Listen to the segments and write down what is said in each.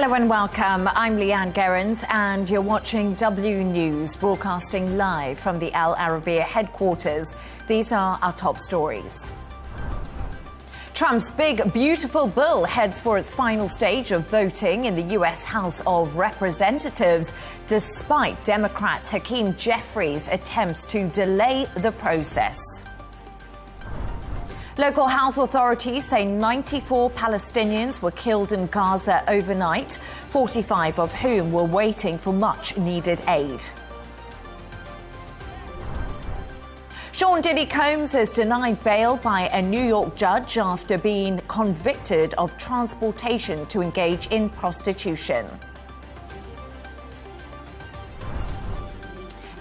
Hello and welcome. I'm Leigh Ann Gerrans and you're watching W News, broadcasting live from the Al Arabiya headquarters. These are our top stories. Trump's big, beautiful bill heads for its final stage of voting in the U.S. House of Representatives, despite Democrat Hakeem Jeffries' attempts to delay the process. Local health authorities say 94 Palestinians were killed in Gaza overnight, 45 of whom were waiting for much-needed aid. Sean Diddy Combs is denied bail by a New York judge after being convicted of transportation to engage in prostitution.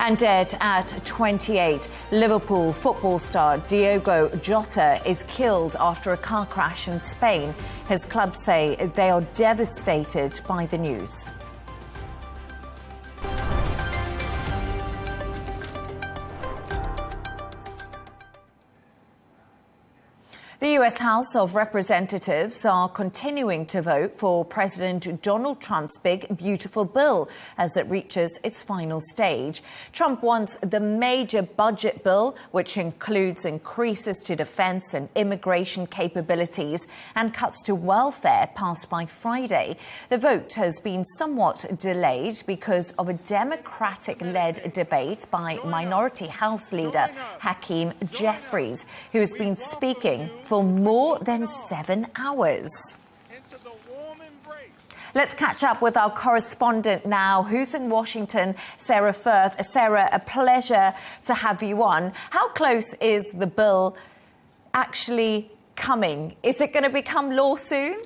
And dead at 28, Liverpool football star Diogo Jota is killed after a car crash in Spain. His club say they are devastated by the news. The U.S. House of Representatives are continuing to vote for President Donald Trump's big, beautiful bill as it reaches its final stage. Trump wants the major budget bill, which includes increases to defense and immigration capabilities and cuts to welfare, passed by Friday. The vote has been somewhat delayed because of a Democratic-led debate by Minority House Leader Hakeem Jeffries, who has been speaking for more than 7 hours. Let's catch up with our correspondent now, who's in Washington, Sarah Firth. Sarah, a pleasure to have you on. How close is the bill actually coming? Is it going to become law soon?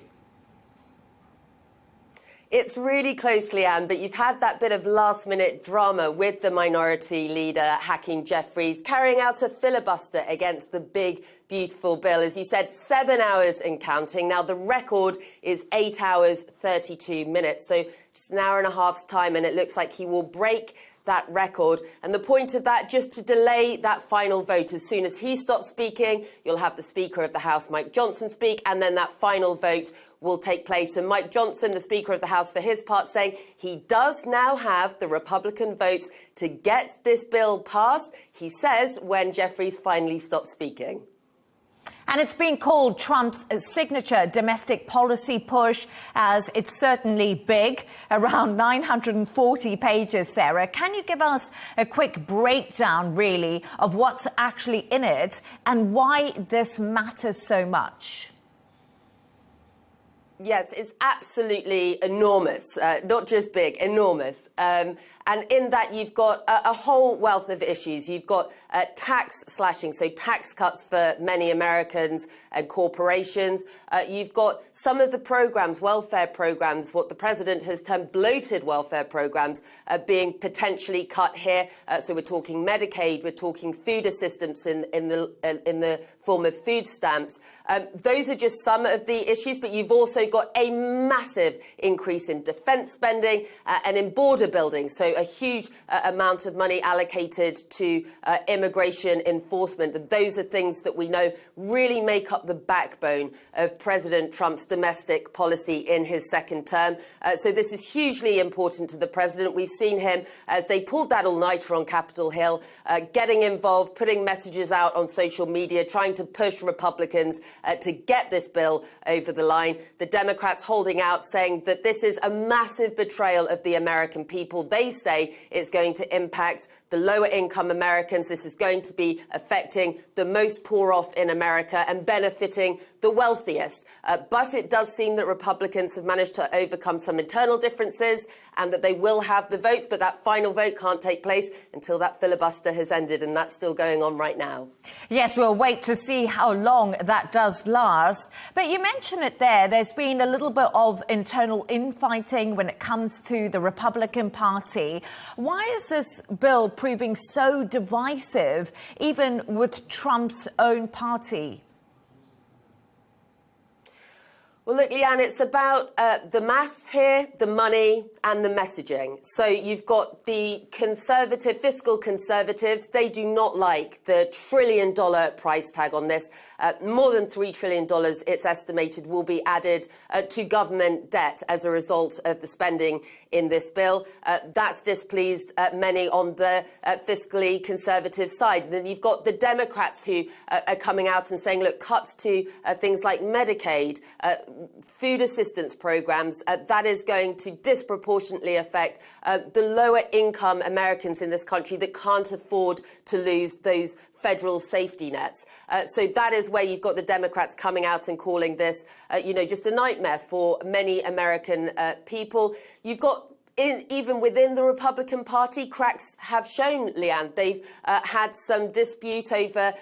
It's really close, Leigh Ann, but you've had that bit of last-minute drama with the minority leader, Hakeem Jeffries, carrying out a filibuster against the big, beautiful bill. As you said, 7 hours and counting. Now, the record is 8 hours, 32 minutes, so just an hour and a half's time, and it looks like he will break that record. And the point of that, just to delay that final vote. As soon as he stops speaking, you'll have the Speaker of the House, Mike Johnson, speak, and then that final vote will take place. And Mike Johnson, the Speaker of the House, for his part, saying he does now have the Republican votes to get this bill passed, he says, when Jeffries finally stops speaking. And it's been called Trump's signature domestic policy push, as it's certainly big, around 940 pages, Sarah. Can you give us a quick breakdown, really, of what's actually in it and why this matters so much? Yes, it's absolutely enormous, not just big, enormous. And in that, you've got a whole wealth of issues. You've got tax slashing, so tax cuts for many Americans and corporations. You've got some of the programs, welfare programs, what the president has termed bloated welfare programs, being potentially cut here. So we're talking Medicaid, we're talking food assistance in the form of food stamps. Those are just some of the issues, but you've also got a massive increase in defense spending and in border building. So a huge amount of money allocated to immigration enforcement. Those are things that we know really make up the backbone of President Trump's domestic policy in his second term. So this is hugely important to the president. We've seen him, as they pulled that all-nighter on Capitol Hill, getting involved, putting messages out on social media, trying to push Republicans to get this bill over the line. The Democrats holding out, saying that this is a massive betrayal of the American people. They say it's going to impact the lower income Americans. This is going to be affecting the most poor off in America and benefiting the wealthiest. But it does seem that Republicans have managed to overcome some internal differences and that they will have the votes, but that final vote can't take place until that filibuster has ended, and that's still going on right now. Yes, we'll wait to see how long that does last. But you mentioned it there. There's been a little bit of internal infighting when it comes to the Republican Party. Why is this bill proving so divisive, even with Trump's own party? Well, look, Leigh Ann, it's about the math here, the money and the messaging. So you've got the fiscal conservatives. They do not like the $1 trillion price tag on this. More than $3 trillion, it's estimated, will be added to government debt as a result of the spending in this bill. That's displeased many on the fiscally conservative side. Then you've got the Democrats who are coming out and saying, look, cuts to things like Medicaid, food assistance programs, that is going to disproportionately affect the lower income Americans in this country that can't afford to lose those federal safety nets. So that is where you've got the Democrats coming out and calling this, just a nightmare for many American people. You've got even within the Republican Party, cracks have shown, Leigh Ann. They've had some dispute over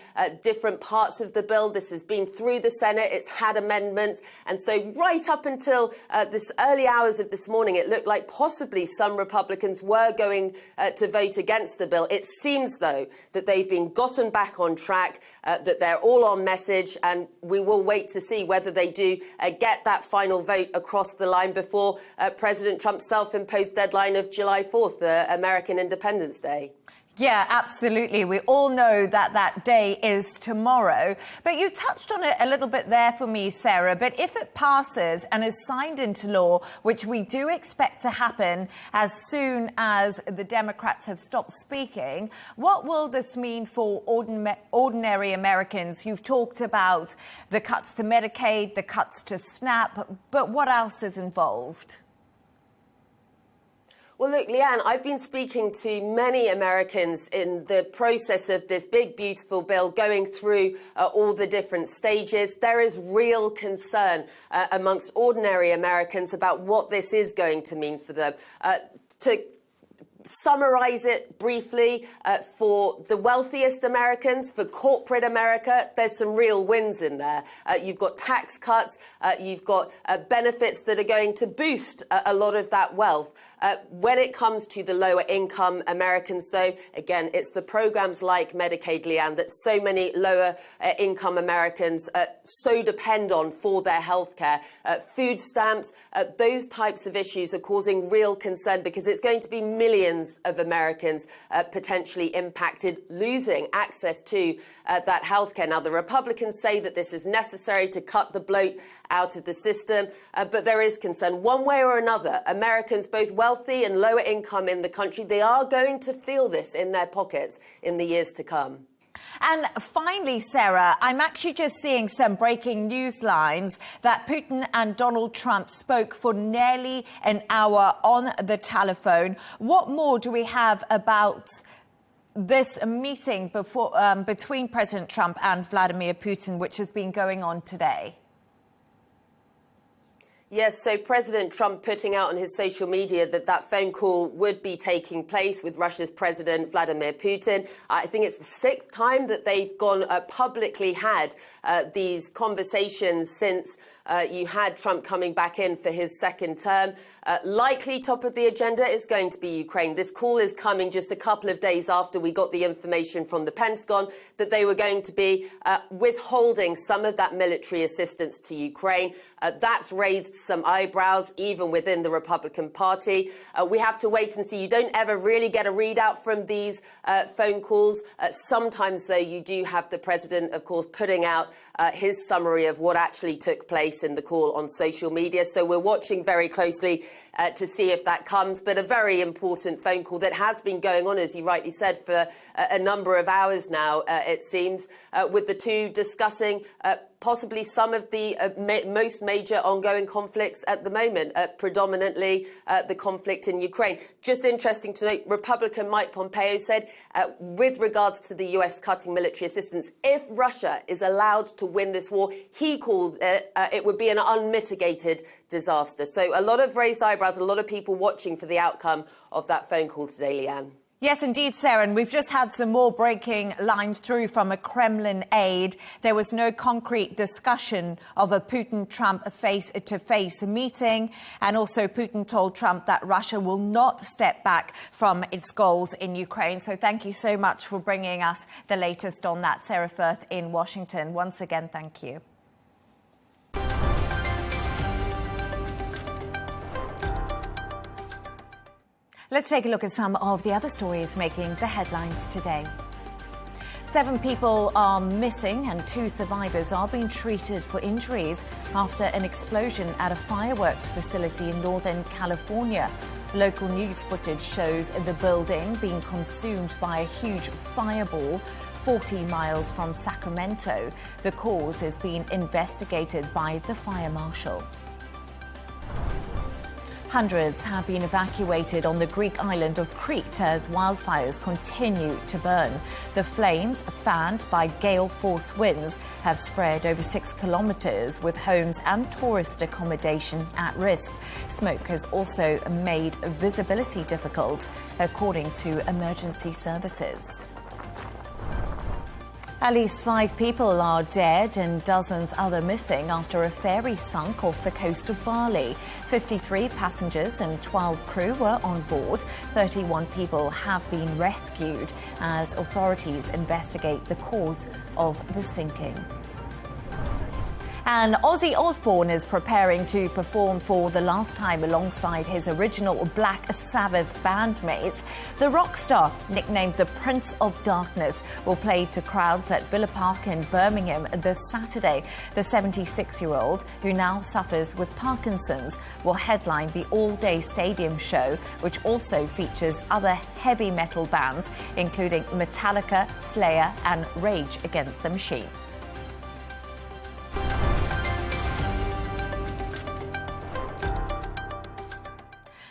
different parts of the bill. This has been through the Senate. It's had amendments. And so right up until this early hours of this morning, it looked like possibly some Republicans were going to vote against the bill. It seems, though, that they've been gotten back on track, that they're all on message, and we will wait to see whether they do get that final vote across the line before President Trump's self-imposed deadline of July 4th, the American Independence Day. Yeah, absolutely. We all know that that day is tomorrow. But you touched on it a little bit there for me, Sarah. But if it passes and is signed into law, which we do expect to happen as soon as the Democrats have stopped speaking, what will this mean for ordinary Americans? You've talked about the cuts to Medicaid, the cuts to SNAP, but what else is involved? Well, look, Leigh Ann, I've been speaking to many Americans in the process of this big, beautiful bill going through all the different stages. There is real concern amongst ordinary Americans about what this is going to mean for them. To summarize it briefly, for the wealthiest Americans, for corporate America, there's some real wins in there. You've got tax cuts, you've got benefits that are going to boost a lot of that wealth. When it comes to the lower income Americans, though, again, it's the programs like Medicaid, Leigh Ann, that so many lower income Americans so depend on for their health care. Food stamps, those types of issues are causing real concern because it's going to be millions of Americans potentially impacted, losing access to that health care. Now, the Republicans say that this is necessary to cut the bloat out of the system, but there is concern. One way or another, Americans, both wealthy and lower income in the country, they are going to feel this in their pockets in the years to come. And finally, Sarah, I'm actually just seeing some breaking news lines that Putin and Donald Trump spoke for nearly an hour on the telephone. What more do we have about this meeting between President Trump and Vladimir Putin, which has been going on today? Yes, so President Trump putting out on his social media that that phone call would be taking place with Russia's President Vladimir Putin. I think it's the sixth time that they've gone publicly had these conversations since you had Trump coming back in for his second term. Likely top of the agenda is going to be Ukraine. This call is coming just a couple of days after we got the information from the Pentagon that they were going to be withholding some of that military assistance to Ukraine. That's raised some eyebrows, even within the Republican Party. We have to wait and see. You don't ever really get a readout from these phone calls. Sometimes, though, you do have the president, of course, putting out his summary of what actually took place in the call on social media. So we're watching very closely to see if that comes. But a very important phone call that has been going on, as you rightly said, for a number of hours now, it seems, with the two discussing possibly some of the most major ongoing conflicts at the moment, predominantly the conflict in Ukraine. Just interesting to note, Republican Mike Pompeo said, with regards to the US cutting military assistance, if Russia is allowed to win this war, he called it would be an unmitigated disaster. So a lot of raised eyebrows, a lot of people watching for the outcome of that phone call today, Leigh Ann. Yes, indeed, Sarah. And we've just had some more breaking lines through from a Kremlin aide. There was no concrete discussion of a Putin-Trump face-to-face meeting. And also Putin told Trump that Russia will not step back from its goals in Ukraine. So thank you so much for bringing us the latest on that. Sarah Firth in Washington. Once again, thank you. Let's take a look at some of the other stories making the headlines today. 7 people are missing and 2 survivors are being treated for injuries after an explosion at a fireworks facility in Northern California. Local news footage shows the building being consumed by a huge fireball 40 miles from Sacramento. The cause is being investigated by the fire marshal. Hundreds have been evacuated on the Greek island of Crete as wildfires continue to burn. The flames, fanned by gale-force winds, have spread over 6 kilometres, with homes and tourist accommodation at risk. Smoke has also made visibility difficult, according to emergency services. At least 5 people are dead and dozens other missing after a ferry sunk off the coast of Bali. 53 passengers and 12 crew were on board. 31 people have been rescued as authorities investigate the cause of the sinking. And Ozzy Osbourne is preparing to perform for the last time alongside his original Black Sabbath bandmates. The rock star, nicknamed the Prince of Darkness, will play to crowds at Villa Park in Birmingham this Saturday. The 76-year-old, who now suffers with Parkinson's, will headline the all-day stadium show, which also features other heavy metal bands, including Metallica, Slayer and Rage Against the Machine.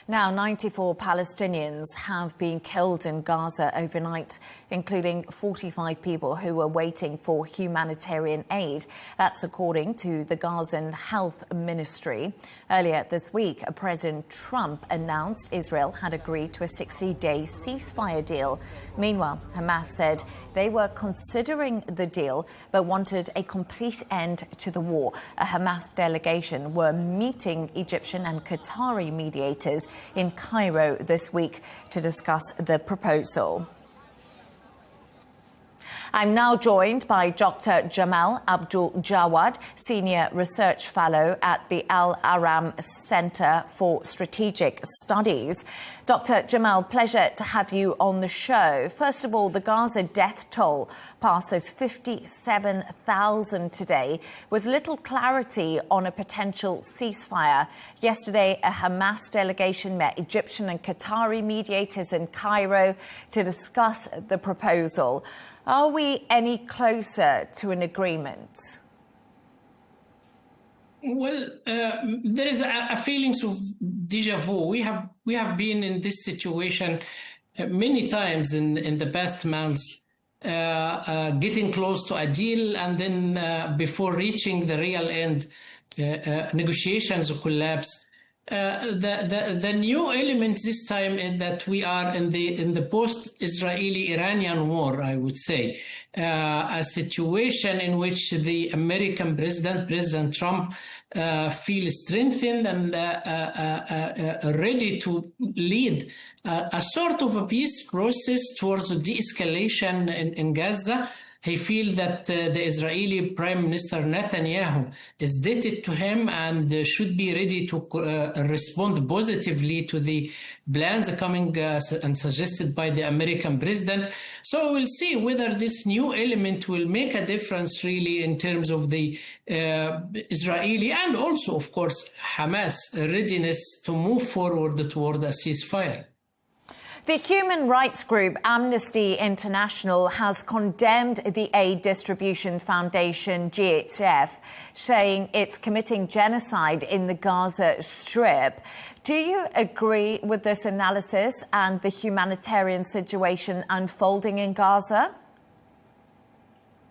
Now, 94 Palestinians have been killed in Gaza overnight, including 45 people who were waiting for humanitarian aid. That's according to the Gazan Health Ministry. Earlier this week, President Trump announced Israel had agreed to a 60-day ceasefire deal. Meanwhile, Hamas said they were considering the deal but wanted a complete end to the war. A Hamas delegation were meeting Egyptian and Qatari mediators in Cairo this week to discuss the proposal. I'm now joined by Dr. Jamal Abdul Jawad, Senior Research Fellow at the Al Aram Center for Strategic Studies. Dr. Jamal, pleasure to have you on the show. First of all, the Gaza death toll passes 57,000 today, with little clarity on a potential ceasefire. Yesterday, a Hamas delegation met Egyptian and Qatari mediators in Cairo to discuss the proposal. Are we any closer to an agreement? Well, there is a feeling of déjà vu. We have been in this situation many times in the past months, getting close to a deal, and then before reaching the real end, negotiations collapse. The new element this time is that we are in the post-Israeli-Iranian war, I would say, a situation in which the American President Trump, feels strengthened and ready to lead a sort of a peace process towards the de-escalation in Gaza. He feels that the Israeli Prime Minister Netanyahu is indebted to him and should be ready to respond positively to the plans coming and suggested by the American president. So we'll see whether this new element will make a difference really in terms of the Israeli and also, of course, Hamas readiness to move forward toward a ceasefire. The human rights group Amnesty International has condemned the Aid Distribution Foundation, GHF, saying it's committing genocide in the Gaza Strip. Do you agree with this analysis and the humanitarian situation unfolding in Gaza?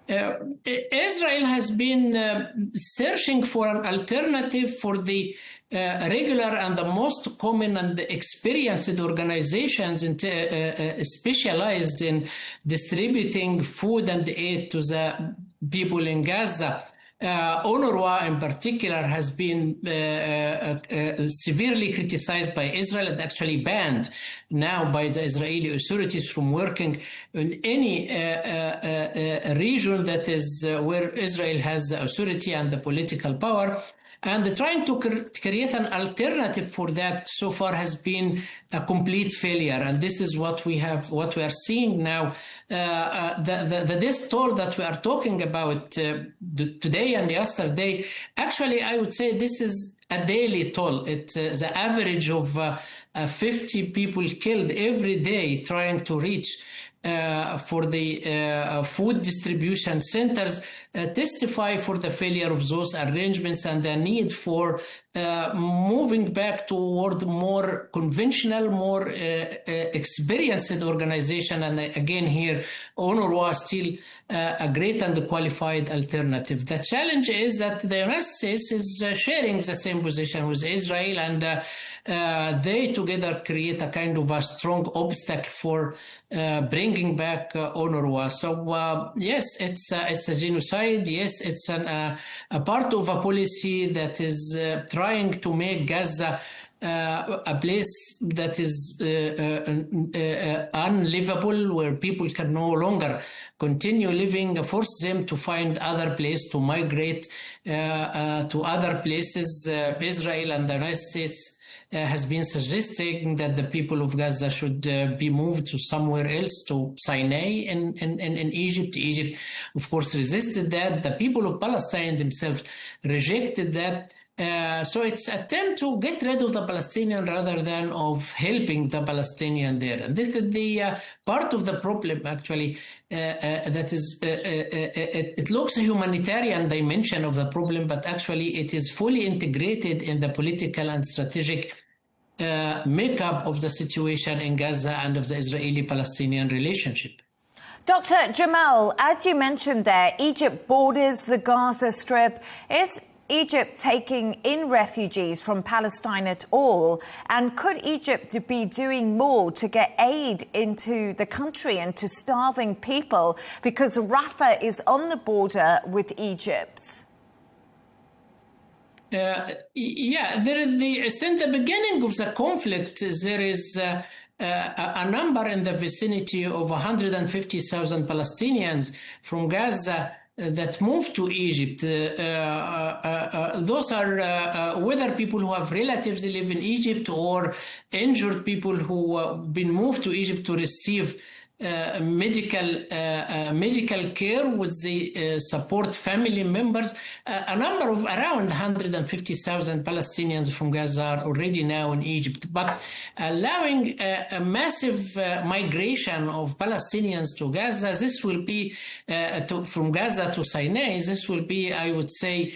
Israel has been searching for an alternative for the regular and the most common and experienced organizations specialized in distributing food and aid to the people in Gaza. UNRWA in particular has been severely criticized by Israel and actually banned now by the Israeli authorities from working in any region that is where Israel has the authority and the political power. And trying to create an alternative for that so far has been a complete failure. And this is what we are seeing now. The death toll that we are talking about today and yesterday, actually, I would say this is a daily toll. It's the average of 50 people killed every day trying to reach for the food distribution centers testify for the failure of those arrangements and the need for moving back toward more conventional, more experienced organization. And again here, UNRWA is still a great and qualified alternative. The challenge is that the United States is sharing the same position with Israel, and they together create a kind of a strong obstacle for bringing back UNRWA. So yes, it's a genocide. Yes, it's a part of a policy that is trying to make Gaza a place that is unlivable, where people can no longer continue living, force them to find other place to migrate to other places. Israel and the United States has been suggesting that the people of Gaza should be moved to somewhere else, to Sinai in Egypt. Egypt, of course, resisted that. The people of Palestine themselves rejected that. So it's an attempt to get rid of the Palestinian rather than of helping the Palestinian there. And this is the part of the problem, actually, that is, it looks a humanitarian dimension of the problem, but actually it is fully integrated in the political and strategic makeup of the situation in Gaza and of the Israeli-Palestinian relationship. Dr. Jamal, as you mentioned there, Egypt borders the Gaza Strip. Is Egypt taking in refugees from Palestine at all? And could Egypt be doing more to get aid into the country and to starving people? Because Rafah is on the border with Egypt. Since the beginning of the conflict, there is a number in the vicinity of 150,000 Palestinians from Gaza that moved to Egypt. Those are whether people who have relatives who live in Egypt or injured people who have been moved to Egypt to receive medical care with the support family members. A number of around 150,000 Palestinians from Gaza are already now in Egypt, but allowing a massive migration of Palestinians to Gaza, this will be from Gaza to Sinai, this will be, I would say,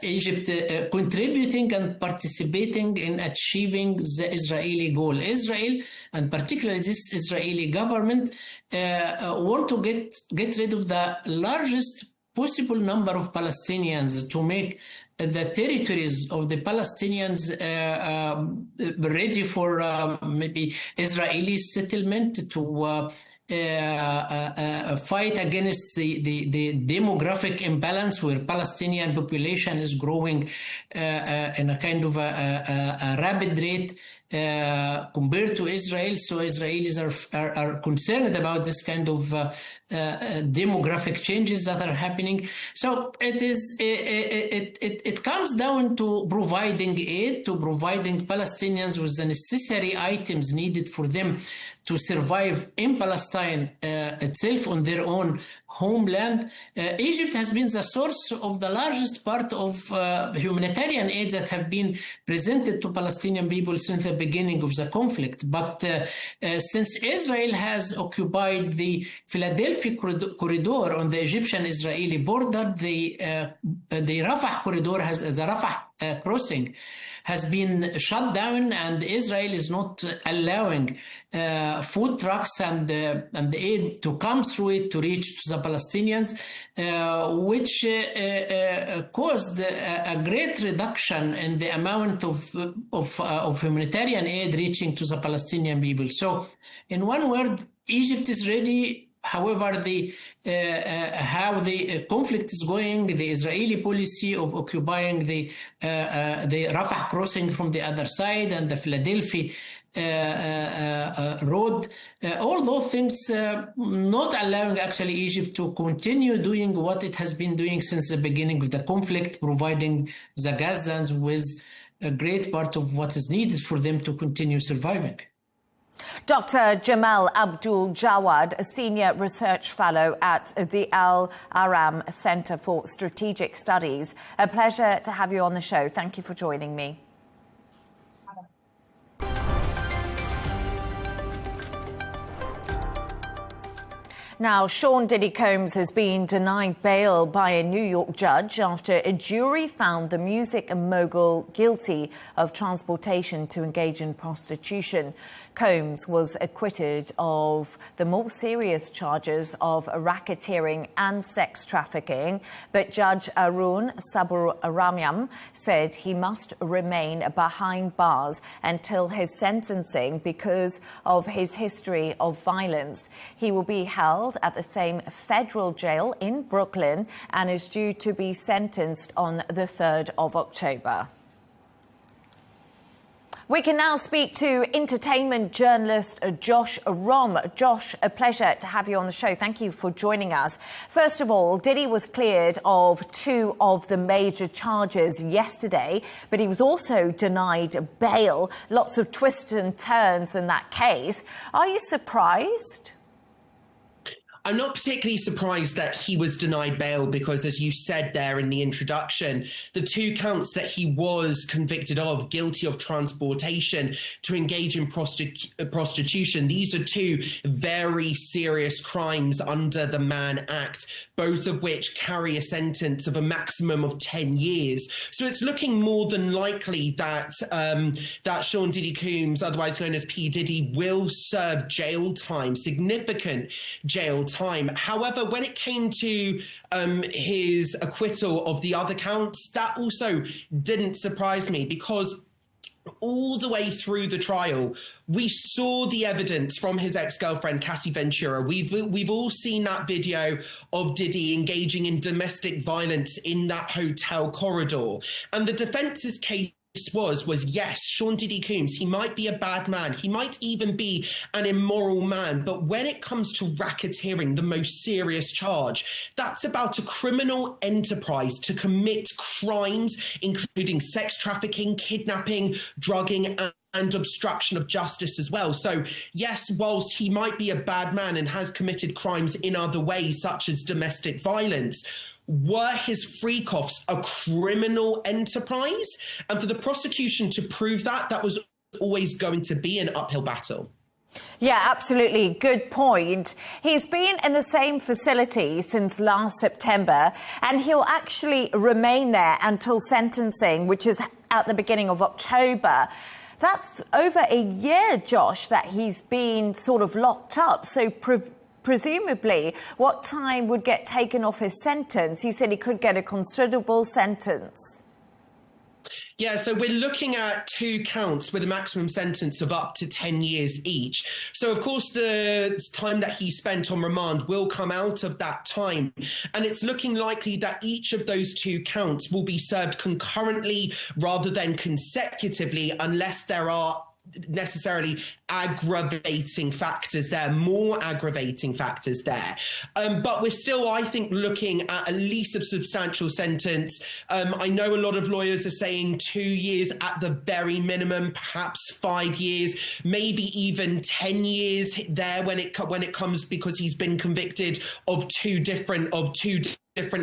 Egypt contributing and participating in achieving the Israeli goal. Israel, and particularly this Israeli government, want to get rid of the largest possible number of Palestinians to make the territories of the Palestinians ready for maybe Israeli settlement, to fight against the demographic imbalance where Palestinian population is growing in a kind of a rapid rate compared to Israel. So Israelis are concerned about this kind of demographic changes that are happening. So it comes down to providing aid, to providing Palestinians with the necessary items needed for them to survive in Palestine itself on their own homeland. Egypt has been the source of the largest part of humanitarian aid that have been presented to Palestinian people since the beginning of the conflict. But since Israel has occupied the Philadelphia corridor on the Egyptian-Israeli border, the Rafah corridor the Rafah crossing has been shut down, and Israel is not allowing food trucks and aid to come through it to reach to the Palestinians, which caused a great reduction in the amount of humanitarian aid reaching to the Palestinian people. So, in one word, Egypt is ready. However, how the conflict is going, the Israeli policy of occupying the Rafah crossing from the other side and the Philadelphia road, all those things not allowing actually Egypt to continue doing what it has been doing since the beginning of the conflict, providing the Gazans with a great part of what is needed for them to continue surviving. Dr. Jamal Abdul Jawad, a senior research fellow at the Al Aram Center for Strategic Studies. A pleasure to have you on the show. Thank you for joining me. Now, Sean Diddy Combs has been denied bail by a New York judge after a jury found the music mogul guilty of transportation to engage in prostitution. Combs was acquitted of the more serious charges of racketeering and sex trafficking, but Judge Arun Subramaniam said he must remain behind bars until his sentencing because of his history of violence. He will be held at the same federal jail in Brooklyn and is due to be sentenced on the 3rd of October. We can now speak to entertainment journalist Josh Rom. Josh, a pleasure to have you on the show. Thank you for joining us. First of all, Diddy was cleared of 2 of the major charges yesterday, but he was also denied bail. Lots of twists and turns in that case. Are you surprised? I'm not particularly surprised that he was denied bail because, as you said there in the introduction, the 2 counts that he was convicted of, guilty of transportation to engage in prostitution, these are 2 very serious crimes under the Mann Act, both of which carry a sentence of a maximum of 10 years. So it's looking more than likely that that Sean Diddy Combs, otherwise known as P. Diddy, will serve jail time, significant jail time. However, when it came to his acquittal of the other counts, that also didn't surprise me because all the way through the trial, we saw the evidence from his ex-girlfriend, Cassie Ventura. We've all seen that video of Diddy engaging in domestic violence in that hotel corridor. And the defense's case was yes, Sean Diddy Combs, he might be a bad man, he might even be an immoral man, but when it comes to racketeering, the most serious charge, that's about a criminal enterprise to commit crimes including sex trafficking, kidnapping, drugging, and obstruction of justice as well. So yes, whilst he might be a bad man and has committed crimes in other ways such as domestic violence, were his freak-offs a criminal enterprise? And for the prosecution to prove that, that was always going to be an uphill battle. Yeah, absolutely. Good point. He's been in the same facility since last September, and he'll actually remain there until sentencing, which is at the beginning of October. That's over a year, Josh, that he's been sort of locked up. So presumably, what time would get taken off his sentence? You said he could get a considerable sentence. Yeah, so we're looking at 2 counts with a maximum sentence of up to 10 years each. So, of course, the time that he spent on remand will come out of that time. And it's looking likely that each of those 2 counts will be served concurrently rather than consecutively, unless there are necessarily aggravating factors there, more aggravating factors there. But we're still, I think, looking at least a substantial sentence. I know a lot of lawyers are saying 2 years at the very minimum, perhaps 5 years, maybe even 10 years there when it comes, because he's been convicted of two different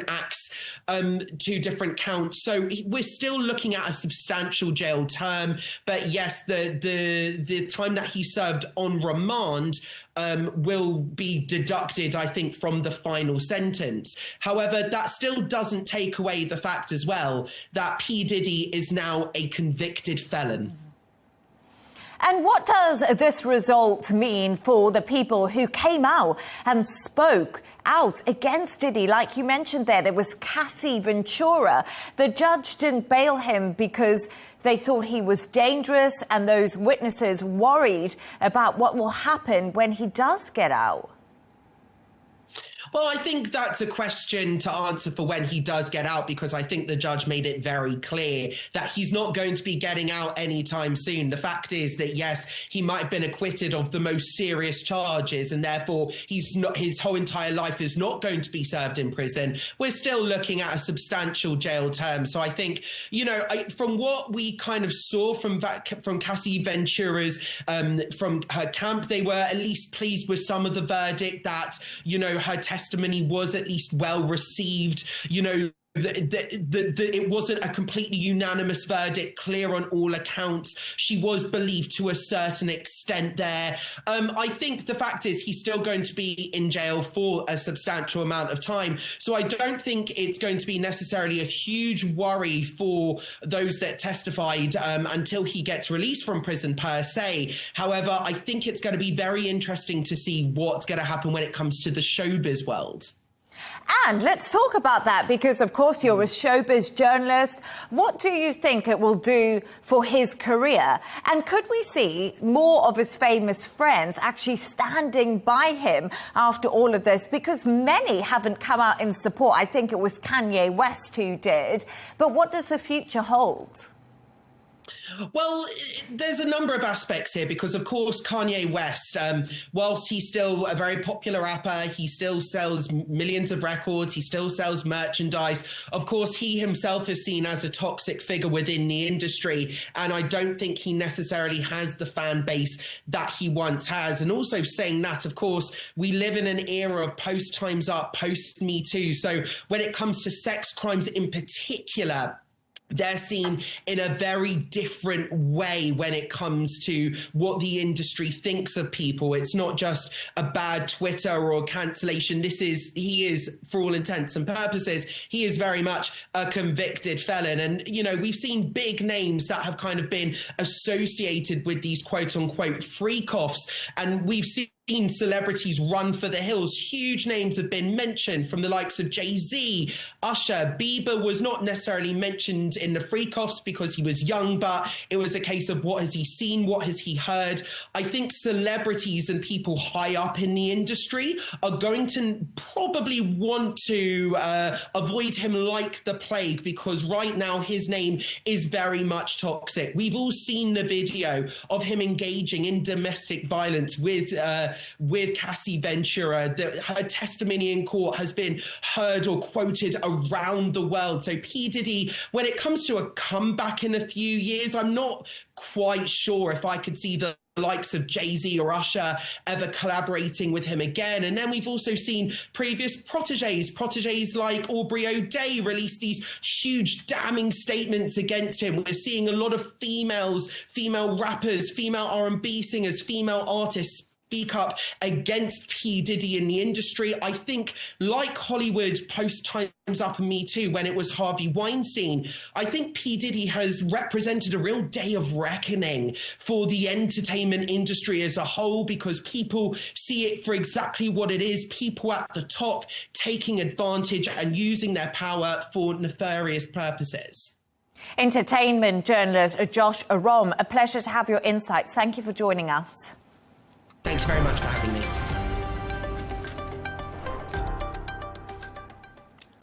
acts, 2 different counts. So we're still looking at a substantial jail term. But yes, the time that he served on remand will be deducted, I think, from the final sentence. However, that still doesn't take away the fact as well that P. Diddy is now a convicted felon. And what does this result mean for the people who came out and spoke out against Diddy? Like you mentioned there was Cassie Ventura. The judge didn't bail him because they thought he was dangerous, and those witnesses worried about what will happen when he does get out. Well, I think that's a question to answer for when he does get out, because I think the judge made it very clear that he's not going to be getting out anytime soon. The fact is that, yes, he might have been acquitted of the most serious charges, and therefore his whole entire life is not going to be served in prison. We're still looking at a substantial jail term. So I think, from what we kind of saw from Cassie Ventura's, from her camp, they were at least pleased with some of the verdict, that, her testimony was at least well received. It wasn't a completely unanimous verdict, clear on all accounts. She was believed to a certain extent there. I think the fact is he's still going to be in jail for a substantial amount of time. So I don't think it's going to be necessarily a huge worry for those that testified until he gets released from prison per se. However, I think it's going to be very interesting to see what's going to happen when it comes to the showbiz world. And let's talk about that, because, of course, you're a showbiz journalist. What do you think it will do for his career? And could we see more of his famous friends actually standing by him after all of this? Because many haven't come out in support. I think it was Kanye West who did. But what does the future hold? Well, there's a number of aspects here, because, of course, Kanye West, whilst he's still a very popular rapper, he still sells millions of records, he still sells merchandise. Of course, he himself is seen as a toxic figure within the industry, and I don't think he necessarily has the fan base that he once has. And also saying that, of course, we live in an era of post Time's Up, post Me Too. So when it comes to sex crimes in particular, they're seen in a very different way when it comes to what the industry thinks of people. It's not just a bad Twitter or cancellation. He is, for all intents and purposes, he is very much a convicted felon. And, we've seen big names that have kind of been associated with these quote unquote freak-offs. And we've seen celebrities run for the hills. Huge names have been mentioned, from the likes of Jay-Z, Usher. Bieber was not necessarily mentioned in the freak-offs because he was young, but it was a case of what has he seen, what has he heard. I think celebrities and people high up in the industry are going to probably want to avoid him like the plague, because right now his name is very much toxic. We've all seen the video of him engaging in domestic violence with Cassie Ventura. Her testimony in court has been heard or quoted around the world. So P. Diddy, when it comes to a comeback in a few years, I'm not quite sure if I could see the likes of Jay-Z or Usher ever collaborating with him again. And then we've also seen previous proteges like Aubrey O'Day release these huge damning statements against him. We're seeing a lot of female rappers, female R&B singers, female artists speak up against P. Diddy in the industry. I think, like Hollywood post Time's Up and Me Too, when it was Harvey Weinstein, I think P. Diddy has represented a real day of reckoning for the entertainment industry as a whole, because people see it for exactly what it is: people at the top taking advantage and using their power for nefarious purposes. Entertainment journalist Josh Arom, a pleasure to have your insights. Thank you for joining us. Thank you very much for having me.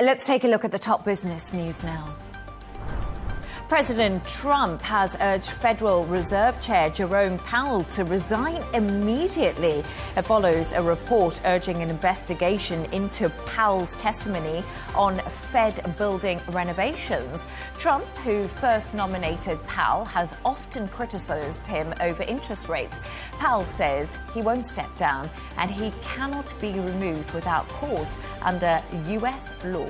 Let's take a look at the top business news now. President Trump has urged Federal Reserve Chair Jerome Powell to resign immediately. It follows a report urging an investigation into Powell's testimony on Fed building renovations. Trump, who first nominated Powell, has often criticized him over interest rates. Powell says he won't step down and he cannot be removed without cause under U.S. law.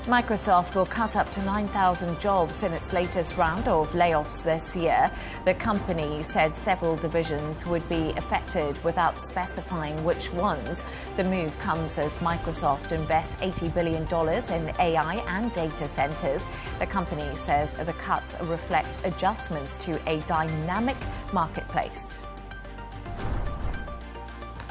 Microsoft will cut up to 9,000 jobs in its latest round of layoffs this year. The company said several divisions would be affected without specifying which ones. The move comes as Microsoft invests $80 billion in AI and data centers. The company says the cuts reflect adjustments to a dynamic marketplace.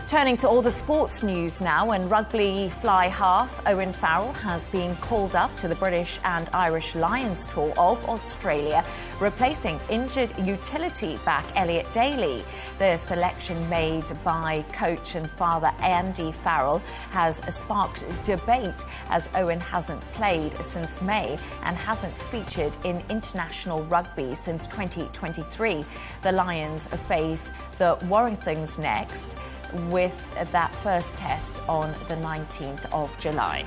Turning to all the sports news now, and rugby fly half Owen Farrell has been called up to the British and Irish Lions tour of Australia, replacing injured utility back Elliot Daly. The selection made by coach and father Andy Farrell has sparked debate as Owen hasn't played since May and hasn't featured in international rugby since 2023. The Lions face the Warringtons next, with that first test on the 19th of July.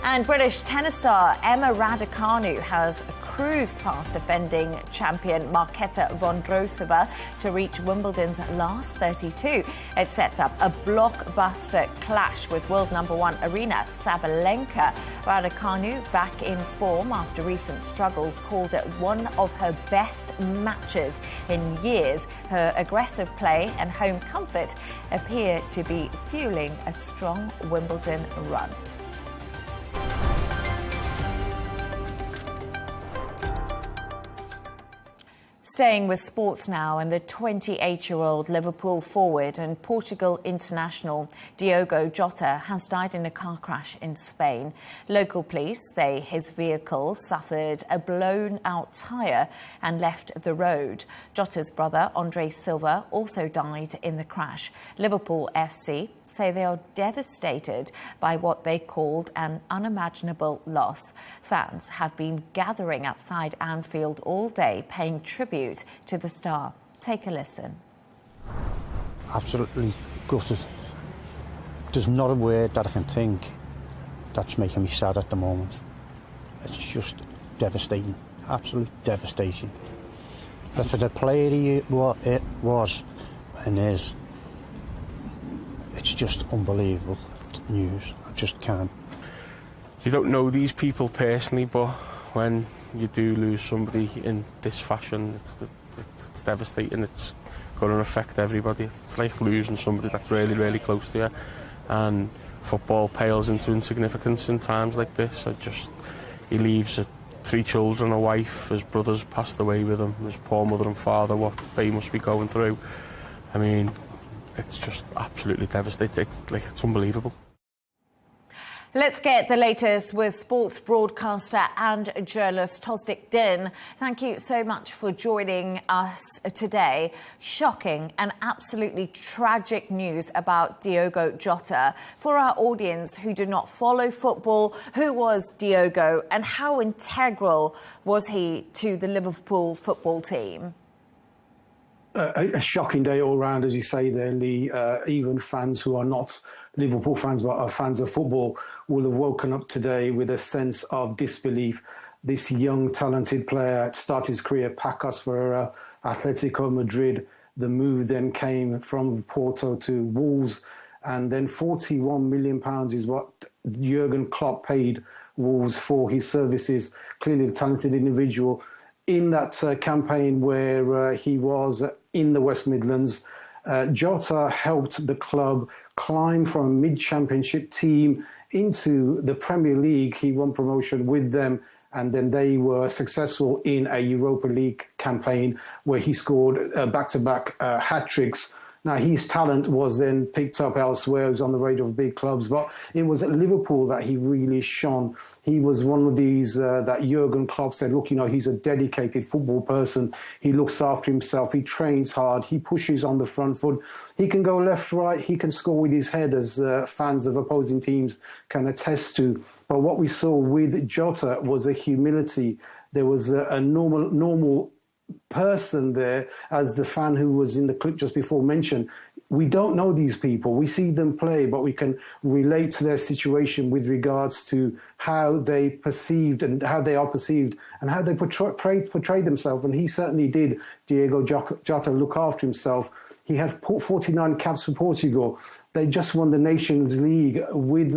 And British tennis star Emma Raducanu has cruised past defending champion Marketa Vondrousova to reach Wimbledon's last 32. It sets up a blockbuster clash with world number one Arina Sabalenka. Raducanu, back in form after recent struggles, called it one of her best matches in years. Her aggressive play and home comfort appear to be fueling a strong Wimbledon run. Staying with sports now, and the 28-year-old Liverpool forward and Portugal international Diogo Jota has died in a car crash in Spain. Local police say his vehicle suffered a blown-out tyre and left the road. Jota's brother, Andre Silva, also died in the crash. Liverpool FC say they are devastated by what they called an unimaginable loss. Fans have been gathering outside Anfield all day, paying tribute to the star. Take a listen. Absolutely gutted. There's not a word that I can think that's making me sad at the moment. It's just devastating, absolute devastation. But for the player it was and is, it's just unbelievable news. I just can't. You don't know these people personally, but when you do lose somebody in this fashion, it's devastating. It's going to affect everybody. It's like losing somebody that's really, really close to you. And football pales into insignificance in times like this. He leaves 3 children, a wife, his brothers passed away with him, his poor mother and father, what they must be going through. I mean, it's just absolutely devastating. It's unbelievable. Let's get the latest with sports broadcaster and journalist Tosdik Din. Thank you so much for joining us today. Shocking and absolutely tragic news about Diogo Jota. For our audience who do not follow football, who was Diogo and how integral was he to the Liverpool football team? A shocking day all round, as you say there, Lee. Even fans who are not Liverpool fans but are fans of football will have woken up today with a sense of disbelief. This young, talented player started his career at Pacos for Atletico Madrid. The move then came from Porto to Wolves, and then £41 million is what Jurgen Klopp paid Wolves for his services. Clearly a talented individual. In that campaign where he was in the West Midlands, Jota helped the club climb from a mid-championship team into the Premier League. He won promotion with them, and then they were successful in a Europa League campaign where he scored back-to-back hat-tricks. Now, his talent was then picked up elsewhere. He was on the radar of big clubs, but it was at Liverpool that he really shone. He was one of these that Jurgen Klopp said, look, he's a dedicated football person. He looks after himself. He trains hard. He pushes on the front foot. He can go left, right. He can score with his head, as fans of opposing teams can attest to. But what we saw with Jota was a humility. There was a normal person there, as the fan who was in the clip just before mentioned. We don't know these people. We see them play, but we can relate to their situation with regards to how they perceived and how they are perceived and how they portray themselves. And he certainly did, Diogo Jota, look after himself. He had 49 caps for Portugal. They just won the Nations League with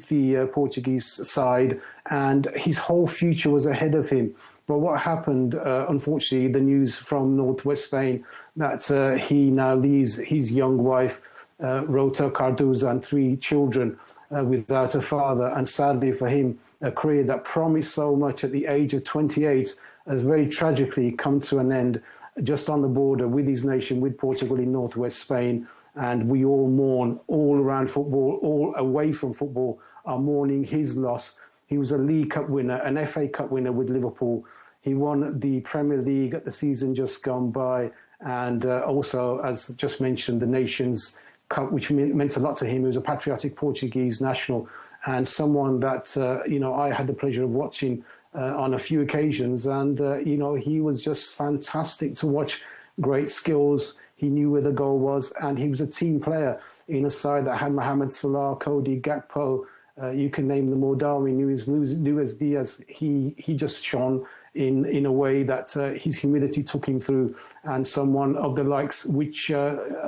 the Portuguese side, and his whole future was ahead of him. But what happened, unfortunately, the news from northwest Spain, that he now leaves his young wife, Rota Cardoza, and 3 children without a father. And sadly for him, a career that promised so much at the age of 28 has very tragically come to an end. just on the border with his nation, with Portugal in northwest Spain. And we all mourn, all around football, all away from football, are mourning his loss. He was a League Cup winner, an FA Cup winner with Liverpool. He won the Premier League at the season just gone by, and also, as just mentioned, the Nations Cup, which meant a lot to him. He was a patriotic Portuguese national, and someone that I had the pleasure of watching on a few occasions, and he was just fantastic to watch. Great skills. He knew where the goal was, and he was a team player in a side that had Mohamed Salah, Cody Gakpo. You can name them all. Darwin Luis Diaz. He just shone in a way that his humility took him through, and someone of the likes which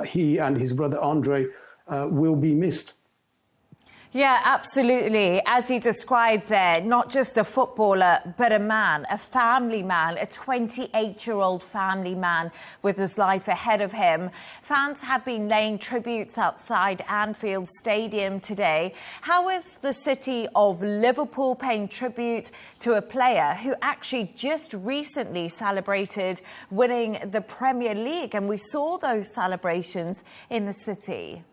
he and his brother Andre will be missed. Yeah, absolutely. As you described there, not just a footballer, but a man, a family man, a 28-year-old family man with his life ahead of him. Fans have been laying tributes outside Anfield Stadium today. How is the city of Liverpool paying tribute to a player who actually just recently celebrated winning the Premier League? And we saw those celebrations in the city.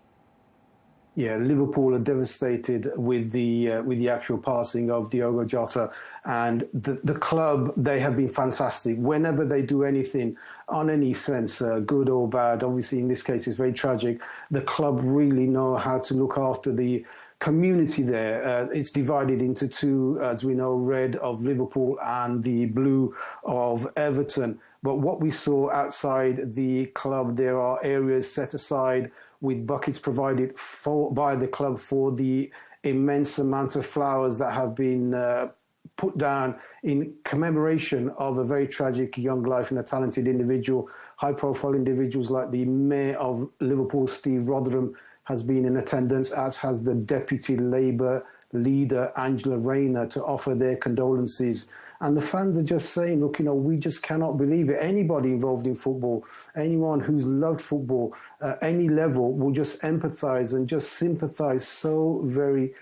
Yeah, Liverpool are devastated with the actual passing of Diogo Jota, and the club, they have been fantastic. Whenever they do anything on any sense, good or bad, obviously in this case it's very tragic, the club really know how to look after the community there. It's divided into two, as we know, red of Liverpool and the blue of Everton. But what we saw outside the club, there are areas set aside with buckets provided by the club for the immense amount of flowers that have been put down in commemoration of a very tragic young life and a talented individual. High-profile individuals like the Mayor of Liverpool, Steve Rotherham, has been in attendance, as has the Deputy Labour leader, Angela Rayner, to offer their condolences. And the fans are just saying, look, we just cannot believe it. Anybody involved in football, anyone who's loved football at any level will just empathise and just sympathise so very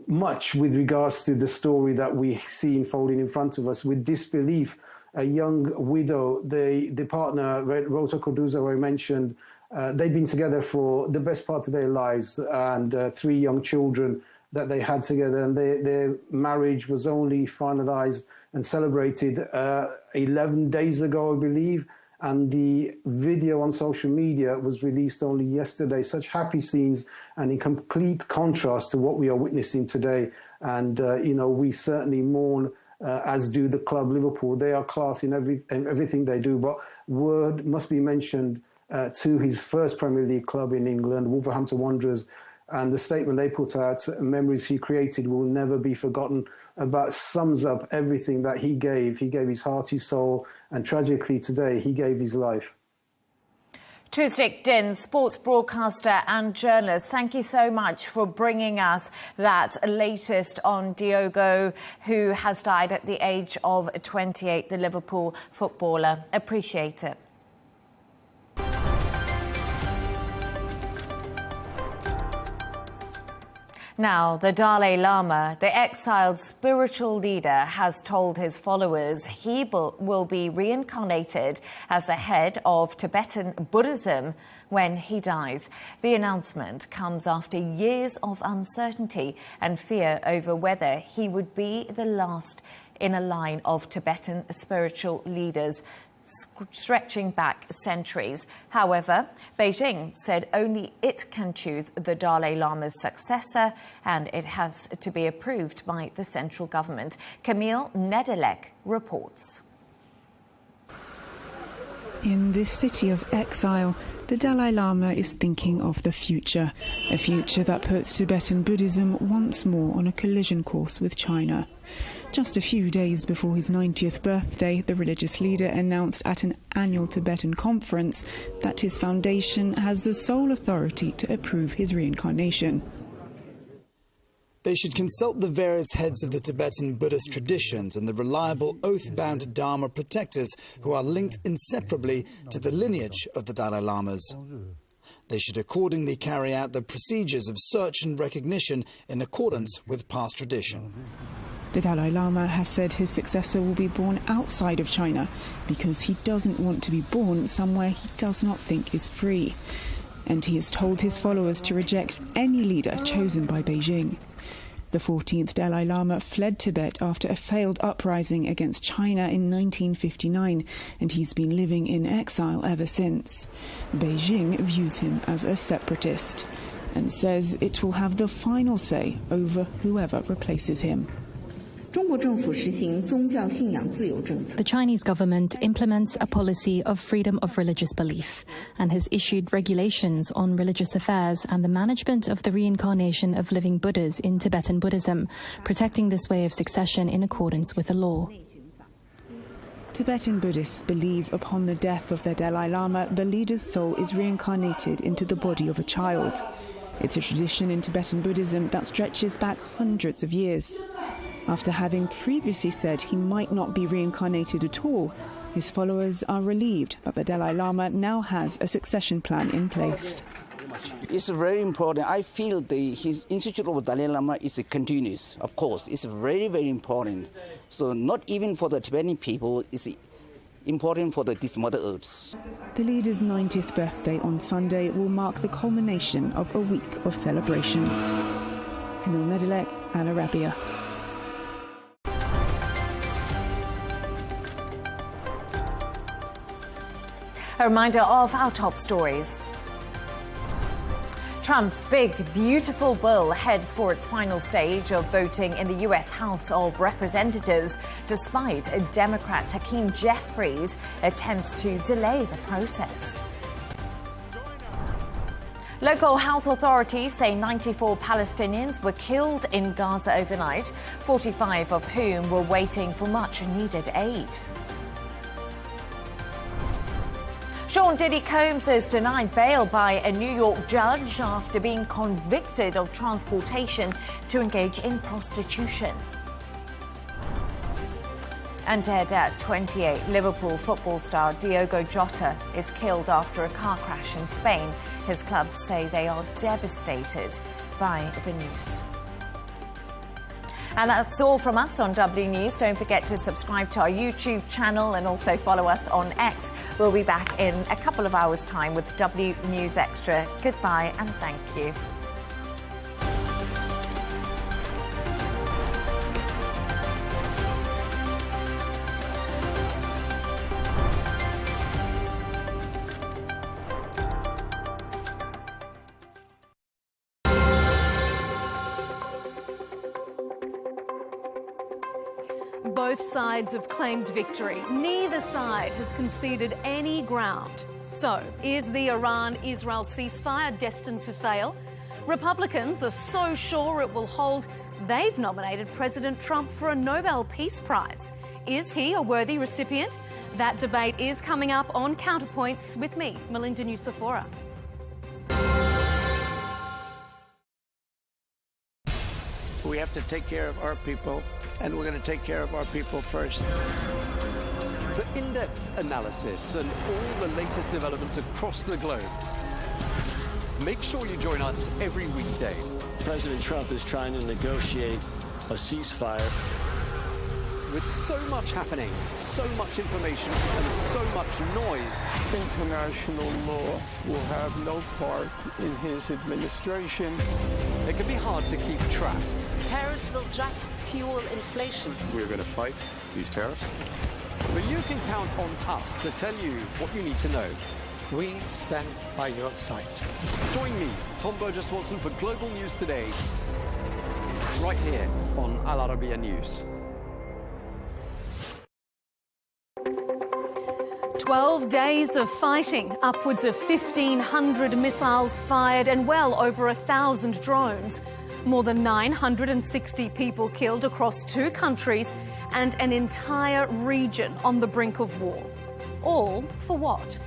much with regards to the story that we see unfolding in front of us. With disbelief, a young widow, the partner, Rota Corduzo, I mentioned, they'd been together for the best part of their lives, and 3 young children that they had together, and their marriage was only finalised and celebrated 11 days ago, I believe, and the video on social media was released only yesterday. Such happy scenes, and in complete contrast to what we are witnessing today. And we certainly mourn, as do the club Liverpool. They are class in everything they do, but word must be mentioned to his first Premier League club in England, Wolverhampton Wanderers. And the statement they put out, memories he created will never be forgotten, about sums up everything that he gave. He gave his heart, his soul, and tragically today, he gave his life. Trustic Din, sports broadcaster and journalist, thank you so much for bringing us that latest on Diogo, who has died at the age of 28, the Liverpool footballer. Appreciate it. Now, the Dalai Lama, the exiled spiritual leader, has told his followers he will be reincarnated as the head of Tibetan Buddhism when he dies. The announcement comes after years of uncertainty and fear over whether he would be the last in a line of Tibetan spiritual leaders stretching back centuries. However, Beijing said only it can choose the Dalai Lama's successor, and it has to be approved by the central government. Camille Nedelec reports. In this city of exile, the Dalai Lama is thinking of the future, a future that puts Tibetan Buddhism once more on a collision course with China. Just a few days before his 90th birthday, the religious leader announced at an annual Tibetan conference that his foundation has the sole authority to approve his reincarnation. They should consult the various heads of the Tibetan Buddhist traditions and the reliable oath-bound Dharma protectors who are linked inseparably to the lineage of the Dalai Lamas. They should accordingly carry out the procedures of search and recognition in accordance with past tradition. The Dalai Lama has said his successor will be born outside of China because he doesn't want to be born somewhere he does not think is free. And he has told his followers to reject any leader chosen by Beijing. The 14th Dalai Lama fled Tibet after a failed uprising against China in 1959, and he's been living in exile ever since. Beijing views him as a separatist and says it will have the final say over whoever replaces him. The Chinese government implements a policy of freedom of religious belief and has issued regulations on religious affairs and the management of the reincarnation of living Buddhas in Tibetan Buddhism, protecting this way of succession in accordance with the law. Tibetan Buddhists believe upon the death of their Dalai Lama, the leader's soul is reincarnated into the body of a child. It's a tradition in Tibetan Buddhism that stretches back hundreds of years. After having previously said he might not be reincarnated at all, his followers are relieved that the Dalai Lama now has a succession plan in place. It's very important. I feel his institute of Dalai Lama is continuous. Of course, it's very, very important. So not even for the Tibetan people, it's important for this Mother Earth. The leader's 90th birthday on Sunday will mark the culmination of a week of celebrations. Camille Nedelec, Al Arabiya. A reminder of our top stories. Trump's big, beautiful bill heads for its final stage of voting in the U.S. House of Representatives, despite Democrat Hakeem Jeffries' attempts to delay the process. Local health authorities say 94 Palestinians were killed in Gaza overnight, 45 of whom were waiting for much-needed aid. Sean Diddy Combs is denied bail by a New York judge after being convicted of transportation to engage in prostitution. And dead at 28, Liverpool football star Diogo Jota is killed after a car crash in Spain. His club say they are devastated by the news. And that's all from us on W News. Don't forget to subscribe to our YouTube channel and also follow us on X. We'll be back in a couple of hours' time with W News Extra. Goodbye and thank you. Both sides have claimed victory. Neither side has conceded any ground. So, is the Iran-Israel ceasefire destined to fail? Republicans are so sure it will hold, they've nominated President Trump for a Nobel Peace Prize. Is he a worthy recipient? That debate is coming up on Counterpoints with me, Melinda Nucifora. We have to take care of our people, and we're going to take care of our people first. For in-depth analysis and all the latest developments across the globe, make sure you join us every weekday. President Trump is trying to negotiate a ceasefire. With so much happening, so much information, and so much noise, International law will have no part in his administration. it can be hard to keep track. Tariffs will just fuel inflation. We're going to fight these tariffs. But you can count on us to tell you what you need to know. We stand by your side. Join me, Tom Burges Watson, for Global News Today, right here on Al Arabiya News. 12 days of fighting, upwards of 1,500 missiles fired and well over 1,000 drones. More than 960 people killed across 2 countries and an entire region on the brink of war. All for what?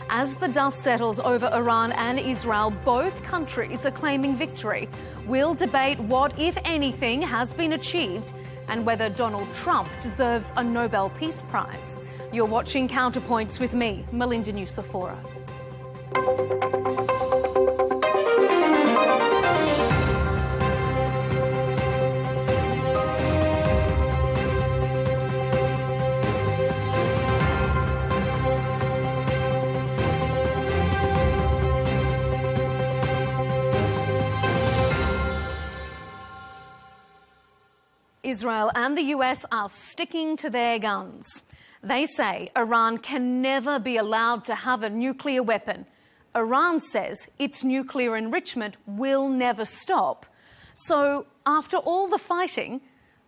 As the dust settles over Iran and Israel, both countries are claiming victory. We'll debate what, if anything, has been achieved and whether Donald Trump deserves a Nobel Peace Prize. You're watching Counterpoints with me, Melinda Nucifora. Israel and the US are sticking to their guns. They say Iran can never be allowed to have a nuclear weapon. Iran says its nuclear enrichment will never stop. So, after all the fighting,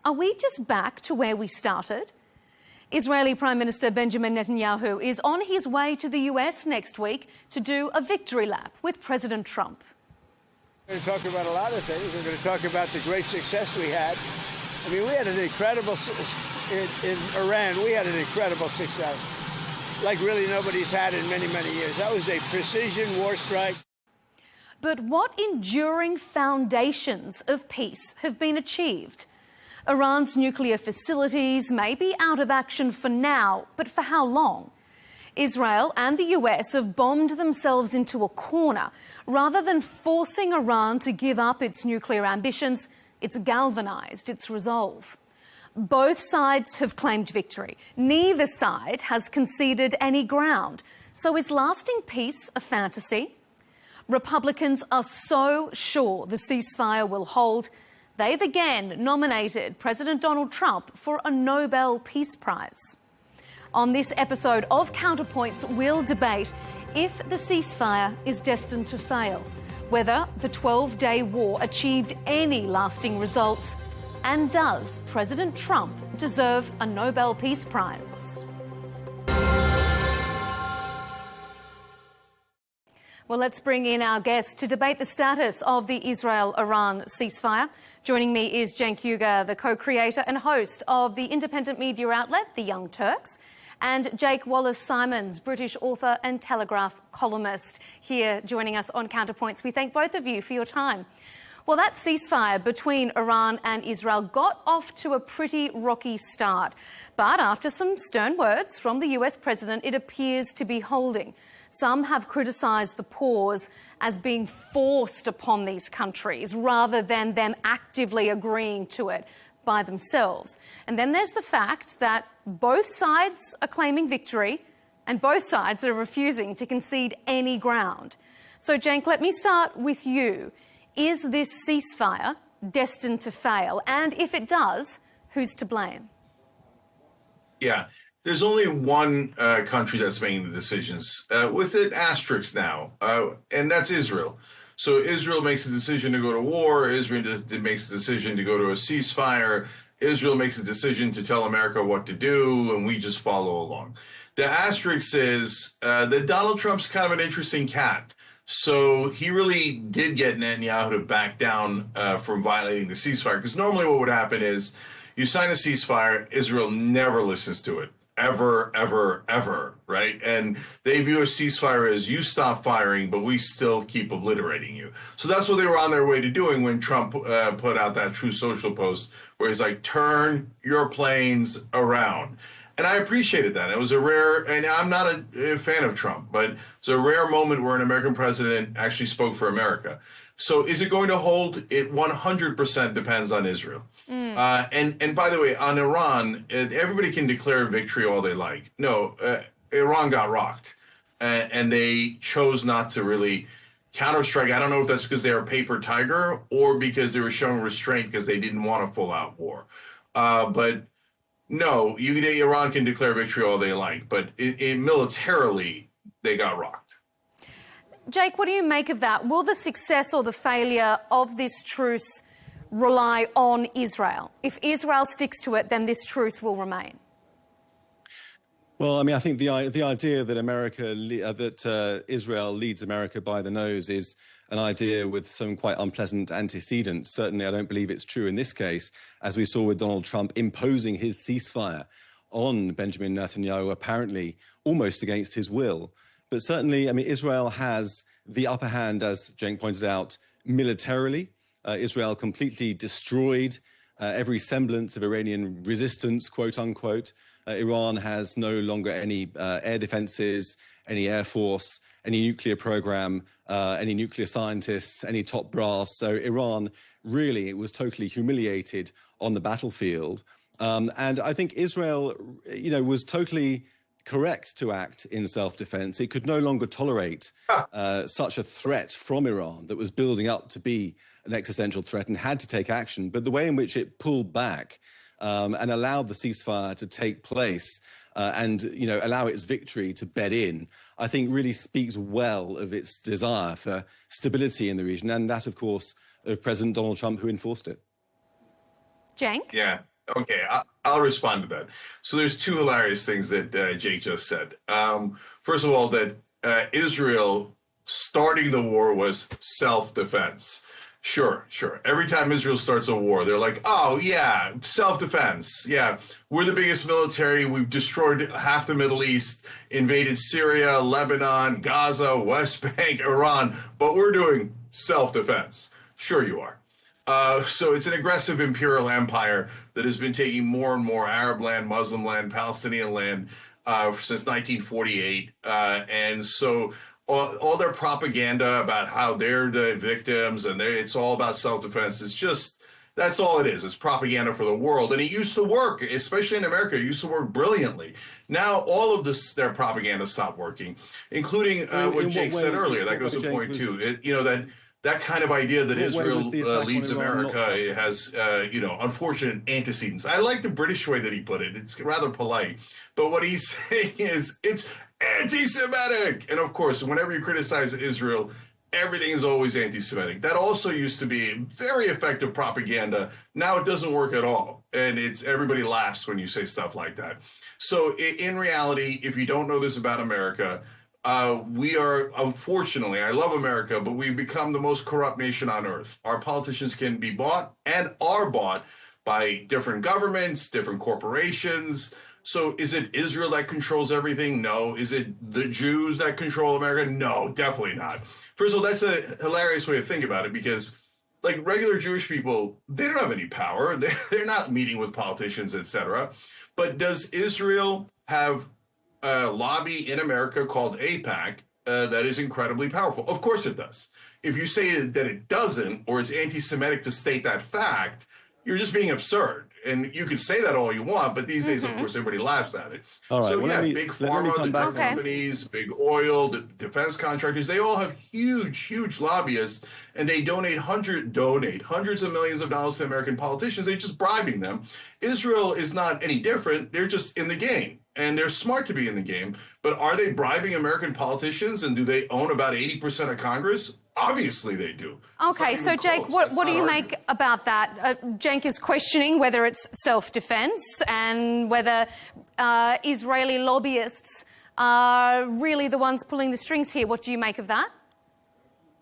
are we just back to where we started? Israeli Prime Minister Benjamin Netanyahu is on his way to the US next week to do a victory lap with President Trump. We're going to talk about a lot of things. We're going to talk about the great success we had. I mean, we had an incredible, in Iran, we had an incredible success, like really nobody's had in many, many years. That was a precision war strike. But what enduring foundations of peace have been achieved? Iran's nuclear facilities may be out of action for now, but for how long? Israel and the US have bombed themselves into a corner. Rather than forcing Iran to give up its nuclear ambitions, it's galvanised its resolve. Both sides have claimed victory. Neither side has conceded any ground. So is lasting peace a fantasy? Republicans are so sure the ceasefire will hold, they've again nominated President Donald Trump for a Nobel Peace Prize. On this episode of Counterpoints, we'll debate if the ceasefire is destined to fail, whether the 12-day war achieved any lasting results, and does President Trump deserve a Nobel Peace Prize? Well, let's bring in our guest to debate the status of the Israel-Iran ceasefire. Joining me is Cenk Uygur, the co-creator and host of the independent media outlet, The Young Turks, and Jake Wallace-Simons, British author and Telegraph columnist, here joining us on Counterpoints. We thank both of you for your time. Well, that ceasefire between Iran and Israel got off to a pretty rocky start. But after some stern words from the US president, it appears to be holding. Some have criticised the pause as being forced upon these countries rather than them actively agreeing to it by themselves. And then there's the fact that both sides are claiming victory and both sides are refusing to concede any ground. So, Cenk, let me start with you. Is this ceasefire destined to fail? And if it does, who's to blame? Yeah, there's only one country that's making the decisions, with an asterisk now, and that's Israel. So Israel makes a decision to go to war. Israel makes a decision to go to a ceasefire. Israel makes a decision to tell America what to do, and we just follow along. The asterisk is that Donald Trump's kind of an interesting cat. So he really did get Netanyahu to back down from violating the ceasefire, because normally what would happen is you sign a ceasefire, Israel never listens to it. Ever, ever, ever, right? And they view a ceasefire as you stop firing, but we still keep obliterating you. So that's what they were on their way to doing when Trump put out that True Social post where he's like, turn your planes around. And I appreciated that. It was a rare, and I'm not a fan of Trump, but it's a rare moment where an American president actually spoke for America. So is it going to hold? It 100% depends on Israel. And by the way, on Iran, everybody can declare victory all they like. No, Iran got rocked, and they chose not to really counterstrike. I don't know if that's because they're a paper tiger or because they were showing restraint because they didn't want a full-out war. But no, Iran can declare victory all they like, but militarily, they got rocked. Jake, what do you make of that? Will the success or the failure of this truce rely on Israel? If Israel sticks to it, then this truce will remain. Well, I mean, I think the idea that Israel leads America by the nose is an idea with some quite unpleasant antecedents. Certainly, I don't believe it's true in this case, as we saw with Donald Trump imposing his ceasefire on Benjamin Netanyahu, apparently almost against his will. But certainly, I mean, Israel has the upper hand, as Cenk pointed out, militarily. Israel completely destroyed every semblance of Iranian resistance, quote unquote. Iran has no longer any air defenses, any air force, any nuclear program, any nuclear scientists, any top brass. So Iran really, it was totally humiliated on the battlefield. And I think Israel, was totally correct to act in self-defense. It could no longer tolerate such a threat from Iran that was building up to be an existential threat and had to take action. But the way in which it pulled back and allowed the ceasefire to take place and, you know, allow its victory to bed in, I think really speaks well of its desire for stability in the region, and that, of course, of President Donald Trump, who enforced it. Cenk? Yeah. Okay, I'll respond to that. So there's two hilarious things that Jake just said. First of all, that Israel starting the war was self-defense. Sure. Every time Israel starts a war, they're like, oh, yeah, self-defense. Yeah, we're the biggest military. We've destroyed half the Middle East, invaded Syria, Lebanon, Gaza, West Bank, Iran, but we're doing self-defense. Sure you are. So it's an aggressive imperial empire that has been taking more and more Arab land, Muslim land, Palestinian land since 1948. And so all their propaganda about how they're the victims and it's all about self-defense is just, that's all it is. It's propaganda for the world. And it used to work, especially in America. It used to work brilliantly. Now all of their propaganda stopped working, including what Jake said earlier. That goes to point two. That kind of idea that Israel leads America has, unfortunate antecedents. I like the British way that he put it. It's rather polite. But what he's saying is it's anti-Semitic. And of course, whenever you criticize Israel, everything is always anti-Semitic. That also used to be very effective propaganda. Now it doesn't work at all. And everybody laughs when you say stuff like that. So in reality, if you don't know this about America, we are, unfortunately, I love America, but we've become the most corrupt nation on earth. Our politicians can be bought and are bought by different governments, different corporations. So is it Israel that controls everything? No. Is it the Jews that control America? No, definitely not. First of all, that's a hilarious way to think about it, because like regular Jewish people, they don't have any power. They're not meeting with politicians, etc. But does Israel have a lobby in America called AIPAC that is incredibly powerful? Of course it does. If you say that it doesn't, or it's anti-Semitic to state that fact, you're just being absurd. And you can say that all you want, but these days, of course, everybody laughs at it. All right, so well, big pharma, the drug companies, big oil, the defense contractors, they all have huge lobbyists, and they donate hundreds of millions of dollars to American politicians. They're just bribing them. Israel is not any different. They're just in the game. And they're smart to be in the game. But are they bribing American politicians? And do they own about 80% of Congress? Obviously they do. Okay, so Jake, what do you make about that? Cenk is questioning whether it's self-defense and whether Israeli lobbyists are really the ones pulling the strings here. What do you make of that?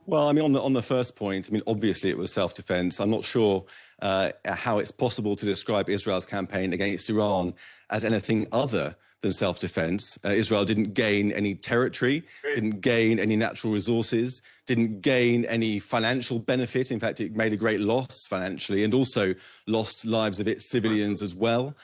Well, I mean, on the first point, I mean, obviously it was self-defense. I'm not sure how it's possible to describe Israel's campaign against Iran as anything other than self-defense. Israel didn't gain any territory, didn't gain any natural resources, didn't gain any financial benefit. In fact, it made a great loss financially and also lost lives of its civilians as well.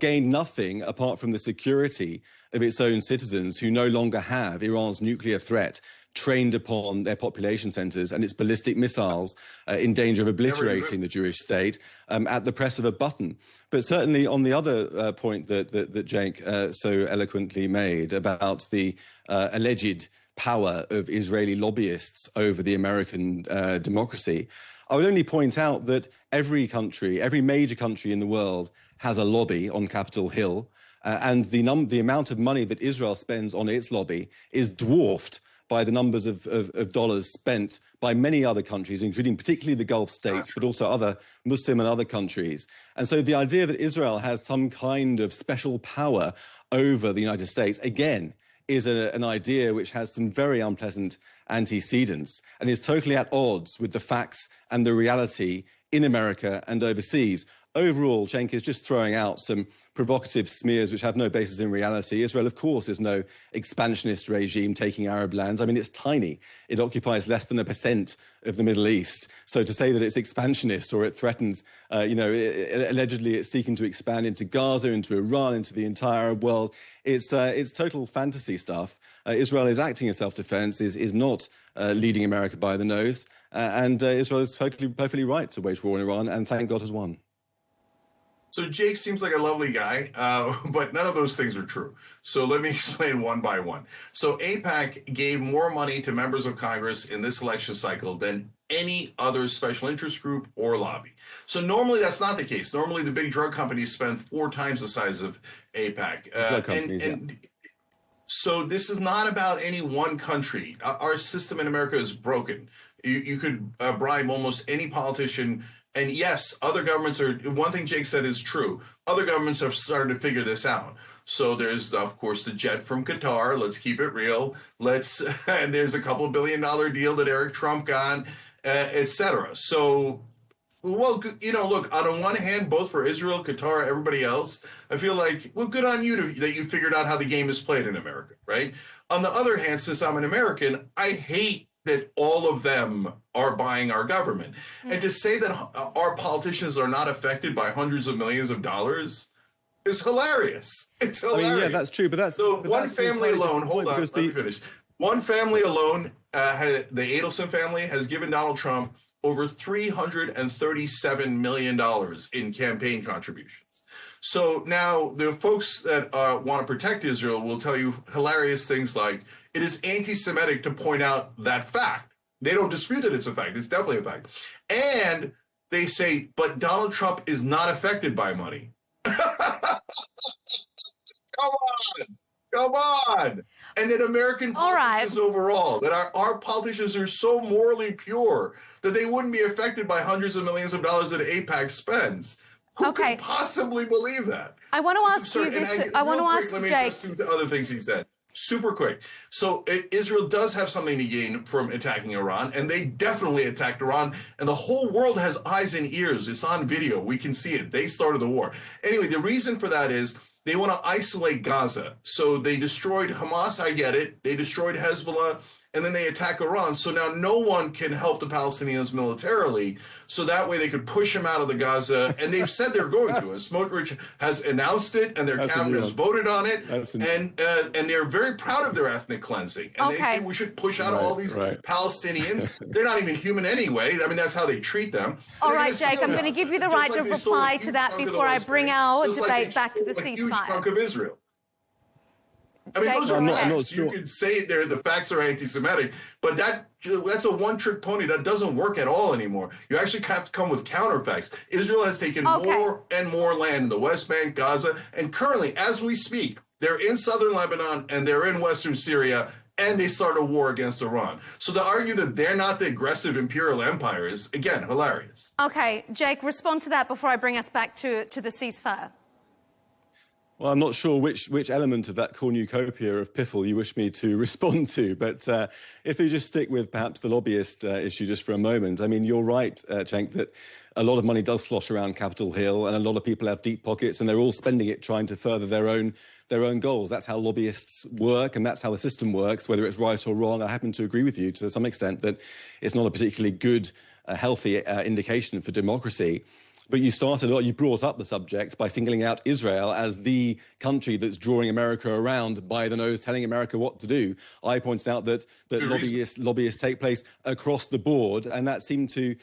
Gained nothing apart from the security of its own citizens who no longer have Iran's nuclear threat trained upon their population centres and its ballistic missiles in danger of obliterating the Jewish state at the press of a button. But certainly on the other point that Cenk so eloquently made about the alleged power of Israeli lobbyists over the American democracy, I would only point out that every major country in the world has a lobby on Capitol Hill, and the amount of money that Israel spends on its lobby is dwarfed by the numbers of dollars spent by many other countries, including particularly the Gulf states, but also other Muslim and other countries. And so the idea that Israel has some kind of special power over the United States, again, is an idea which has some very unpleasant antecedents and is totally at odds with the facts and the reality in America and overseas. Overall, Cenk is just throwing out some provocative smears which have no basis in reality. Israel, of course, is no expansionist regime taking Arab lands. I mean, it's tiny. It occupies less than 1% of the Middle East. So to say that it's expansionist or it threatens, allegedly it's seeking to expand into Gaza, into Iran, into the entire Arab world, it's total fantasy stuff. Israel is acting in self-defense, is not leading America by the nose. And Israel is perfectly right to wage war on Iran, and thank God has won. So Jake seems like a lovely guy, but none of those things are true. So let me explain one by one. So AIPAC gave more money to members of Congress in this election cycle than any other special interest group or lobby. So normally that's not the case. Normally the big drug companies spend 4 times the size of AIPAC. So this is not about any one country. Our system in America is broken. You could bribe almost any politician. And yes, other governments are, one thing Jake said is true. Other governments have started to figure this out. So there's, of course, the jet from Qatar. Let's keep it real. And there's a couple $2 billion deal that Eric Trump got, et cetera. So, well, you know, look, on the one hand, both for Israel, Qatar, everybody else, I feel like, well, good on you that you figured out how the game is played in America, right? On the other hand, since I'm an American, I hate that all of them are buying our government. And to say that our politicians are not affected by hundreds of millions of dollars is hilarious. It's hilarious. I mean, yeah, that's true, but that's... So but one that's family alone, hold on, let me finish. One family alone, the Adelson family, has given Donald Trump over $337 million in campaign contributions. So now the folks that want to protect Israel will tell you hilarious things like, it is anti-Semitic to point out that fact. They don't dispute that it's a fact. It's definitely a fact. And they say, but Donald Trump is not affected by money. Come on. And that American politicians overall, that our politicians are so morally pure that they wouldn't be affected by hundreds of millions of dollars that AIPAC spends. Who could possibly believe that? I want to ask you this. I want to ask Jake. Let me just do the other things he said. Super quick. So Israel does have something to gain from attacking Iran, and they definitely attacked Iran, and the whole world has eyes and ears. It's on video. We can see it. They started the war. Anyway, the reason for that is they want to isolate Gaza. So they destroyed Hamas, I get it. They destroyed Hezbollah, and then they attack Iran. So now no one can help the Palestinians militarily. So that way they could push them out of the Gaza. And they've said they're going to. Smotrich has announced it, and their cabinet has voted on it. And they're very proud of their ethnic cleansing. And they say we should push out all these Palestinians. They're not even human anyway. I mean, that's how they treat them. All right, Jake, I'm going to give you the right to reply to that before I bring our debate back to the ceasefire. Huge chunk of Israel. I mean, those are facts. You could say the facts are anti-Semitic, but that's a one-trick pony. That doesn't work at all anymore. You actually have to come with counterfacts. Israel has taken more and more land in the West Bank, Gaza, and currently, as we speak, they're in southern Lebanon and they're in western Syria, and they start a war against Iran. So to argue that they're not the aggressive imperial empire is, again, hilarious. Okay, Jake, respond to that before I bring us back to the ceasefire. Well, I'm not sure which element of that cornucopia of piffle you wish me to respond to, but if you just stick with perhaps the lobbyist issue just for a moment, I mean, you're right, Cenk, that a lot of money does slosh around Capitol Hill, and a lot of people have deep pockets, and they're all spending it trying to further their own goals. That's how lobbyists work, and that's how the system works, whether it's right or wrong. I happen to agree with you to some extent that it's not a particularly good, healthy indication for democracy. But you brought up the subject by singling out Israel as the country that's drawing America around by the nose, telling America what to do. I pointed out that lobbyists take place across the board, and that seemed to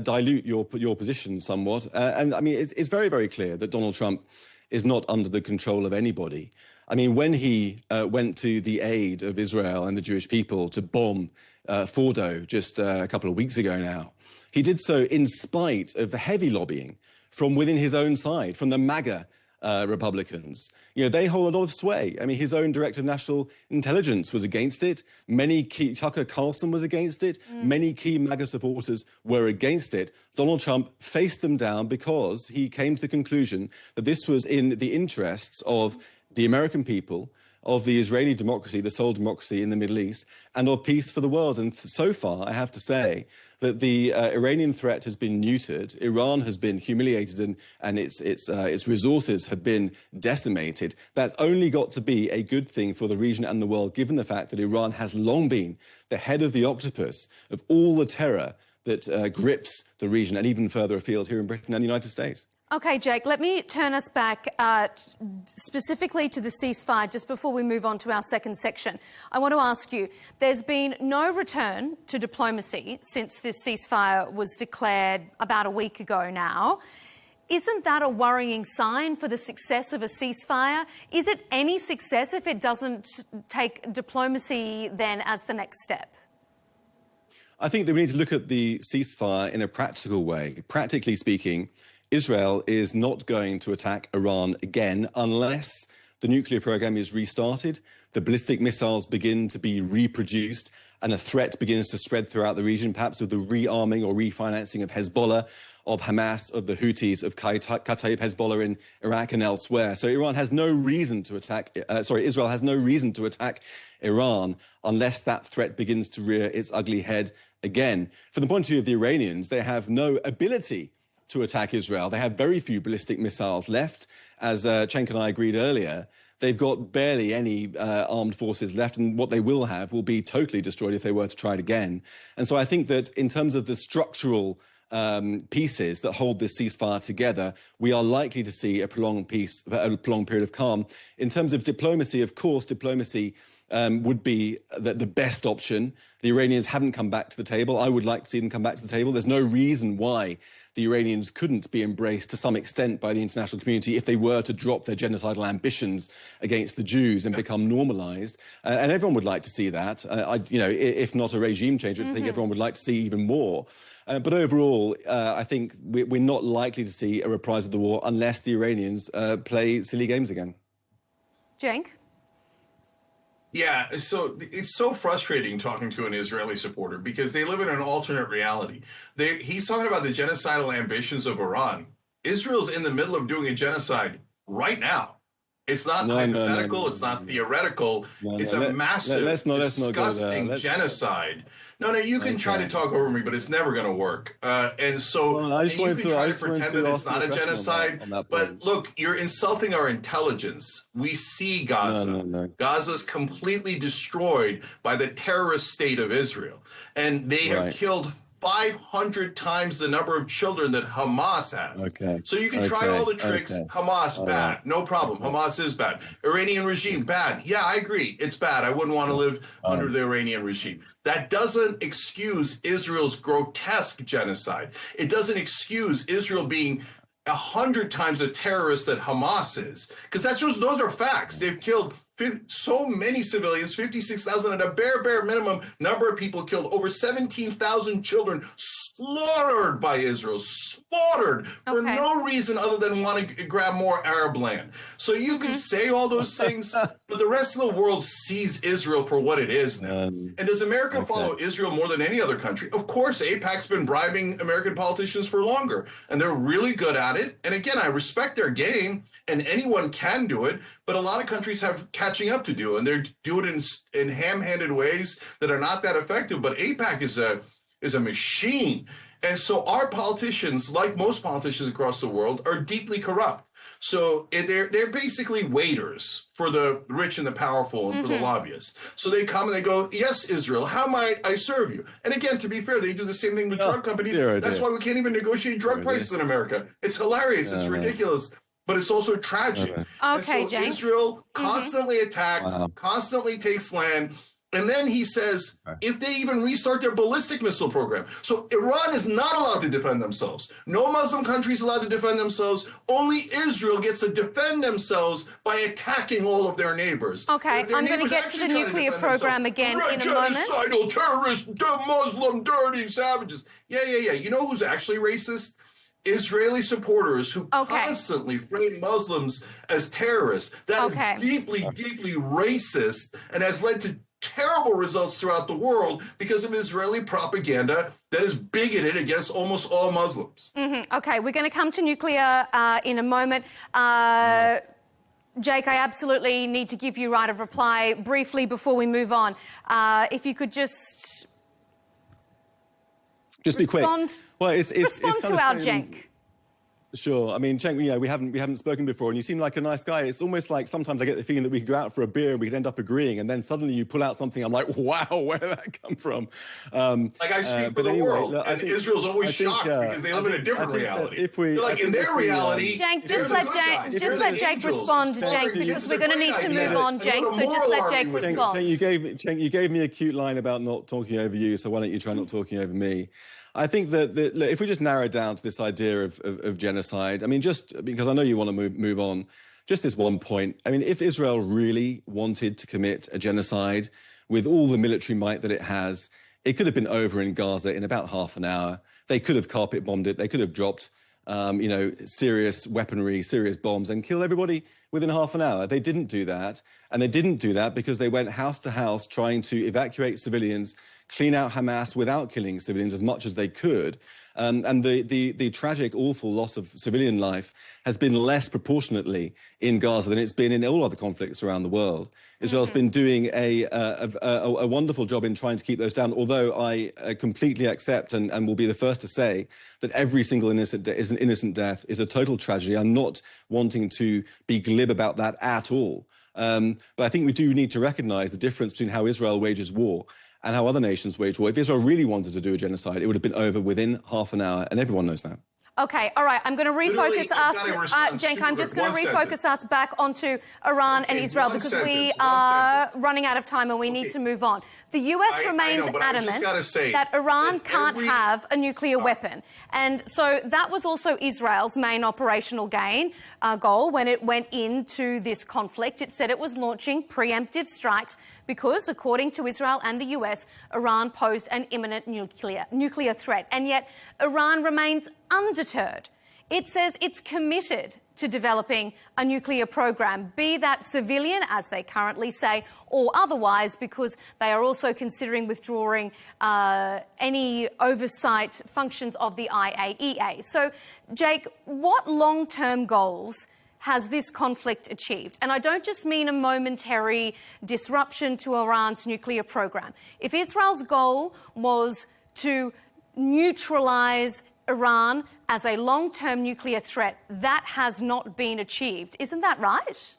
dilute your position somewhat. And I mean, it's very, very clear that Donald Trump is not under the control of anybody. I mean, when he went to the aid of Israel and the Jewish people to bomb Fordo just a couple of weeks ago now, he did so in spite of heavy lobbying from within his own side, from the MAGA Republicans. You know, they hold a lot of sway. I mean, his own director of national intelligence was against it. Tucker Carlson was against it. Many key MAGA supporters were against it. Donald Trump faced them down because he came to the conclusion that this was in the interests of the American people, of the Israeli democracy, the sole democracy in the Middle East, and of peace for the world. And so far, I have to say that the Iranian threat has been neutered. Iran has been humiliated, and its resources have been decimated. That's only got to be a good thing for the region and the world, given the fact that Iran has long been the head of the octopus of all the terror that grips the region and even further afield here in Britain and the United States. Okay, Jake, let me turn us back specifically to the ceasefire just before we move on to our second section. I want to ask you, there's been no return to diplomacy since this ceasefire was declared about a week ago now. Isn't that a worrying sign for the success of a ceasefire? Is it any success if it doesn't take diplomacy then as the next step? I think that we need to look at the ceasefire in a practical way. Practically speaking, Israel is not going to attack Iran again unless the nuclear program is restarted, the ballistic missiles begin to be reproduced, and a threat begins to spread throughout the region, perhaps with the rearming or refinancing of Hezbollah, of Hamas, of the Houthis, of Kataib Hezbollah in Iraq and elsewhere. So Iran has no reason to attack, Israel has no reason to attack Iran unless that threat begins to rear its ugly head again. From the point of view of the Iranians, they have no ability to attack Israel. They have very few ballistic missiles left. As Cenk and I agreed earlier, they've got barely any armed forces left, and what they will have will be totally destroyed if they were to try it again. And so I think that in terms of the structural pieces that hold this ceasefire together, we are likely to see a prolonged period of calm. In terms of diplomacy, of course, diplomacy would be the best option. The Iranians haven't come back to the table. I would like to see them come back to the table. There's no reason why the Iranians couldn't be embraced to some extent by the international community if they were to drop their genocidal ambitions against the Jews and become normalized. And everyone would like to see that. If not a regime change, I think everyone would like to see even more. But overall, I think we're not likely to see a reprise of the war unless the Iranians play silly games again. Cenk? Yeah, so it's so frustrating talking to an Israeli supporter because they live in an alternate reality. He's talking about the genocidal ambitions of Iran. Israel's in the middle of doing a genocide right now. It's not hypothetical. It's not theoretical. It's a massive, disgusting genocide. You can try to talk over me, but it's never going to work. And so I just wanted to pretend that it's not a genocide. But look, you're insulting our intelligence. We see Gaza. Gaza's completely destroyed by the terrorist state of Israel. And they have killed 500 times the number of children that Hamas has. So you can try all the tricks. Hamas, bad. No problem. Hamas is bad. Iranian regime, bad. Yeah, I agree. It's bad. I wouldn't want to live under the Iranian regime. That doesn't excuse Israel's grotesque genocide. It doesn't excuse Israel being 100 times a terrorist that Hamas is. Because those are facts. They've killed so many civilians, 56,000 at a bare minimum number of people killed, over 17,000 children slaughtered by Israel, slaughtered for no reason other than wanting to grab more Arab land. So you can say all those things, but the rest of the world sees Israel for what it is now. And does America follow Israel more than any other country? Of course, AIPAC's been bribing American politicians for longer, and they're really good at it. And again, I respect their game, and anyone can do it, but a lot of countries have catching up to do, and they're doing it in ham-handed ways that are not that effective. But AIPAC is a machine. And so our politicians, like most politicians across the world, are deeply corrupt. So they're basically waiters for the rich and the powerful and for the lobbyists. So they come and they go, yes, Israel, how might I serve you? And again, to be fair, they do the same thing with drug companies. That's why we can't even negotiate drug prices in America. It's hilarious. It's ridiculous. But it's also tragic. Okay, so Israel constantly attacks, constantly takes land. And then he says, if they even restart their ballistic missile program. So Iran is not allowed to defend themselves. No Muslim country is allowed to defend themselves. Only Israel gets to defend themselves by attacking all of their neighbors. Okay, I'm going to get to the nuclear program again in a moment. Genocidal terrorists, Muslim, dirty savages. Yeah. You know who's actually racist? Israeli supporters who constantly frame Muslims as terrorists. That is deeply racist and has led to terrible results throughout the world because of Israeli propaganda that is bigoted against almost all Muslims. Okay, we're going to come to nuclear in a moment. Jake, I absolutely need to give you right of reply briefly before we move on. If you could just be quick. Well, respond to our Cenk. Sure. I mean, Cenk, we haven't spoken before, and you seem like a nice guy. It's almost like sometimes I get the feeling that we could go out for a beer and we could end up agreeing, and then suddenly you pull out something. I'm like, wow, where did that come from? Like I speak for the world, and Israel's always shocked because they live in a different reality. In their reality, Cenk, just let Jake respond, Cenk, because we're going to need to move on, Cenk. So just let Jake respond. Cenk, you gave me a cute line about not talking over you, so why don't you try not talking over me? I think that if we just narrow down to this idea of genocide. genocide. I mean, just because I know you want to move on, just this one point. I mean, if Israel really wanted to commit a genocide with all the military might that it has, it could have been over in Gaza in about half an hour. They could have carpet bombed it. They could have dropped, serious weaponry, serious bombs, and killed everybody within half an hour. They didn't do that. And they didn't do that because they went house to house trying to evacuate civilians, clean out Hamas without killing civilians as much as they could. And the tragic, awful loss of civilian life has been less proportionately in Gaza than it's been in all other conflicts around the world. Israel's been doing a wonderful job in trying to keep those down, although I completely accept and will be the first to say that every single innocent is an innocent death, is a total tragedy. I'm not wanting to be glib about that at all. But I think we do need to recognise the difference between how Israel wages war and how other nations wage war. If Israel really wanted to do a genocide, it would have been over within half an hour, and everyone knows that. Okay, all right, I'm going to refocus us, Cenk, I'm just going to refocus us back onto Iran and Israel because we are running out of time and we need to move on. The US remains adamant that Iran can't have a nuclear weapon. And so that was also Israel's main operational goal when it went into this conflict. It said it was launching preemptive strikes because, according to Israel and the US, Iran posed an imminent nuclear threat. And yet Iran remains undeterred. It says it's committed to developing a nuclear program, be that civilian, as they currently say, or otherwise, because they are also considering withdrawing any oversight functions of the IAEA. So, Jake, what long-term goals has this conflict achieved? And I don't just mean a momentary disruption to Iran's nuclear program. If Israel's goal was to neutralise Iran as a long-term nuclear threat, that has not been achieved. Isn't that right?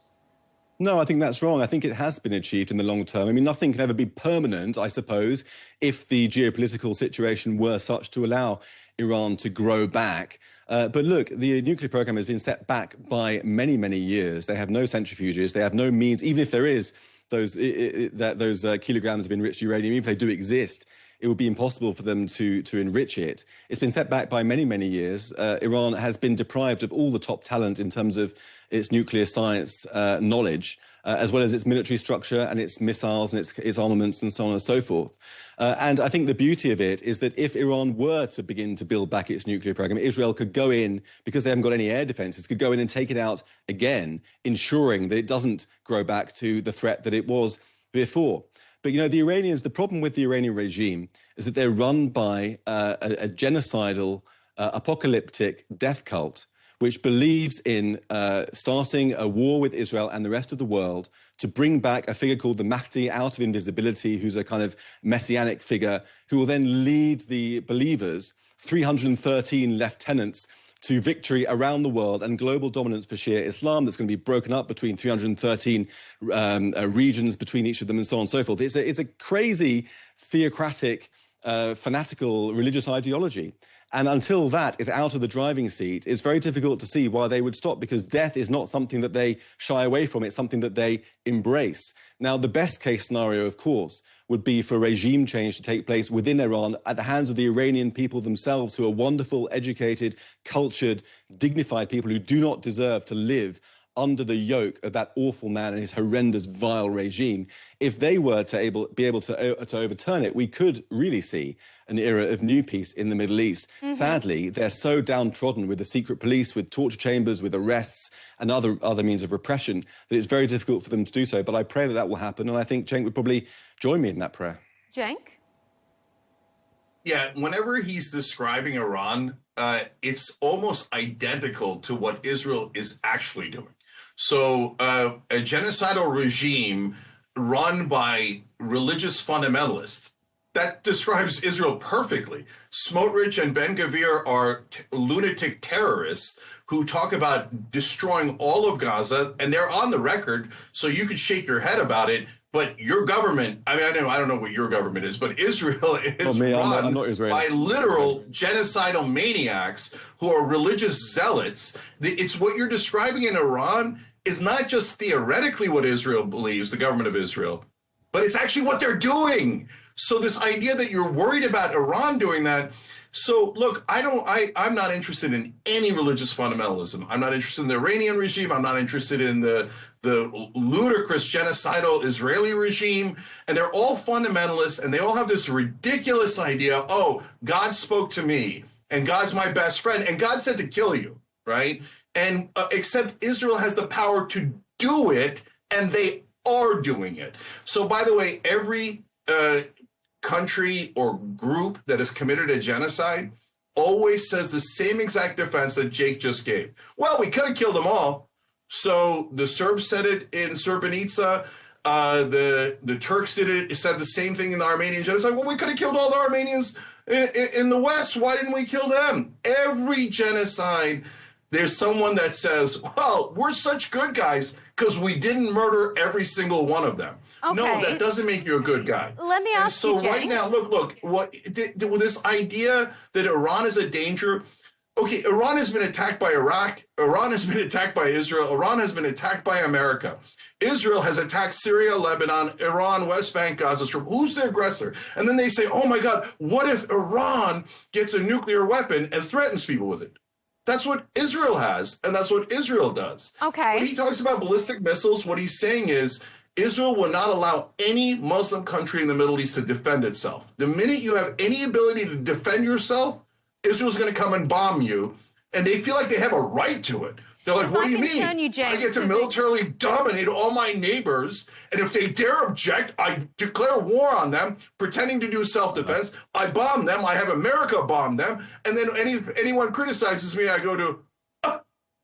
No, I think that's wrong. I think it has been achieved in the long term. I mean, nothing can ever be permanent, I suppose, if the geopolitical situation were such to allow Iran to grow back. But look, the nuclear program has been set back by many, many years. They have no centrifuges. They have no means, even if there is those kilograms of enriched uranium, even if they do exist, it would be impossible for them to enrich it. It's been set back by many, many years. Iran has been deprived of all the top talent in terms of its nuclear science knowledge, as well as its military structure and its missiles and its armaments and so on and so forth. And I think the beauty of it is that if Iran were to begin to build back its nuclear program, Israel could go in, because they haven't got any air defenses, could go in and take it out again, ensuring that it doesn't grow back to the threat that it was before. But, you know, the Iranians, the problem with the Iranian regime is that they're run by a genocidal, apocalyptic death cult, which believes in starting a war with Israel and the rest of the world to bring back a figure called the Mahdi out of invisibility, who's a kind of messianic figure, who will then lead the believers, 313 lieutenants, to victory around the world and global dominance for Shia Islam that's going to be broken up between 313 regions between each of them and so on and so forth. It's a crazy, theocratic, fanatical religious ideology. And until that is out of the driving seat, it's very difficult to see why they would stop, because death is not something that they shy away from. It's something that they embrace. Now, the best case scenario, of course, would be for regime change to take place within Iran at the hands of the Iranian people themselves, who are wonderful, educated, cultured, dignified people who do not deserve to live under the yoke of that awful man and his horrendous, vile regime. If they were to be able to overturn it, we could really see an era of new peace in the Middle East. Mm-hmm. Sadly, they're so downtrodden with the secret police, with torture chambers, with arrests and other means of repression that it's very difficult for them to do so. But I pray that will happen, and I think Cenk would probably join me in that prayer. Cenk? Yeah, whenever he's describing Iran, it's almost identical to what Israel is actually doing. So a genocidal regime run by religious fundamentalists, that describes Israel perfectly. Smotrich and Ben-Gvir are lunatic terrorists who talk about destroying all of Gaza, and they're on the record, so you could shake your head about it. But your government, I mean, I don't know what your government is, but Israel is run by literal genocidal maniacs who are religious zealots. It's what you're describing in Iran is not just theoretically what Israel believes, the government of Israel, but it's actually what they're doing. So this idea that you're worried about Iran doing that, So look, I'm not interested in any religious fundamentalism. I'm not interested in the Iranian regime. I'm not interested in the ludicrous genocidal Israeli regime. And they're all fundamentalists, and they all have this ridiculous idea, oh, God spoke to me, and God's my best friend, and God said to kill you, right? And except Israel has the power to do it, and they are doing it. So by the way, every country or group that has committed a genocide always says the same exact defense that Jake just gave. Well, we could have killed them all. So the Serbs said it in Srebrenica. The Turks said the same thing in the Armenian genocide. Well, we could have killed all the Armenians in the West. Why didn't we kill them? Every genocide, there's someone that says, well, we're such good guys because we didn't murder every single one of them. Okay. No, that doesn't make you a good guy. Let me ask you, Jake. So right now, look, this idea that Iran is a danger. Okay, Iran has been attacked by Iraq. Iran has been attacked by Israel. Iran has been attacked by America. Israel has attacked Syria, Lebanon, Iran, West Bank, Gaza Strip. Who's the aggressor? And then they say, oh my God, what if Iran gets a nuclear weapon and threatens people with it? That's what Israel has, and that's what Israel does. Okay. When he talks about ballistic missiles, what he's saying is Israel will not allow any Muslim country in the Middle East to defend itself. The minute you have any ability to defend yourself, Israel's going to come and bomb you, and they feel like they have a right to it. They're like, what do you mean? I get to militarily dominate all my neighbors, and if they dare object, I declare war on them, pretending to do self-defense. I bomb them. I have America bomb them. And then anyone criticizes me, I go to,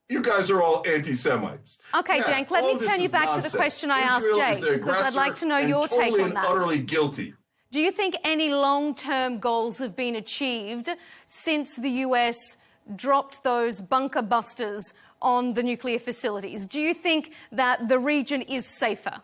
you guys are all anti-Semites. Okay, Jake, let me turn you back to the question I asked Jake, because I'd like to know your take on that. Totally and utterly guilty. Do you think any long-term goals have been achieved since the US dropped those bunker busters on the nuclear facilities? Do you think that the region is safer?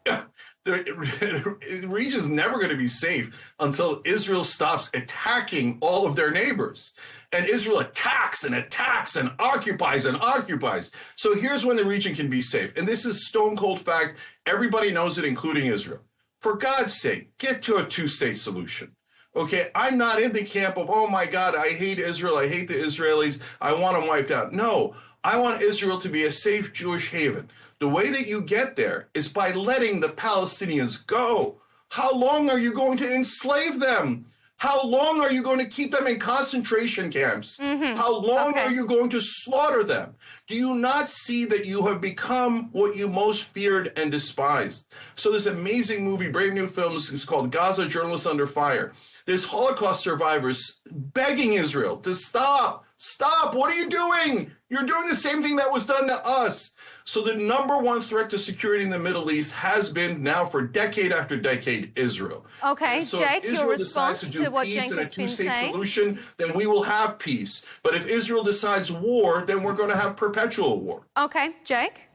Yeah, the region's never going to be safe until Israel stops attacking all of their neighbors. And Israel attacks and attacks and occupies and occupies. So here's when the region can be safe. And this is stone cold fact. Everybody knows it, including Israel. For God's sake, get to a two-state solution. Okay, I'm not in the camp of, oh my God, I hate Israel, I hate the Israelis, I want them wiped out. No, I want Israel to be a safe Jewish haven. The way that you get there is by letting the Palestinians go. How long are you going to enslave them? How long are you going to keep them in concentration camps? How long are you going to slaughter them? Do you not see that you have become what you most feared and despised? So this amazing movie, brave new film, is called Gaza, Journalists Under Fire. There's Holocaust survivors begging Israel to stop. Stop. What are you doing? You're doing the same thing that was done to us. So the number one threat to security in the Middle East has been now for decade after decade, Israel. Okay, so Jake, if Israel your response decides to do to what peace Jake and a has been two-state saying? solution, then we will have peace. But if Israel decides war, then we're going to have perpetual war. Okay, Jake?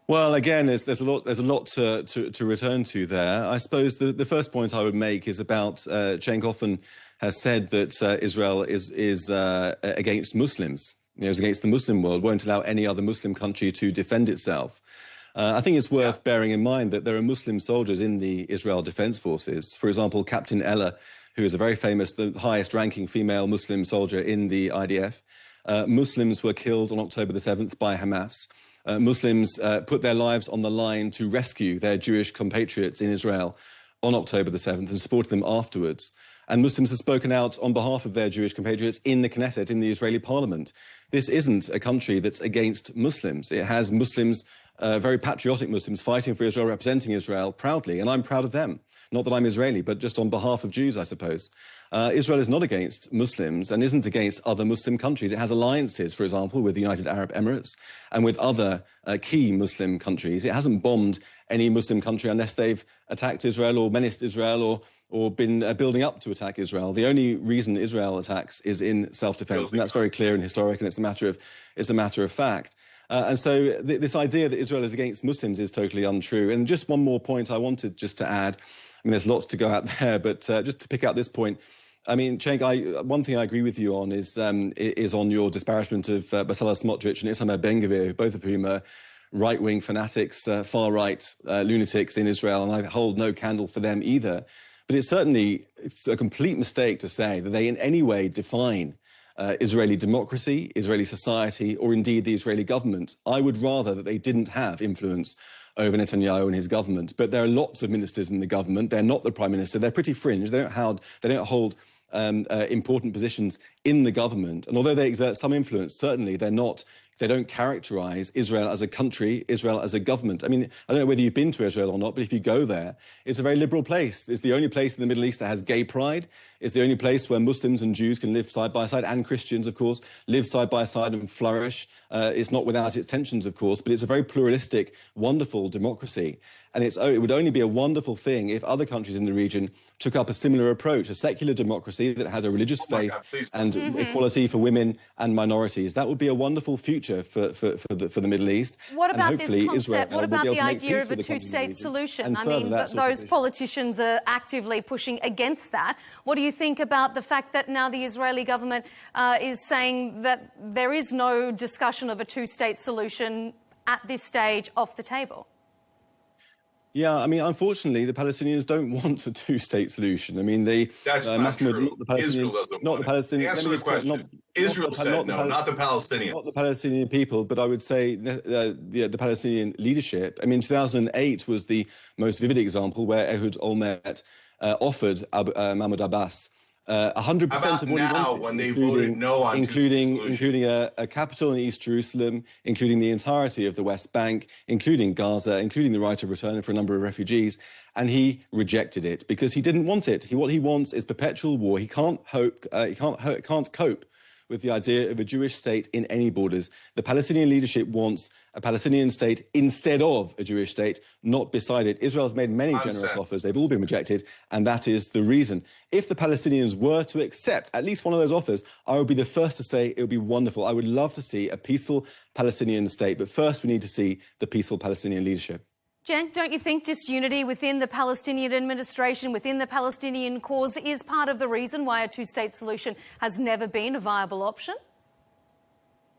Well, again, there's a lot to return to there. I suppose the first point I would make is about Cenk often has said that Israel is against Muslims. Is against the Muslim world, won't allow any other Muslim country to defend itself. I think it's worth bearing in mind that there are Muslim soldiers in the Israel Defense Forces. For example, Captain Ella, who is a very famous, the highest-ranking female Muslim soldier in the IDF. Muslims were killed on October the 7th by Hamas. Muslims put their lives on the line to rescue their Jewish compatriots in Israel on October the 7th and supported them afterwards. And Muslims have spoken out on behalf of their Jewish compatriots in the Knesset, in the Israeli parliament. This isn't a country that's against Muslims. It has Muslims, very patriotic Muslims, fighting for Israel, representing Israel proudly, and I'm proud of them. Not that I'm Israeli, but just on behalf of Jews, I suppose. Israel is not against Muslims and isn't against other Muslim countries. It has alliances, for example, with the United Arab Emirates and with other key Muslim countries. It hasn't bombed any Muslim country unless they've attacked Israel or menaced Israel or been building up to attack Israel. The only reason Israel attacks is in self-defense, and that's very clear and historic, and it's a matter of fact. And so this idea that Israel is against Muslims is totally untrue. And just one more point I wanted just to add. I mean, there's lots to go out there, but just to pick out this point, I mean, Cenk, one thing I agree with you on is on your disparagement of Bezalel Smotrich and Itamar Ben-Gvir, both of whom are right-wing fanatics, far-right lunatics in Israel, and I hold no candle for them either. But it's a complete mistake to say that they in any way define Israeli democracy, Israeli society, or indeed the Israeli government. I would rather that they didn't have influence over Netanyahu and his government. But there are lots of ministers in the government. They're not the prime minister. They're pretty fringe. They don't hold important positions in the government. And although they exert some influence, certainly they don't characterize Israel as a country, Israel as a government. I mean, I don't know whether you've been to Israel or not, but if you go there, it's a very liberal place. It's the only place in the Middle East that has gay pride. It's the only place where Muslims and Jews can live side by side, and Christians, of course, live side by side and flourish. It's not without its tensions, of course, but it's a very pluralistic, wonderful democracy. And it would only be a wonderful thing if other countries in the region took up a similar approach, a secular democracy that has a religious faith and equality for women and minorities. That would be a wonderful future for the Middle East. What about this concept? Israel what about the idea of a two-state solution? I mean, those politicians are actively pushing against that. What do you think about the fact that now the Israeli government is saying that there is no discussion of a two-state solution at this stage off the table? Yeah, I mean, unfortunately, the Palestinians don't want a two-state solution. I mean, that's not true. Israel doesn't want it. Answer the question. Israel said no, not the Palestinians. Not the Palestinian people, but I would say the Palestinian leadership. I mean, 2008 was the most vivid example where Ehud Olmert offered Mahmoud Abbas 100% of what he wanted, when they voted no on including a capital in East Jerusalem, including the entirety of the West Bank, including Gaza, including the right of return for a number of refugees, and he rejected it because he didn't want it. What he wants is perpetual war. He can't cope with the idea of a Jewish state in any borders. The Palestinian leadership wants a Palestinian state instead of a Jewish state, not beside it. Israel has made many generous offers. They've all been rejected, and that is the reason. If the Palestinians were to accept at least one of those offers, I would be the first to say it would be wonderful. I would love to see a peaceful Palestinian state, but first we need to see the peaceful Palestinian leadership. Jen, don't you think disunity within the Palestinian administration, within the Palestinian cause, is part of the reason why a two-state solution has never been a viable option?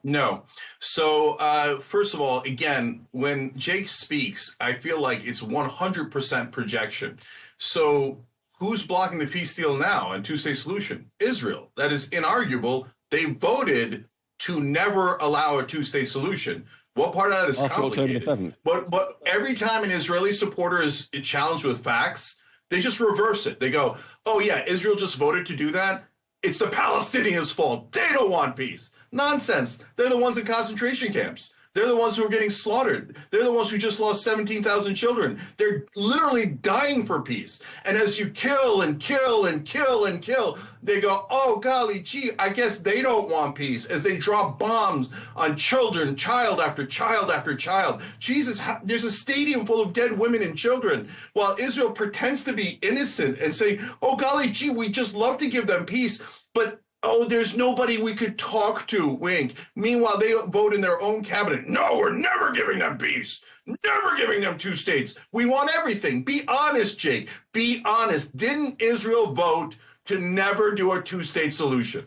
No. So, first of all, again, when Jake speaks, I feel like it's 100% projection. So who's blocking the peace deal now and two-state solution? Israel. That is inarguable. They voted to never allow a two-state solution. What part of that is complicated? After October the 7th. But every time an Israeli supporter is challenged with facts, they just reverse it. They go, oh, yeah, Israel just voted to do that. It's the Palestinians' fault. They don't want peace. Nonsense. They're the ones in concentration camps. They're the ones who are getting slaughtered. They're the ones who just lost 17,000 children. They're literally dying for peace. And as you kill and kill and kill and kill, they go, oh, golly gee, I guess they don't want peace, as they drop bombs on children, child after child after child. Jesus, there's a stadium full of dead women and children, while Israel pretends to be innocent and say, oh, golly gee, we just love to give them peace. But oh, there's nobody we could talk to, wink. Meanwhile, they vote in their own cabinet. No, we're never giving them peace. Never giving them two states. We want everything. Be honest, Jake. Be honest. Didn't Israel vote to never do a two-state solution?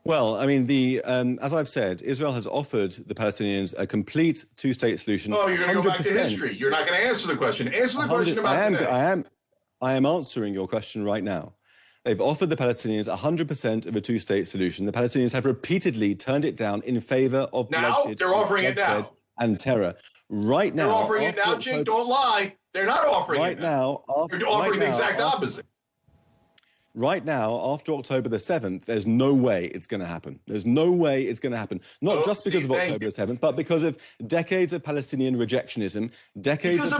Well, I mean, as I've said, Israel has offered the Palestinians a complete two-state solution. Oh, you're going to go back to history. You're not going to answer the question. Answer the question about today. I am answering your question right now. They've offered the Palestinians 100% of a two-state solution. The Palestinians have repeatedly turned it down in favor of bloodshed. They're offering it now. And terror. Right now. They're offering it now, Jake. Don't lie. They're not offering it now. They're offering the exact opposite. Right now, after October the 7th, there's no way it's going to happen. There's no way it's going to happen. Not just because of October the 7th, but because of decades of Palestinian rejectionism, decades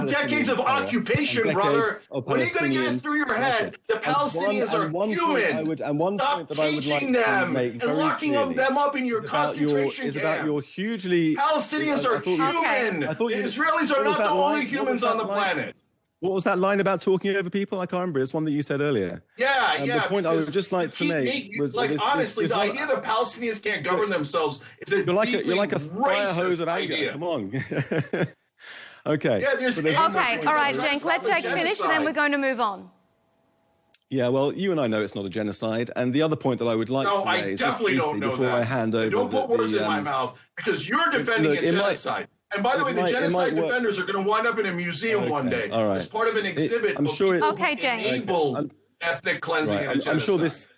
of occupation, brother. When are you going to get it through your head? The Palestinians are human. Stop teaching them and locking them up in your concentration camps. About your hugely... Palestinians are human. The Israelis are not the only humans on the planet. What was that line about talking over people? I can't remember. It's one that you said earlier. Yeah. The point I would just like to make was... honestly, the idea that Palestinians can't govern themselves is a You're like a fire hose of anger. Come on. Okay. Yeah, there's... Okay, all right, Cenk, let Jake finish and then we're going to move on. Yeah, well, you and I know it's not a genocide. And the other point that I would like to raise... No, I definitely don't know that. Before I hand over... Don't put words in my mouth, because you're defending a genocide. And by the way, the genocide defenders are going to wind up in a museum one day as part of an exhibit. Okay, Cenk. Enable ethnic cleansing and genocide.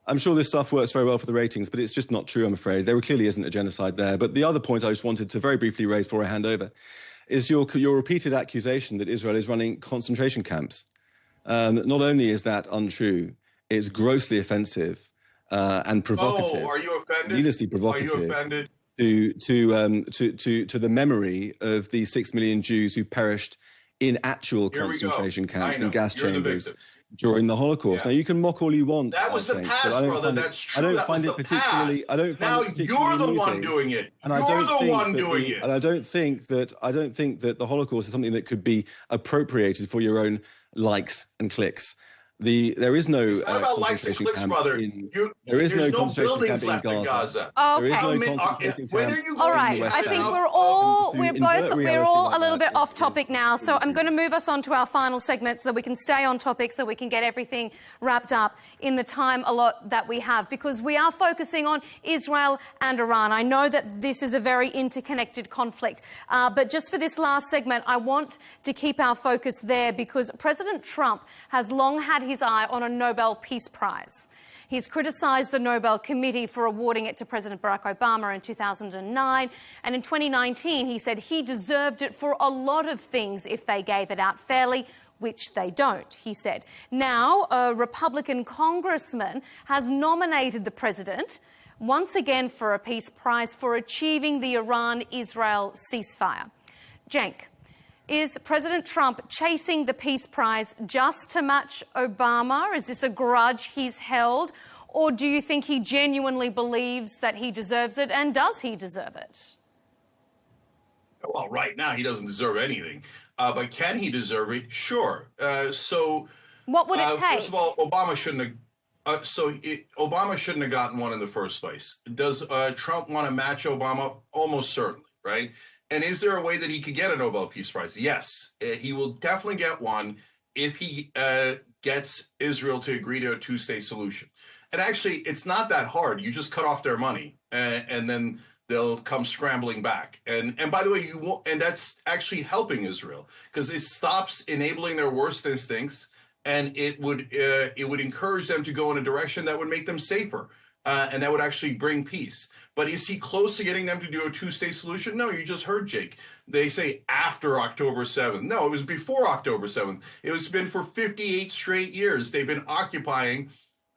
I'm sure this stuff works very well for the ratings, but it's just not true, I'm afraid. There clearly isn't a genocide there. But the other point I just wanted to very briefly raise before I hand over is your repeated accusation that Israel is running concentration camps. Not only is that untrue, it's grossly offensive and provocative. Oh, are you offended? Needlessly provocative. Are you offended? To the memory of the 6 million Jews who perished in actual concentration camps and gas chambers during the Holocaust. Now, you can mock all you want. That was the past, brother. That's true. I don't find it particularly. Now you're the one doing it. And you're the one doing it. And I don't think that the Holocaust is something that could be appropriated for your own likes and clicks. There is no. It's not about likes and clicks, brother. There is no buildings concentration left camp in Gaza. Okay. There is no concentration camp. All right. I think we're all a little bit off topic now. So I'm going to move us on to our final segment so that we can stay on topic, so we can get everything wrapped up in the time allot that we have, because we are focusing on Israel and Iran. I know that this is a very interconnected conflict, but just for this last segment, I want to keep our focus there, because President Trump has long had his eye on a Nobel Peace Prize. He's criticised the Nobel Committee for awarding it to President Barack Obama in 2009. And in 2019, he said he deserved it for a lot of things if they gave it out fairly, which they don't, he said. Now, a Republican congressman has nominated the president once again for a peace prize for achieving the Iran-Israel ceasefire. Cenk, is President Trump chasing the Peace Prize just to match Obama? Is this a grudge he's held? Or do you think he genuinely believes that he deserves it? And does he deserve it? Well, right now he doesn't deserve anything. But can he deserve it? Sure. What would it take? First of all, Obama shouldn't have. Obama shouldn't have gotten one in the first place. Does Trump want to match Obama? Almost certainly, right? And is there a way that he could get a Nobel Peace Prize? Yes, he will definitely get one if he gets Israel to agree to a two-state solution. And actually, it's not that hard. You just cut off their money, and then they'll come scrambling back. And by the way, and that's actually helping Israel, because it stops enabling their worst instincts, and it would encourage them to go in a direction that would make them safer, and that would actually bring peace. But is he close to getting them to do a two-state solution? No, you just heard Jake. They say after October 7th. No, it was before October 7th. It was been for 58 straight years. They've been occupying.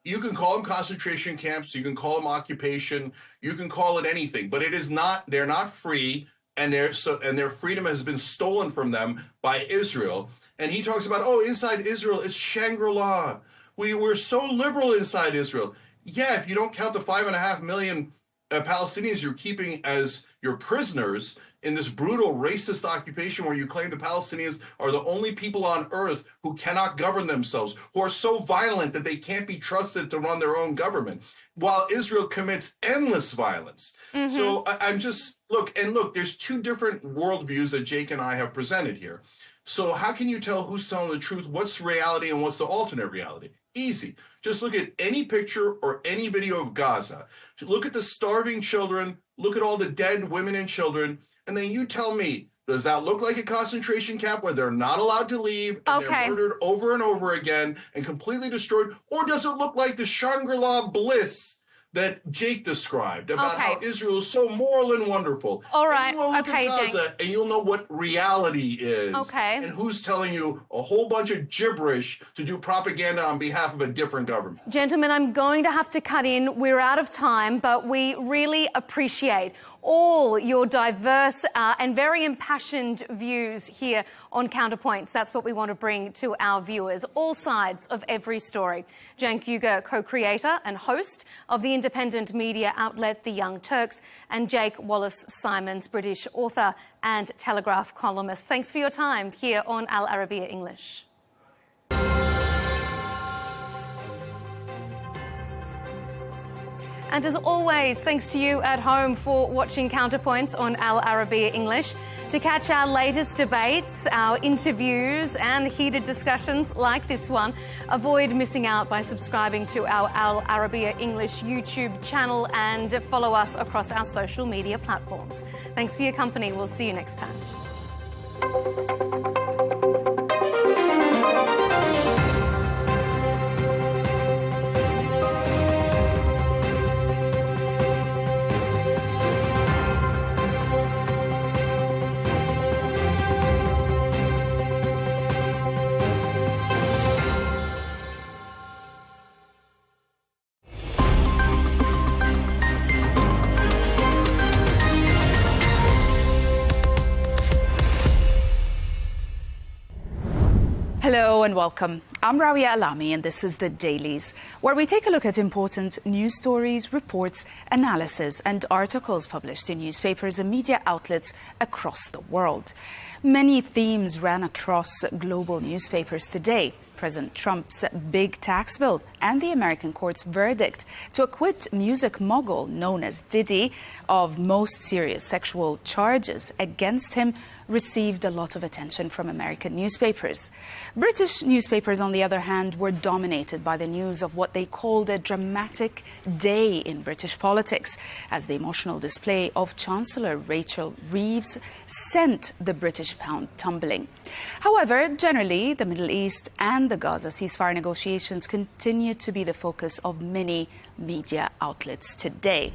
You can call them concentration camps. You can call them occupation. You can call it anything. But it is not. They're not free, and their freedom has been stolen from them by Israel. And he talks about, inside Israel, it's Shangri-La. We're so liberal inside Israel. Yeah, if you don't count the 5.5 million Palestinians you're keeping as your prisoners in this brutal racist occupation where you claim the Palestinians are the only people on earth who cannot govern themselves, who are so violent that they can't be trusted to run their own government, while Israel commits endless violence. Mm-hmm. So I'm just, look, there's two different worldviews that Jake and I have presented here. So how can you tell who's telling the truth? What's reality and what's the alternate reality? Easy. Just look at any picture or any video of Gaza. Look at the starving children. Look at all the dead women and children. And then you tell me, does that look like a concentration camp where they're not allowed to leave and they're murdered over and over again and completely destroyed? Or does it look like the Shangri-La bliss that Jake described about how Israel is so moral and wonderful? All right. And you will look at Gaza, Jake. and you'll know what reality is. Okay. And who's telling you a whole bunch of gibberish to do propaganda on behalf of a different government. Gentlemen, I'm going to have to cut in. We're out of time, but we really appreciate all your diverse and very impassioned views here on Counterpoints. That's what we want to bring to our viewers, all sides of every story. Cenk Uygur, co-creator and host of the independent media outlet The Young Turks, and Jake Wallace-Simons, British author and Telegraph columnist. Thanks for your time here on Al Arabiya English. And as always, thanks to you at home for watching Counterpoints on Al Arabiya English. To catch our latest debates, our interviews and heated discussions like this one, avoid missing out by subscribing to our Al Arabiya English YouTube channel and follow us across our social media platforms. Thanks for your company. We'll see you next time. Hello and welcome. I'm Rawiya Alami and this is The Dailies, where we take a look at important news stories, reports, analysis and articles published in newspapers and media outlets across the world. Many themes ran across global newspapers today. President Trump's big tax bill and the American court's verdict to acquit music mogul known as Diddy of most serious sexual charges against him received a lot of attention from American newspapers. British newspapers, on the other hand, were dominated by the news of what they called a dramatic day in British politics, as the emotional display of Chancellor Rachel Reeves sent the British pound tumbling. However, generally, the Middle East and the Gaza ceasefire negotiations continue to be the focus of many media outlets today.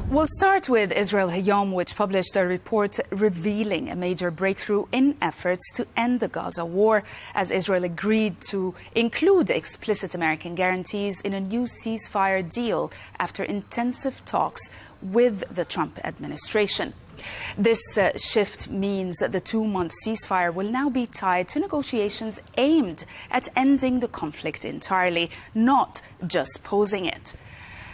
We'll start with Israel Hayom, which published a report revealing a major breakthrough in efforts to end the Gaza war, as Israel agreed to include explicit American guarantees in a new ceasefire deal after intensive talks with the Trump administration. This shift means the 2-month ceasefire will now be tied to negotiations aimed at ending the conflict entirely, not just posing it.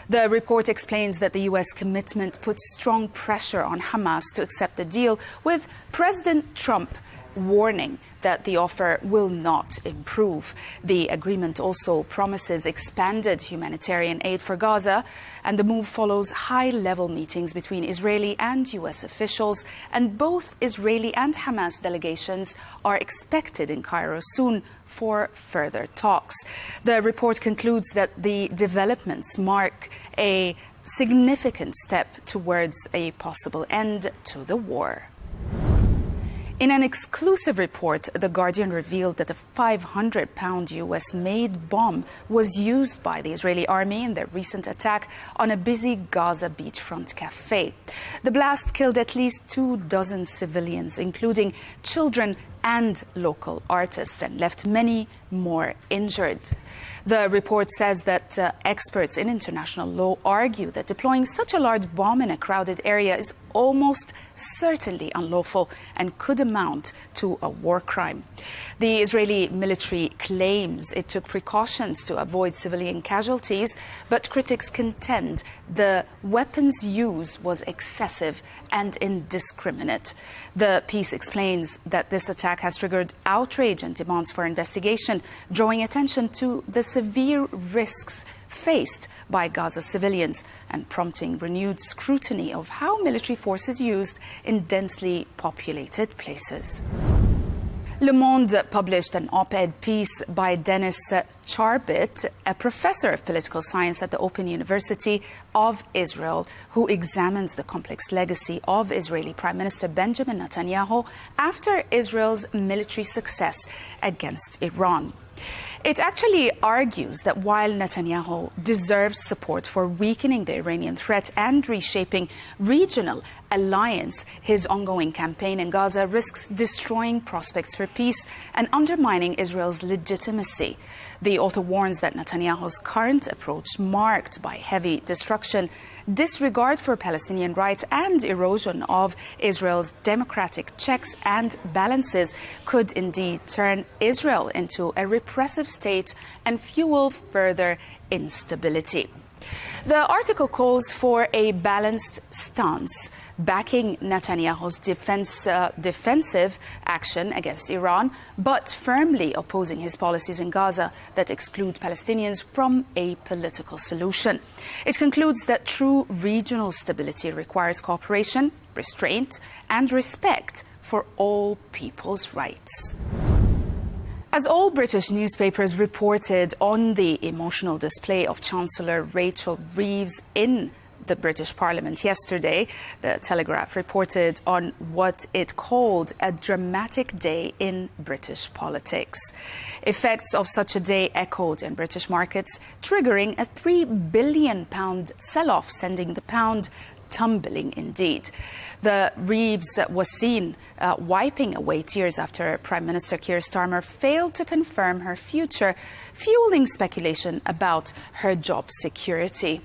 The report explains that the U.S. commitment puts strong pressure on Hamas to accept the deal, with President Trump warning that the offer will not improve. The agreement also promises expanded humanitarian aid for Gaza, and the move follows high-level meetings between Israeli and U.S. officials, and both Israeli and Hamas delegations are expected in Cairo soon for further talks. The report concludes that the developments mark a significant step towards a possible end to the war. In an exclusive report, The Guardian revealed that a 500-pound US-made bomb was used by the Israeli army in their recent attack on a busy Gaza beachfront cafe. The blast killed at least 24 civilians, including children and local artists, and left many more injured. The report says that experts in international law argue that deploying such a large bomb in a crowded area is almost certainly unlawful and could amount to a war crime. The Israeli military claims it took precautions to avoid civilian casualties, but critics contend the weapon's use was excessive and indiscriminate. The piece explains that this attack has triggered outrage and demands for investigation, drawing attention to the severe risks faced by Gaza civilians and prompting renewed scrutiny of how military force is used in densely populated places. Le Monde published an op-ed piece by Dennis Charbit, a professor of political science at the Open University of Israel, who examines the complex legacy of Israeli Prime Minister Benjamin Netanyahu after Israel's military success against Iran. It actually argues that while Netanyahu deserves support for weakening the Iranian threat and reshaping regional alliance, his ongoing campaign in Gaza risks destroying prospects for peace and undermining Israel's legitimacy. The author warns that Netanyahu's current approach, marked by heavy destruction, disregard for Palestinian rights and erosion of Israel's democratic checks and balances, could indeed turn Israel into a repressive state and fuel further instability. The article calls for a balanced stance, backing Netanyahu's defensive action against Iran, but firmly opposing his policies in Gaza that exclude Palestinians from a political solution. It concludes that true regional stability requires cooperation, restraint, and respect for all people's rights. As all British newspapers reported on the emotional display of Chancellor Rachel Reeves in the British Parliament yesterday, the Telegraph reported on what it called a dramatic day in British politics. Effects of such a day echoed in British markets, triggering a £3 billion sell-off, sending the pound tumbling indeed. The Reeves was seen wiping away tears after Prime Minister Keir Starmer failed to confirm her future, fueling speculation about her job security.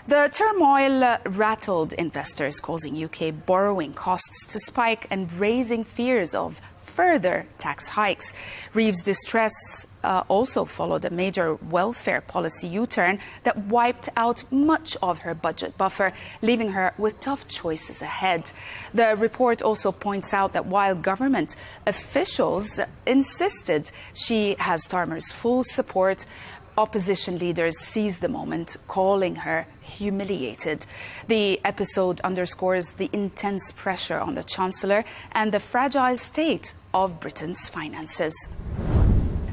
The turmoil rattled investors, causing UK borrowing costs to spike and raising fears of further tax hikes. Reeves' distress also followed a major welfare policy U-turn that wiped out much of her budget buffer, leaving her with tough choices ahead. The report also points out that while government officials insisted she has Starmer's full support, opposition leaders seized the moment, calling her humiliated. The episode underscores the intense pressure on the Chancellor and the fragile state of Britain's finances.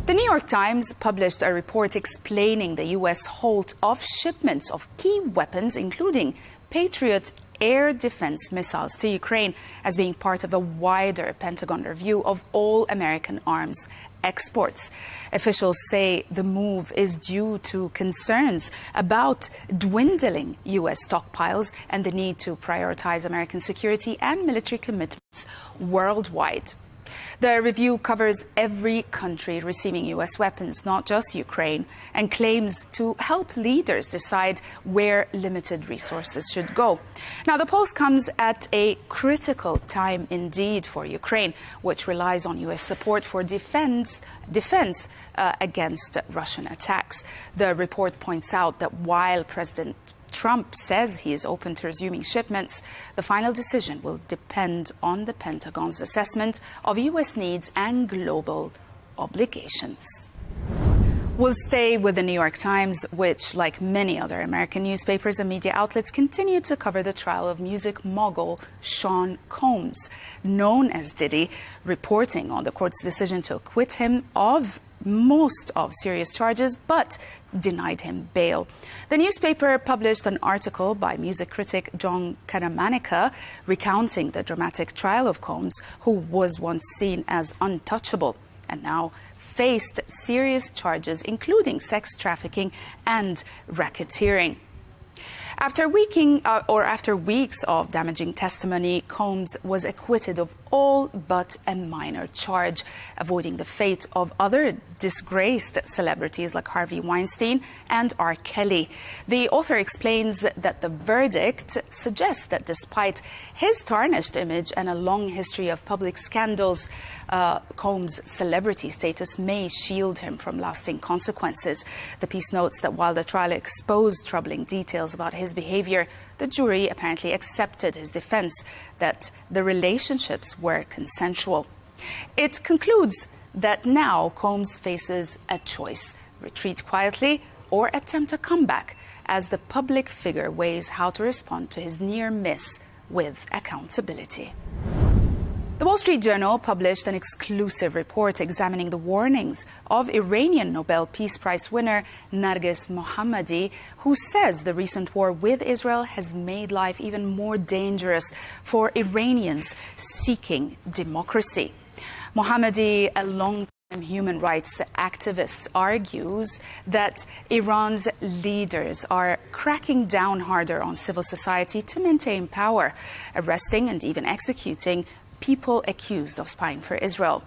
The New York Times published a report explaining the U.S. halt of shipments of key weapons, including Patriot air defense missiles, to Ukraine as being part of a wider Pentagon review of all American arms exports. Officials say the move is due to concerns about dwindling U.S. stockpiles and the need to prioritize American security and military commitments worldwide. The review covers every country receiving U.S. weapons, not just Ukraine, and claims to help leaders decide where limited resources should go. Now, the post comes at a critical time indeed for Ukraine, which relies on U.S. support for defense against Russian attacks. The report points out that while President Trump says he is open to resuming shipments, the final decision will depend on the Pentagon's assessment of U.S. needs and global obligations. We'll stay with the New York Times, which, like many other American newspapers and media outlets, continue to cover the trial of music mogul Sean Combs, known as Diddy, reporting on the court's decision to acquit him of most of serious charges, but denied him bail. The newspaper published an article by music critic John Caramanica recounting the dramatic trial of Combs, who was once seen as untouchable and now faced serious charges, including sex trafficking and racketeering. After weeks of damaging testimony, Combs was acquitted of all but a minor charge, avoiding the fate of other disgraced celebrities like Harvey Weinstein and R. Kelly. The author explains that the verdict suggests that despite his tarnished image and a long history of public scandals, Combs' celebrity status may shield him from lasting consequences. The piece notes that while the trial exposed troubling details about his behavior, the jury apparently accepted his defense that the relationships were consensual. It concludes that now Combs faces a choice: retreat quietly or attempt a comeback, as the public figure weighs how to respond to his near miss with accountability. The Wall Street Journal published an exclusive report examining the warnings of Iranian Nobel Peace Prize winner Narges Mohammadi, who says the recent war with Israel has made life even more dangerous for Iranians seeking democracy. Mohammadi, a long-time human rights activist, argues that Iran's leaders are cracking down harder on civil society to maintain power, arresting and even executing people accused of spying for Israel.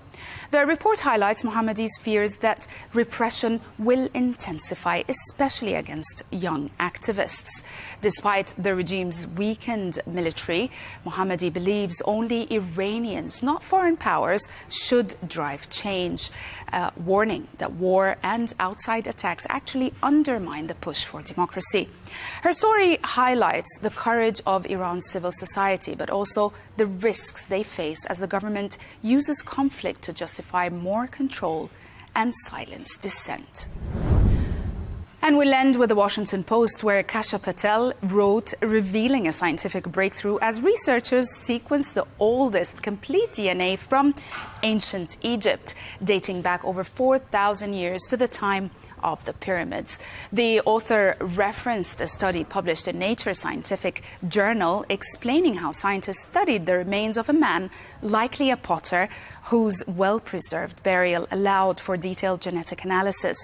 The report highlights Mohammadi's fears that repression will intensify, especially against young activists. Despite the regime's weakened military, Mohammadi believes only Iranians, not foreign powers, should drive change, warning that war and outside attacks actually undermine the push for democracy. Her story highlights the courage of Iran's civil society, but also the risks they face as the government uses conflict to justify more control and silence dissent. And we'll end with the Washington Post, where Kasha Patel wrote, revealing a scientific breakthrough as researchers sequenced the oldest complete DNA from ancient Egypt, dating back over 4,000 years to the time of the pyramids. The author referenced a study published in Nature Scientific Journal explaining how scientists studied the remains of a man, likely a potter, whose well-preserved burial allowed for detailed genetic analysis.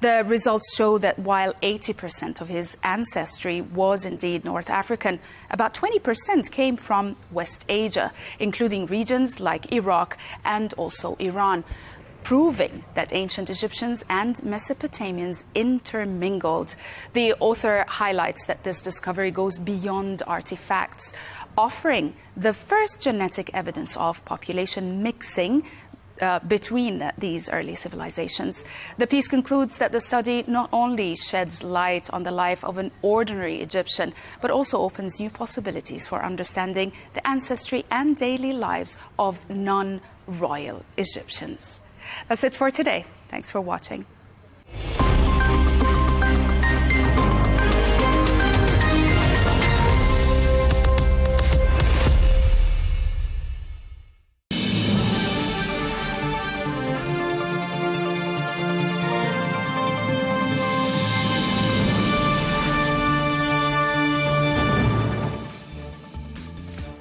The results show that while 80% of his ancestry was indeed North African, about 20% came from West Asia, including regions like Iraq and also Iran, proving that ancient Egyptians and Mesopotamians intermingled. The author highlights that this discovery goes beyond artifacts, offering the first genetic evidence of population mixing between these early civilizations. The piece concludes that the study not only sheds light on the life of an ordinary Egyptian, but also opens new possibilities for understanding the ancestry and daily lives of non-royal Egyptians. That's it for today. Thanks for watching.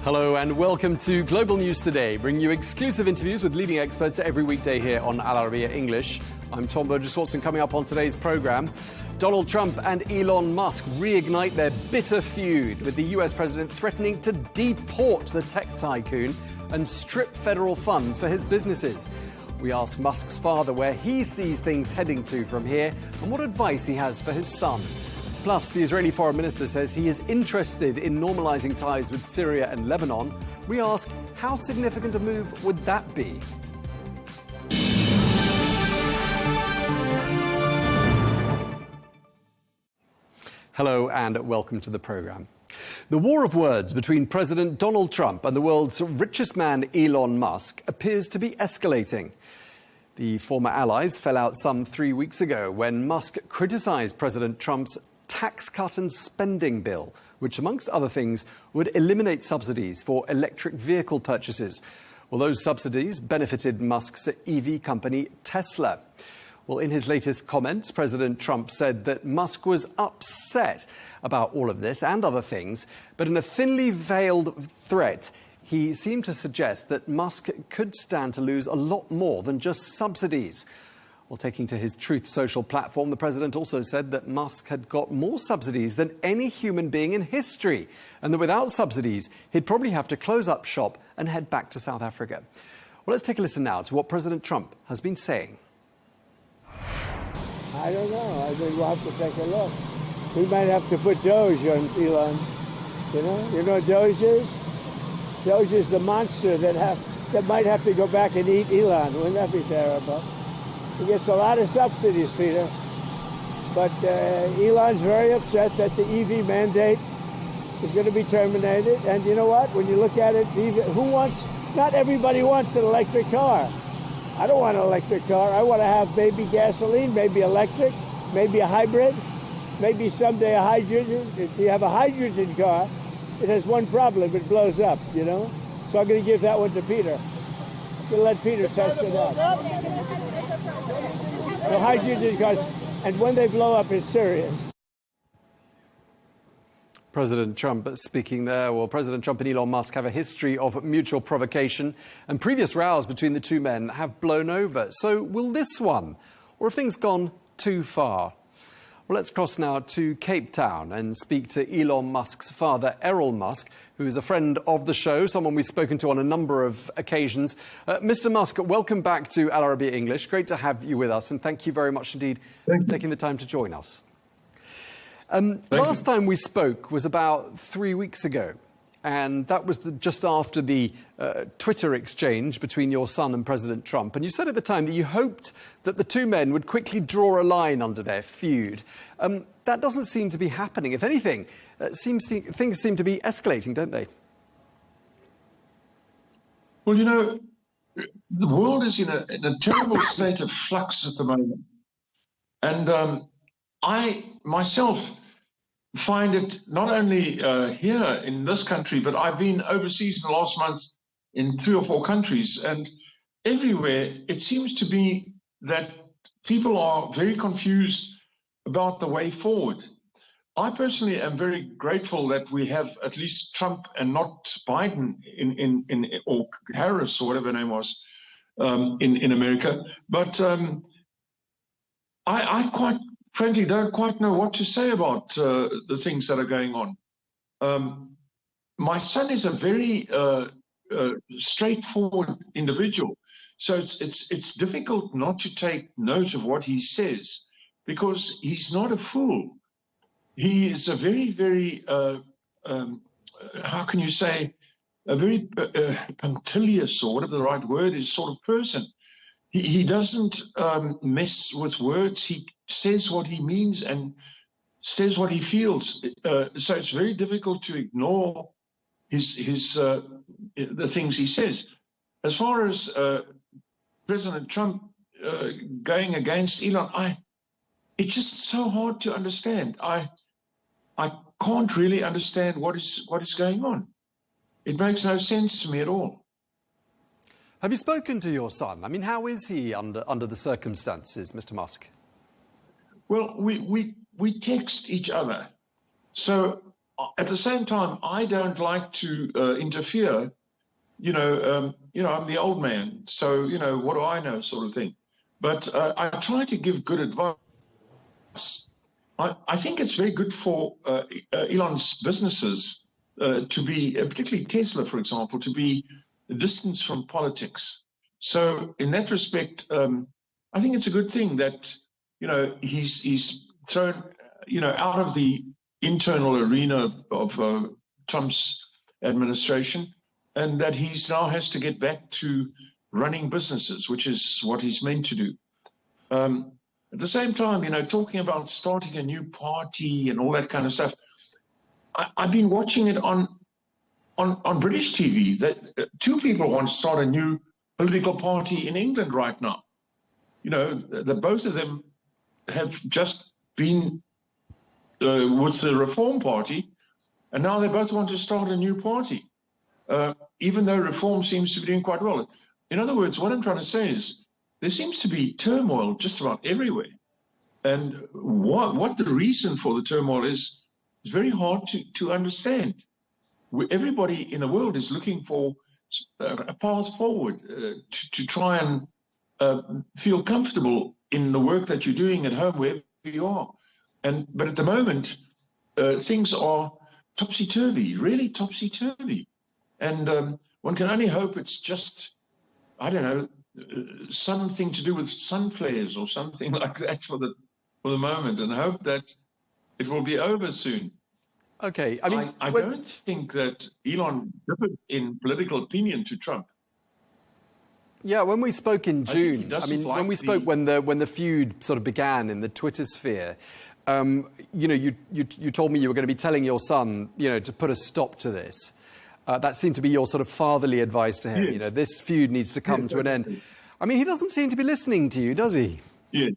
Hello and welcome to Global News Today, bringing you exclusive interviews with leading experts every weekday here on Arabiya English. I'm Tom Burges Watson. Coming up on today's programme, Donald Trump and Elon Musk reignite their bitter feud, with the US president threatening to deport the tech tycoon and strip federal funds for his businesses. We ask Musk's father where he sees things heading to from here and what advice he has for his son. Plus, the Israeli foreign minister says he is interested in normalising ties with Syria and Lebanon. We ask, how significant a move would that be? Hello and welcome to the programme. The war of words between President Donald Trump and the world's richest man, Elon Musk, appears to be escalating. The former allies fell out some 3 weeks ago when Musk criticised President Trump's tax cut and spending bill, which, amongst other things, would eliminate subsidies for electric vehicle purchases. Well, those subsidies benefited Musk's EV company, Tesla. Well, in his latest comments, President Trump said that Musk was upset about all of this and other things, but in a thinly veiled threat, he seemed to suggest that Musk could stand to lose a lot more than just subsidies. Well, taking to his Truth Social platform, the president also said that Musk had got more subsidies than any human being in history, and that without subsidies, he'd probably have to close up shop and head back to South Africa. Well, let's take a listen now to what President Trump has been saying. I don't know. I think we'll have to take a look. We might have to put Doge on Elon. You know what Doge is? Doge is the monster that might have to go back and eat Elon. Wouldn't that be terrible? He gets a lot of subsidies, Peter. But Elon's very upset that the EV mandate is going to be terminated. And you know what? When you look at it, not everybody wants an electric car. I don't want an electric car. I want to have maybe gasoline, maybe electric, maybe a hybrid, maybe someday a hydrogen. If you have a hydrogen car, it has one problem. It blows up, So I'm going to give that one to Peter. I'm going to let Peter test it out. The hydrogen cars, and when they blow up, it's serious. President Trump speaking there. Well, President Trump and Elon Musk have a history of mutual provocation, and previous rows between the two men have blown over. So will this one, or have things gone too far? Well, let's cross now to Cape Town and speak to Elon Musk's father, Errol Musk, who is a friend of the show, someone we've spoken to on a number of occasions. Mr. Musk, welcome back to Arabiya English. Great to have you with us, and thank you very much indeed for taking the time to join us. Last time we spoke was about 3 weeks ago, and that was just after the Twitter exchange between your son and President Trump. And you said at the time that you hoped that the two men would quickly draw a line under their feud. That doesn't seem to be happening. If anything, things seem to be escalating, don't they? Well, you know, the world is in a terrible state of flux at the moment. And I myself find it not only here in this country, but I've been overseas in the last month in 3 or 4 countries, and everywhere it seems to be that people are very confused about the way forward. I personally am very grateful that we have at least Trump and not Biden or Harris or whatever her name was in America. But I quite frankly don't quite know what to say about the things that are going on. My son is a very straightforward individual, so it's difficult not to take note of what he says, because he's not a fool. He is a very, very how can you say, a very punctilious, or whatever the right word is, sort of person. He doesn't mess with words. He says what he means and says what he feels. So it's very difficult to ignore the things he says. As far as President Trump going against Elon, it's just so hard to understand. I can't really understand what is going on. It makes no sense to me at all. Have you spoken to your son? I mean, how is he under the circumstances, Mr. Musk? Well, we text each other. So at the same time, I don't like to interfere. I'm the old man, so what do I know, sort of thing. But I try to give good advice. I think it's very good for Elon's businesses to be, particularly Tesla, for example, to be distanced from politics. So in that respect, I think it's a good thing that he's thrown out of the internal arena of Trump's administration, and that he now has to get back to running businesses, which is what he's meant to do. At the same time, talking about starting a new party and all that kind of stuff, I've been watching it on British TV that 2 people want to start a new political party in England right now. Both of them have just been with the Reform Party, and now they both want to start a new party, even though Reform seems to be doing quite well. In other words, what I'm trying to say is there seems to be turmoil just about everywhere. And what the reason for the turmoil is very hard to understand. Everybody in the world is looking for a path forward to try and feel comfortable in the work that you're doing at home, wherever you are. But at the moment, things are topsy-turvy, really topsy-turvy. And one can only hope it's just, I don't know, something to do with sun flares or something like that for the moment, and hope that it will be over soon. Okay, I don't think that Elon differs in political opinion to Trump. Yeah, when we spoke in June, when we spoke when the feud sort of began in the Twitter sphere, you told me you were going to be telling your son, to put a stop to this. That seemed to be your sort of fatherly advice to him. Yes. This feud needs to come to an end. I mean, he doesn't seem to be listening to you, does he? Yeah.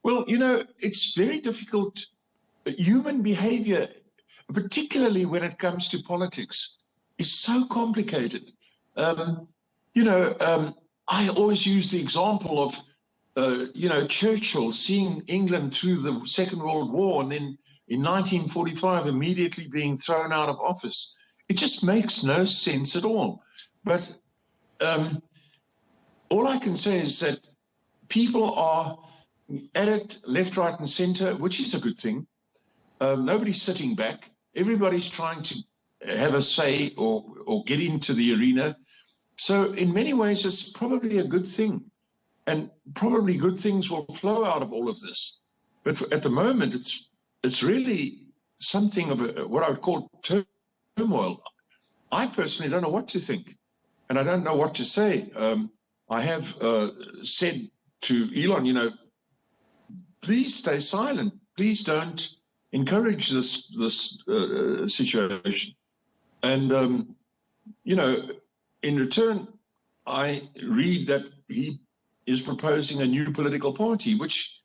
Well, it's very difficult. Human behavior, particularly when it comes to politics, is so complicated. I always use the example of, Churchill seeing England through the Second World War and then in 1945 immediately being thrown out of office. It just makes no sense at all. But all I can say is that people are at it left, right, and centre, which is a good thing. Nobody's sitting back. Everybody's trying to have a say or get into the arena. So in many ways, it's probably a good thing. And probably good things will flow out of all of this. But at the moment, it's really something of what I would call turmoil. I personally don't know what to think, and I don't know what to say. I have said to Elon, you know, please stay silent. Please don't encourage this situation. And, you know, in return, I read that he is proposing a new political party, which,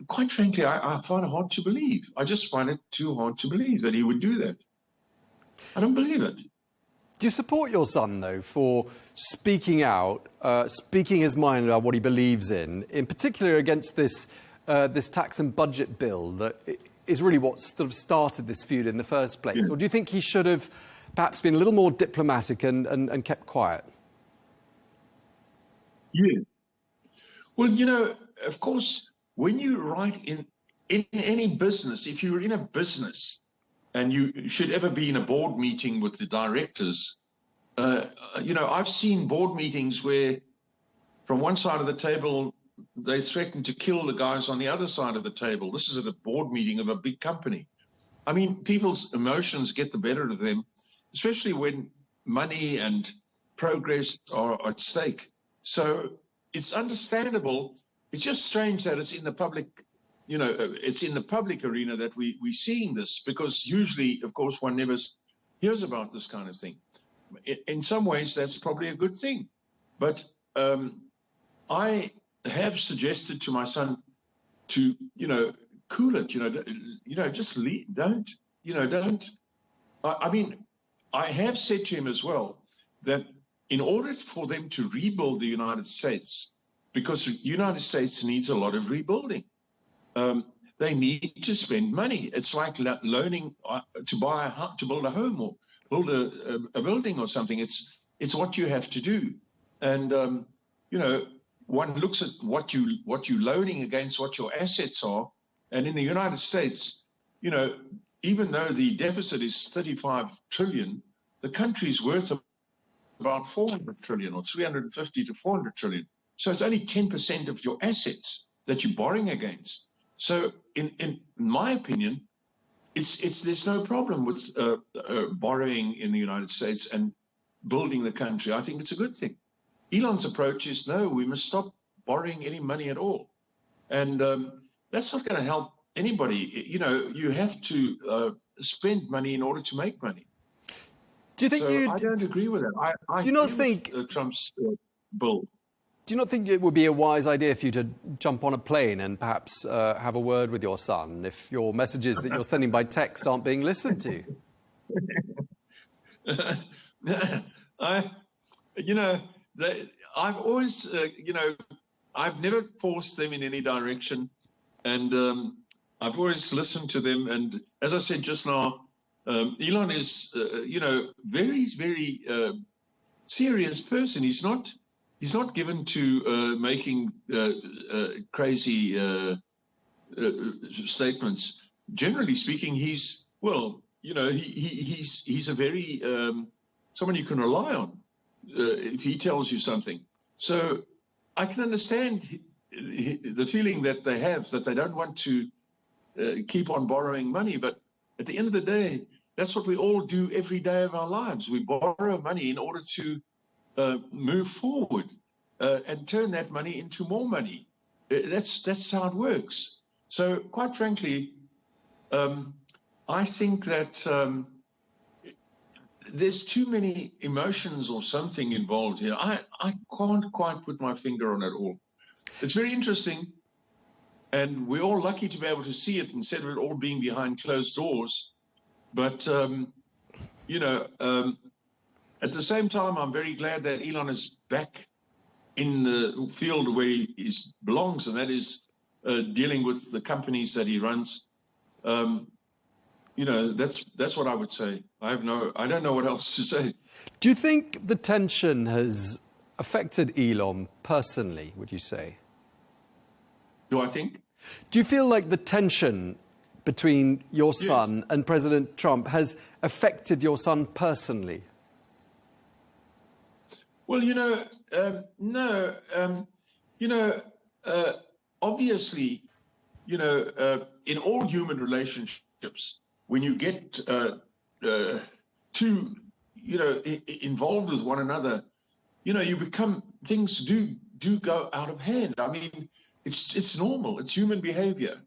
quite frankly, I find it hard to believe. I just find it too hard to believe that he would do that. I don't believe it. Do you support your son, though, for speaking out, speaking his mind about what he believes in particular against this tax and budget bill that is really what sort of started this feud in the first place? Yeah. Or do you think he should have perhaps been a little more diplomatic and kept quiet? Yeah. Well, you know, of course, when you write in any business, if you're in a business and you should ever be in a board meeting with the directors, you know, I've seen board meetings where from one side of the table, they threaten to kill the guys on the other side of the table. This is at a board meeting of a big company. I mean, people's emotions get the better of them, especially when money and progress are at stake. So it's understandable. It's just strange that it's in the public, you know, it's in the public arena that we're seeing this, because usually, of course, one never hears about this kind of thing. In some ways, that's probably a good thing. But I have suggested to my son to, you know, cool it, just leave, don't. I mean, I have said to him as well that in order for them to rebuild the United States, because the United States needs a lot of rebuilding, they need to spend money. It's like loaning to build a home or build a building or something. It's what you have to do. And, you know, one looks at what you're loaning against what your assets are. And in the United States, you know, even though the deficit is 35 trillion, the country's worth about 400 trillion or 350 to 400 trillion. So it's only 10% of your assets that you're borrowing against. So in my opinion, there's no problem with borrowing in the United States and building the country. I think it's a good thing. Elon's approach is, no, we must stop borrowing any money at all. And that's not going to help anybody. You know, you have to spend money in order to make money. Do you think I don't agree with that. I do you not think Trump's bill? Do you not think it would be a wise idea for you to jump on a plane and perhaps have a word with your son if your messages that you're sending by text aren't being listened to? I've always, I've never forced them in any direction, and I've always listened to them. And as I said just now, Elon is, very, very serious person. He's not given to making crazy statements. Generally speaking, he's a very someone you can rely on if he tells you something. So I can understand the feeling that they have, that they don't want to keep on borrowing money. But at the end of the day, that's what we all do every day of our lives. We borrow money in order to move forward and turn that money into more money. That's how it works. So quite frankly, I think that there's too many emotions or something involved here. I can't quite put my finger on it all. It's very interesting, and we're all lucky to be able to see it instead of it all being behind closed doors. But, at the same time, I'm very glad that Elon is back in the field where he belongs, and that is dealing with the companies that he runs. That's what I would say. I don't know what else to say. Do you think the tension has affected Elon personally, would you say? do I think. Do you feel like the tension between your son and President Trump has affected your son personally? Well, no. Obviously, in all human relationships, when you get too, involved with one another, you become, things do go out of hand. I mean, it's normal. It's human behavior.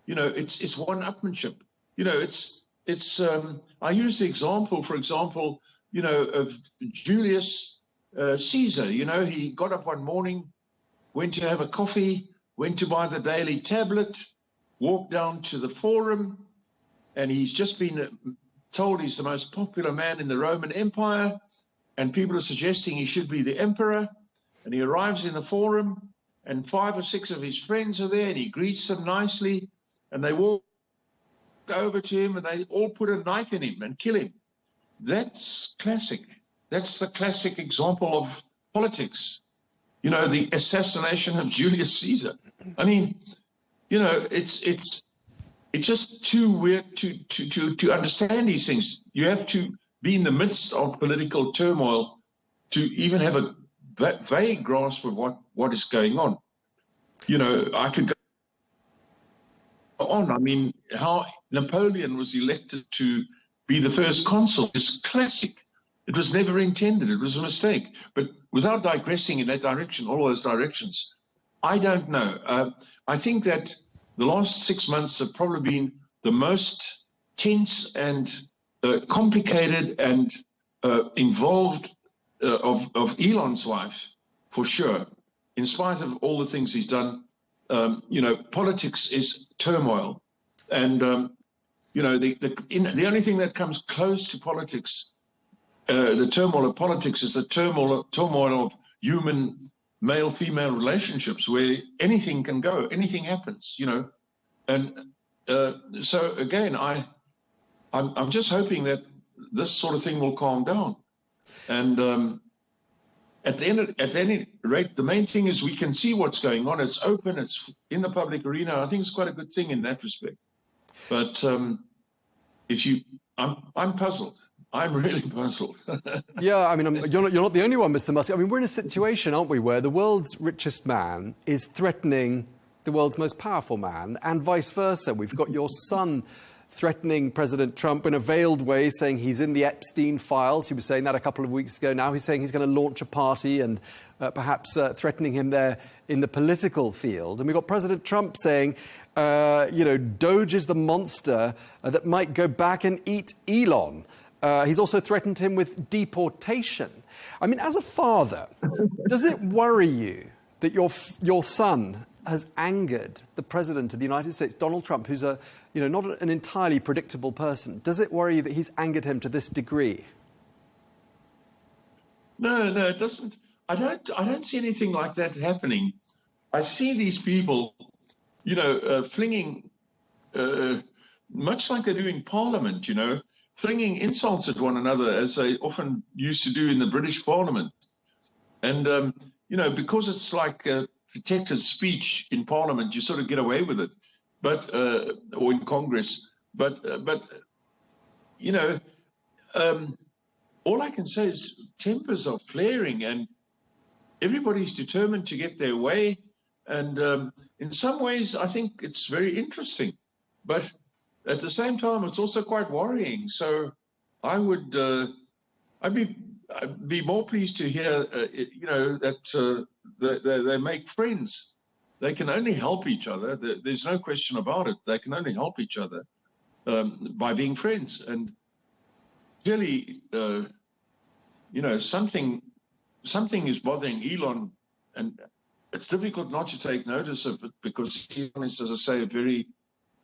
It's one-upmanship. I use the example, for example, of Julius Caesar. He got up one morning, went to have a coffee, went to buy the Daily Tablet, walked down to the Forum, and he's just been told he's the most popular man in the Roman Empire, and people are suggesting he should be the emperor. And he arrives in the Forum, and 5 or 6 of his friends are there, and he greets them nicely, and they walk over to him, and they all put a knife in him and kill him. That's classic. That's the classic example of politics. The assassination of Julius Caesar. I mean, it's just too weird to understand these things. You have to be in the midst of political turmoil to even have a vague grasp of what is going on. I could go on. I mean, how Napoleon was elected to be the first consul is classic. It was never intended. It was a mistake. But without digressing in that direction, all those directions, I don't know. I think that the last 6 months have probably been the most tense and complicated and involved of Elon's life, for sure. In spite of all the things he's done, politics is turmoil. And, the only thing that comes close to politics, the turmoil of politics, is the turmoil of human male-female relationships, where anything can go, anything happens, And so, again, I'm just hoping that this sort of thing will calm down. And at any rate, the main thing is we can see what's going on. It's open. It's in the public arena. I think it's quite a good thing in that respect. But I'm puzzled. I'm really puzzled. Yeah, I mean, you're not the only one, Mr. Musk. I mean, we're in a situation, aren't we, where the world's richest man is threatening the world's most powerful man, and vice versa. We've got your son threatening President Trump in a veiled way, saying he's in the Epstein files. He was saying that a couple of weeks ago. Now he's saying he's going to launch a party and perhaps threatening him there in the political field. And we've got President Trump saying, Doge is the monster that might go back and eat Elon. He's also threatened him with deportation. I mean, as a father, does it worry you that your son has angered the President of the United States, Donald Trump, who's not an entirely predictable person? Does it worry you that he's angered him to this degree? No, it doesn't. I don't see anything like that happening. I see these people, flinging, much like they do in Parliament, flinging insults at one another, as they often used to do in the British Parliament. And, because it's like protected speech in Parliament, you sort of get away with it, or in Congress. But all I can say is tempers are flaring, and everybody's determined to get their way. And in some ways, I think it's very interesting. But at the same time, it's also quite worrying. So I'd be more pleased to hear, that they make friends. They can only help each other. There's no question about it. They can only help each other by being friends. And clearly, something is bothering Elon, and it's difficult not to take notice of it, because Elon is, as I say, a very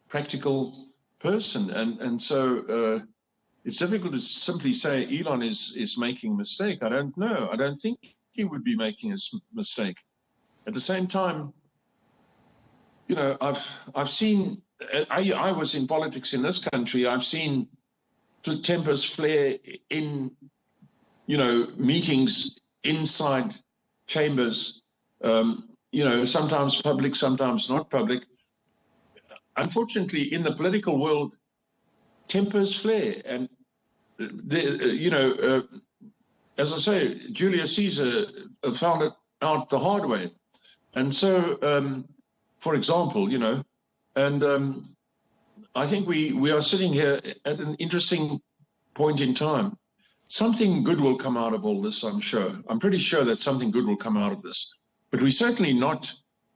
practical person. And so it's difficult to simply say Elon is making a mistake. I don't know. I don't think he would be making a mistake. At the same time, I've seen, I was in politics in this country. I've seen tempers flare in, meetings inside chambers, sometimes public, sometimes not public. Unfortunately, in the political world, tempers flare. And, as I say, Julius Caesar found it out the hard way. And so, for example, I think we are sitting here at an interesting point in time. Something good will come out of all this, I'm sure. I'm pretty sure that something good will come out of this. But we're certainly not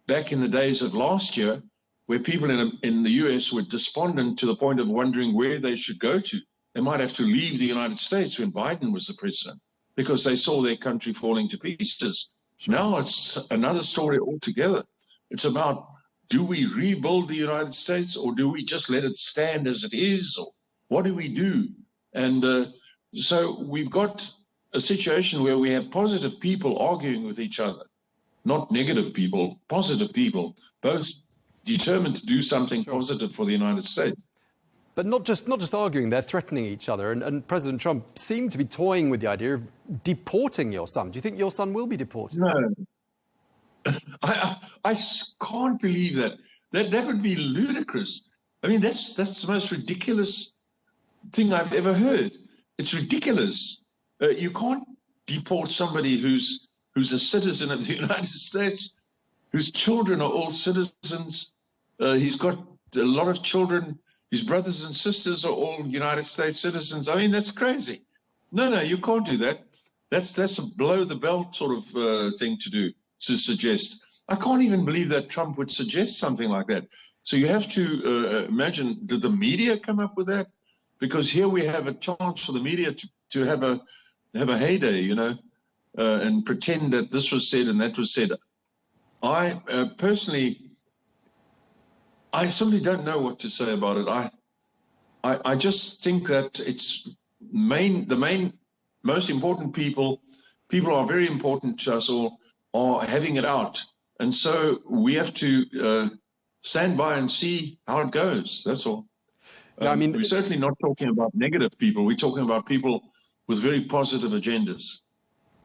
back in the days of last year, where people in the US were despondent to the point of wondering where they should go to. They might have to leave the United States when Biden was the president, because they saw their country falling to pieces. Sure. Now it's another story altogether. It's about, do we rebuild the United States, or do we just let it stand as it is? Or what do we do? And so we've got a situation where we have positive people arguing with each other, not negative people, positive people, both determined to do something positive for the United States. But not just arguing, they're threatening each other. And President Trump seemed to be toying with the idea of deporting your son. Do you think your son will be deported? No. I can't believe that. That would be ludicrous. I mean, that's the most ridiculous thing I've ever heard. It's ridiculous. You can't deport somebody who's a citizen of the United States, whose children are all citizens. He's got a lot of children. His brothers and sisters are all United States citizens. I mean, that's crazy. No, you can't do that. That's a below the belt sort of thing to do, to suggest. I can't even believe that Trump would suggest something like that. So you have to imagine, did the media come up with that? Because here we have a chance for the media to have a heyday, and pretend that this was said and that was said. I personally, I simply don't know what to say about it. I just think that it's the most important people are very important to us all, are having it out. And so we have to stand by and see how it goes. That's all. Yeah, I mean, we're certainly not talking about negative people. We're talking about people with very positive agendas.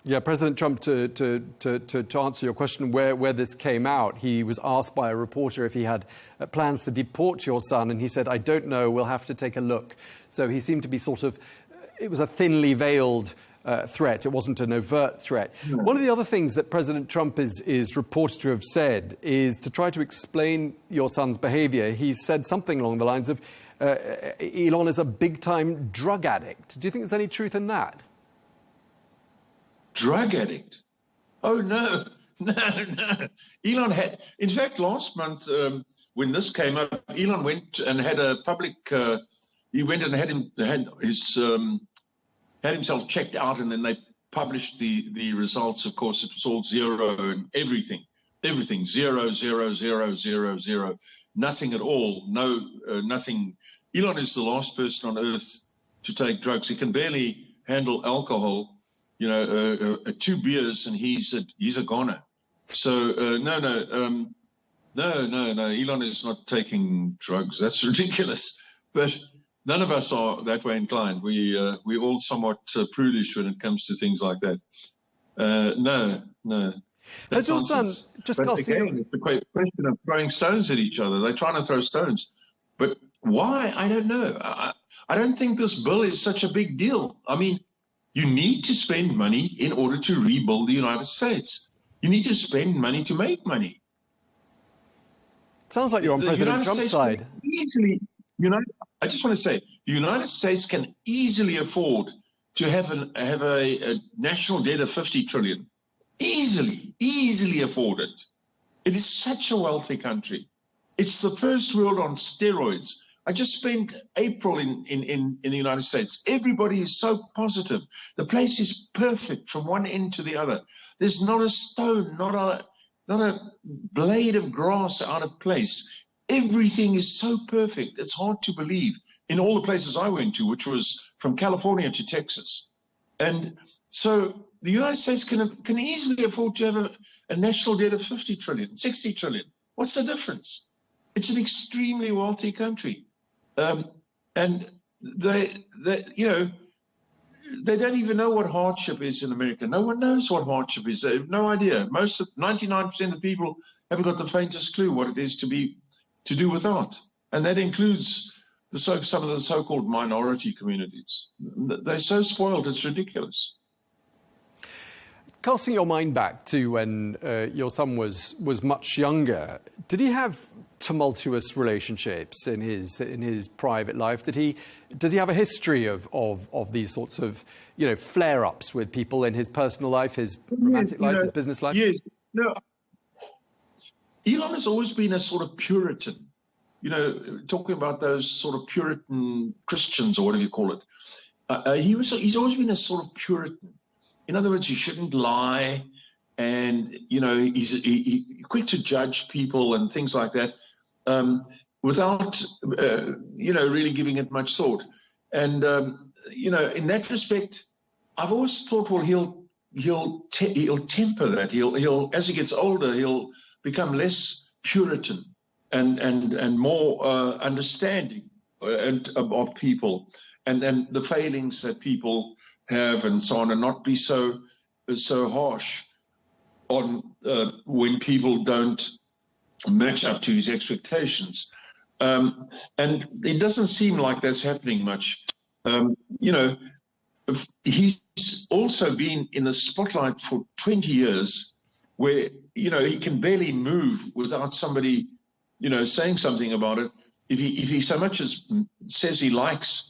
Yeah, President Trump, to answer your question where this came out, he was asked by a reporter if he had plans to deport your son, and he said, "I don't know, we'll have to take a look." So he seemed to be it was a thinly veiled threat. It wasn't an overt threat. No. One of the other things that President Trump is reported to have said is to try to explain your son's behavior. He said something along the lines of, Elon is a big-time drug addict. Do you think there's any truth in that? Drug addict? Oh, no. Elon had, in fact, last month when this came up, Elon went and had a public, he went and had himself checked out, and then they published the results. Of course, it was all zero and everything, 0, 0, 0, 0, 0, nothing at all, nothing. Elon is the last person on earth to take drugs. He can barely handle alcohol. 2 beers and he's a goner. So no. Elon is not taking drugs. That's ridiculous. But none of us are that way inclined. We're all somewhat prudish when it comes to things like that. No. Has your son just again, it's a question of throwing stones at each other. They're trying to throw stones, but why? I don't know. I don't think this bill is such a big deal. I mean, you need to spend money in order to rebuild the United States. You need to spend money to make money. Sounds like you're on President Trump's side. I just want to say, the United States can easily afford to have a national debt of 50 trillion. Easily afford it. It is such a wealthy country. It's the first world on steroids. I just spent April in the United States. Everybody is so positive. The place is perfect from one end to the other. There's not a stone, not a blade of grass out of place. Everything is so perfect. It's hard to believe in all the places I went to, which was from California to Texas. And so the United States can easily afford to have a national debt of 50 trillion, 60 trillion. What's the difference? It's an extremely wealthy country. And they don't even know what hardship is in America. No one knows what hardship is. They have no idea. 99% of the people haven't got the faintest clue what it is to do without. And that includes some of the so-called minority communities. They're so spoiled, it's ridiculous. Casting your mind back to when your son was much younger, did he have tumultuous relationships in his private life? Does he have a history of these sorts of flare-ups with people in his personal life, his romantic life, his business life? Yes. No. Elon has always been a sort of Puritan. Talking about those sort of Puritan Christians or whatever you call it. He's always been a sort of Puritan. In other words, you shouldn't lie, and he's quick to judge people and things like that, without really giving it much thought. And in that respect, I've always thought, well, he'll temper that. He'll as he gets older, he'll become less Puritan and more understanding of people and the failings that people have and so on, and not be so harsh on when people don't match up to his expectations. And it doesn't seem like that's happening much. He's also been in the spotlight for 20 years where, he can barely move without somebody, saying something about it. If he so much as says he likes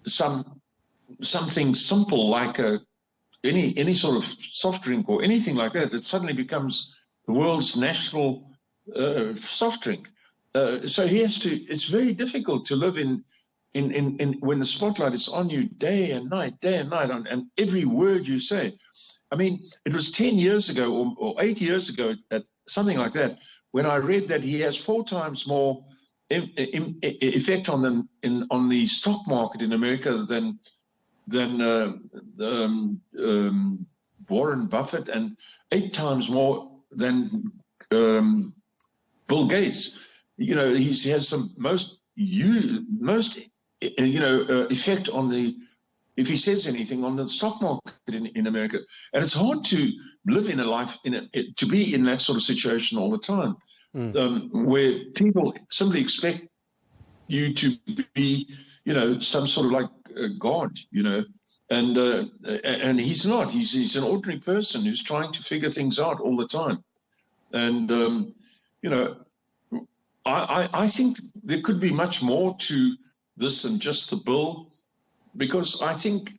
something simple like any sort of soft drink or anything like that, it suddenly becomes the world's national soft drink. So he has to. It's very difficult to live in when the spotlight is on you day and night, and every word you say. I mean, it was 10 years ago or 8 years ago, something like that, when I read that he has 4 times more effect on the stock market in America than Warren Buffett, and 8 times more than Bill Gates. He has some most effect on the, if he says anything, on the stock market in America. And it's hard to live in a life to be in that sort of situation all the time, where people simply expect you to be, some sort of like God, and he's not. He's an ordinary person who's trying to figure things out all the time. And, I think there could be much more to this than just the bill, because I think,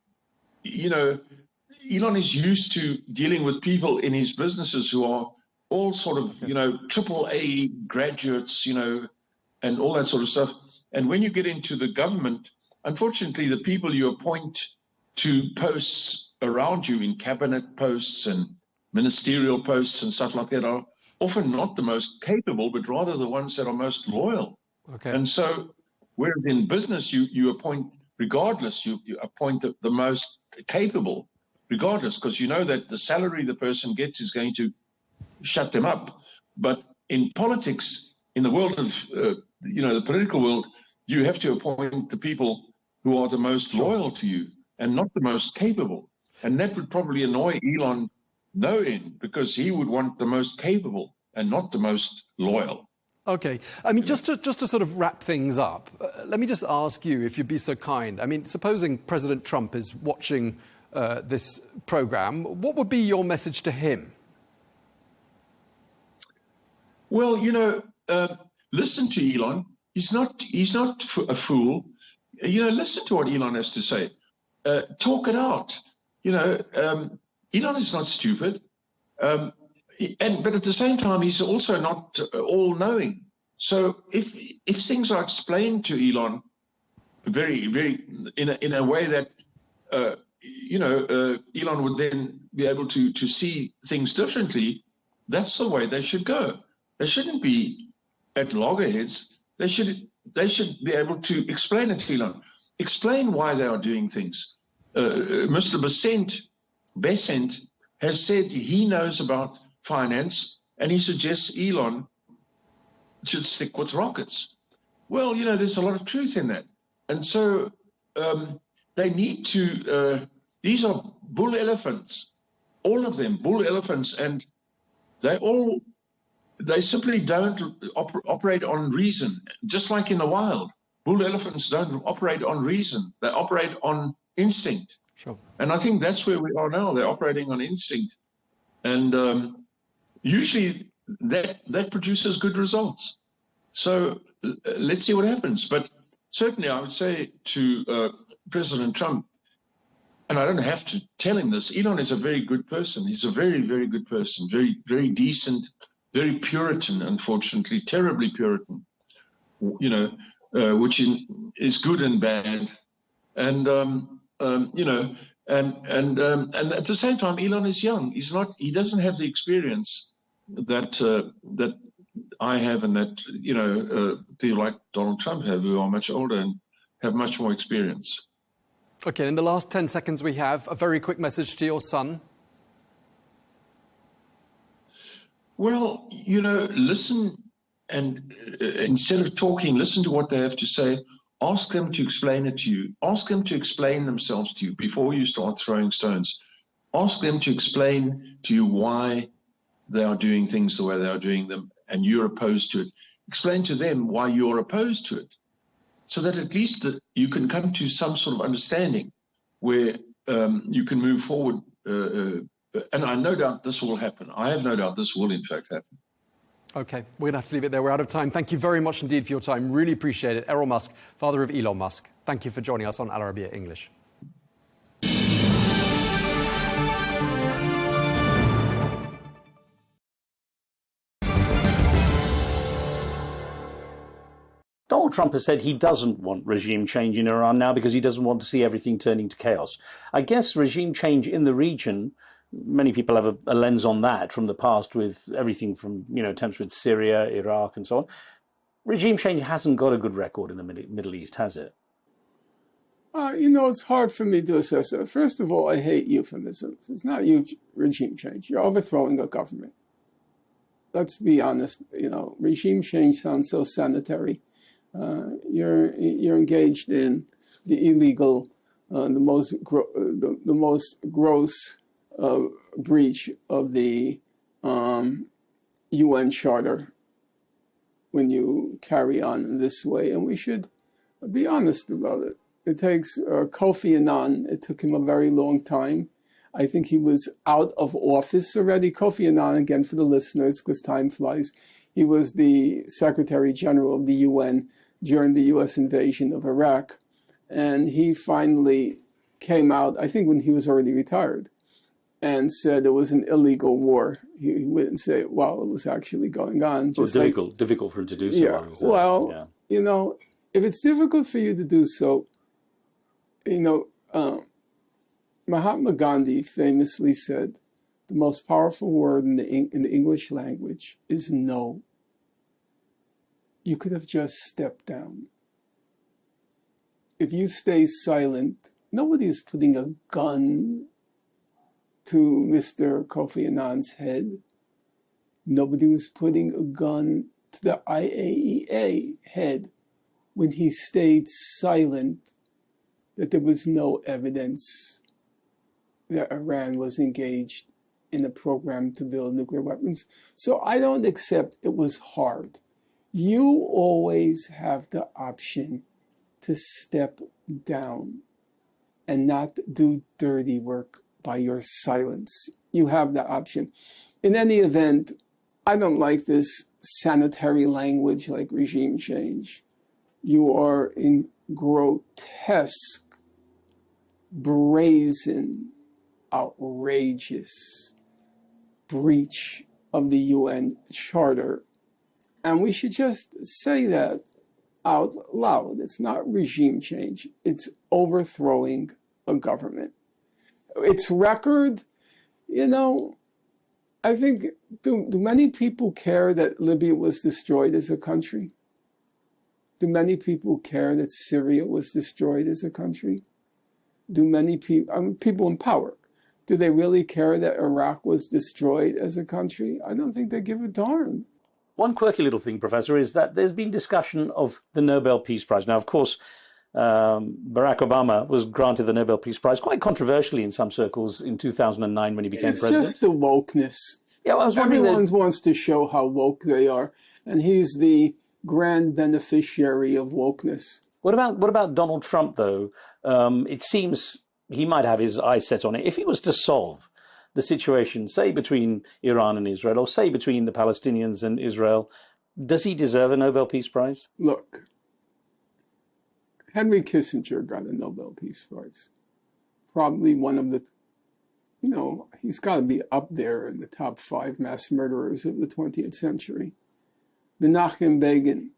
Elon is used to dealing with people in his businesses who are all sort of, AAA graduates, and all that sort of stuff. And when you get into the government, unfortunately, the people you appoint to posts around you in cabinet posts and ministerial posts and stuff like that are often not the most capable, but rather the ones that are most loyal. Okay. And so, whereas in business, you appoint regardless, you appoint the most capable regardless, because you know that the salary the person gets is going to shut them up. But in politics, in the world of, the political world, you have to appoint the people who are the most loyal to you and not the most capable. And that would probably annoy Elon no end, because he would want the most capable and not the most loyal. Okay. I mean, just to sort of wrap things up, let me just ask you, if you'd be so kind. I mean, supposing President Trump is watching this program, what would be your message to him? Well, listen to Elon. He's not a fool. Listen to what Elon has to say. Talk it out. Elon is not stupid, but at the same time, he's also not all-knowing. So if things are explained to Elon very, very in a way that Elon would then be able to see things differently, that's the way they should go. They shouldn't be at loggerheads. They should be able to explain it to Elon. Explain why they are doing things. Mr. Besant has said he knows about finance, and he suggests Elon should stick with rockets. Well, there's a lot of truth in that. And so they need to These are bull elephants, all of them bull elephants, and they simply don't operate on reason. Just like in the wild, bull elephants don't operate on reason; they operate on instinct. Sure. And I think that's where we are now. They're operating on instinct, and usually that produces good results. So let's see what happens. But certainly, I would say to President Trump, and I don't have to tell him this, Elon is a very good person. He's a very, very good person, very, very decent, very Puritan, unfortunately, terribly Puritan, which is good and bad. And, and at the same time, Elon is young. He doesn't have the experience that I have, and that, people like Donald Trump have, who are much older and have much more experience. Okay, in the last 10 seconds we have, a very quick message to your son. Well, listen, and instead of talking, listen to what they have to say. Ask them to explain it to you. Ask them to explain themselves to you before you start throwing stones. Ask them to explain to you why they are doing things the way they are doing them, and you're opposed to it. Explain to them why you're opposed to it, so that at least you can come to some sort of understanding where you can move forward. And I no doubt this will happen. I have no doubt this will, in fact, happen. Okay, we're going to have to leave it there. We're out of time. Thank you very much indeed for your time. Really appreciate it. Errol Musk, father of Elon Musk. Thank you for joining us on Arabiya English. Donald Trump has said he doesn't want regime change in Iran now because he doesn't want to see everything turning to chaos. I guess regime change in the region, many people have a lens on that from the past with everything from, attempts with Syria, Iraq and so on. Regime change hasn't got a good record in the Middle East, has it? It's hard for me to assess that. First of all, I hate euphemisms. It's not regime change. You're overthrowing a government. Let's be honest. Regime change sounds so sanitary. You're engaged in the illegal, the most gross breach of the UN Charter when you carry on in this way, and we should be honest about it. It takes Kofi Annan. It took him a very long time. I think he was out of office already. Kofi Annan, again for the listeners, because time flies, he was the Secretary General of the UN during the U.S. invasion of Iraq. And he finally came out, I think when he was already retired, and said it was an illegal war. He wouldn't say it while it was actually going on. Just difficult for him to do so. Yeah. Well, if it's difficult for you to do so, Mahatma Gandhi famously said, the most powerful word in the English language is no. You could have just stepped down. If you stay silent, nobody is putting a gun to Mr. Kofi Annan's head. Nobody was putting a gun to the IAEA head when he stayed silent that there was no evidence that Iran was engaged in a program to build nuclear weapons. So I don't accept it was hard. You always have the option to step down and not do dirty work by your silence. You have the option. In any event, I don't like this sanitary language like regime change. You are in grotesque, brazen, outrageous breach of the UN Charter. And we should just say that out loud. It's not regime change. It's overthrowing a government. Its record, I think, do many people care that Libya was destroyed as a country? Do many people care that Syria was destroyed as a country? Do many people, people in power, do they really care that Iraq was destroyed as a country? I don't think they give a darn. One quirky little thing, Professor, is that there's been discussion of the Nobel Peace Prize. Now, of course, Barack Obama was granted the Nobel Peace Prize, quite controversially in some circles, in 2009 when he became president. It's just the wokeness. Yeah, well, I was wondering everyone wants to show how woke they are, and he's the grand beneficiary of wokeness. What about Donald Trump, though? It seems he might have his eyes set on it. If he was to solve the situation, say, between Iran and Israel, or say between the Palestinians and Israel, does he deserve a Nobel Peace Prize? Look, Henry Kissinger got a Nobel Peace Prize. Probably one of the, he's got to be up there in the top 5 mass murderers of the 20th century. Menachem Begin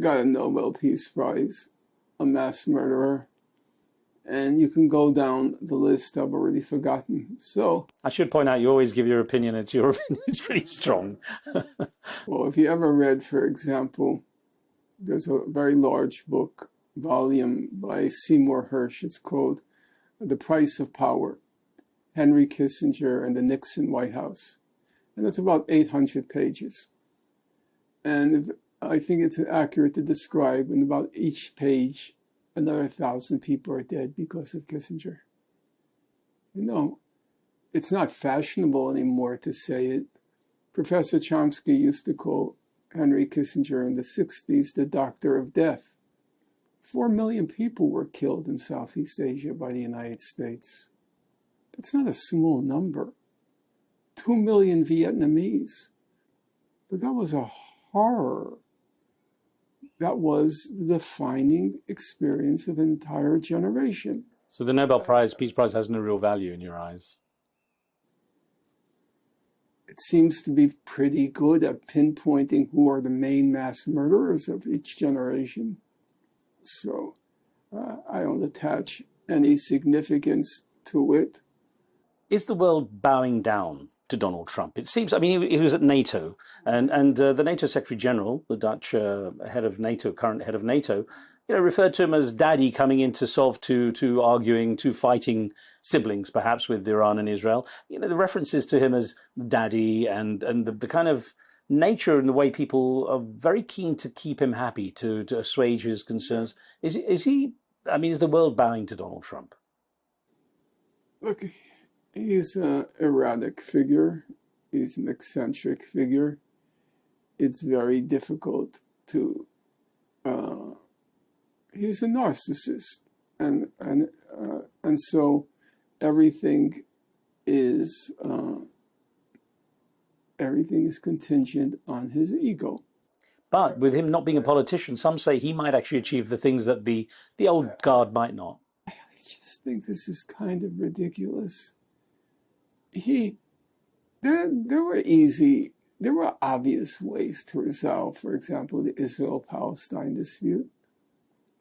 got a Nobel Peace Prize, a mass murderer. And you can go down the list. I've already forgotten. So I should point out, you always give your opinion. Your opinion is pretty strong. Well, if you ever read, for example, there's a very large volume by Seymour Hersh. It's called The Price of Power, Henry Kissinger and the Nixon White House. And it's about 800 pages. And I think it's accurate to describe in about each page, another 1,000 people are dead because of Kissinger. It's not fashionable anymore to say it. Professor Chomsky used to call Henry Kissinger in the 60s the doctor of death. 4 million people were killed in Southeast Asia by the United States. That's not a small number. 2 million Vietnamese. But that was a horror. That was the defining experience of an entire generation. So the Nobel Peace Prize has no real value in your eyes? It seems to be pretty good at pinpointing who are the main mass murderers of each generation. So I don't attach any significance to it. Is the world bowing down to Donald Trump? It seems, he was at NATO, and the NATO Secretary General, the Dutch head of NATO, current head of NATO, referred to him as daddy, coming in to solve two arguing, two fighting siblings, perhaps, with Iran and Israel. The references to him as daddy and the kind of nature and the way people are very keen to keep him happy, to assuage his concerns. Is the world bowing to Donald Trump? Look, he's an erratic figure. He's an eccentric figure. It's very difficult to... he's a narcissist. And so everything is contingent on his ego. But with him not being a politician, some say he might actually achieve the things that the old guard might not. I just think this is kind of ridiculous. There were obvious ways to resolve, for example, the Israel-Palestine dispute.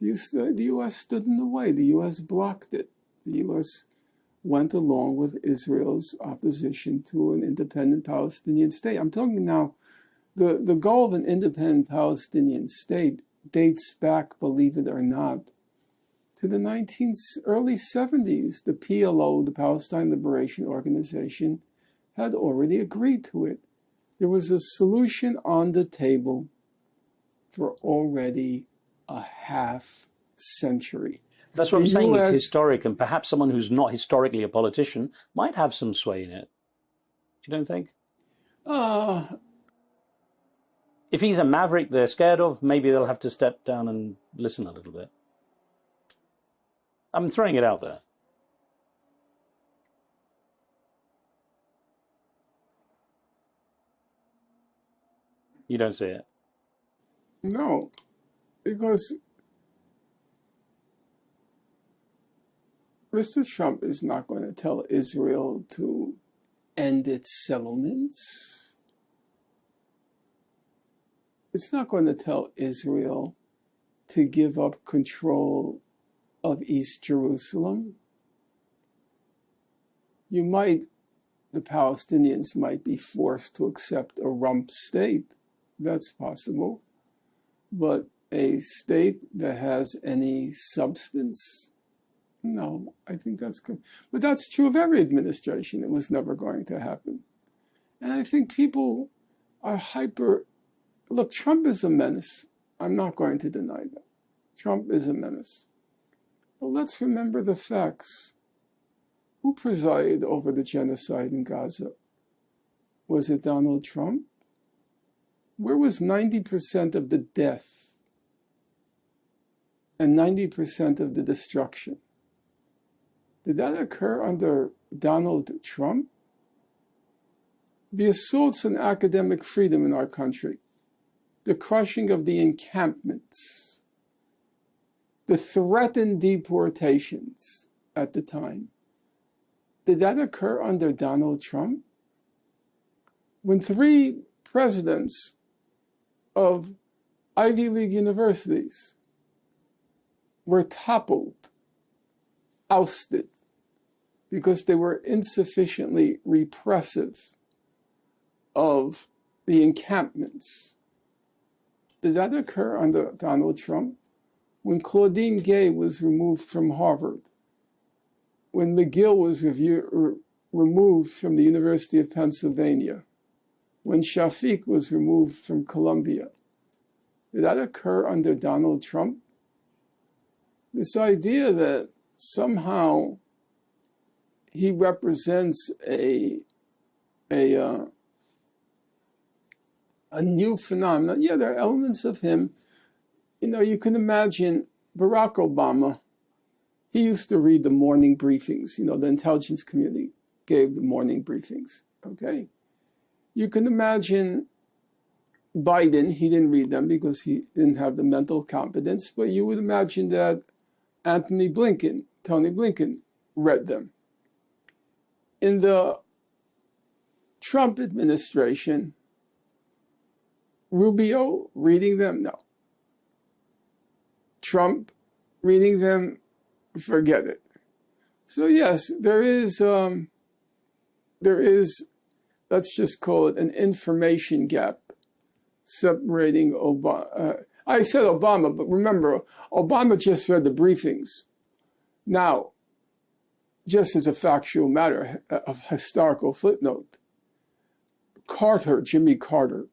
The U.S. stood in the way. The U.S. blocked it. The U.S. went along with Israel's opposition to an independent Palestinian state. I'm talking now, the goal of an independent Palestinian state dates back, believe it or not, to the early 70s. The PLO, the Palestine Liberation Organization, had already agreed to it. There was a solution on the table for already a half century. That's what I'm saying. It's historic, and perhaps someone who's not historically a politician might have some sway in it. You don't think? If he's a maverick they're scared of, maybe they'll have to step down and listen a little bit. I'm throwing it out there. You don't see it? No, because Mr. Trump is not going to tell Israel to end its settlements. It's not going to tell Israel to give up control of East Jerusalem. The Palestinians might be forced to accept a rump state. That's possible. But a state that has any substance, no, I think that's good. But that's true of every administration. It was never going to happen. And I think people are Look, Trump is a menace. I'm not going to deny that. Trump is a menace. But let's remember the facts. Who presided over the genocide in Gaza? Was it Donald Trump? Where was 90% of the death and 90% of the destruction? Did that occur under Donald Trump? The assaults on academic freedom in our country, the crushing of the encampments, the threatened deportations at the time, did that occur under Donald Trump? When 3 presidents of Ivy League universities were toppled, ousted, because they were insufficiently repressive of the encampments. Did that occur under Donald Trump? When Claudine Gay was removed from Harvard, when McGill was removed from the University of Pennsylvania, when Shafiq was removed from Columbia, did that occur under Donald Trump? This idea that somehow he represents a new phenomenon. Yeah, there are elements of him. You know, you can imagine Barack Obama. He used to read the morning briefings. You know, the intelligence community gave the morning briefings, okay? You can imagine Biden. He didn't read them because he didn't have the mental competence, but you would imagine that Tony Blinken, read them. In the Trump administration, Rubio reading them? No. Trump reading them? Forget it. So yes, there is, let's just call it an information gap separating Obama. I said Obama, but remember, Obama just read the briefings. Now, just as a factual matter, a historical footnote, Jimmy Carter,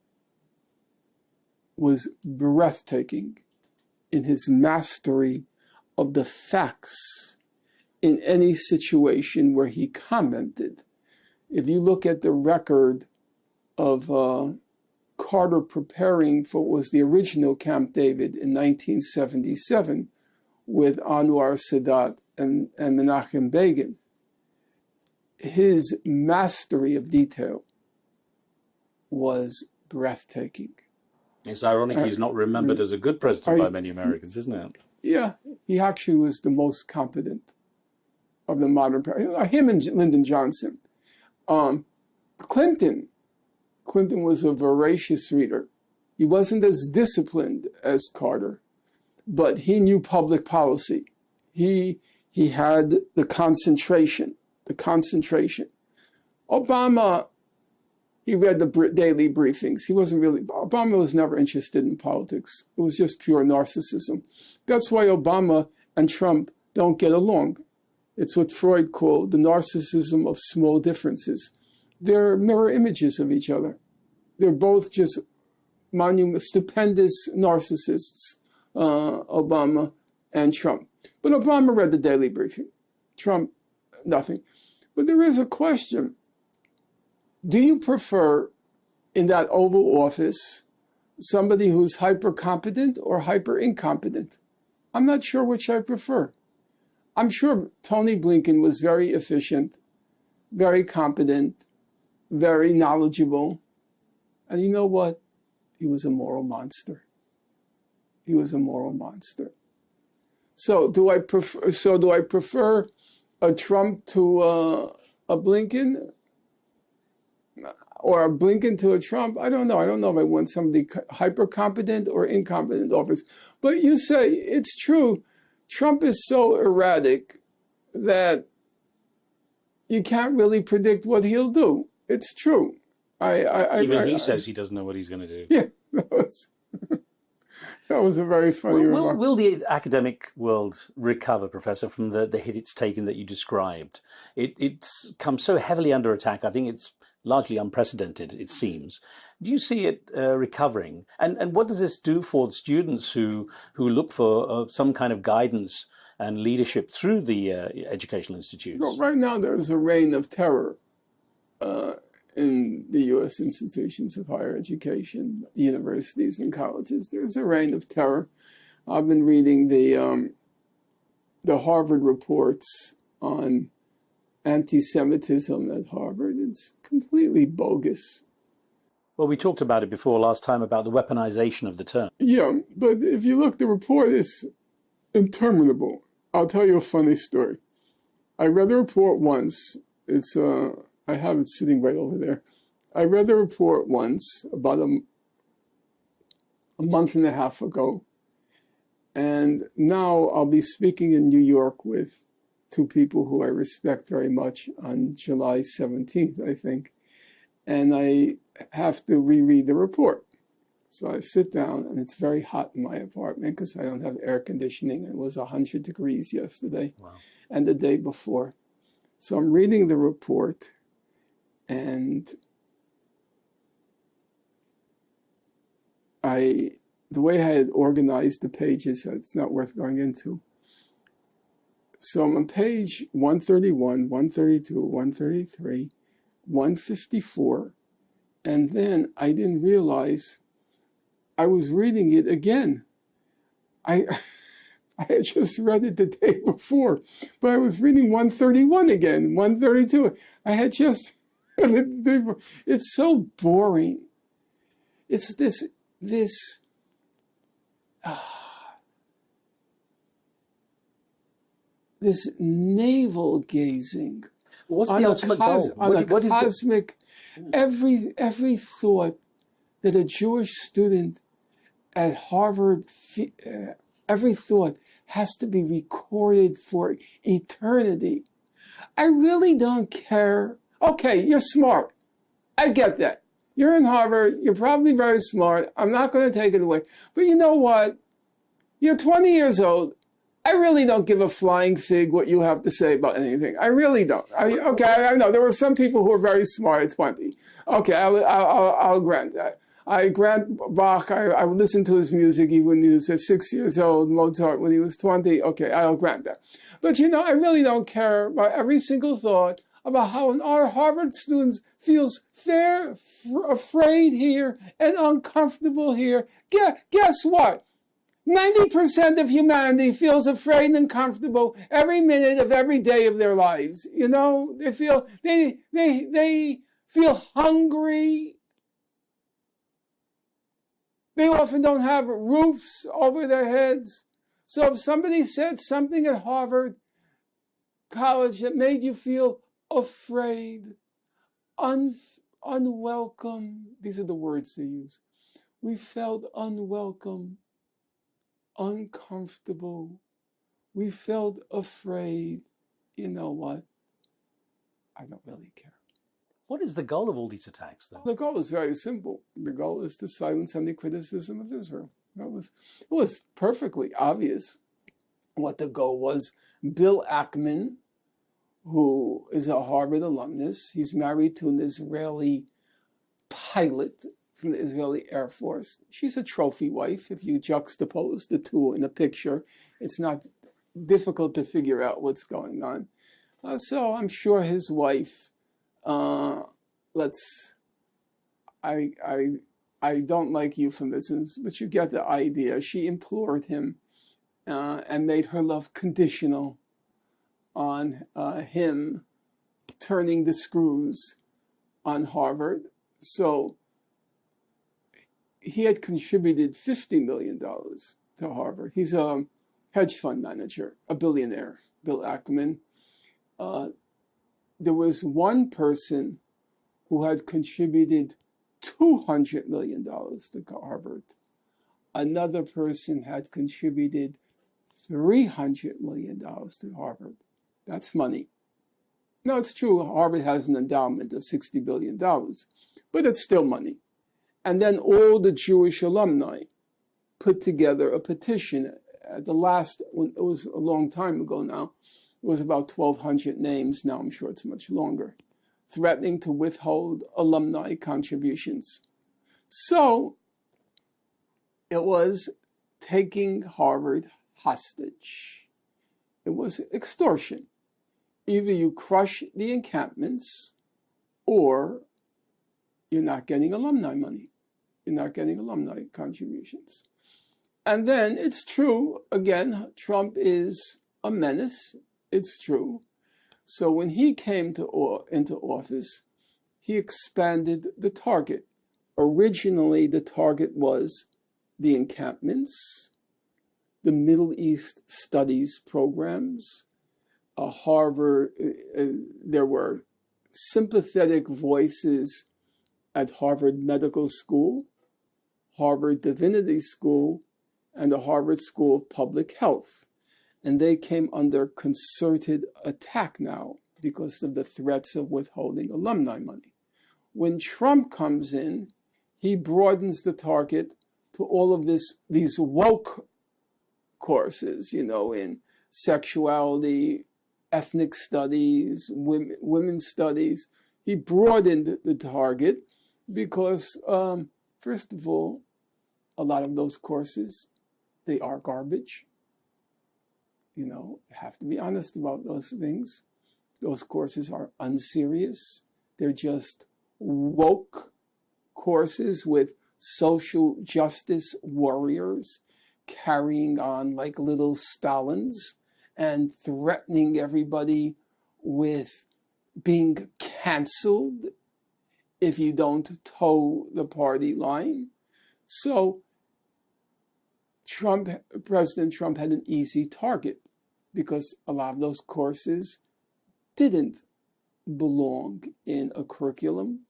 was breathtaking in his mastery of the facts in any situation where he commented. If you look at the record of Carter preparing for what was the original Camp David in 1977 with Anwar Sadat and Menachem Begin, his mastery of detail was breathtaking. It's ironic he's not remembered as a good president by many Americans, isn't it? Yeah, he actually was the most competent of the modern presidents. Him and Lyndon Johnson. Clinton was a voracious reader. He wasn't as disciplined as Carter, but he knew public policy. He had the concentration. Obama, he read the daily briefings. Obama was never interested in politics. It was just pure narcissism. That's why Obama and Trump don't get along. It's what Freud called the narcissism of small differences. They're mirror images of each other. They're both just stupendous narcissists, Obama and Trump. But Obama read the daily briefing. Trump, nothing. But there is a question. Do you prefer in that Oval Office somebody who's hyper competent or hyper incompetent? I'm not sure which I prefer. I'm sure Tony Blinken was very efficient, very competent, very knowledgeable. And you know what? He was a moral monster. So do I prefer a Trump to a Blinken? Or a Blinken to a Trump? I don't know. I don't know if I want somebody hyper-competent or incompetent office. But you say, it's true, Trump is so erratic that you can't really predict what he'll do. It's true. Even he says he doesn't know what he's going to do. Yeah, that was a very funny remark. Will the academic world recover, Professor, from the hit it's taken that you described? It's come so heavily under attack. I think it's largely unprecedented, it seems. Do you see it recovering? And what does this do for students who look for some kind of guidance and leadership through the educational institutes? Well, right now, there's a reign of terror in the U.S. institutions of higher education, universities and colleges. There's a reign of terror. I've been reading the Harvard reports on anti-Semitism at Harvard. It's completely bogus. Well, we talked about it before last time about the weaponization of the term. Yeah, but if you look, the report is interminable. I'll tell you a funny story. I read the report once. It's I have it sitting right over there. I read the report once about a month and a half ago. And now I'll be speaking in New York with two people who I respect very much on July 17th, I think. And I have to reread the report. So I sit down, and it's very hot in my apartment because I don't have air conditioning. It was 100 degrees yesterday and the day before. So I'm reading the report, and the way I had organized the pages, it's not worth going into. So I'm on page 131, 132, 133, 154, and then I didn't realize I was reading it again. I had just read it the day before, but I was reading 131 again, 132. I had just read it the day before. It's so boring. It's this navel gazing. What's the ultimate goal? What cosmic, every thought that a Jewish student at Harvard, every thought has to be recorded for eternity. I really don't care. Okay, you're smart. I get that. You're in Harvard. You're probably very smart. I'm not going to take it away. But you know what? You're 20 years old. I really don't give a flying fig what you have to say about anything. I really don't. I know there were some people who were very smart at 20. Okay, I'll grant that. I grant Bach. I would listen to his music even when he was at 6 years old. Mozart when he was 20. Okay, I'll grant that. But I really don't care about every single thought about how our Harvard students feels afraid here and uncomfortable here. Guess what? 90% of humanity feels afraid and uncomfortable every minute of every day of their lives. They feel hungry. They often don't have roofs over their heads. So if somebody said something at Harvard College that made you feel afraid, unwelcome, these are the words they use. We felt unwelcome, uncomfortable. We felt afraid. You know what? I don't really care. What is the goal of all these attacks, though? The goal is very simple. The goal is to silence any criticism of Israel. It was perfectly obvious what the goal was. Bill Ackman, who is a Harvard alumnus, he's married to an Israeli pilot from the Israeli Air Force. She's a trophy wife. If you juxtapose the two in a picture, it's not difficult to figure out what's going on. So I'm sure his wife, I don't like euphemisms, but you get the idea. She implored him and made her love conditional on him turning the screws on Harvard. So he had contributed $50 million to Harvard. He's a hedge fund manager, a billionaire, Bill Ackman. There was one person who had contributed $200 million to Harvard. Another person had contributed $300 million to Harvard. That's money. No, it's true. Harvard has an endowment of $60 billion, but it's still money. And then all the Jewish alumni put together a petition. At the last, it was a long time ago now, it was about 1,200 names. Now I'm sure it's much longer. threatening to withhold alumni contributions. So it was taking Harvard hostage. It was extortion. Either you crush the encampments or you're not getting alumni money. You're not getting alumni contributions. And then it's true, again, Trump is a menace. It's true. So when he came into office, he expanded the target. Originally, the target was the encampments, the Middle East studies programs, Harvard. There were sympathetic voices at Harvard Medical School, Harvard Divinity School, and the Harvard School of Public Health. And they came under concerted attack now because of the threats of withholding alumni money. When Trump comes in, he broadens the target to all of these woke courses, in sexuality, ethnic studies, women's studies. He broadened the target because, first of all, a lot of those courses, they are garbage. You have to be honest about those things. Those courses are unserious. They're just woke courses with social justice warriors carrying on like little Stalins and threatening everybody with being canceled if you don't toe the party line. So President Trump had an easy target because a lot of those courses didn't belong in a curriculum.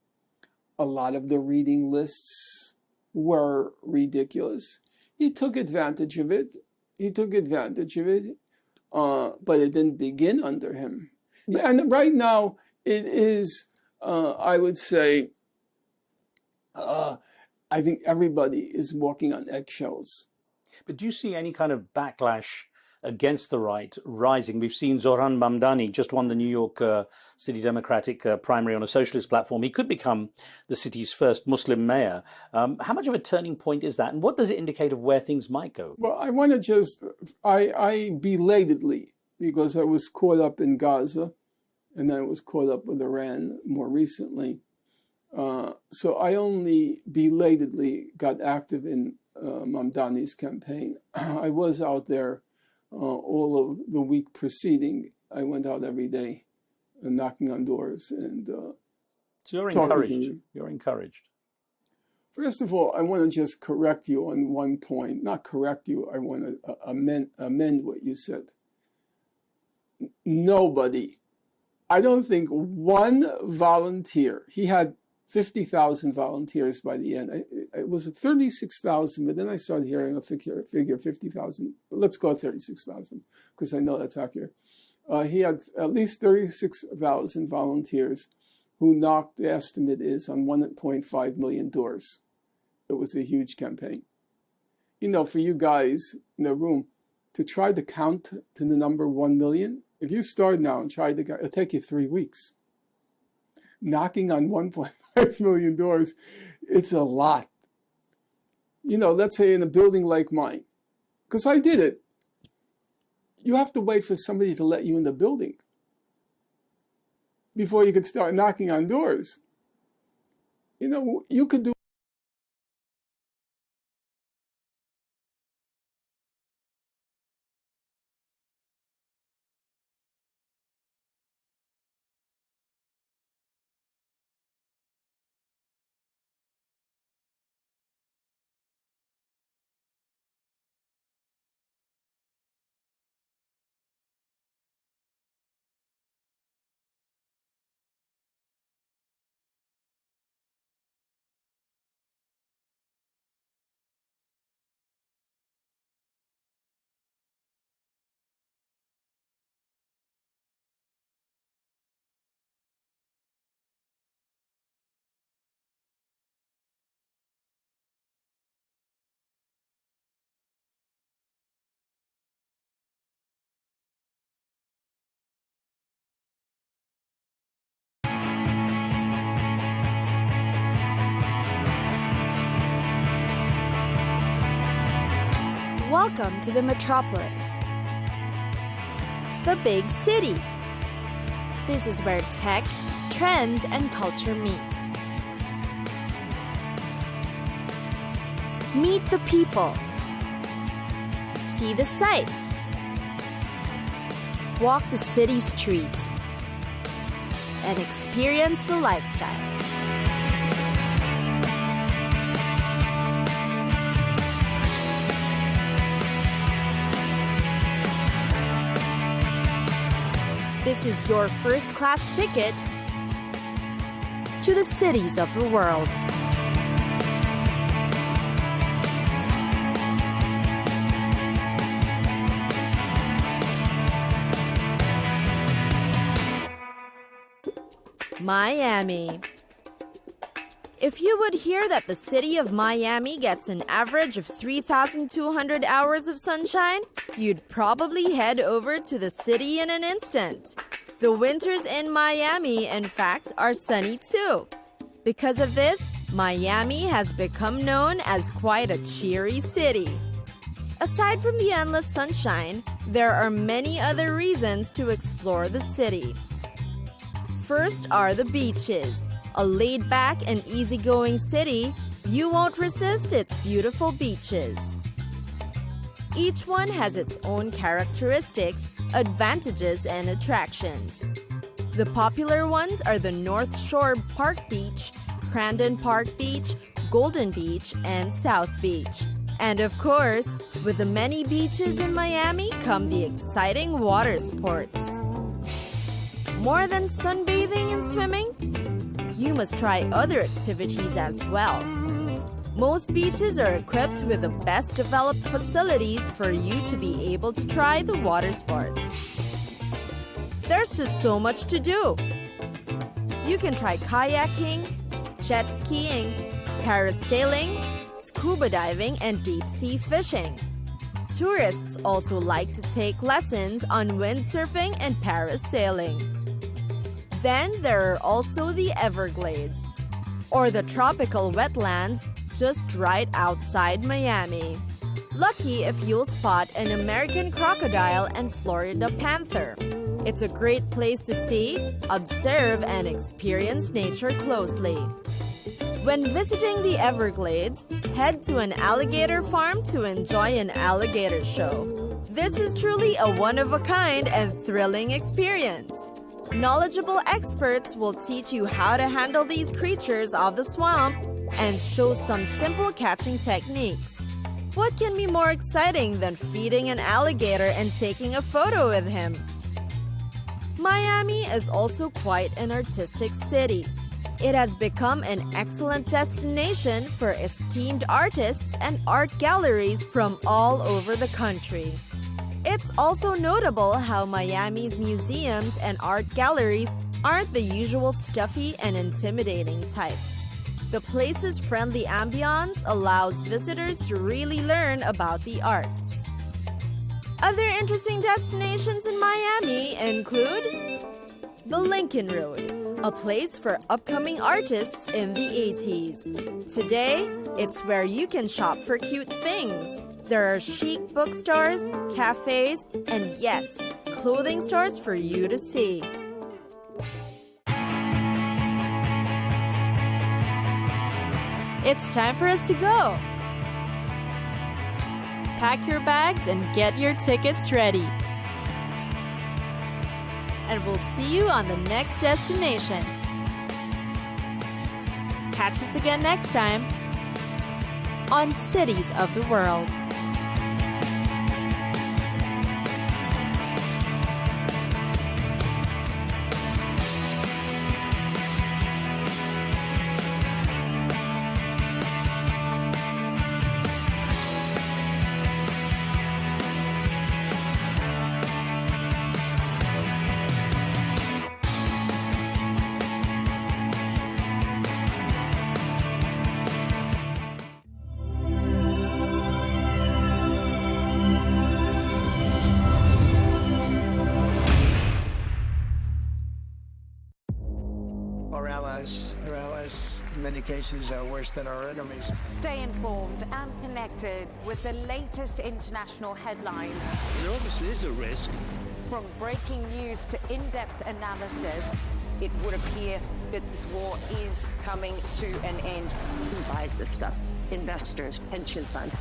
A lot of the reading lists were ridiculous. He took advantage of it. But it didn't begin under him. And right now, it is, I would say, I think everybody is walking on eggshells. But do you see any kind of backlash against the right rising? We've seen Zohran Mamdani just won the New York City Democratic primary on a socialist platform. He could become the city's first Muslim mayor. How much of a turning point is that? And what does it indicate of where things might go? Well, I want to I belatedly, because I was caught up in Gaza and then I was caught up with Iran more recently. So I only belatedly got active in Mamdani's campaign. I was out there all of the week preceding. I went out every day knocking on doors and so you're encouraged. You're encouraged. First of all, I want to just correct you on one point. Not correct you. I want to amend what you said. Nobody. I don't think one volunteer. He had 50,000 volunteers by the end. It was 36,000, but then I started hearing a figure 50,000. Let's go 36,000 because I know that's accurate. He had at least 36,000 volunteers who knocked, the estimate is, on 1.5 million doors. It was a huge campaign. For you guys in the room, to try to count to the number 1 million, if you start now and try to, it'll take you 3 weeks. Knocking on 1.5 million doors, it's a lot. Let's say in a building like mine, because I did it, you have to wait for somebody to let you in the building before you could start knocking on doors. You could do Welcome to the metropolis, the big city. This is where tech, trends, and culture meet. Meet the people. See the sights. Walk the city streets. And experience the lifestyle. This is your first-class ticket to the cities of the world. Miami. If you would hear that the city of Miami gets an average of 3,200 hours of sunshine, you'd probably head over to the city in an instant. The winters in Miami, in fact, are sunny too. Because of this, Miami has become known as quite a cheery city. Aside from the endless sunshine, there are many other reasons to explore the city. First are the beaches. A laid-back and easygoing city, you won't resist its beautiful beaches. Each one has its own characteristics, advantages, and attractions. The popular ones are the North Shore Park Beach, Crandon Park Beach, Golden Beach, and South Beach. And of course, with the many beaches in Miami come the exciting water sports. More than sunbathing and swimming, you must try other activities as well. Most beaches are equipped with the best developed facilities for you to be able to try the water sports. There's just so much to do. You can try kayaking, jet skiing, parasailing, scuba diving, and deep sea fishing. Tourists also like to take lessons on windsurfing and parasailing. Then there are also the Everglades, or the tropical wetlands just right outside Miami. Lucky if you'll spot an American crocodile and Florida panther. It's a great place to see, observe, and experience nature closely. When visiting the Everglades, head to an alligator farm to enjoy an alligator show. This is truly a one-of-a-kind and thrilling experience. Knowledgeable experts will teach you how to handle these creatures of the swamp and show some simple catching techniques. What can be more exciting than feeding an alligator and taking a photo with him? Miami is also quite an artistic city. It has become an excellent destination for esteemed artists and art galleries from all over the country. It's also notable how Miami's museums and art galleries aren't the usual stuffy and intimidating types. The place's friendly ambiance allows visitors to really learn about the arts. Other interesting destinations in Miami include the Lincoln Road, a place for upcoming artists in the 80s. Today, it's where you can shop for cute things. There are chic bookstores, cafes, and yes, clothing stores for you to see. It's time for us to go. Pack your bags and get your tickets ready. And we'll see you on the next destination. Catch us again next time on Cities of the World. many cases, worse than our enemies. Stay informed and connected with the latest international headlines. There obviously is a risk. From breaking news to in-depth analysis, it would appear that this war is coming to an end. who buys this stuff? Investors, pension funds.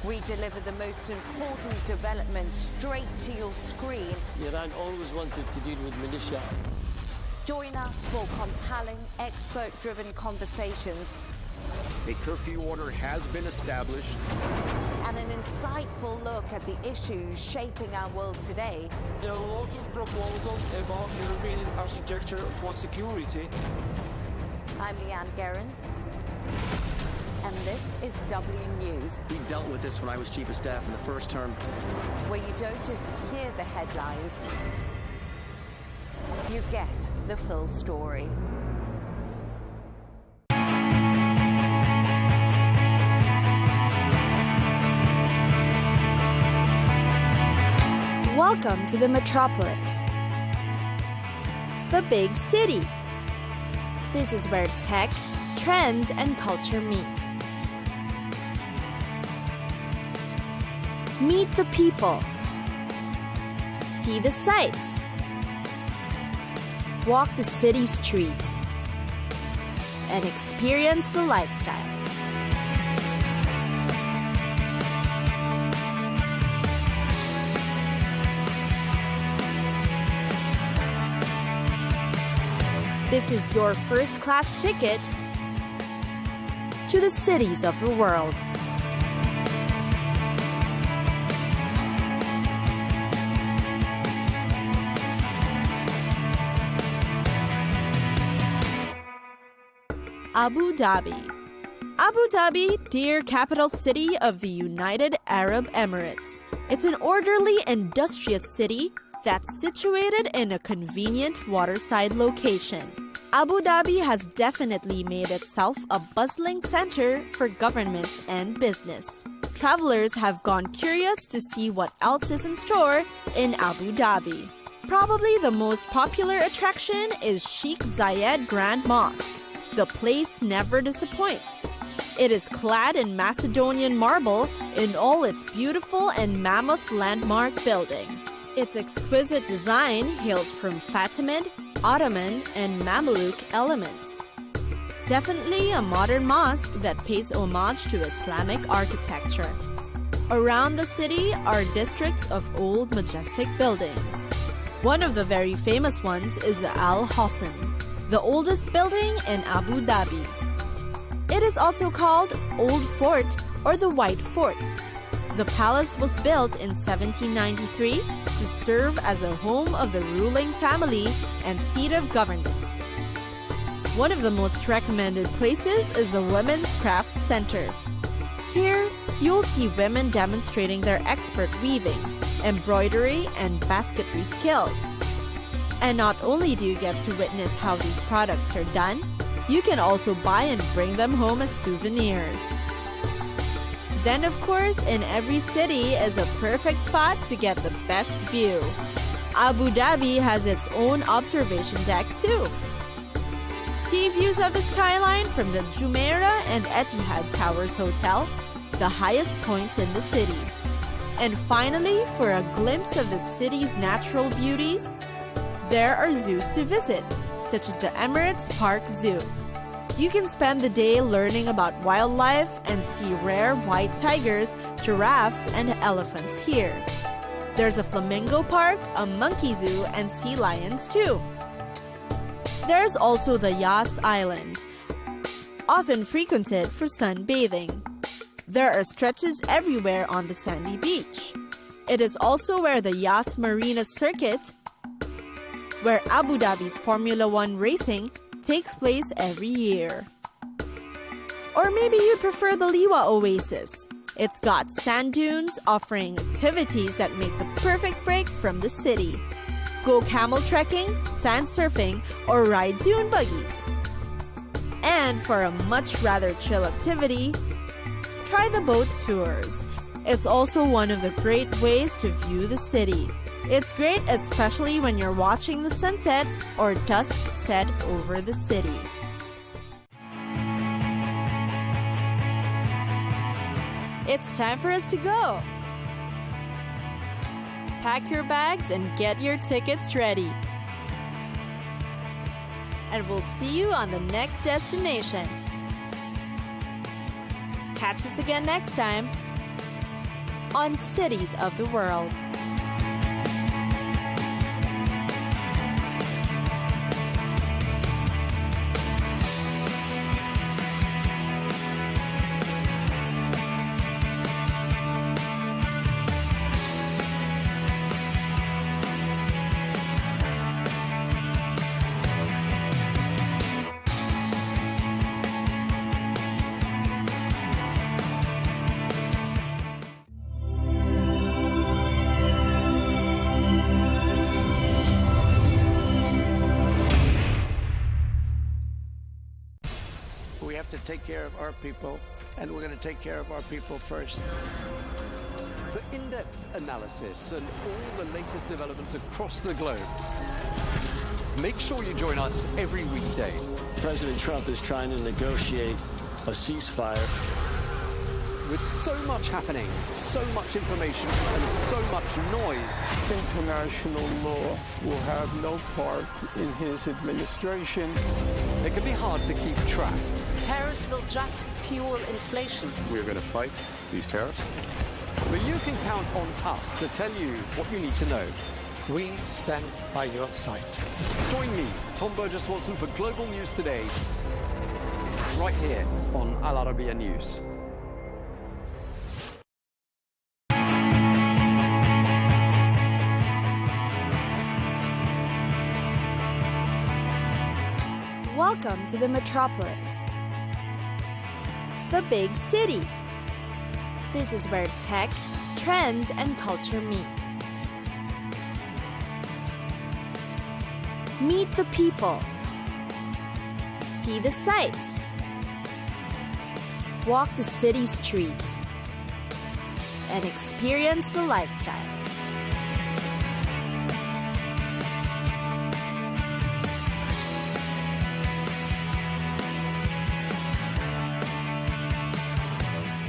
We deliver the most important developments straight to your screen. Iran always wanted to deal with militia. Join us for compelling, expert-driven conversations. A curfew order has been established. And an insightful look at the issues shaping our world today. There are lots of proposals about European architecture for security. I'm Leigh Ann Gerrans, and this is W News. We dealt with this when I was Chief of Staff in the first term. Where you don't just hear the headlines, you get the full story. Welcome to the metropolis, the big city. This is where tech, trends, and culture meet. Meet the people. See the sights. Walk the city streets. And experience the lifestyle. This is your first-class ticket to the cities of the world. Abu Dhabi. Abu Dhabi, dear capital city of the United Arab Emirates. It's an orderly, industrious city that's situated in a convenient waterside location. Abu Dhabi has definitely made itself a bustling center for government and business. Travelers have gone curious to see what else is in store in Abu Dhabi. Probably the most popular attraction is Sheikh Zayed Grand Mosque. The place never disappoints. It is clad in Macedonian marble in all its beautiful and mammoth landmark building. Its exquisite design hails from Fatimid, Ottoman, and Mamluk elements. Definitely a modern mosque that pays homage to Islamic architecture. Around the city are districts of old majestic buildings. One of the very famous ones is the Al Hosn, the oldest building in Abu Dhabi. It is also called Old Fort or the White Fort. The palace was built in 1793 to serve as a home of the ruling family and seat of government. One of the most recommended places is the Women's Craft Center. Here, you'll see women demonstrating their expert weaving, embroidery, and basketry skills. And not only do you get to witness how these products are done, you can also buy and bring them home as souvenirs. Then, of course, in every city is a perfect spot to get the best view. Abu Dhabi has its own observation deck too. See views of the skyline from the Jumeirah and Etihad Towers Hotel, the highest points in the city. And finally, for a glimpse of the city's natural beauties, there are zoos to visit, such as the Emirates Park Zoo. You can spend the day learning about wildlife and see rare white tigers, giraffes, and elephants here. There's a flamingo park, a monkey zoo, and sea lions too. There's also the Yas Island, often frequented for sunbathing. There are stretches everywhere on the sandy beach. It is also where the Yas Marina Circuit, where Abu Dhabi's Formula One racing takes place every year. Or maybe you'd prefer the Liwa Oasis. It's got sand dunes offering activities that make the perfect break from the city. Go camel trekking, sand surfing, or ride dune buggies. And for a much rather chill activity, try the boat tours. It's also one of the great ways to view the city. It's great especially when you're watching the sunset or dusk set over the city. It's time for us to go. Pack your bags and get your tickets ready. And we'll see you on the next destination. Catch us again next time on Cities of the World. We have to take care of our people, and we're going to take care of our people first. For in-depth analysis and all the latest developments across the globe, make sure you join us every weekday. President Trump is trying to negotiate a ceasefire. With so much happening, so much information, and so much noise, International law will have no part in his administration. it can be hard to keep track. Tariffs will just fuel inflation. We're going to fight these tariffs. But you can count on us to tell you what you need to know. We stand by your side. Join me, Tom Burges Watson, for Global News Today, right here on Al Arabiya News. Welcome to the metropolis, the big city. This is where tech, trends, and culture meet. Meet the people. See the sights. Walk the city streets. And experience the lifestyle.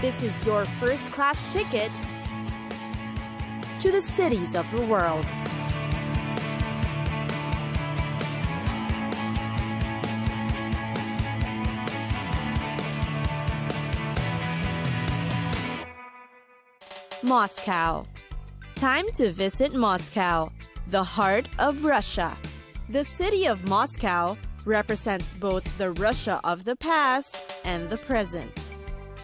This is your first-class ticket to the cities of the world. Moscow. Time to visit Moscow, the heart of Russia. The city of Moscow represents both the Russia of the past and the present.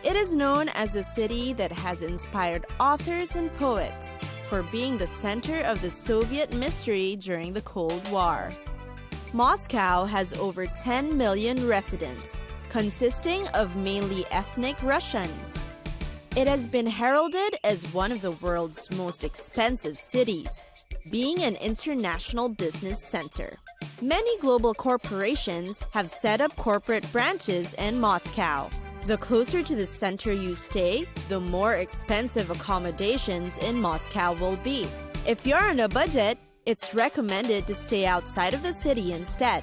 It is known as a city that has inspired authors and poets for being the center of the Soviet mystery during the Cold War. Moscow has over 10 million residents, consisting of mainly ethnic Russians. It has been heralded as one of the world's most expensive cities, being an international business center. Many global corporations have set up corporate branches in Moscow. The closer to the center you stay, the more expensive accommodations in Moscow will be. If you're on a budget, it's recommended to stay outside of the city instead.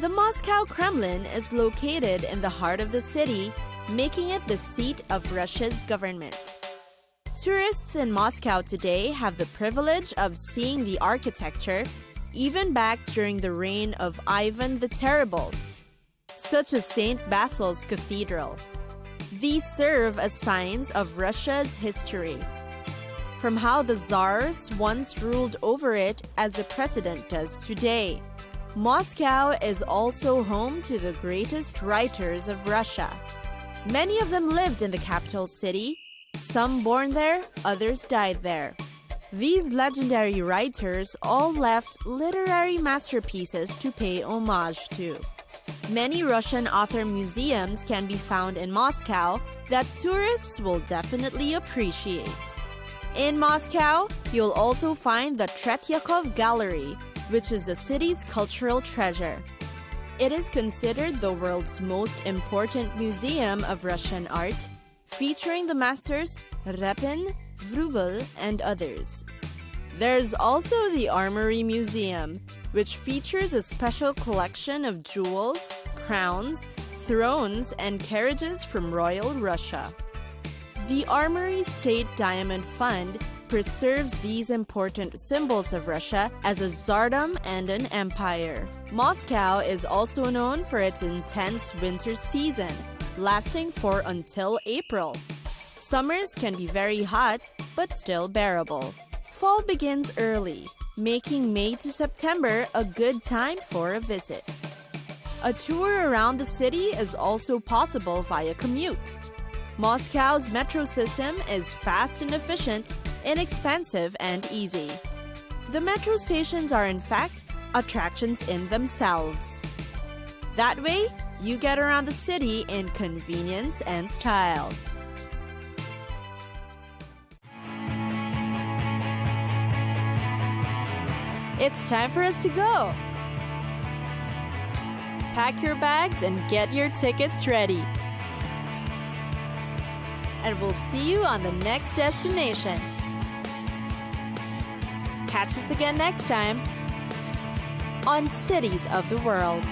The Moscow Kremlin is located in the heart of the city, making it the seat of Russia's government. Tourists in Moscow today have the privilege of seeing the architecture even back during the reign of Ivan the Terrible, such as St. Basil's Cathedral. These serve as signs of Russia's history, from how the Tsars once ruled over it as the president does today. Moscow is also home to the greatest writers of Russia. Many of them lived in the capital city, some born there, others died there. These legendary writers all left literary masterpieces to pay homage to. Many Russian author museums can be found in Moscow that tourists will definitely appreciate. In Moscow, you'll also find the Tretyakov Gallery, which is the city's cultural treasure. It is considered the world's most important museum of Russian art, featuring the masters Repin, Vrubel, and others. There's also the Armory Museum, which features a special collection of jewels, crowns, thrones, and carriages from royal Russia. The Armory State Diamond Fund preserves these important symbols of Russia as a tsardom and an empire. Moscow is also known for its intense winter season, lasting for until April. Summers can be very hot, but still bearable. Fall begins early, making May to September a good time for a visit. A tour around the city is also possible via commute. Moscow's metro system is fast and efficient, inexpensive and easy. The metro stations are in fact attractions in themselves. That way, you get around the city in convenience and style. It's time for us to go. Pack your bags and get your tickets ready. And we'll see you on the next destination. Catch us again next time on Cities of the World.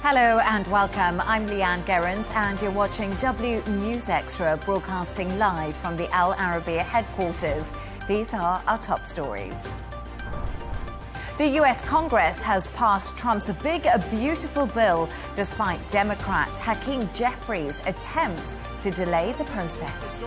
Hello and welcome. I'm Leigh Ann Gerrans and you're watching W News Extra, broadcasting live from the Al Arabiya headquarters. These are our top stories. The US Congress has passed Trump's big, beautiful bill despite Democrat Hakeem Jeffries' attempts to delay the process.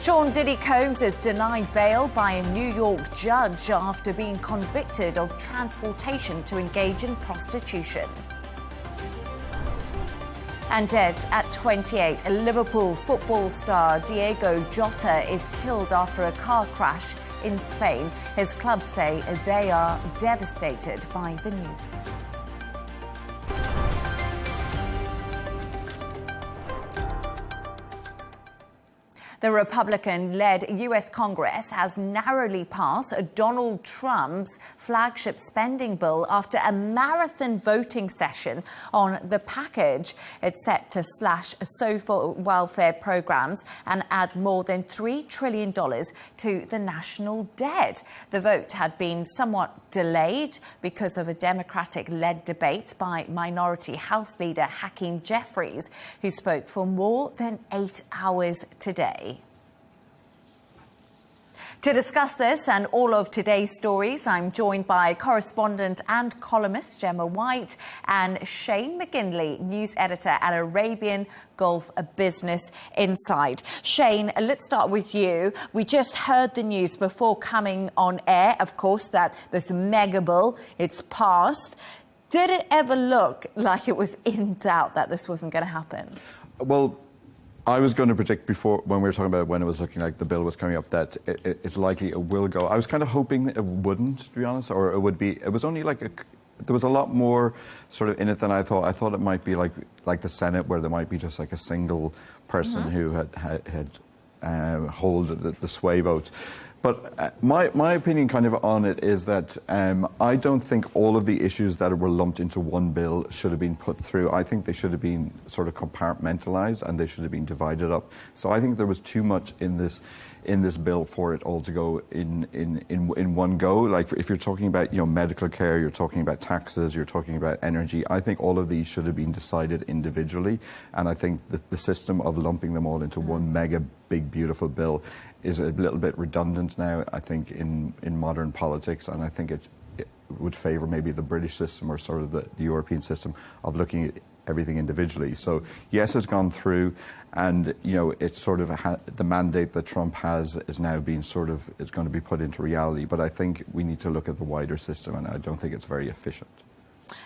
Sean Diddy Combs is denied bail by a New York judge after being convicted of transportation to engage in prostitution. And dead at 28, Liverpool football star Diego Jota is killed after a car crash in Spain. His club say they are devastated by the news. The Republican-led U.S. Congress has narrowly passed Donald Trump's flagship spending bill after a marathon voting session on the package. It's set to slash social welfare programs and add more than $3 trillion to the national debt. The vote had been somewhat delayed because of a Democratic-led debate by Minority House Leader Hakeem Jeffries, who spoke for more than 8 hours today. To discuss this and all of today's stories, I'm joined by correspondent and columnist Gemma White and Shane McGinley, news editor at Arabian Gulf Business Inside. Shane, let's start with you. We just heard the news before coming on air, of course, that this mega bill, it's passed. Did it ever look like it was in doubt that this wasn't going to happen? Well, I was going to predict before, when we were talking about when it was looking like the bill was coming up, that it's likely it will go. I was kind of hoping it wouldn't, to be honest, or it would be. It was only like there was a lot more sort of in it than I thought. I thought it might be like the Senate, where there might be just like a single person who had hold the sway vote. But my opinion kind of on it is that I don't think all of the issues that were lumped into one bill should have been put through. I think they should have been sort of compartmentalized and they should have been divided up. So I think there was too much in this bill for it all to go in one go. Like if you're talking about medical care, you're talking about taxes, you're talking about energy. I think all of these should have been decided individually, and I think that the system of lumping them all into one mega big beautiful bill is a little bit redundant now, I think, in modern politics, and I think it would favour maybe the British system or sort of the European system of looking at everything individually. So yes, it's gone through, and it's sort of the mandate that Trump has is now being is going to be put into reality. But I think we need to look at the wider system, and I don't think it's very efficient.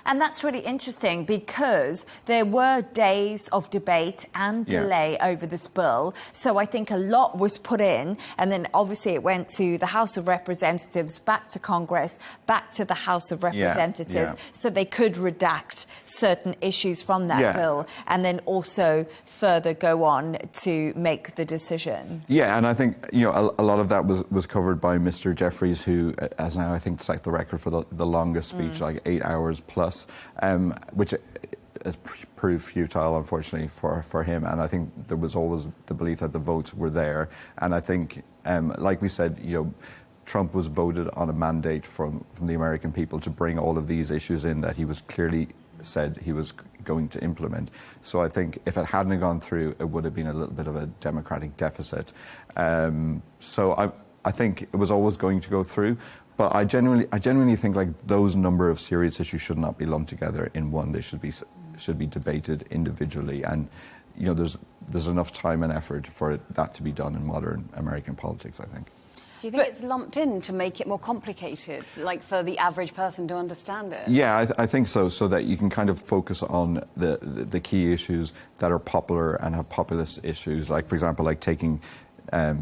And that's really interesting because there were days of debate and delay over this bill. So I think a lot was put in, and then obviously it went to the House of Representatives, back to Congress, back to the House of Representatives, so they could redact certain issues from that bill and then also further go on to make the decision. Yeah, and I think a lot of that was covered by Mr. Jeffries, who has now, I think, set the record for the longest speech, like 8 hours plus, which has proved futile, unfortunately, for him. And I think there was always the belief that the votes were there. And I think, like we said, Trump was voted on a mandate from the American people to bring all of these issues in that he was clearly said he was going to implement. So I think if it hadn't gone through, it would have been a little bit of a democratic deficit. So I think it was always going to go through. But I genuinely think like those number of serious issues should not be lumped together in one. They should be debated individually, and there's enough time and effort for that to be done in modern American politics, I think. Do you think it's lumped in to make it more complicated, like for the average person to understand it? Yeah, I think so, so that you can kind of focus on the key issues that are popular and have populist issues, like, for example, like taking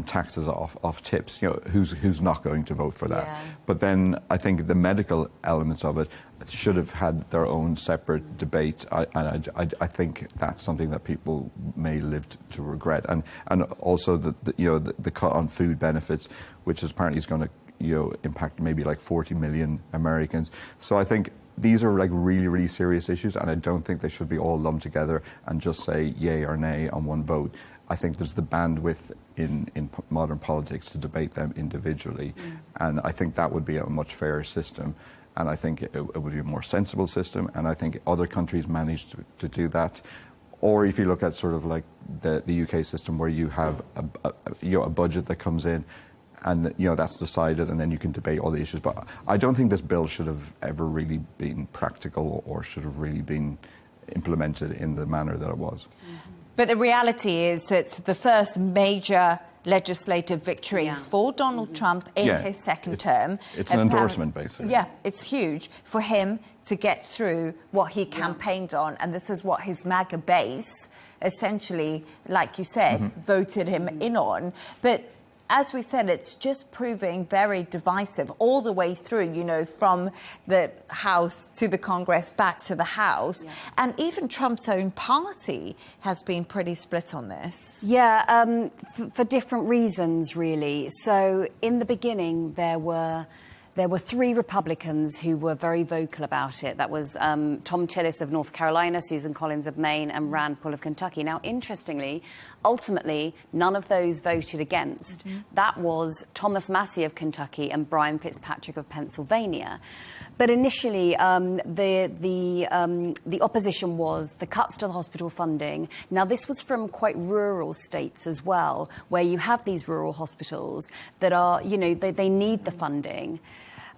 taxes off tips. Who's not going to vote for that? Yeah. But then I think the medical elements of it should have had their own separate debate. I think that's something that people may live to regret. And also the cut on food benefits, which apparently is going to impact maybe like 40 million Americans. So I think these are like really, really serious issues, and I don't think they should be all lumped together and just say yay or nay on one vote. I think there's the bandwidth in modern politics to debate them individually, and I think that would be a much fairer system, and I think it would be a more sensible system, and I think other countries managed to do that. Or if you look at sort of like the UK system, where you have a budget that comes in, and that's decided, and then you can debate all the issues. But I don't think this bill should have ever really been practical or should have really been implemented in the manner that it was. But the reality is it's the first major legislative victory for Donald Trump in his second term. It's an endorsement, basically. Yeah, it's huge for him to get through what he campaigned on, and this is what his MAGA base essentially, like you said, voted him in on. But as we said, it's just proving very divisive all the way through, from the House to the Congress, back to the House. Yeah. And even Trump's own party has been pretty split on this. Yeah, for different reasons, really. So in the beginning, there were 3 Republicans who were very vocal about it. That was Tom Tillis of North Carolina, Susan Collins of Maine, and Rand Paul of Kentucky. Now, interestingly, ultimately, none of those voted against. That was Thomas Massie of Kentucky and Brian Fitzpatrick of Pennsylvania. But initially, the opposition was the cuts to the hospital funding. Now, this was from quite rural states as well, where you have these rural hospitals that are, they need the funding.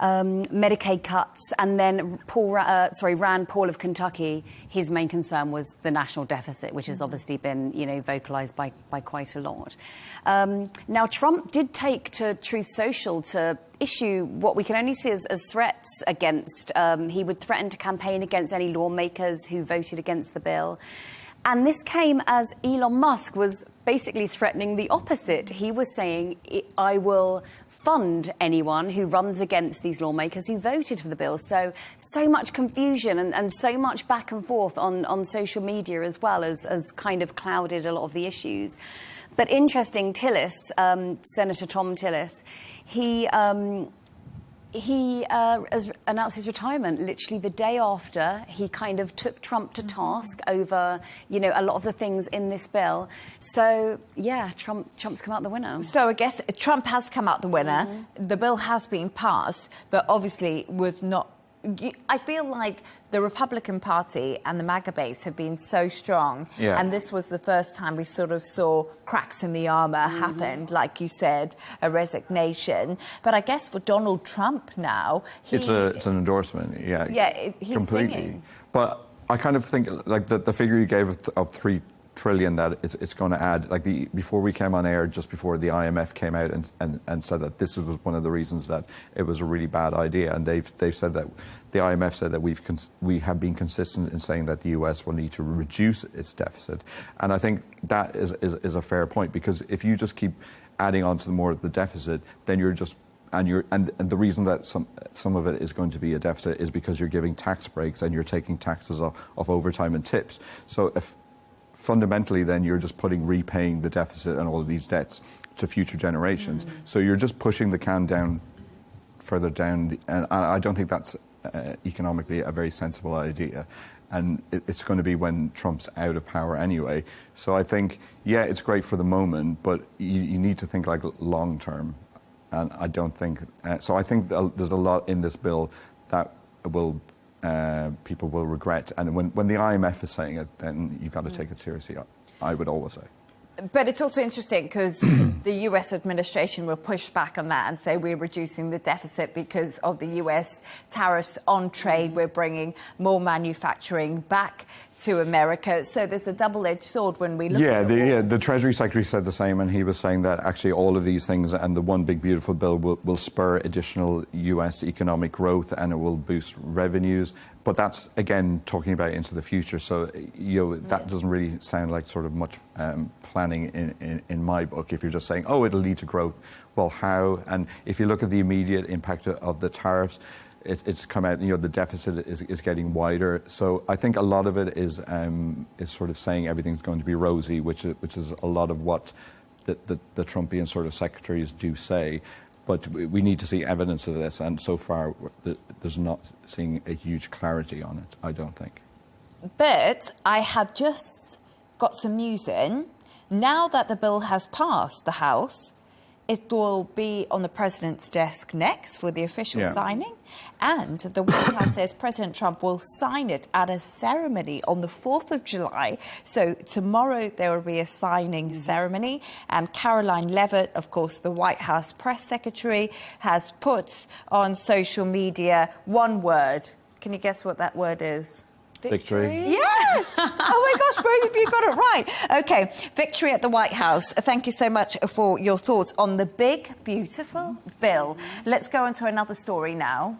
Medicaid cuts, and then Rand Paul of Kentucky, his main concern was the national deficit, which has obviously been, vocalised by quite a lot. Now, Trump did take to Truth Social to issue what we can only see as threats against. He would threaten to campaign against any lawmakers who voted against the bill. And this came as Elon Musk was basically threatening the opposite. He was saying, I will fund anyone who runs against these lawmakers who voted for the bill. So much confusion and so much back and forth on social media as well as kind of clouded a lot of the issues. But interesting, Tillis, Senator Tom Tillis, he has announced his retirement literally the day after he kind of took Trump to task over, you know, a lot of the things in this bill. So, yeah, Trump's come out the winner. So I guess Trump has come out the winner. The bill has been passed, but obviously was not... I feel like the Republican Party and the MAGA base have been so strong, and this was the first time we sort of saw cracks in the armour happen, like you said, a resignation. But I guess for Donald Trump now... It's an endorsement, yeah. Yeah, he's completely. singing. But I kind of think, like, the figure you gave of $3 trillion that it's going to add, like before we came on air, just before the IMF came out and said that this was one of the reasons that it was a really bad idea, and they've said that the IMF said that we have been consistent in saying that the US will need to reduce its deficit, and I think that is a fair point, because if you just keep adding on to more of the deficit, then you're just and the reason that some of it is going to be a deficit is because you're giving tax breaks and you're taking taxes off overtime and tips. So if fundamentally, then you're just repaying the deficit and all of these debts to future generations. So you're just pushing the can further down, and I don't think that's economically a very sensible idea. And it's going to be when Trump's out of power anyway. So I think, yeah, it's great for the moment, but you need to think like long term. And I don't think so. I think there's a lot in this bill that will. People will regret, and when the IMF is saying it, then you've got to take it seriously, I would always say. But it's also interesting because the US administration will push back on that and say we're reducing the deficit because of the US tariffs on trade. We're bringing more manufacturing back to America. So there's a double-edged sword when we look at it. The Treasury Secretary said the same, and he was saying that actually all of these things and the one big beautiful bill will spur additional US economic growth, and it will boost revenues. But that's, again, talking about into the future. So, that doesn't really sound like sort of much planning in my book. If you're just saying, oh, it'll lead to growth. Well, how? And if you look at the immediate impact of the tariffs, it's come out, the deficit is getting wider. So I think a lot of it is sort of saying everything's going to be rosy, which is a lot of what the Trumpian sort of secretaries do say. But we need to see evidence of this, and so far there's not seeing a huge clarity on it, I don't think. But I have just got some news in. Now that the bill has passed the House, it will be on the president's desk next for the official signing. And the White House says President Trump will sign it at a ceremony on the 4th of July. So tomorrow there will be a signing ceremony. And Caroline Leavitt, of course, the White House press secretary, has put on social media one word. Can you guess what that word is? Victory. Yes! Oh my gosh, both of you got it right. Okay, victory at the White House. Thank you so much for your thoughts on the big, beautiful bill. Let's go on to another story now.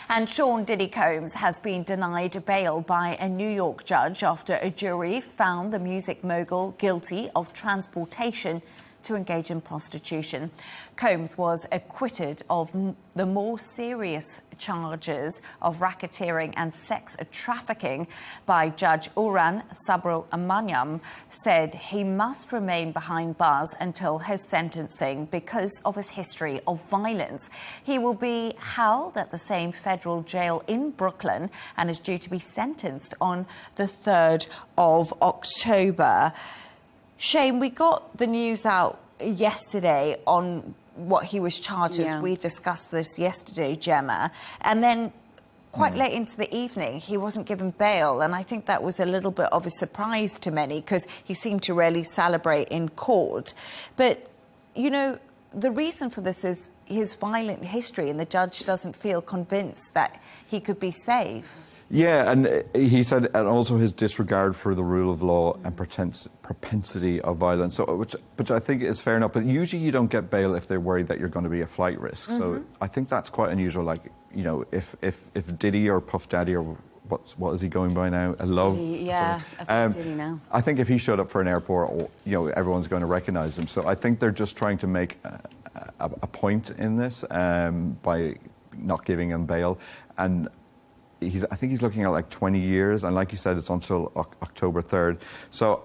And Sean Diddy Combs has been denied bail by a New York judge after a jury found the music mogul guilty of transportation to engage in prostitution. Combs was acquitted of the more serious charges of racketeering and sex trafficking by Judge Uran Subramaniam, said he must remain behind bars until his sentencing because of his history of violence. He will be held at the same federal jail in Brooklyn and is due to be sentenced on the 3rd of October. Shane, we got the news out yesterday on what he was charged with. We discussed this yesterday, Gemma. And then quite late into the evening, he wasn't given bail. And I think that was a little bit of a surprise to many because he seemed to really celebrate in court. But, the reason for this is his violent history, and the judge doesn't feel convinced that he could be safe. Yeah, and he said, and also his disregard for the rule of law and propensity of violence, so which I think is fair enough. But usually you don't get bail if they're worried that you're going to be a flight risk. So I think that's quite unusual. Like, if Diddy or Puff Daddy or what is he going by now? Love. Diddy, yeah, I think Diddy now. I think if he showed up for an airport, everyone's going to recognise him. So I think they're just trying to make a point in this by not giving him bail. And I think he's looking at like 20 years, and like you said, it's until October 3rd. So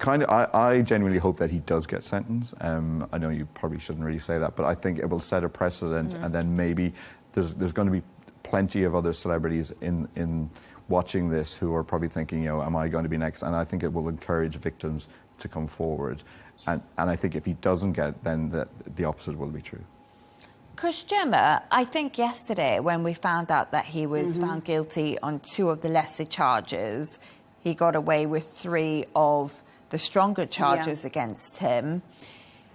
I genuinely hope that he does get sentenced. I know you probably shouldn't really say that, but I think it will set a precedent, and then maybe there's going to be plenty of other celebrities in watching this who are probably thinking, am I going to be next? And I think it will encourage victims to come forward. And I think if he doesn't get, then the opposite will be true. Chris Gemma, I think yesterday when we found out that he was found guilty on 2 of the lesser charges, he got away with 3 of the stronger charges against him.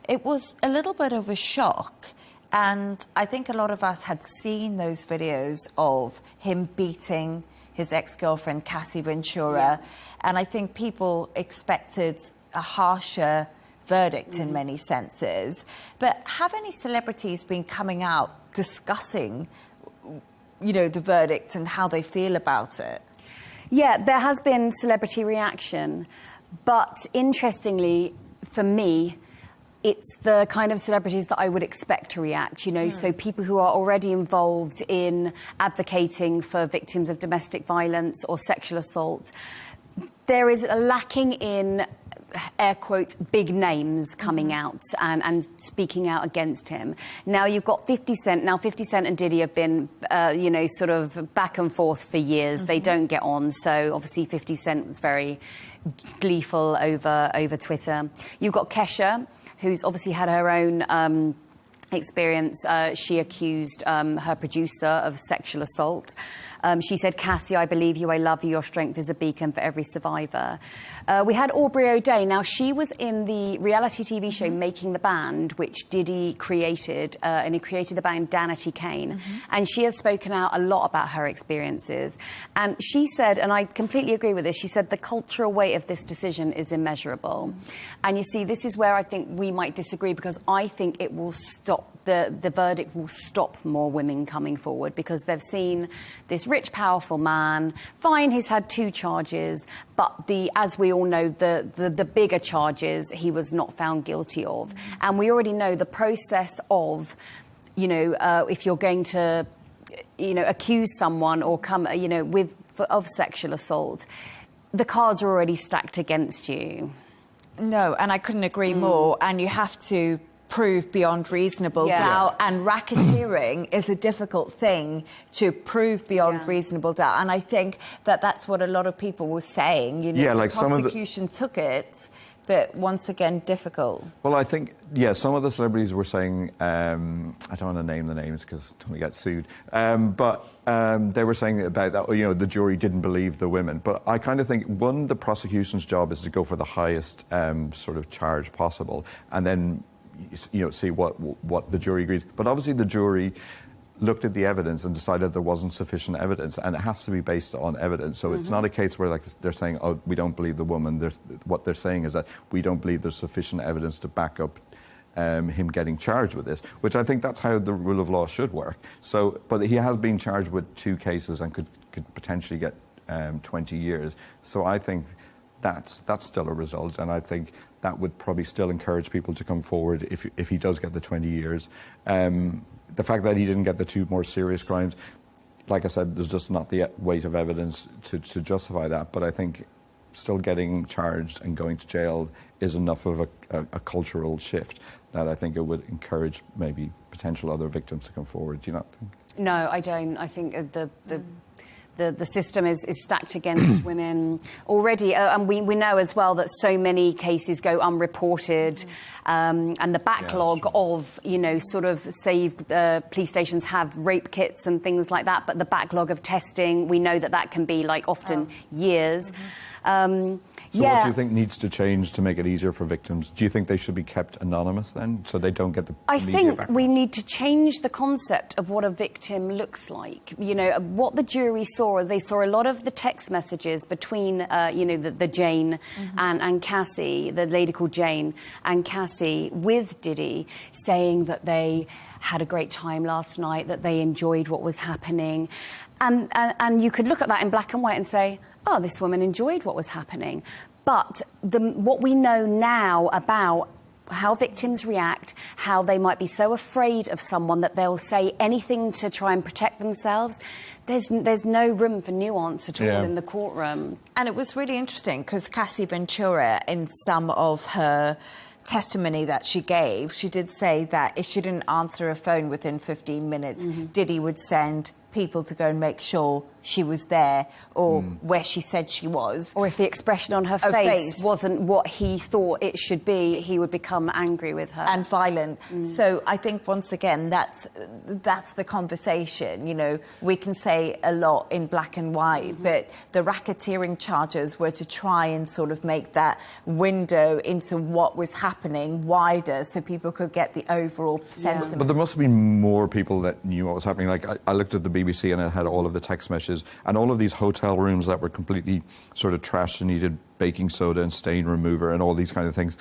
It was a little bit of a shock. And I think a lot of us had seen those videos of him beating his ex-girlfriend, Cassie Ventura. And I think people expected a harsher verdict in many senses. But have any celebrities been coming out discussing, the verdict and how they feel about it? Yeah, there has been celebrity reaction. But interestingly, for me, it's the kind of celebrities that I would expect to react, so people who are already involved in advocating for victims of domestic violence or sexual assault. There is a lacking in, air quotes, big names coming out and speaking out against him. Now you've got 50 Cent. Now 50 Cent and Diddy have been, sort of back and forth for years. They don't get on, so obviously 50 Cent was very gleeful over Twitter. You've got Kesha, who's obviously had her own experience. She accused her producer of sexual assault. She said, "Cassie, I believe you, I love you, your strength is a beacon for every survivor." We had Aubrey O'Day. Now, she was in the reality TV show Making the Band, which Diddy created, and he created the band Danity Kane. And she has spoken out a lot about her experiences. And she said, and I completely agree with this, she said the cultural weight of this decision is immeasurable. And you see, this is where I think we might disagree, because I think it will stop, the verdict will stop more women coming forward, because they've seen this rich, powerful man. Fine, he's had 2 charges, but as we all know, the bigger charges he was not found guilty of. And we already know the process of, if you're going to, accuse someone or come, of sexual assault, the cards are already stacked against you. No, and I couldn't agree more. And you have to prove beyond reasonable doubt, and racketeering is a difficult thing to prove beyond reasonable doubt. And I think that's what a lot of people were saying. The prosecution took it, but once again, difficult. Well, I think, some of the celebrities were saying, I don't want to name the names because we get sued, but they were saying about that, the jury didn't believe the women. But I kind of think, the prosecution's job is to go for the highest sort of charge possible, and then see what the jury agrees. But obviously the jury looked at the evidence and decided there wasn't sufficient evidence, and it has to be based on evidence. So it's not a case where they're saying, oh, we don't believe the woman. What they're saying is that we don't believe there's sufficient evidence to back up him getting charged with this, which I think that's how the rule of law should work. So, but he has been charged with 2 cases and could potentially get 20 years. So I think that's still a result, and I think that would probably still encourage people to come forward if he does get the 20 years. The fact that he didn't get the 2 more serious crimes, like I said, there's just not the weight of evidence to justify that. But I think still getting charged and going to jail is enough of a cultural shift that I think it would encourage maybe potential other victims to come forward. Do you not think? No, I don't. I think the system is stacked against women already. And we know as well that so many cases go unreported, and the backlog of, sort of, say, police stations have rape kits and things like that, but the backlog of testing, we know that can be, often years. So what do you think needs to change to make it easier for victims? Do you think they should be kept anonymous then, so they don't get the I media think back? we need to change the concept of what a victim looks like. What the jury saw, they saw a lot of the text messages between, the Jane and Cassie, the lady called Jane and Cassie, with Diddy, saying that they had a great time last night, that they enjoyed what was happening. And you could look at that in black and white and say, oh, this woman enjoyed what was happening. But what we know now about how victims react, how they might be so afraid of someone that they'll say anything to try and protect themselves. There's no room for nuance at all in the courtroom. And it was really interesting because Cassie Ventura, in some of her testimony that she gave, she did say that if she didn't answer her phone within 15 minutes, Diddy would send people to go and make sure she was there or where she said she was. Or if the expression on her face wasn't what he thought it should be, he would become angry with her. And violent. So I think, once again, that's the conversation. You know, we can say a lot in black and white, but the racketeering charges were to try and sort of make that window into what was happening wider so people could get the overall sense of it. But there must have been more people that knew what was happening. Like, I looked at the BBC and it had all of the text messages and all of these hotel rooms that were completely sort of trashed and needed baking soda and stain remover and all these kind of things.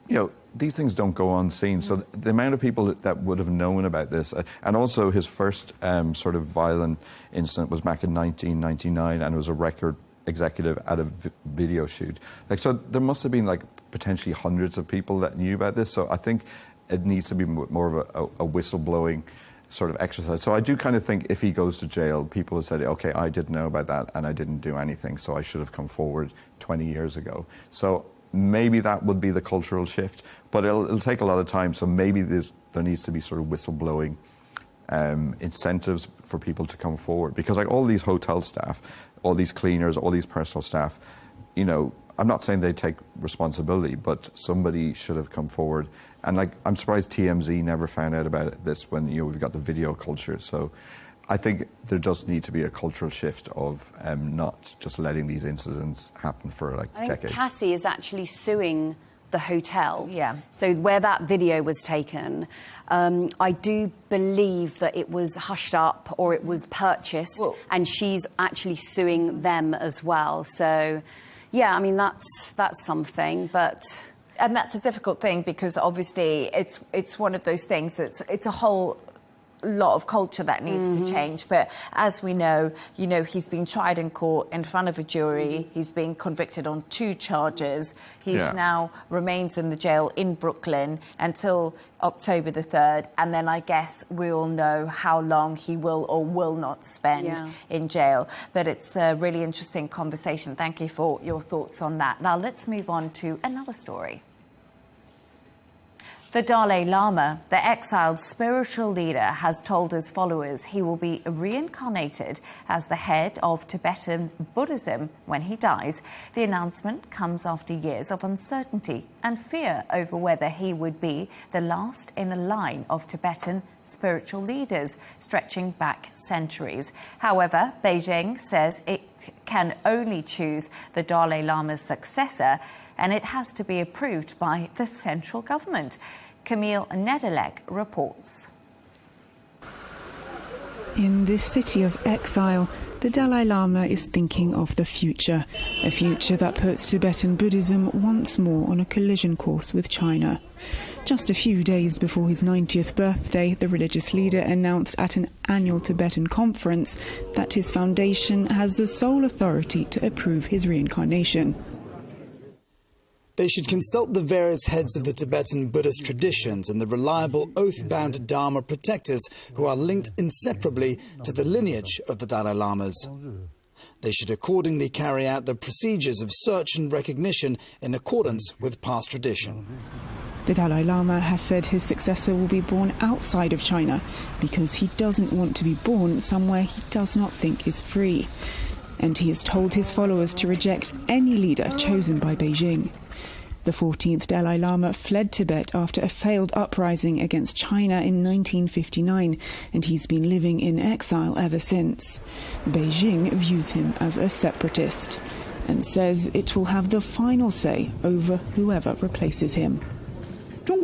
You know, these things don't go unseen. So the amount of people that would have known about this, and also his first sort of violent incident was back in 1999, and it was a record executive at a video shoot. Like, so there must have been like potentially hundreds of people that knew about this. So I think it needs to be more of a whistleblowing sort of exercise. So I do kind of think if he goes to jail, people have said, okay, I didn't know about that and I didn't do anything, so I should have come forward 20 years ago. So maybe that would be the cultural shift, but it'll take a lot of time. So maybe there needs to be sort of whistleblowing incentives for people to come forward, because like all these hotel staff, all these cleaners, all these personal staff, you know, I'm not saying they take responsibility, but somebody should have come forward. And like, I'm surprised TMZ never found out about this when, you know, we've got the video culture. So I think there does need to be a cultural shift of not just letting these incidents happen for like decades. I think Cassie is actually suing the hotel. Yeah. So where that video was taken, I do believe that it was hushed up or it was purchased, and she's actually suing them as well. So, yeah, I mean, that's something, but... And that's a difficult thing because obviously it's one of those things that's it's a whole lot of culture that needs to change. But as we know, you know, he's been tried in court in front of a jury. He's been convicted on 2 charges. He's now remains in the jail in Brooklyn until October the 3rd. And then I guess we'll know how long he will or will not spend in jail. But it's a really interesting conversation. Thank you for your thoughts on that. Now let's move on to another story. The Dalai Lama, the exiled spiritual leader, has told his followers he will be reincarnated as the head of Tibetan Buddhism when he dies. The announcement comes after years of uncertainty and fear over whether he would be the last in a line of Tibetan spiritual leaders, stretching back centuries. However, Beijing says it can only choose the Dalai Lama's successor, and it has to be approved by the central government. Camille Nedelec reports. In this city of exile, the Dalai Lama is thinking of the future, a future that puts Tibetan Buddhism once more on a collision course with China. Just a few days before his 90th birthday, the religious leader announced at an annual Tibetan conference that his foundation has the sole authority to approve his reincarnation. They should consult the various heads of the Tibetan Buddhist traditions and the reliable oath-bound Dharma protectors who are linked inseparably to the lineage of the Dalai Lamas. They should accordingly carry out the procedures of search and recognition in accordance with past tradition. The Dalai Lama has said his successor will be born outside of China because he doesn't want to be born somewhere he does not think is free. And he has told his followers to reject any leader chosen by Beijing. The 14th Dalai Lama fled Tibet after a failed uprising against China in 1959, and he's been living in exile ever since. Beijing views him as a separatist and says it will have the final say over whoever replaces him. The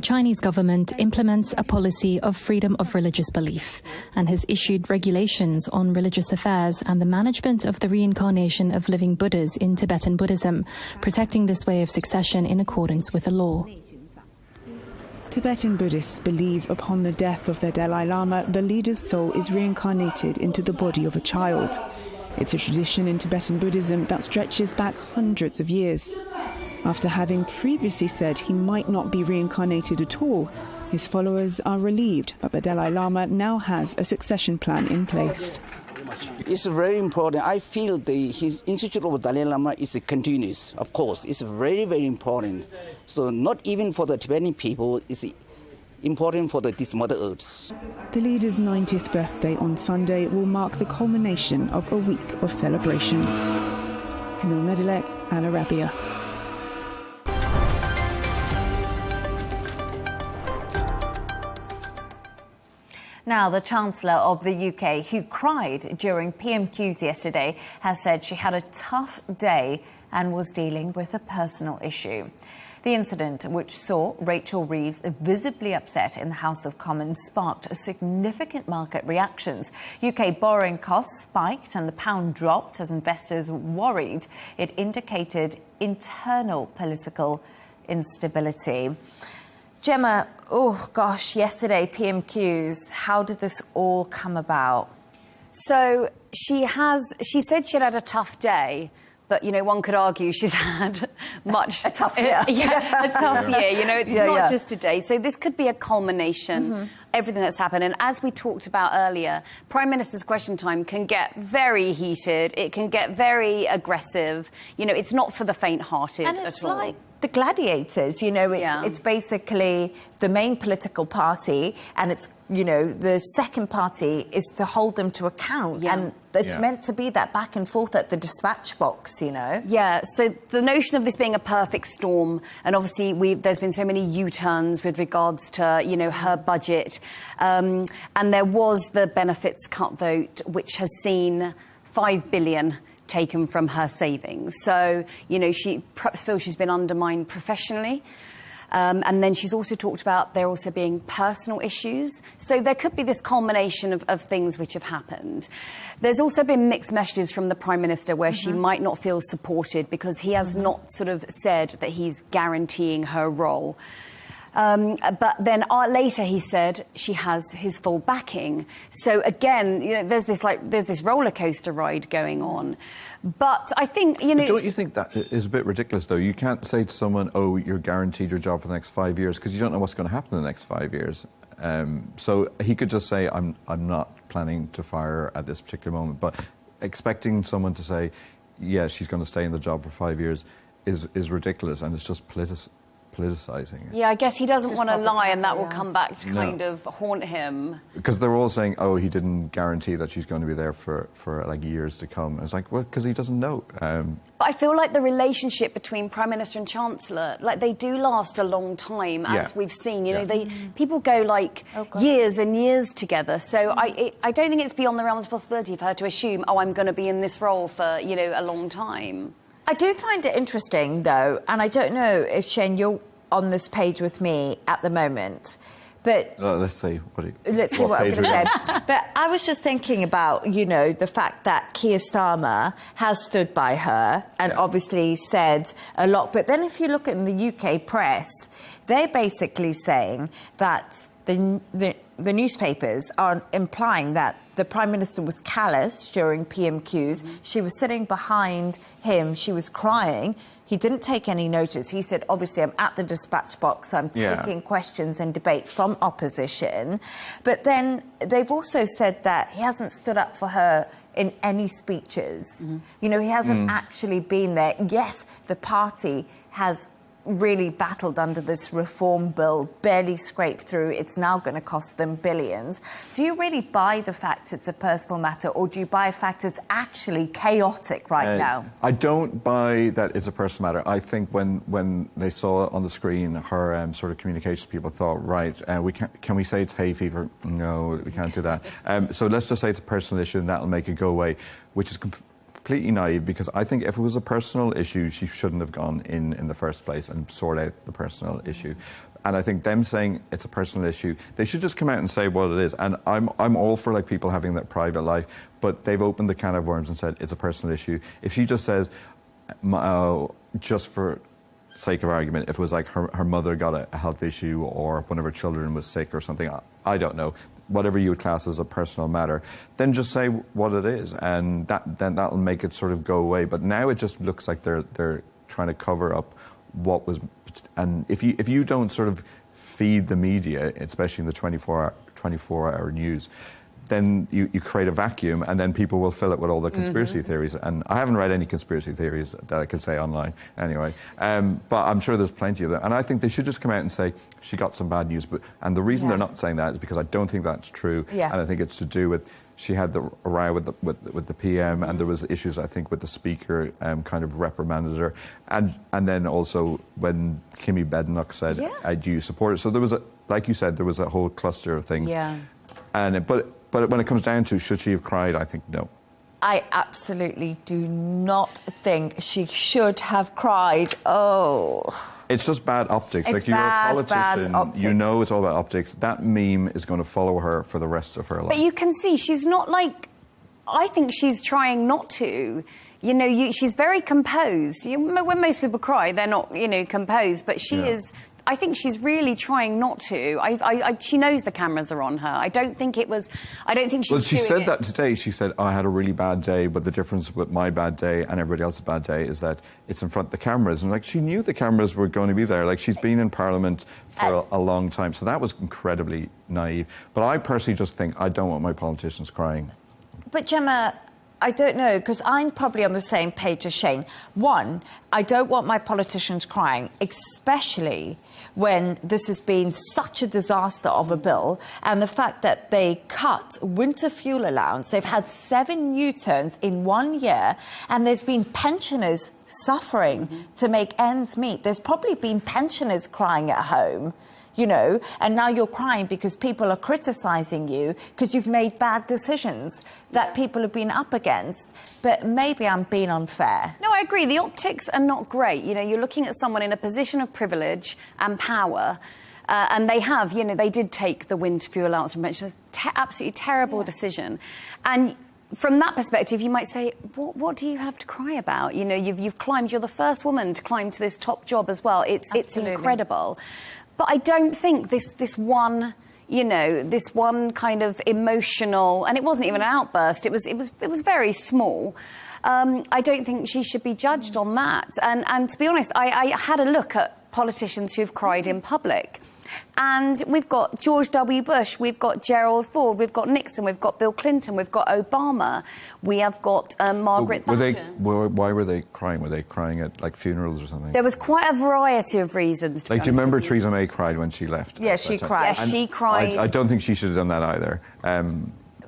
Chinese government implements a policy of freedom of religious belief and has issued regulations on religious affairs and the management of the reincarnation of living Buddhas in Tibetan Buddhism, protecting this way of succession in accordance with the law. Tibetan Buddhists believe upon the death of their Dalai Lama, the leader's soul is reincarnated into the body of a child. It's a tradition in Tibetan Buddhism that stretches back hundreds of years. After having previously said he might not be reincarnated at all, his followers are relieved that the Dalai Lama now has a succession plan in place. It's very important. I feel his institute of Dalai Lama is continuous, of course. It's very, very important. So not even for the Tibetan people, it's important for this Mother Earth. The leader's 90th birthday on Sunday will mark the culmination of a week of celebrations. Camille Medilek, Al Arabiya. Now, the Chancellor of the UK, who cried during PMQs yesterday, has said she had a tough day and was dealing with a personal issue. The incident, which saw Rachel Reeves visibly upset in the House of Commons, sparked significant market reactions. UK borrowing costs spiked and the pound dropped as investors worried it indicated internal political instability. Gemma, oh gosh, yesterday, PMQs, how did this all come about? So she said she had a tough day, but, you know, one could argue she's had a tough year. Yeah, a tough year. You know, it's not just a day. So this could be a culmination, everything that's happened. And as we talked about earlier, Prime Minister's Question Time can get very heated. It can get very aggressive. You know, it's not for the faint-hearted at all. And it's like the gladiators, you know, it's basically the main political party, and it's, you know, the second party is to hold them to account. And it's meant to be that back and forth at the dispatch box, you know? Yeah, so the notion of this being a perfect storm, and obviously there's been so many U-turns with regards to, you know, her budget. And there was the benefits cut vote, which has seen $5 billion taken from her savings. So, you know, she perhaps feels she's been undermined professionally. And then she's also talked about there also being personal issues. So there could be this culmination of things which have happened. There's also been mixed messages from the Prime Minister where she might not feel supported because he has not sort of said that he's guaranteeing her role. But then later he said she has his full backing. So again, you know, there's this roller coaster ride going on. But I think, you know, but don't you think that is a bit ridiculous, though? You can't say to someone, "Oh, you're guaranteed your job for the next 5 years," because you don't know what's going to happen in the next 5 years. So he could just say, "I'm not planning to fire her at this particular moment." But expecting someone to say, "Yeah, she's going to stay in the job for 5 years," is ridiculous, and it's just politicizing it. Yeah, I guess he doesn't want to lie, and that will come back to kind of haunt him. Because they're all saying, "Oh, he didn't guarantee that she's going to be there for like years to come." And it's like, well, because he doesn't know. But I feel like the relationship between Prime Minister and Chancellor, like they do last a long time, as we've seen. You know, people go like years and years together. So I don't think it's beyond the realms of possibility for her to assume, "Oh, I'm going to be in this role for, you know, a long time." I do find it interesting, though, and I don't know if, Shane, you're on this page with me at the moment, but... let's see. Let's see what I'm going to say. But I was just thinking about, you know, the fact that Keir Starmer has stood by her and obviously said a lot. But then if you look in the UK press, they're basically saying that the newspapers are implying that the Prime Minister was callous during PMQs. She was sitting behind him. She was crying. He didn't take any notice. He said, obviously, I'm at the dispatch box. I'm taking questions and debate from opposition. But then they've also said that he hasn't stood up for her in any speeches. You know, he hasn't actually been there. Yes, the party has really battled under this reform bill, barely scraped through. It's now going to cost them billions. Do you really buy the fact it's a personal matter, or do you buy the fact it's actually chaotic right now? I don't buy that it's a personal matter. I think when they saw on the screen her sort of communications people thought, right, can we say it's hay fever? No, we can't do that. So let's just say it's a personal issue and that'll make it go away, which is completely naive, because I think if it was a personal issue, she shouldn't have gone in the first place and sort out the personal issue. And I think them saying it's a personal issue, they should just come out and say what it is. And I'm all for like people having that private life, but they've opened the can of worms and said it's a personal issue. If she just says, just for sake of argument, if it was like her mother got a health issue or one of her children was sick or something, I don't know, whatever you would class as a personal matter, then just say what it is, and then that'll make it sort of go away. But now it just looks like they're trying to cover up what was, and if you don't sort of feed the media, especially in the 24-hour news, then you create a vacuum, and then people will fill it with all the conspiracy theories. And I haven't read any conspiracy theories that I can say online anyway, but I'm sure there's plenty of them. And I think they should just come out and say, she got some bad news. And the reason they're not saying that is because I don't think that's true. And I think it's to do with, she had the row with the PM, and there was issues, I think, with the speaker kind of reprimanded her. And then also when Kimmy Badenoch said, do you support it? So there was, like you said, there was a whole cluster of things. And But when it comes down to should she have cried, I think no. I absolutely do not think she should have cried. Oh. It's just bad optics. It's like, you're bad, a politician, bad optics. you know it's all about optics. That meme is going to follow her for the rest of her life. But you can see she's not like... I think she's trying not to. You know, she's very composed. When most people cry, they're not, you know, composed. But she is... I think she's really trying not to. She knows the cameras are on her. I don't think it was... I don't think she's Well, she doing said it. that today. She said, I had a really bad day, but the difference with my bad day and everybody else's bad day is that it's in front of the cameras. And, like, she knew the cameras were going to be there. Like, she's been in Parliament for a long time. So that was incredibly naive. But I personally just think I don't want my politicians crying. But, Gemma, I don't know, because I'm probably on the same page as Shane. One, I don't want my politicians crying, especially when this has been such a disaster of a bill, and the fact that they cut winter fuel allowance. They've had 7 U-turns in 1 year, and there's been pensioners suffering to make ends meet. There's probably been pensioners crying at home, you know, and now you're crying because people are criticising you because you've made bad decisions that people have been up against. But maybe I'm being unfair. No, I agree. The optics are not great. You know, you're looking at someone in a position of privilege and power, and they have, you know, they did take the winter fuel allowance from pensioners. Absolutely terrible decision. And from that perspective, you might say, what do you have to cry about? You know, you've climbed, you're the first woman to climb to this top job as well. It's incredible. But I don't think this one, you know, this one kind of emotional, and it wasn't even an outburst. It was very small. I don't think she should be judged on that. And to be honest, I had a look at politicians who've cried in public. And we've got George W. Bush, we've got Gerald Ford, we've got Nixon, we've got Bill Clinton, we've got Obama, we have got Margaret Thatcher. Why were they crying? Were they crying at, like, funerals or something? There was quite a variety of reasons. Like, do you remember Theresa May cried when she left? Yeah, she cried. Yes, she cried. I don't think she should have done that either.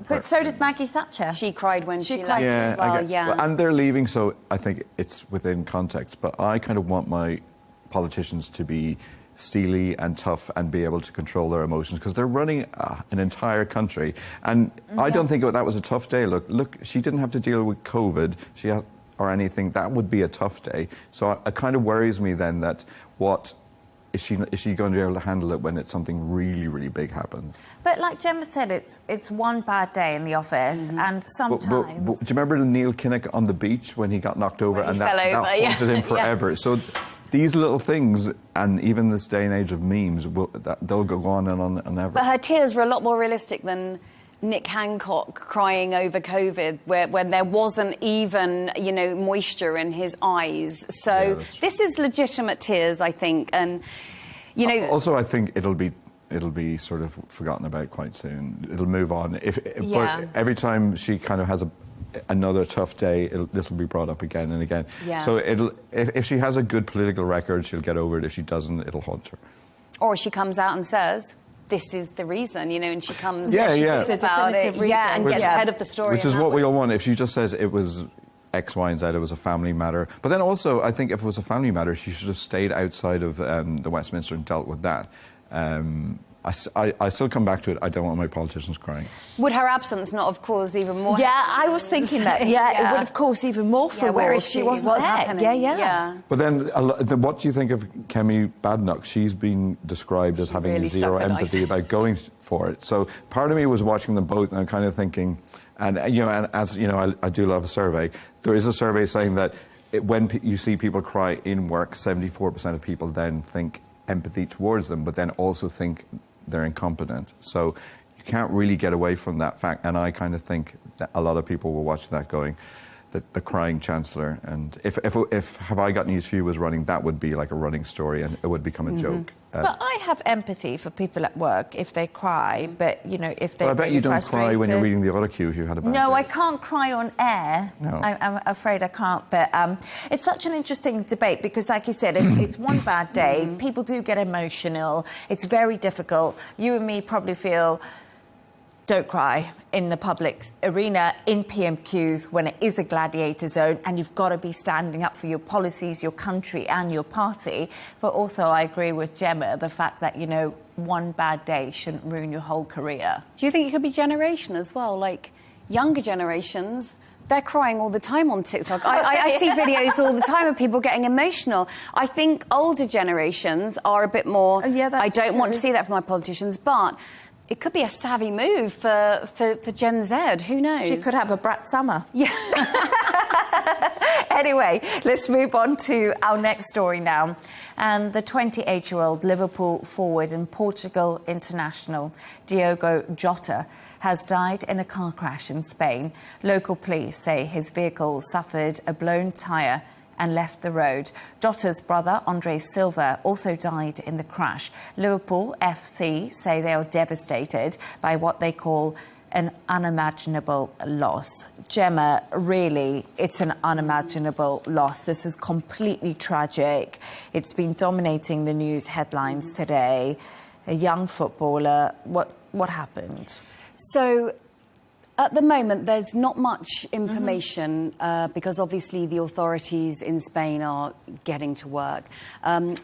But so did Maggie Thatcher. She cried when she left as well, yeah. And they're leaving, so I think it's within context. But I kind of want my politicians to be steely and tough and be able to control their emotions, because they're running an entire country. And I don't think that was a tough day. Look, she didn't have to deal with COVID or anything. That would be a tough day. So it kind of worries me then that is she going to be able to handle it when it's something really, really big happens? But like Gemma said, it's one bad day in the office, and sometimes... But do you remember Neil Kinnock on the beach when he got knocked over, and that haunted him forever? Yes. So these little things, and even this day and age of memes, they'll go on and on and ever. But her tears were a lot more realistic than Nick Hancock crying over COVID, when there wasn't even, you know, moisture in his eyes. So this is legitimate tears, I think, and you know. Also, I think it'll be sort of forgotten about quite soon. It'll move on. But every time she kind of has another tough day, this will be brought up again and again. Yeah. So if she has a good political record, she'll get over it. If she doesn't, it'll haunt her. Or she comes out and says, this is the reason, you know, and she comes... It's a definitive reason. Yeah, and gets ahead of the story. Which is what we all want. If she just says it was X, Y, and Z, it was a family matter. But then also, I think if it was a family matter, she should have stayed outside of the Westminster and dealt with that. I still come back to it. I don't want my politicians crying. Would her absence not have caused even more... Yeah, I was thinking that. Yeah, it would have caused even more for where if she wasn't there. Happening? Yeah. But then, what do you think of Kemi Badenoch? She's been described as having really zero empathy about going for it. So part of me was watching them both, and I'm kind of thinking, and you know, and as you know, I do love a survey. There is a survey saying that when you see people cry in work, 74% of people then think empathy towards them, but then also think they're incompetent. So you can't really get away from that fact. And I kind of think that a lot of people will watch that going, the crying chancellor. And if Have I Got News for You was running, that would be like a running story, and it would become a joke. But I have empathy for people at work if they cry, but, you know, if they're But I bet you don't cry when you're reading the autocue if you had a bad No, day. I can't cry on air. No. I'm afraid I can't. But it's such an interesting debate because, like you said, it's one bad day. People do get emotional. It's very difficult. You and me probably feel, don't cry in the public arena, in PMQs, when it is a gladiator zone, and you've got to be standing up for your policies, your country and your party. But also, I agree with Gemma, the fact that, you know, one bad day shouldn't ruin your whole career. Do you think it could be generation as well? Like, younger generations, they're crying all the time on TikTok. I see videos all the time of people getting emotional. I think older generations are a bit more, I don't want to see that from my politicians, but it could be a savvy move for Gen Z. Who knows? She could have a brat summer. Yeah. Anyway, let's move on to our next story now. And the 28-year-old Liverpool forward and Portugal international, Diogo Jota, has died in a car crash in Spain. Local police say his vehicle suffered a blown tyre and left the road. Jota's brother, Andre Silva, also died in the crash. Liverpool FC say they are devastated by what they call an unimaginable loss. Gemma, really, it's an unimaginable loss. This is completely tragic. It's been dominating the news headlines today. A young footballer. What happened? So, at the moment, there's not much information because obviously the authorities in Spain are getting to work.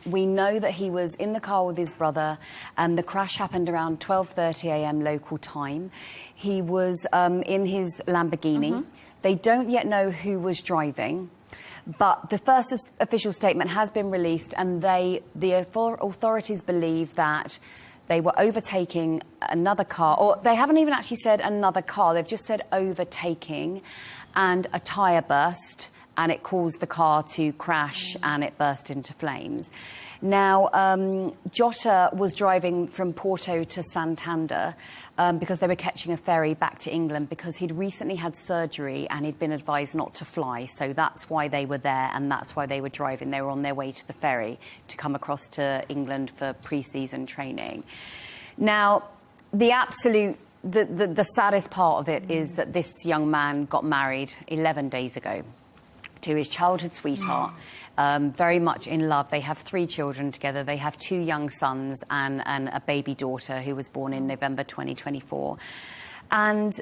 We know that he was in the car with his brother and the crash happened around 12:30 a.m. local time. He was in his Lamborghini. They don't yet know who was driving, but the first official statement has been released and the authorities believe that they were overtaking another car, or they haven't even actually said another car, they've just said overtaking, and a tyre burst, and it caused the car to crash and it burst into flames. Now, Jota was driving from Porto to Santander because they were catching a ferry back to England because he'd recently had surgery and he'd been advised not to fly. So that's why they were there and that's why they were driving. They were on their way to the ferry to come across to England for pre-season training. Now, the saddest part of it is that this young man got married 11 days ago to his childhood sweetheart. Very much in love. They have 3 children together. They have 2 young sons and a baby daughter who was born in November 2024. And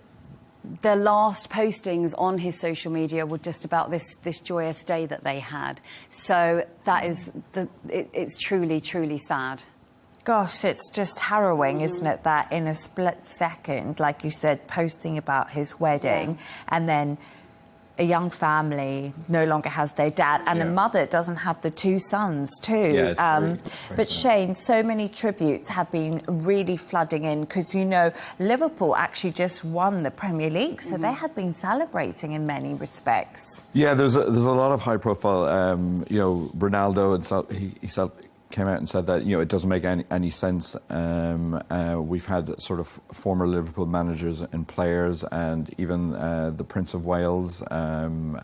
the last postings on his social media were just about this joyous day that they had. So that is, it's truly, truly sad. Gosh, it's just harrowing, isn't it, that in a split second, like you said, posting about his wedding and then a young family no longer has their dad, and the mother doesn't have the 2 sons too. It's very but Shane, so many tributes have been really flooding in because, you know, Liverpool actually just won the Premier League, so they had been celebrating in many respects. Yeah, there's a lot of high profile. You know, Ronaldo himself came out and said that, you know, it doesn't make any sense. We've had sort of former Liverpool managers and players, and even the Prince of Wales and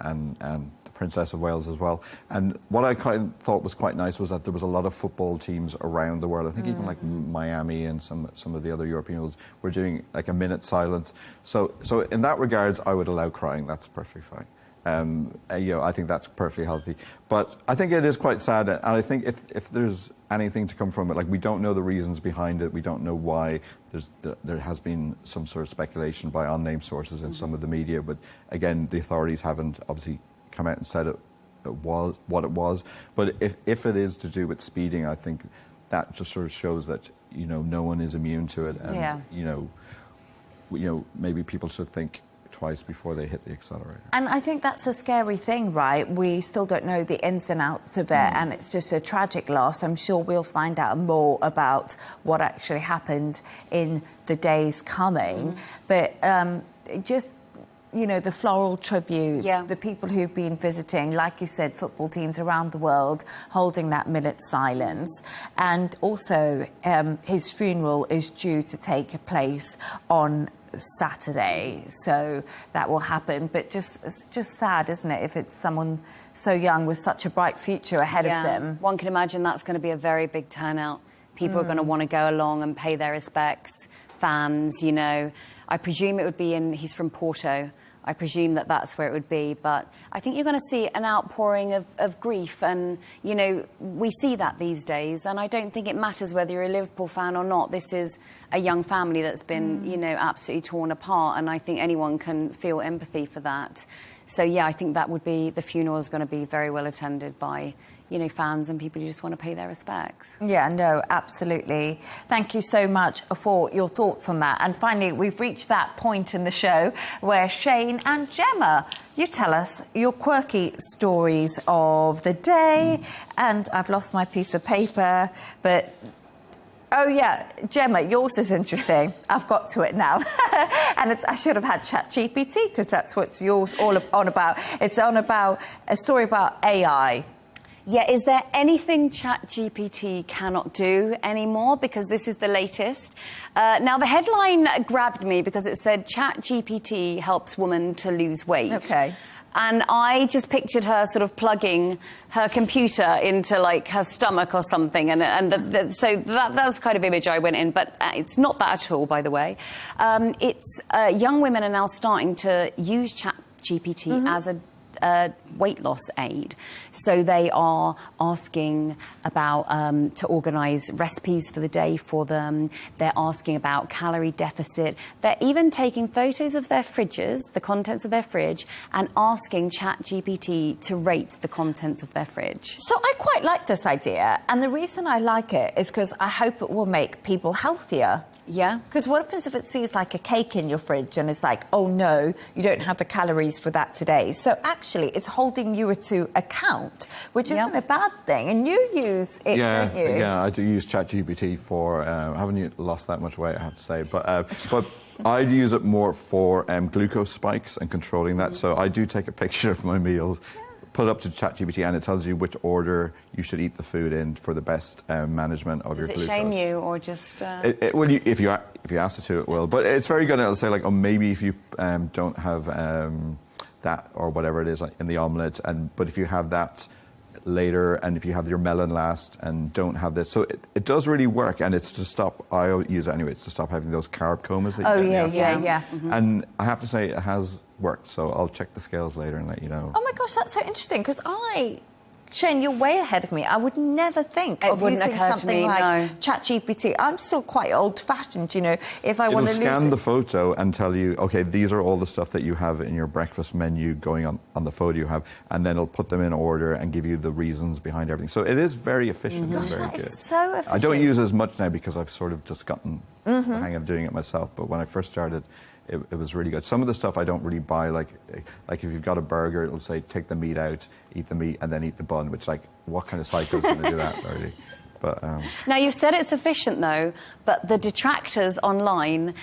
the Princess of Wales as well. And what I thought was quite nice was that there was a lot of football teams around the world. I think even like Miami and some of the other European ones were doing like a minute silence. So in that regards, I would allow crying. That's perfectly fine. You know, I think that's perfectly healthy. But I think it is quite sad, and I think if there's anything to come from it, like, we don't know the reasons behind it, we don't know why. There has been some sort of speculation by unnamed sources in some of the media, but again, the authorities haven't obviously come out and said it was what it was. But if it is to do with speeding, I think that just sort of shows that, you know, no one is immune to it, and you know, maybe people should think twice before they hit the accelerator. And I think that's a scary thing, right? We still don't know the ins and outs of it, and it's just a tragic loss. I'm sure we'll find out more about what actually happened in the days coming. But just, you know, the floral tributes, the people who've been visiting, like you said, football teams around the world, holding that minute silence. And also, his funeral is due to take place on Saturday, so that will happen. But it's just sad, isn't it, if it's someone so young with such a bright future ahead of them. One can imagine that's going to be a very big turnout. People are going to want to go along and pay their respects. Fans, you know. I presume it would be he's from Porto. I presume that that's where it would be. But I think you're going to see an outpouring of grief. And, you know, we see that these days. And I don't think it matters whether you're a Liverpool fan or not. This is a young family that's been, you know, absolutely torn apart. And I think anyone can feel empathy for that. So, yeah, I think that would be, the funeral is going to be very well attended by, you know, fans and people who just want to pay their respects. Yeah, no, absolutely. Thank you so much for your thoughts on that. And finally, we've reached that point in the show where Shane and Gemma, you tell us your quirky stories of the day. And I've lost my piece of paper, but... Oh, yeah, Gemma, yours is interesting. I've got to it now. And I should have had ChatGPT, because that's what yours all on about. It's on about a story about AI. Yeah, is there anything ChatGPT cannot do anymore? Because this is the latest. Now, the headline grabbed me because it said ChatGPT helps woman to lose weight. OK. And I just pictured her sort of plugging her computer into, like, her stomach or something. So that was the kind of image I went in. But it's not that at all, by the way. Young women are now starting to use ChatGPT as a weight loss aid. So they are asking about to organise recipes for the day for them. They're asking about calorie deficit. They're even taking photos of their fridges, the contents of their fridge, and asking ChatGPT to rate the contents of their fridge. So I quite like this idea. And the reason I like it is because I hope it will make people healthier. Yeah. Because what happens if it sees like a cake in your fridge and it's like, oh no, you don't have the calories for that today. So actually it's holding you to account, which isn't a bad thing. And you use it, don't you? Yeah, I do use ChatGPT for, I haven't lost that much weight, I have to say, but I'd use it more for glucose spikes and controlling that. So I do take a picture of my meals, put it up to ChatGPT, and it tells you which order you should eat the food in for the best management of your glucose. Does it shame you or just... Well, if you ask it to, it will. But it's very good. It'll say, like, oh, maybe if you don't have that or whatever it is like, in the omelette, but if you have that later, and if you have your melon last and don't have this. So it does really work, and it's to stop, I use it anyway, it's to stop having those carb comas that you get. Yeah. Mm-hmm. And I have to say, it has worked, so I'll check the scales later and let you know. Oh my gosh, that's so interesting, because Shane, you're way ahead of me. I would never think of using something like ChatGPT. I'm still quite old-fashioned, you know. If I want to scan the photo and tell you, OK, these are all the stuff that you have in your breakfast menu going on the photo you have, and then it'll put them in order and give you the reasons behind everything. So it is very efficient and very good. Is so efficient. I don't use it as much now because I've sort of just gotten the hang of doing it myself. But when I first started, it was really good. Some of the stuff I don't really buy, like if you've got a burger, it'll say, take the meat out, eat the meat, and then eat the bun, which, like, what kind of psycho is going to do that, really? But, Now, you've said it's efficient, though, but the detractors online,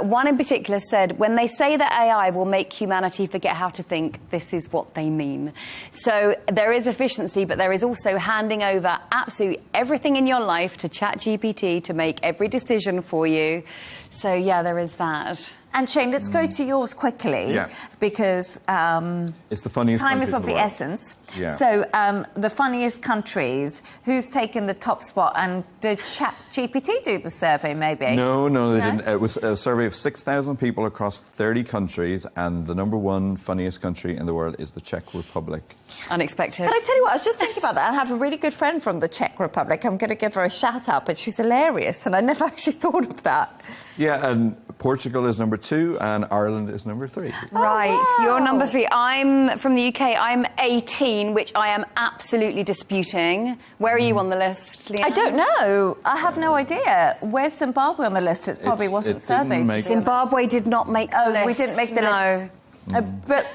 one in particular said, when they say that AI will make humanity forget how to think, this is what they mean. So there is efficiency, but there is also handing over absolutely everything in your life to ChatGPT to make every decision for you. So, yeah, there is that. And Shane, let's go to yours quickly, because it's the funniest time is of the world. essence. Yeah. So the funniest countries, who's taken the top spot, and did ChatGPT do the survey, maybe? No, they didn't. It was a survey of 6,000 people across 30 countries, and the #1 funniest country in the world is the Czech Republic. Unexpected. Can I tell you what, I was just thinking about that. I have a really good friend from the Czech Republic. I'm going to give her a shout-out, but she's hilarious, and I never actually thought of that. Yeah, and Portugal is #2, and Ireland is #3. Right, wow. You're #3. I'm from the UK. I'm 18, which I am absolutely disputing. Where are you on the list, Leigh Ann? I don't know. I have no idea. Where's Zimbabwe on the list? It probably wasn't surveyed. Zimbabwe did not make the list. We didn't make the list. But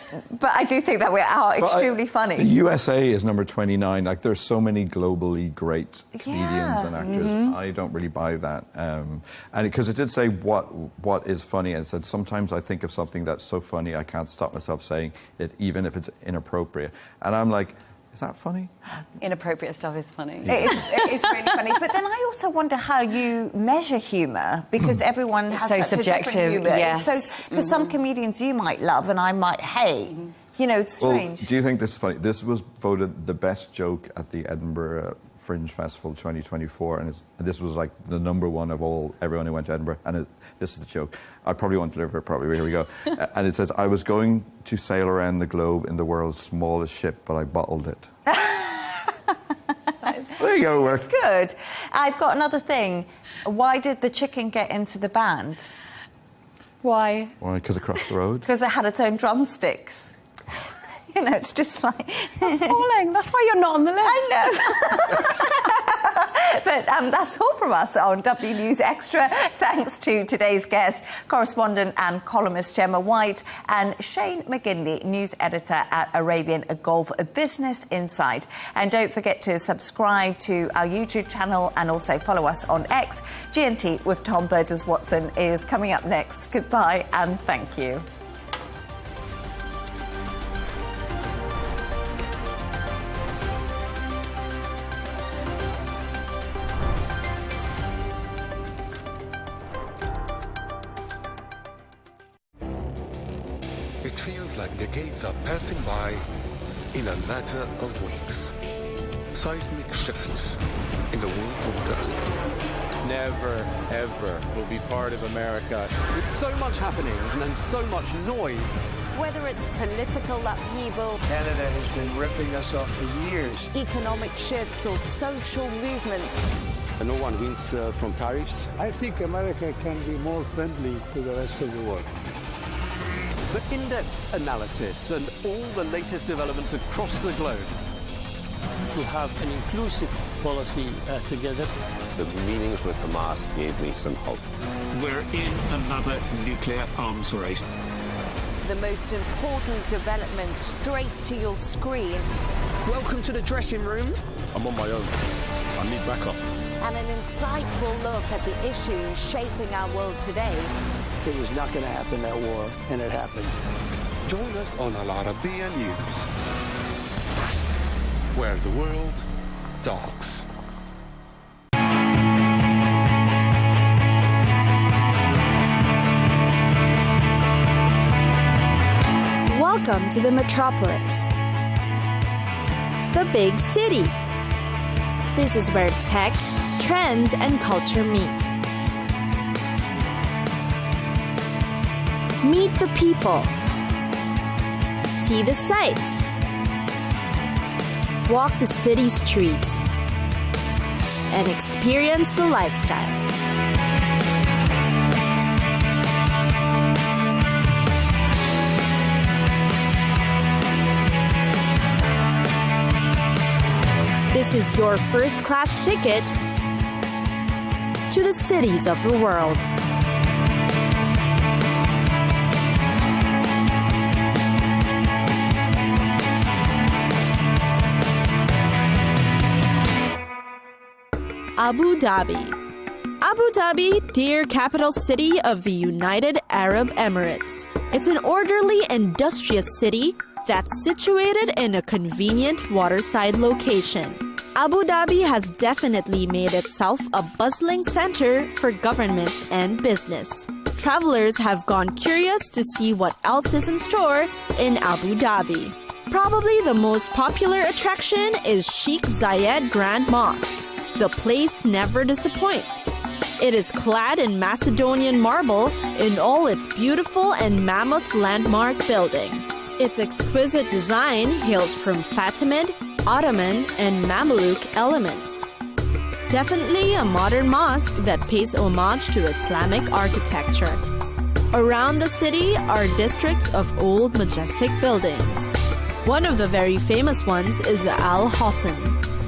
I do think that we are extremely funny. The USA is #29. Like, there's so many globally great comedians and actors. I don't really buy that. And because it did say what is funny, and it said sometimes I think of something that's so funny I can't stop myself saying it, even if it's inappropriate. And I'm like, Is that funny? Inappropriate stuff is funny. It is really funny. But then I also wonder how you measure humour, because everyone has so such a different subjective, humour. yes. So for some comedians you might love and I might hate. You know, it's strange. Well, do you think this is funny? This was voted the best joke at the Edinburgh Fringe Festival 2024, and this was like the #1 of everyone who went to Edinburgh. And this is the joke. I probably won't deliver it properly. Here we go. And it says, "I was going to sail around the globe in the world's smallest ship, but I bottled it." There you go, work. Good. I've got another thing. Why did the chicken get into the band? Why? Why? Because it crossed the road? Because it had its own drumsticks. You know, it's just like... Appalling. That's why you're not on the list. I know. But that's all from us on W News Extra. Thanks to today's guest, correspondent and columnist Gemma White, and Shane McGinley, news editor at Arabian Gulf Business Insight. And don't forget to subscribe to our YouTube channel and also follow us on X. GNT with Tom Burges Watson is coming up next. Goodbye and thank you. It feels like decades are passing by in a matter of weeks. Seismic shifts in the world order. Never, ever will be part of America. With so much happening and then so much noise. Whether it's political upheaval, Canada has been ripping us off for years. economic shifts, or social movements, And no one wins from tariffs. I think America can be more friendly to the rest of the world. The in-depth analysis and all the latest developments across the globe. To have an inclusive policy together. The meetings with Hamas gave me some hope. We're in another nuclear arms race. the most important development straight to your screen. Welcome to the dressing room. I'm on my own. I need backup. And an insightful look at the issues shaping our world today. It was not going to happen, that war, and it happened. Join us on Arabiya News, where the world talks. Welcome to the metropolis, the big city. This is where tech, trends, and culture meet. Meet the people. See the sights. Walk the city streets. And experience the lifestyle. This is your first-class ticket to the cities of the world. Abu Dhabi. Abu Dhabi, dear capital city of the United Arab Emirates. It's an orderly, industrious city that's situated in a convenient waterside location. Abu Dhabi has definitely made itself a bustling center for government and business. Travelers have gone curious to see what else is in store in Abu Dhabi. Probably the most popular attraction is Sheikh Zayed Grand Mosque. The place never disappoints. It is clad in Macedonian marble in all its beautiful and mammoth landmark building. Its exquisite design hails from Fatimid, Ottoman, and Mamluk elements. Definitely a modern mosque that pays homage to Islamic architecture. Around the city are districts of old majestic buildings. One of the very famous ones is the Al Hosn,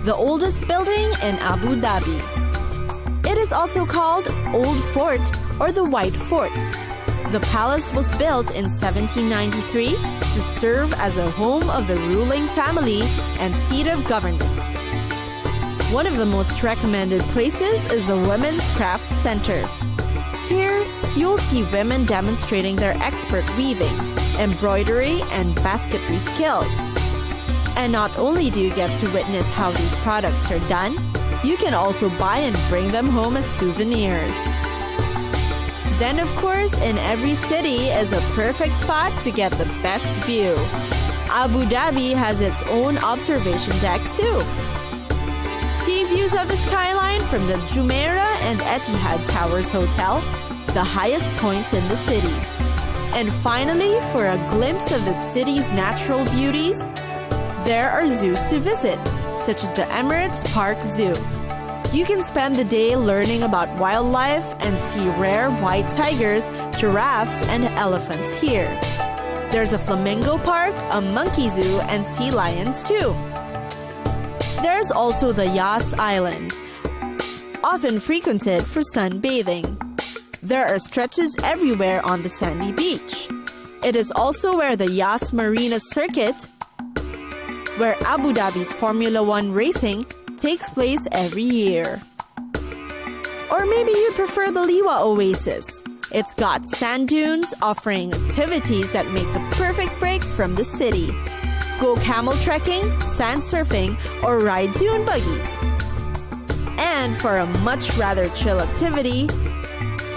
the oldest building in Abu Dhabi. It is also called Old Fort or the White Fort. The palace was built in 1793 to serve as a home of the ruling family and seat of government. One of the most recommended places is the Women's Craft Center. Here, you'll see women demonstrating their expert weaving, embroidery, and basketry skills. And not only do you get to witness how these products are done, you can also buy and bring them home as souvenirs. Then, of course, in every city is a perfect spot to get the best view. Abu Dhabi has its own observation deck too. See views of the skyline from the Jumeirah and Etihad Towers Hotel, the highest points in the city. And finally, for a glimpse of the city's natural beauties, there are zoos to visit, such as the Emirates Park Zoo. You can spend the day learning about wildlife and see rare white tigers, giraffes, and elephants here. There's a flamingo park, a monkey zoo, and sea lions too. There's also the Yas Island, often frequented for sunbathing. There are stretches everywhere on the sandy beach. It is also where the Yas Marina Circuit, where Abu Dhabi's Formula One racing takes place every year. Or maybe you prefer the Liwa Oasis. It's got sand dunes offering activities that make the perfect break from the city. Go camel trekking, sand surfing, or ride dune buggies. And for a much rather chill activity,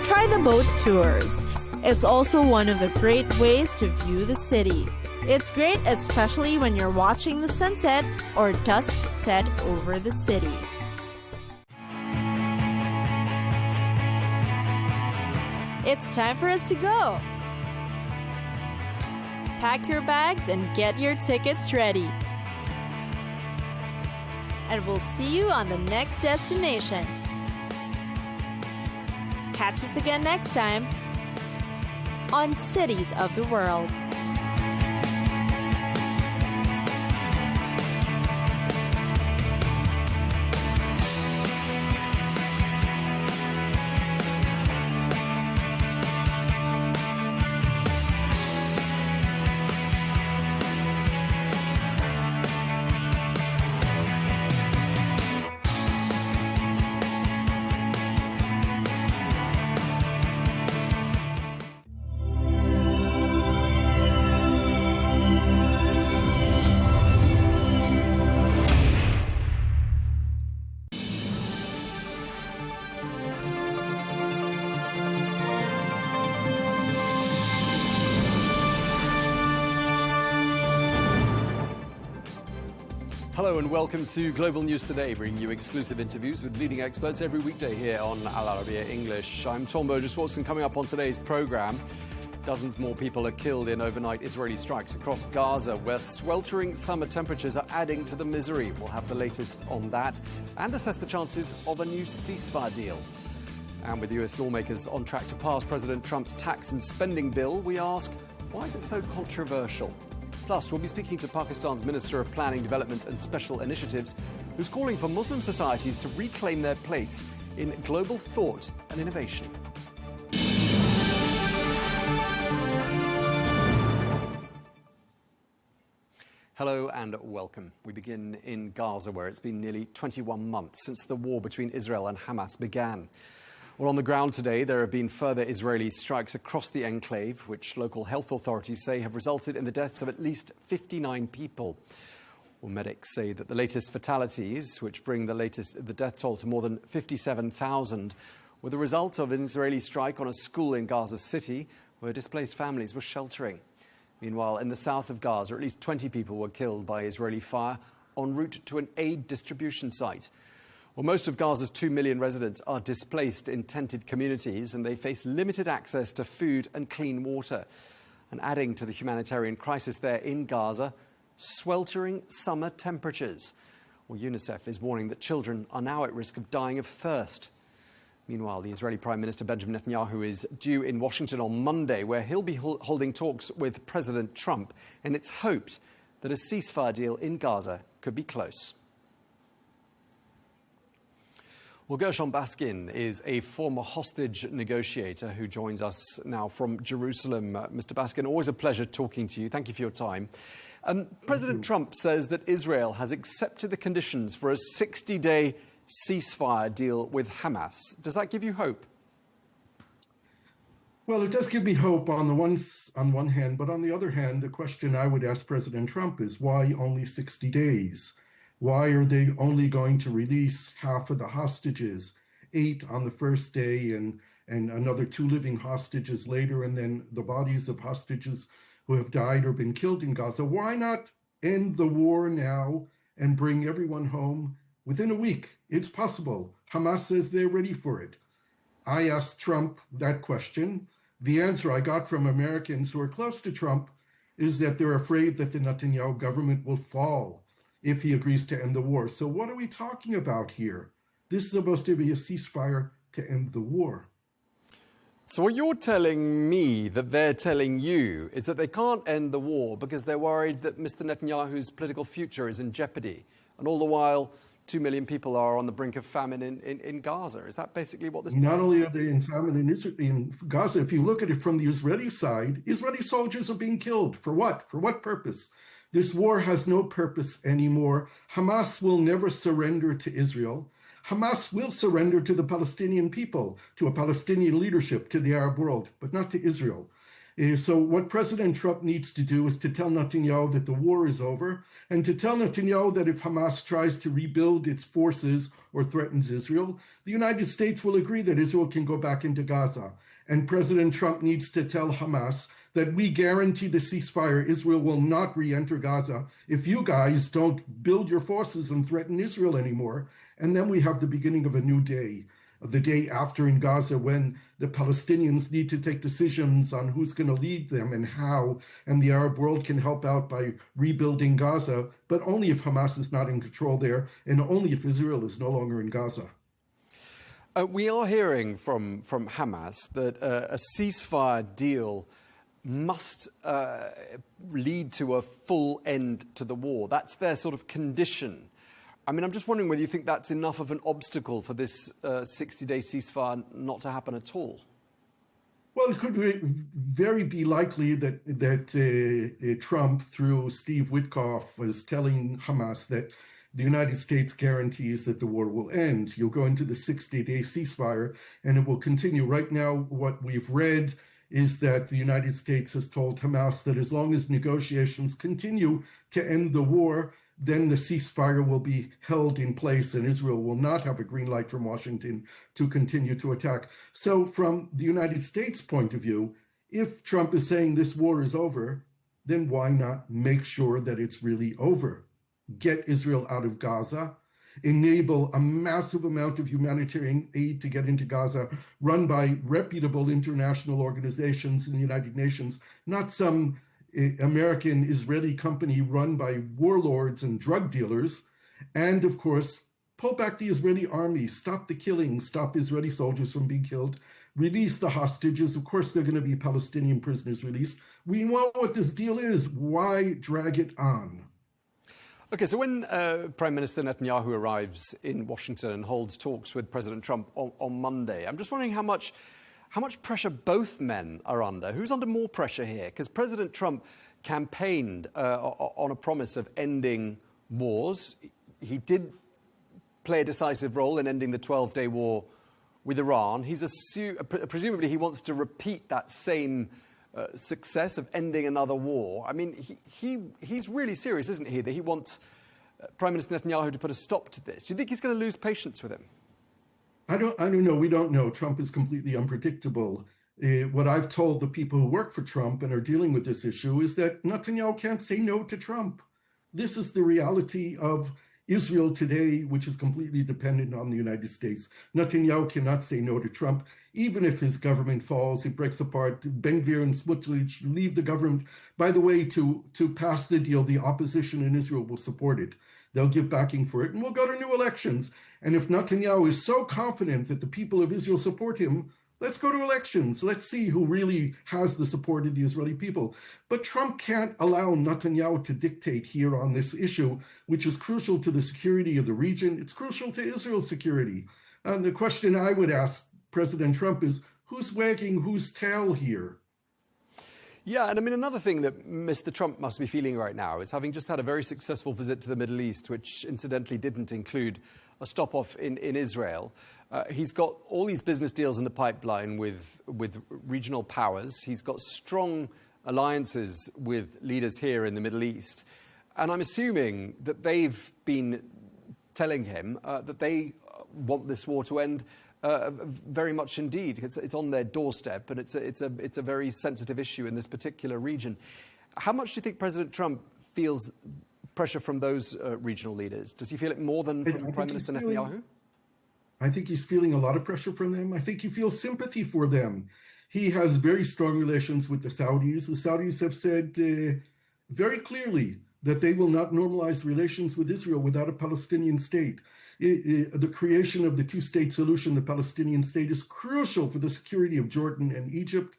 try the boat tours. It's also one of the great ways to view the city. It's great especially when you're watching the sunset or dusk set over the city. It's time for us to go. Pack your bags and get your tickets ready. And we'll see you on the next destination. Catch us again next time on Cities of the World. Hello and welcome to Global News Today, bringing you exclusive interviews with leading experts every weekday here on Arabiya English. I'm Tom Burges Watson. Coming up on today's programme, dozens more people are killed in overnight Israeli strikes across Gaza, where sweltering summer temperatures are adding to the misery. We'll have the latest on that and assess the chances of a new ceasefire deal. And with US lawmakers on track to pass President Trump's tax and spending bill, we ask, why is it so controversial? Plus, we'll be speaking to Pakistan's Minister of Planning, Development and Special Initiatives, who's calling for Muslim societies to reclaim their place in global thought and innovation. Hello and welcome. We begin in Gaza, where it's been nearly 21 months since the war between Israel and Hamas began. Well, on the ground today, there have been further Israeli strikes across the enclave, which local health authorities say have resulted in the deaths of at least 59 people. Well, medics say that the latest fatalities, which bring the death toll to more than 57,000, were the result of an Israeli strike on a school in Gaza City, where displaced families were sheltering. Meanwhile, in the south of Gaza, at least 20 people were killed by Israeli fire en route to an aid distribution site. Well, most of Gaza's 2 million residents are displaced in tented communities, and they face limited access to food and clean water. And adding to the humanitarian crisis there in Gaza, sweltering summer temperatures. Well, UNICEF is warning that children are now at risk of dying of thirst. Meanwhile, the Israeli Prime Minister Benjamin Netanyahu is due in Washington on Monday, where he'll be holding talks with President Trump, and it's hoped that a ceasefire deal in Gaza could be close. Well, Gershon Baskin is a former hostage negotiator who joins us now from Jerusalem. Mr. Baskin, always a pleasure talking to you. Thank you for your time. President Trump says that Israel has accepted the conditions for a 60-day ceasefire deal with Hamas. Does that give you hope? Well, it does give me hope on one hand, but on the other hand, the question I would ask President Trump is why only 60 days? Why are they only going to release half of the hostages, 8 on the first day and another 2 living hostages later, and then the bodies of hostages who have died or been killed in Gaza? Why not end the war now and bring everyone home within a week? It's possible. Hamas says they're ready for it. I asked Trump that question. The answer I got from Americans who are close to Trump is that they're afraid that the Netanyahu government will fall if he agrees to end the war. So what are we talking about here? This is supposed to be a ceasefire to end the war. So what you're telling me that they're telling you is that they can't end the war because they're worried that Mr. Netanyahu's political future is in jeopardy. And all the while, 2 million people are on the brink of famine in Gaza. Is that basically what this... Not only are they in famine in Gaza, if you look at it from the Israeli side, Israeli soldiers are being killed. For what? For what purpose? This war has no purpose anymore. Hamas will never surrender to Israel. Hamas will surrender to the Palestinian people, to a Palestinian leadership, to the Arab world, but not to Israel. So what President Trump needs to do is to tell Netanyahu that the war is over, and to tell Netanyahu that if Hamas tries to rebuild its forces or threatens Israel, the United States will agree that Israel can go back into Gaza. And President Trump needs to tell Hamas that we guarantee the ceasefire. Israel will not re-enter Gaza if you guys don't build your forces and threaten Israel anymore. And then we have the beginning of a new day. The day after in Gaza, when the Palestinians need to take decisions on who's going to lead them and how, and the Arab world can help out by rebuilding Gaza, but only if Hamas is not in control there, and only if Israel is no longer in Gaza. We are hearing from Hamas that a ceasefire deal must lead to a full end to the war. That's their sort of condition. I mean, I'm just wondering whether you think that's enough of an obstacle for this 60-day ceasefire not to happen at all. Well, it could very be likely that Trump, through Steve Witkoff, was telling Hamas that the United States guarantees that the war will end. You'll go into the 60-day ceasefire, and it will continue. Right now, what we've read is that the United States has told Hamas that as long as negotiations continue to end the war, then the ceasefire will be held in place and Israel will not have a green light from Washington to continue to attack. So from the United States' point of view, if Trump is saying this war is over, then why not make sure that it's really over? Get Israel out of Gaza, enable a massive amount of humanitarian aid to get into Gaza, run by reputable international organizations in the United Nations, not some American Israeli company run by warlords and drug dealers, and of course, pull back the Israeli army, stop the killing, stop Israeli soldiers from being killed, release the hostages. Of course, they're going to be Palestinian prisoners released. We know what this deal is. Why drag it on? Okay, so when Prime Minister Netanyahu arrives in Washington and holds talks with President Trump on Monday, I'm just wondering how much pressure both men are under. Who's under more pressure here? Because President Trump campaigned on a promise of ending wars. He did play a decisive role in ending the 12-day war with Iran. Presumably he wants to repeat that same success of ending another war. I mean, he's really serious, isn't he, that he wants Prime Minister Netanyahu to put a stop to this. Do you think he's going to lose patience with him? I don't know. We don't know. Trump is completely unpredictable. What I've told the people who work for Trump and are dealing with this issue is that Netanyahu can't say no to Trump. This is the reality of Israel today, which is completely dependent on the United States. Netanyahu cannot say no to Trump. Even if his government falls, it breaks apart, Ben Gvir and Smotrich leave the government. By the way, to pass the deal, the opposition in Israel will support it. They'll give backing for it, and we'll go to new elections. And if Netanyahu is so confident that the people of Israel support him, let's go to elections. Let's see who really has the support of the Israeli people. But Trump can't allow Netanyahu to dictate here on this issue, which is crucial to the security of the region. It's crucial to Israel's security. And the question I would ask President Trump is, who's wagging whose tail here? Yeah, and I mean, another thing that Mr. Trump must be feeling right now is having just had a very successful visit to the Middle East, which incidentally didn't include a stop-off in Israel. He's got all these business deals in the pipeline with regional powers. He's got strong alliances with leaders here in the Middle East. And I'm assuming that they've been telling him that they want this war to end very much indeed. It's on their doorstep, and it's a very sensitive issue in this particular region. How much do you think President Trump feels pressure from those regional leaders? Does he feel it more than from Prime Minister Netanyahu? I think he's feeling a lot of pressure from them. I think he feels sympathy for them. He has very strong relations with the Saudis. The Saudis have said very clearly that they will not normalize relations with Israel without a Palestinian state. The creation of the two-state solution, the Palestinian state, is crucial for the security of Jordan and Egypt,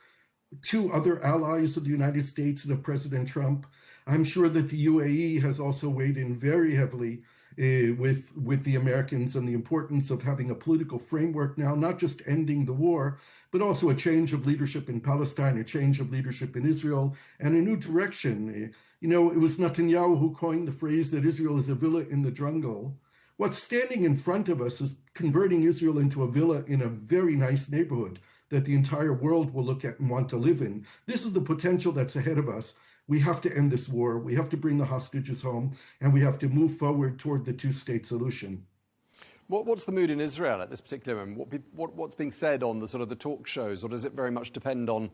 two other allies of the United States and of President Trump. I'm sure that the UAE has also weighed in very heavily with the Americans on the importance of having a political framework now, not just ending the war, but also a change of leadership in Palestine, a change of leadership in Israel, and a new direction. You know, it was Netanyahu who coined the phrase that Israel is a villa in the jungle. What's standing in front of us is converting Israel into a villa in a very nice neighborhood that the entire world will look at and want to live in. This is the potential that's ahead of us. We have to end this war. We have to bring the hostages home, and we have to move forward toward the two-state solution. What's the mood in Israel at this particular moment? What's being said on the sort of the talk shows, or does it very much depend on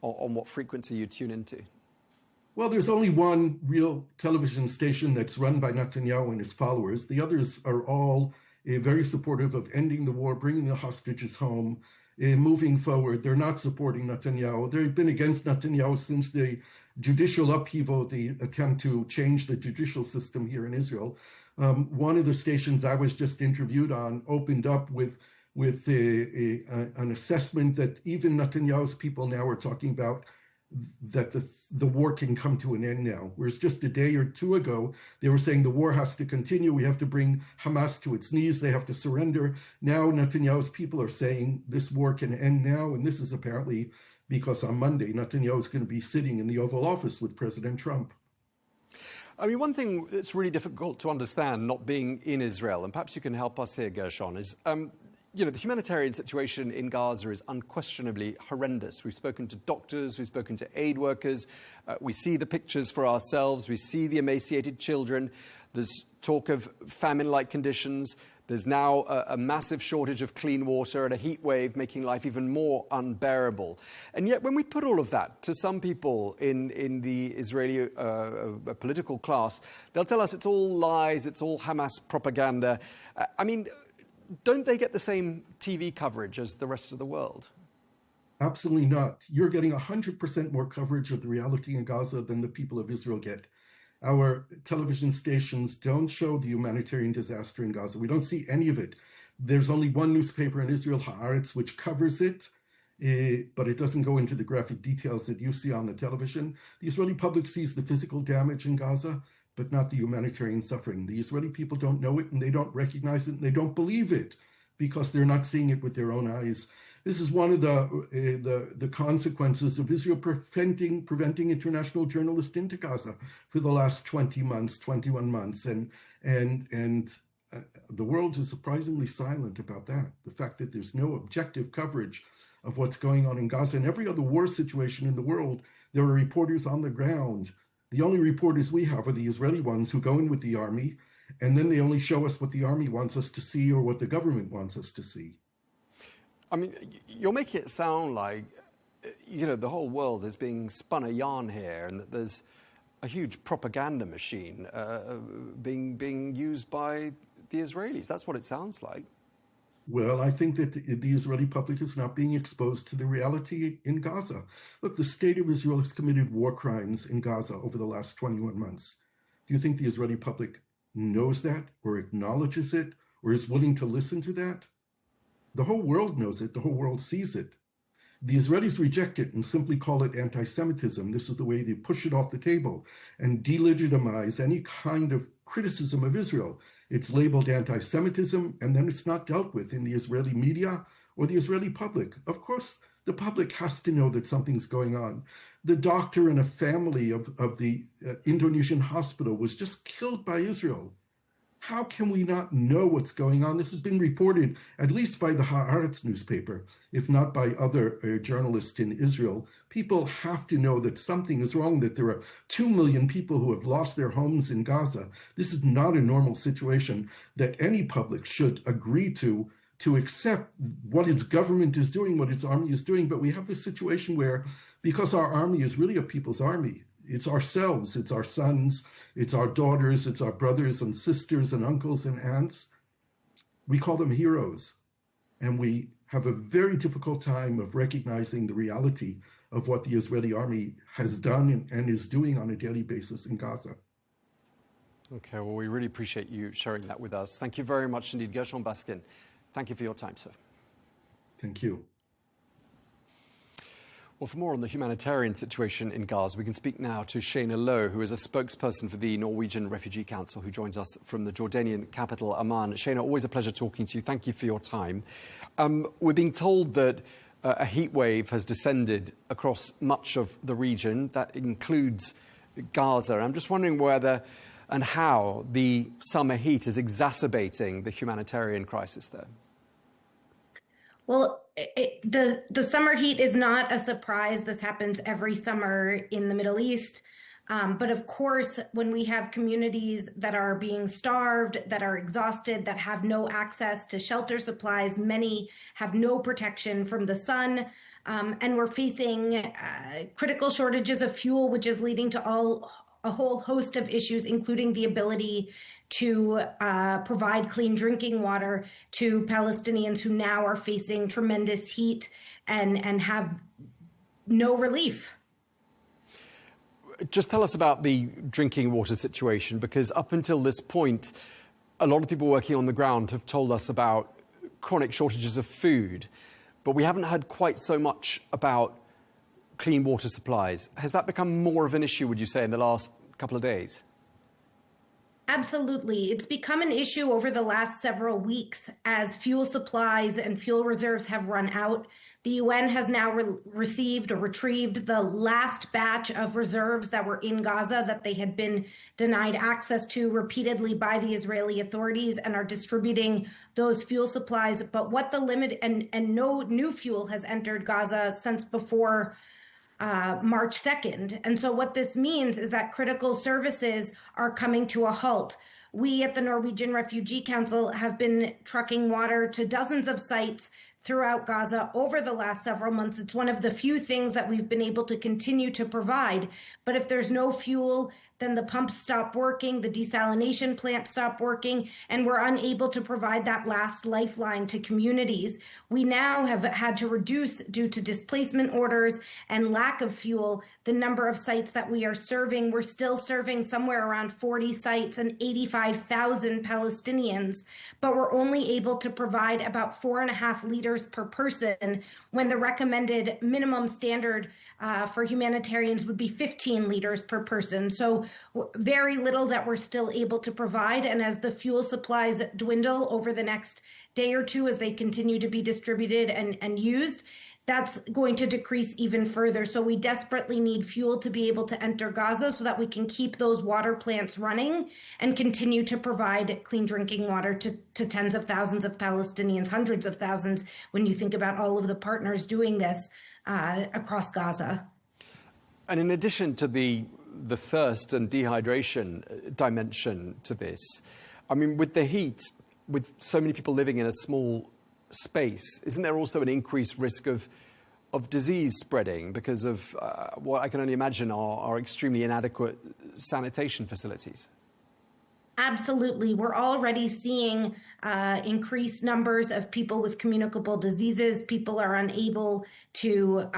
what frequency you tune into? Well, there's only one real television station that's run by Netanyahu and his followers. The others are all very supportive of ending the war, bringing the hostages home, moving forward. They're not supporting Netanyahu. They've been against Netanyahu since the judicial upheaval, the attempt to change the judicial system here in Israel. One of the stations I was just interviewed on opened up with an assessment that even Netanyahu's people now are talking about that the war can come to an end now. Whereas just a day or two ago, they were saying the war has to continue. We have to bring Hamas to its knees. They have to surrender. Now Netanyahu's people are saying this war can end now. And this is apparently because on Monday, Netanyahu is going to be sitting in the Oval Office with President Trump. I mean, one thing that's really difficult to understand, not being in Israel, and perhaps you can help us here, Gershon, is you know, the humanitarian situation in Gaza is unquestionably horrendous. We've spoken to doctors, we've spoken to aid workers, we see the pictures for ourselves, we see the emaciated children, there's talk of famine-like conditions, there's now a massive shortage of clean water and a heat wave making life even more unbearable. And yet when we put all of that to some people in the Israeli political class, they'll tell us it's all lies, it's all Hamas propaganda. I mean, don't they get the same TV coverage as the rest of the world? Absolutely not. You're getting 100% more coverage of the reality in Gaza than the people of Israel get. Our television stations don't show the humanitarian disaster in Gaza. We don't see any of it. There's only one newspaper in Israel, Haaretz, which covers it, but it doesn't go into the graphic details that you see on the television. The Israeli public sees the physical damage in Gaza, but not the humanitarian suffering. The Israeli people don't know it, and they don't recognize it, and they don't believe it because they're not seeing it with their own eyes. This is one of the consequences of Israel preventing international journalists into Gaza for the last 21 months, and the world is surprisingly silent about that. The fact that there's no objective coverage of what's going on in Gaza and every other war situation in the world. There are reporters on the ground. The only reporters we have are the Israeli ones who go in with the army, and then they only show us what the army wants us to see or what the government wants us to see. I mean, you're making it sound like, you know, the whole world is being spun a yarn here and that there's a huge propaganda machine being used by the Israelis. That's what it sounds like. Well, I think that the Israeli public is not being exposed to the reality in Gaza. Look, the state of Israel has committed war crimes in Gaza over the last 21 months. Do you think the Israeli public knows that or acknowledges it or is willing to listen to that? The whole world knows it. The whole world sees it. The Israelis reject it and simply call it anti-Semitism. This is the way they push it off the table and delegitimize any kind of criticism of Israel. It's labeled anti-Semitism, and then it's not dealt with in the Israeli media or the Israeli public? Of course, the public has to know that something's going on. The doctor and a family of the Indonesian hospital was just killed by Israel. How can we not know what's going on? This has been reported at least by the Haaretz newspaper, if not by other journalists in Israel. People have to know that something is wrong, that there are 2 million people who have lost their homes in Gaza. This is not a normal situation that any public should agree to accept what its government is doing, what its army is doing. But we have this situation where, because our army is really a people's army, it's ourselves, it's our sons, it's our daughters, it's our brothers and sisters and uncles and aunts. We call them heroes. And we have a very difficult time of recognizing the reality of what the Israeli army has done and is doing on a daily basis in Gaza. Okay, well, we really appreciate you sharing that with us. Thank you very much indeed, Gershon Baskin. Thank you for your time, sir. Thank you. Well, for more on the humanitarian situation in Gaza, we can speak now to Shayna Lowe, who is a spokesperson for the Norwegian Refugee Council, who joins us from the Jordanian capital, Amman. Shayna, always a pleasure talking to you. Thank you for your time. We're being told that a heat wave has descended across much of the region. That includes Gaza. I'm just wondering whether and how the summer heat is exacerbating the humanitarian crisis there. Well, the summer heat is not a surprise. This happens every summer in the Middle East. But of course, when we have communities that are being starved, that are exhausted, that have no access to shelter supplies, many have no protection from the sun, and we're facing critical shortages of fuel, which is leading to a whole host of issues, including the ability to provide clean drinking water to Palestinians who now are facing tremendous heat and have no relief. Just tell us about the drinking water situation, because up until this point, a lot of people working on the ground have told us about chronic shortages of food, but we haven't heard quite so much about clean water supplies. Has that become more of an issue, would you say, in the last couple of days? Absolutely. It's become an issue over the last several weeks as fuel supplies and fuel reserves have run out. The UN has now received or retrieved the last batch of reserves that were in Gaza that they had been denied access to repeatedly by the Israeli authorities, and are distributing those fuel supplies. But what the limit, and no new fuel has entered Gaza since before March 2nd. And so what this means is that critical services are coming to a halt. We at the Norwegian Refugee Council have been trucking water to dozens of sites throughout Gaza over the last several months. It's one of the few things that we've been able to continue to provide. But if there's no fuel, then the pumps stop working, the desalination plants stop working, and we're unable to provide that last lifeline to communities. We now have had to reduce, due to displacement orders and lack of fuel, the number of sites that we are serving. We're still serving somewhere around 40 sites and 85,000 Palestinians, but we're only able to provide about 4.5 liters per person, when the recommended minimum standard for humanitarians would be 15 liters per person. So very little that we're still able to provide. And as the fuel supplies dwindle over the next day or two, as they continue to be distributed and used, that's going to decrease even further. So we desperately need fuel to be able to enter Gaza so that we can keep those water plants running and continue to provide clean drinking water to tens of thousands of Palestinians, hundreds of thousands, when you think about all of the partners doing this across Gaza. And in addition to the thirst and dehydration dimension to this, I mean, with the heat, with so many people living in a small space, isn't there also an increased risk of disease spreading because of what I can only imagine are extremely inadequate sanitation facilities? Absolutely. We're already seeing increased numbers of people with communicable diseases. People are unable to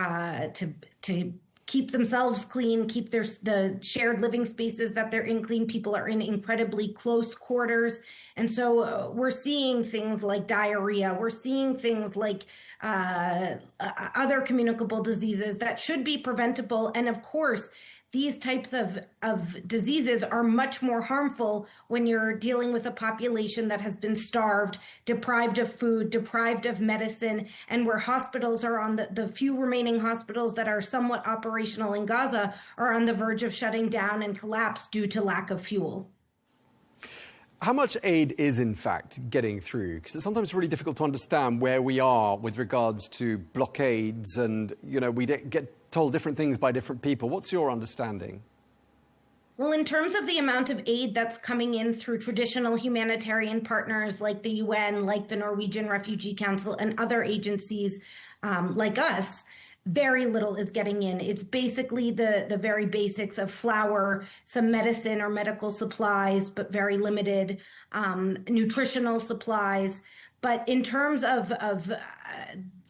keep themselves clean, keep the shared living spaces that they're in clean. People are in incredibly close quarters. And so we're seeing things like diarrhea. We're seeing things like other communicable diseases that should be preventable. And of course, these types of diseases are much more harmful when you're dealing with a population that has been starved, deprived of food, deprived of medicine, and where hospitals are on the few remaining hospitals that are somewhat operational in Gaza are on the verge of shutting down and collapse due to lack of fuel. How much aid is, in fact, getting through? Because it's sometimes really difficult to understand where we are with regards to blockades and, you know, we get told different things by different people. What's your understanding? Well, in terms of the amount of aid that's coming in through traditional humanitarian partners like the UN, like the Norwegian Refugee Council and other agencies like us, very little is getting in. It's basically the very basics of flour, some medicine or medical supplies, but very limited, nutritional supplies. But in terms of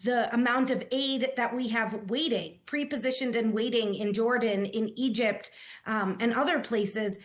the amount of aid that we have waiting, pre-positioned and waiting in Jordan, in Egypt, and other places,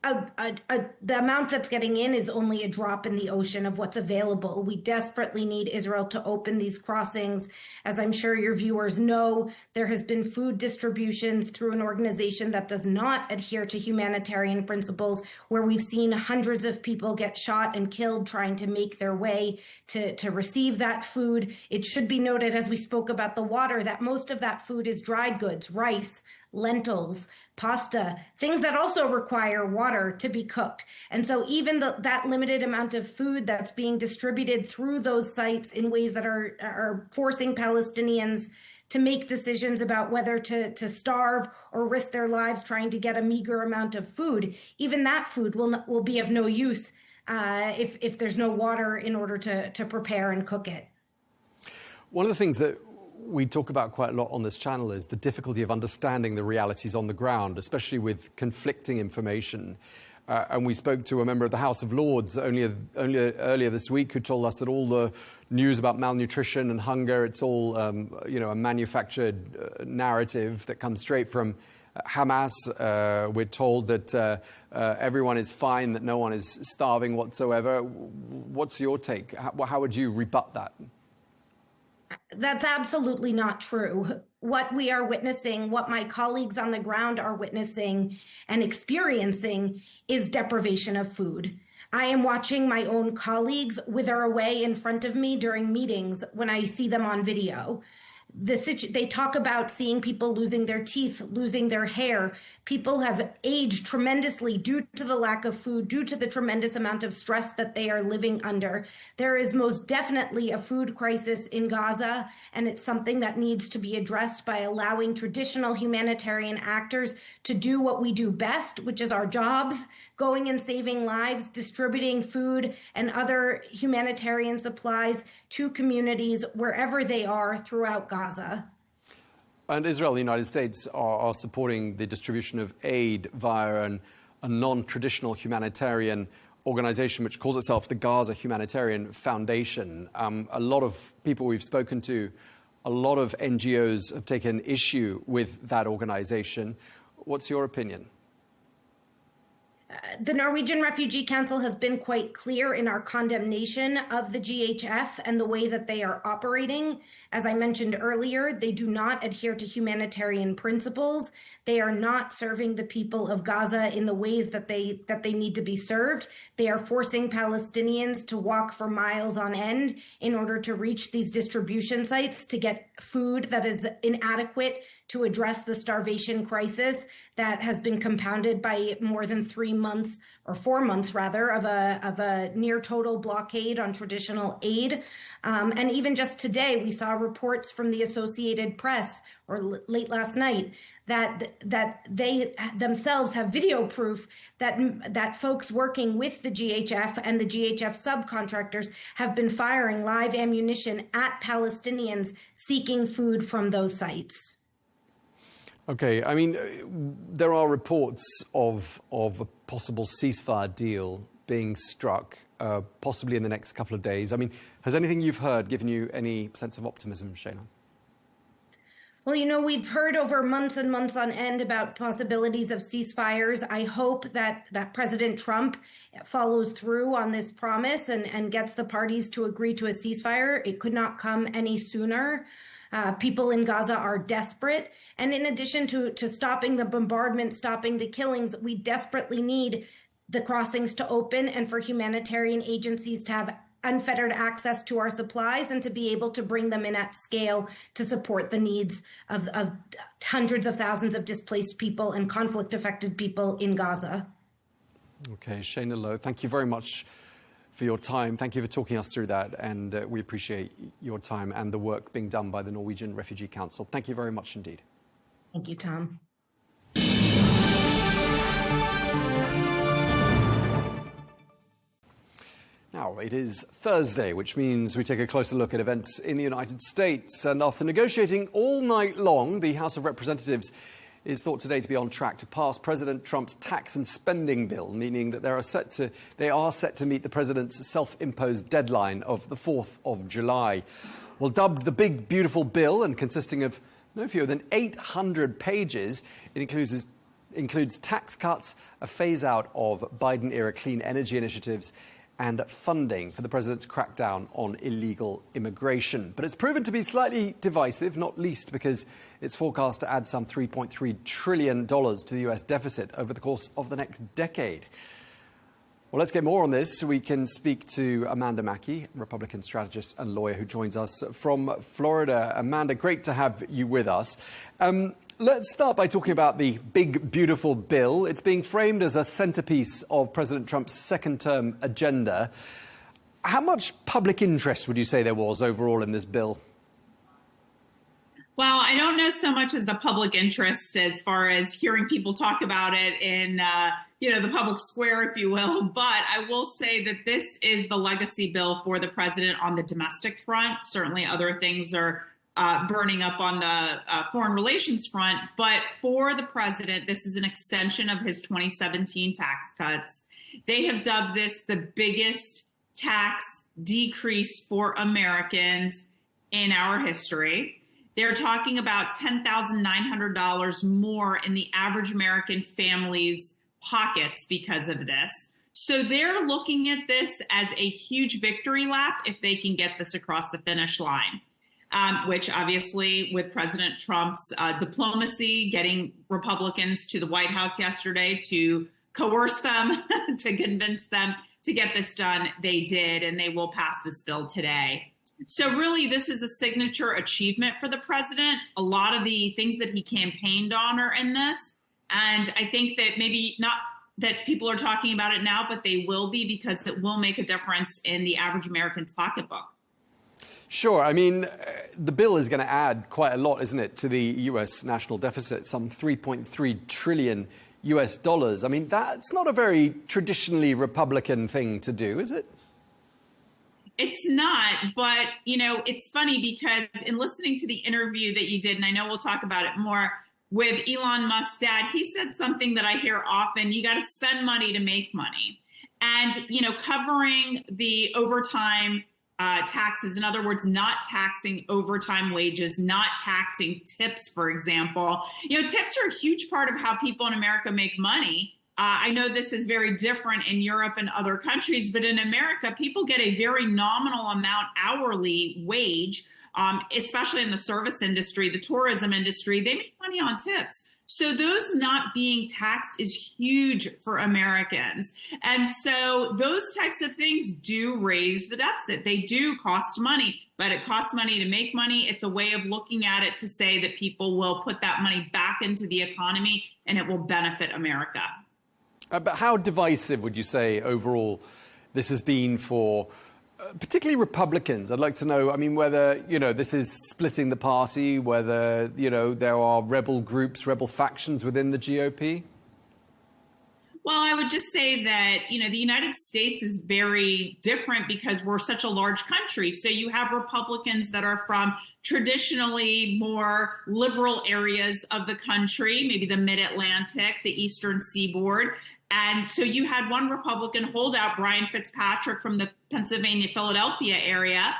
the amount that's getting in is only a drop in the ocean of what's available. We desperately need Israel to open these crossings. As I'm sure your viewers know, there has been food distributions through an organization that does not adhere to humanitarian principles, where we've seen hundreds of people get shot and killed trying to make their way to receive that food. It should be noted, as we spoke about the water, that most of that food is dried goods, rice, lentils, pasta, things that also require water to be cooked. And so even that limited amount of food that's being distributed through those sites in ways that are forcing Palestinians to make decisions about whether to starve or risk their lives trying to get a meager amount of food, even that food will be of no use if there's no water in order to prepare and cook it. One of the things that we talk about quite a lot on this channel is the difficulty of understanding the realities on the ground, especially with conflicting information. And we spoke to a member of the House of Lords earlier this week who told us that all the news about malnutrition and hunger, it's all a manufactured narrative that comes straight from Hamas. We're told that everyone is fine, that no one is starving whatsoever. What's your take? How would you rebut that? That's absolutely not true. What we are witnessing, what my colleagues on the ground are witnessing and experiencing, is deprivation of food. I am watching my own colleagues wither away in front of me during meetings when I see them on video. They talk about seeing people losing their teeth, losing their hair. People have aged tremendously due to the lack of food, due to the tremendous amount of stress that they are living under. There is most definitely a food crisis in Gaza, and it's something that needs to be addressed by allowing traditional humanitarian actors to do what we do best, which is our jobs, going and saving lives, distributing food and other humanitarian supplies to communities wherever they are throughout Gaza. And Israel and the United States are supporting the distribution of aid via a non-traditional humanitarian organization which calls itself the Gaza Humanitarian Foundation. A lot of people we've spoken to, a lot of NGOs have taken issue with that organization. What's your opinion? The Norwegian Refugee Council has been quite clear in our condemnation of the GHF and the way that they are operating. As I mentioned earlier, they do not adhere to humanitarian principles. They are not serving the people of Gaza in the ways that they need to be served. They are forcing Palestinians to walk for miles on end in order to reach these distribution sites to get food that is inadequate to address the starvation crisis that has been compounded by more than 3 months, or 4 months rather, of a near total blockade on traditional aid. And even just today, we saw reports from the Associated Press, or late last night, that they themselves have video proof that folks working with the GHF and the GHF subcontractors have been firing live ammunition at Palestinians seeking food from those sites. Okay, I mean, there are reports of a possible ceasefire deal being struck, possibly in the next couple of days. I mean, has anything you've heard given you any sense of optimism, Shayna? Well, you know, we've heard over months and months on end about possibilities of ceasefires. I hope that President Trump follows through on this promise and gets the parties to agree to a ceasefire. It could not come any sooner. People in Gaza are desperate. And in addition to stopping the bombardment, stopping the killings, we desperately need the crossings to open and for humanitarian agencies to have unfettered access to our supplies and to be able to bring them in at scale to support the needs of hundreds of thousands of displaced people and conflict-affected people in Gaza. Okay, Shayna Lowe, thank you very much for your time. Thank you for talking us through that, and we appreciate your time and the work being done by the Norwegian Refugee Council. Thank you very much indeed. Thank you, Tom. Now, it is Thursday, which means we take a closer look at events in the United States. And after negotiating all night long, the House of Representatives is thought today to be on track to pass President Trump's tax and spending bill, meaning that they are set to meet the president's self-imposed deadline of the 4th of July. Well, dubbed the Big Beautiful Bill and consisting of no fewer than 800 pages, it includes tax cuts, a phase-out of Biden-era clean energy initiatives, and funding for the president's crackdown on illegal immigration. But it's proven to be slightly divisive, not least because it's forecast to add some $3.3 trillion to the US deficit over the course of the next decade. Well, let's get more on this. We can speak to Amanda Mackey, Republican strategist and lawyer who joins us from Florida. Amanda, great to have you with us. Let's start by talking about the Big Beautiful Bill. It's being framed as a centerpiece of President Trump's second-term agenda. How much public interest would you say there was overall in this bill? Well, I don't know so much as the public interest as far as hearing people talk about it in, the public square, if you will. But I will say that this is the legacy bill for the president on the domestic front. Certainly other things are burning up on the foreign relations front. But for the president, this is an extension of his 2017 tax cuts. They have dubbed this the biggest tax decrease for Americans in our history. They're talking about $10,900 more in the average American family's pockets because of this. So they're looking at this as a huge victory lap if they can get this across the finish line. Which obviously with President Trump's diplomacy, getting Republicans to the White House yesterday to coerce them, to convince them to get this done, they did, and they will pass this bill today. So really, this is a signature achievement for the president. A lot of the things that he campaigned on are in this. And I think that maybe not that people are talking about it now, but they will be because it will make a difference in the average American's pocketbook. Sure. I mean, the bill is going to add quite a lot, isn't it, to the U.S. national deficit, some $3.3 trillion US dollars. I mean, that's not a very traditionally Republican thing to do, is it? It's not, but, it's funny because in listening to the interview that you did, and I know we'll talk about it more, with Elon Musk's dad, he said something that I hear often: you got to spend money to make money. And, covering the overtime taxes, in other words, not taxing overtime wages, not taxing tips, for example. Tips are a huge part of how people in America make money. I know this is very different in Europe and other countries, but in America, people get a very nominal amount hourly wage, especially in the service industry, the tourism industry. They make money on tips. So those not being taxed is huge for Americans. And so those types of things do raise the deficit. They do cost money, but it costs money to make money. It's a way of looking at it to say that people will put that money back into the economy and it will benefit America. But how divisive would you say overall this has been for particularly Republicans? I'd like to know, whether, this is splitting the party, whether, there are rebel groups, rebel factions within the GOP? Well, I would just say that, the United States is very different because we're such a large country. So you have Republicans that are from traditionally more liberal areas of the country, maybe the mid-Atlantic, the Eastern Seaboard. And so you had one Republican holdout, Brian Fitzpatrick from the Pennsylvania, Philadelphia area,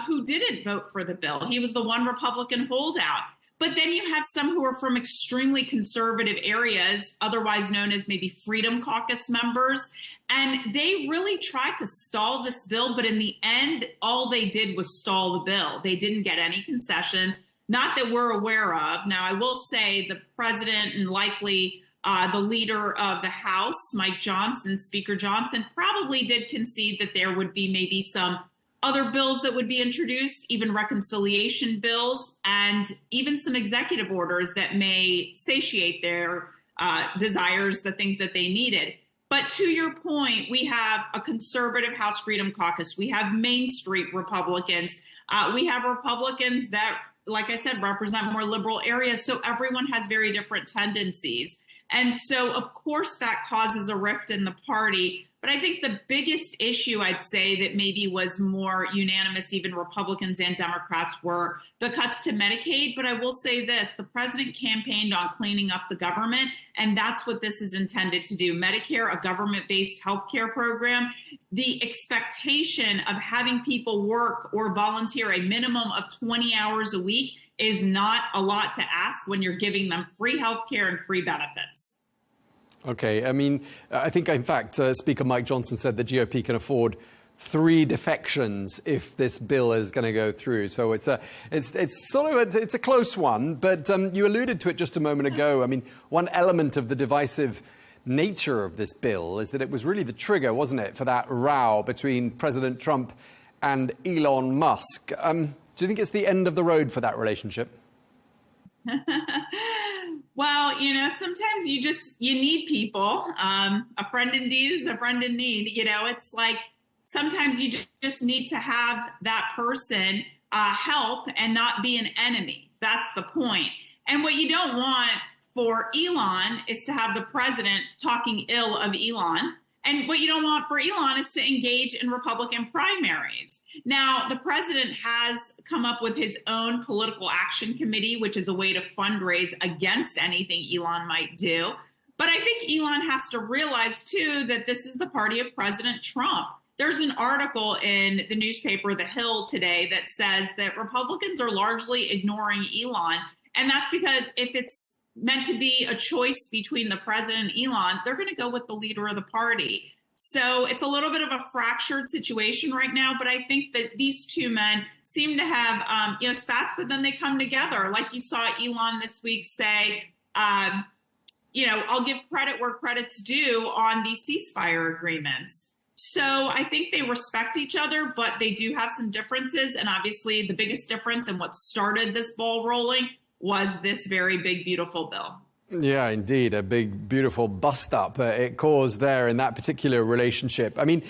who didn't vote for the bill. He was the one Republican holdout. But then you have some who are from extremely conservative areas, otherwise known as maybe Freedom Caucus members. And they really tried to stall this bill, but in the end, all they did was stall the bill. They didn't get any concessions, not that we're aware of. Now, I will say the president and likely the leader of the House, Mike Johnson, Speaker Johnson, probably did concede that there would be maybe some other bills that would be introduced, even reconciliation bills, and even some executive orders that may satiate their desires, the things that they needed. But to your point, we have a conservative House Freedom Caucus. We have Main Street Republicans. We have Republicans that, like I said, represent more liberal areas. So everyone has very different tendencies. And so, of course, that causes a rift in the party. But I think the biggest issue, I'd say, that maybe was more unanimous, even Republicans and Democrats, were the cuts to Medicaid. But I will say this, the president campaigned on cleaning up the government, and that's what this is intended to do. Medicare, a government-based healthcare program, the expectation of having people work or volunteer a minimum of 20 hours a week is not a lot to ask when you're giving them free healthcare and free benefits. Okay, I mean, I think, in fact, Speaker Mike Johnson said the GOP can afford 3 defections if this bill is going to go through. So it's a close one. But you alluded to it just a moment ago. I mean, one element of the divisive nature of this bill is that it was really the trigger, wasn't it, for that row between President Trump and Elon Musk. Do you think it's the end of the road for that relationship? Well, you know, sometimes you need people. A friend indeed is a friend in need. You know, it's like sometimes you just need to have that person help and not be an enemy. That's the point. And what you don't want for Elon is to have the president talking ill of Elon. And what you don't want for Elon is to engage in Republican primaries. Now, the president has come up with his own political action committee, which is a way to fundraise against anything Elon might do. But I think Elon has to realize, too, that this is the party of President Trump. There's an article in the newspaper The Hill today that says that Republicans are largely ignoring Elon. And that's because if it's meant to be a choice between the president and Elon, they're going to go with the leader of the party. So it's a little bit of a fractured situation right now, but I think that these two men seem to have, spats, but then they come together. Like you saw Elon this week say, I'll give credit where credit's due on these ceasefire agreements. So I think they respect each other, but they do have some differences. And obviously the biggest difference and what started this ball rolling was this very big, beautiful bill. Yeah, indeed, a big, beautiful bust-up it caused there in that particular relationship. I mean,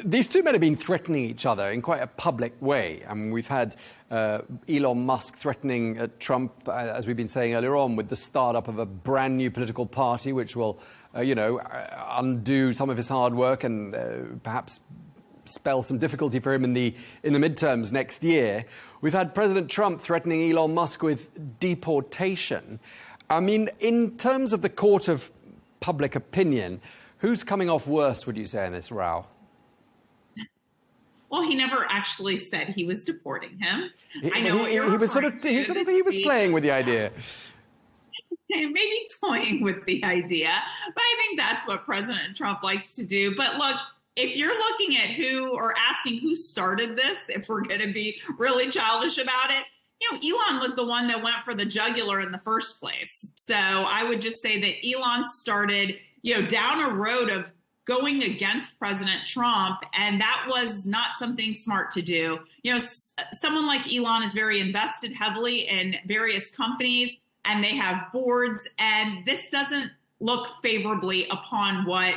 these two men have been threatening each other in quite a public way. I mean, we've had Elon Musk threatening Trump, as we've been saying earlier on, with the startup of a brand new political party, which will, undo some of his hard work and perhaps spell some difficulty for him in the midterms next year. We've had President Trump threatening Elon Musk with deportation. I mean, in terms of the court of public opinion, who's coming off worse, would you say, in this row? Well, he never actually said he was deporting him. I know he was playing with the idea. Maybe toying with the idea, but I think that's what President Trump likes to do. But look, if you're looking at asking who started this, if we're going to be really childish about it, Elon was the one that went for the jugular in the first place. So I would just say that Elon started, down a road of going against President Trump, and that was not something smart to do. Someone like Elon is very invested heavily in various companies, and they have boards, and this doesn't look favorably upon what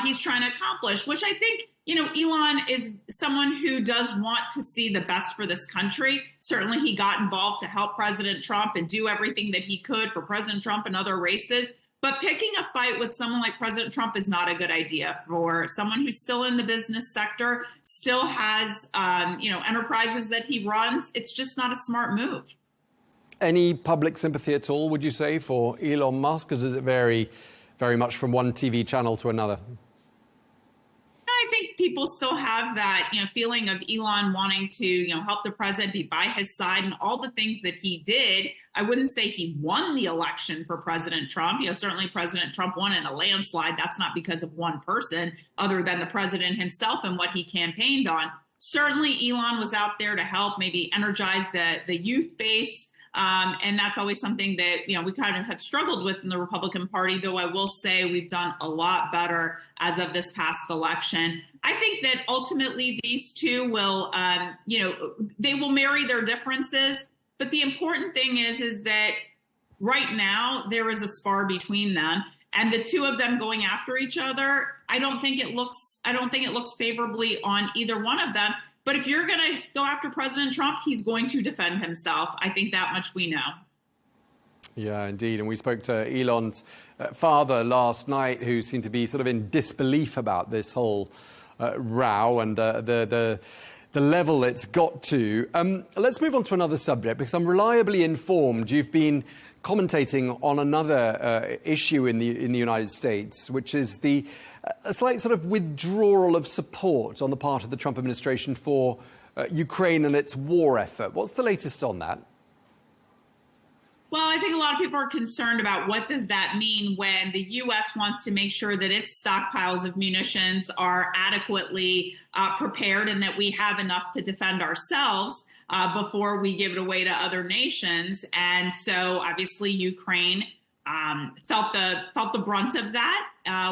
he's trying to accomplish, which I think, Elon is someone who does want to see the best for this country. Certainly he got involved to help President Trump and do everything that he could for President Trump and other races. But picking a fight with someone like President Trump is not a good idea for someone who's still in the business sector, still has, enterprises that he runs. It's just not a smart move. Any public sympathy at all, would you say, for Elon Musk? Or does it vary very much from one TV channel to another? I think think people still have that, feeling of Elon wanting to, help the president, be by his side, and all the things that he did. I wouldn't say he won the election for President Trump. Certainly President Trump won in a landslide. That's not because of one person other than the president himself and what he campaigned on. Certainly Elon was out there to help maybe energize the youth base. And that's always something that, we kind of have struggled with in the Republican Party, though I will say we've done a lot better as of this past election. I think that ultimately these two will, they will marry their differences. But the important thing is that right now there is a spar between them, and the two of them going after each other, I don't think it looks favorably on either one of them. But if you're going to go after President Trump, he's going to defend himself. I think that much we know. Yeah, indeed. And we spoke to Elon's father last night, who seemed to be sort of in disbelief about this whole row and the level it's got to. Let's move on to another subject, because I'm reliably informed you've been commentating on another issue in the United States, which is a slight sort of withdrawal of support on the part of the Trump administration for Ukraine and its war effort. What's the latest on that? Well, I think a lot of people are concerned about what does that mean when the U.S. wants to make sure that its stockpiles of munitions are adequately prepared and that we have enough to defend ourselves before we give it away to other nations. And so obviously Ukraine felt the brunt of that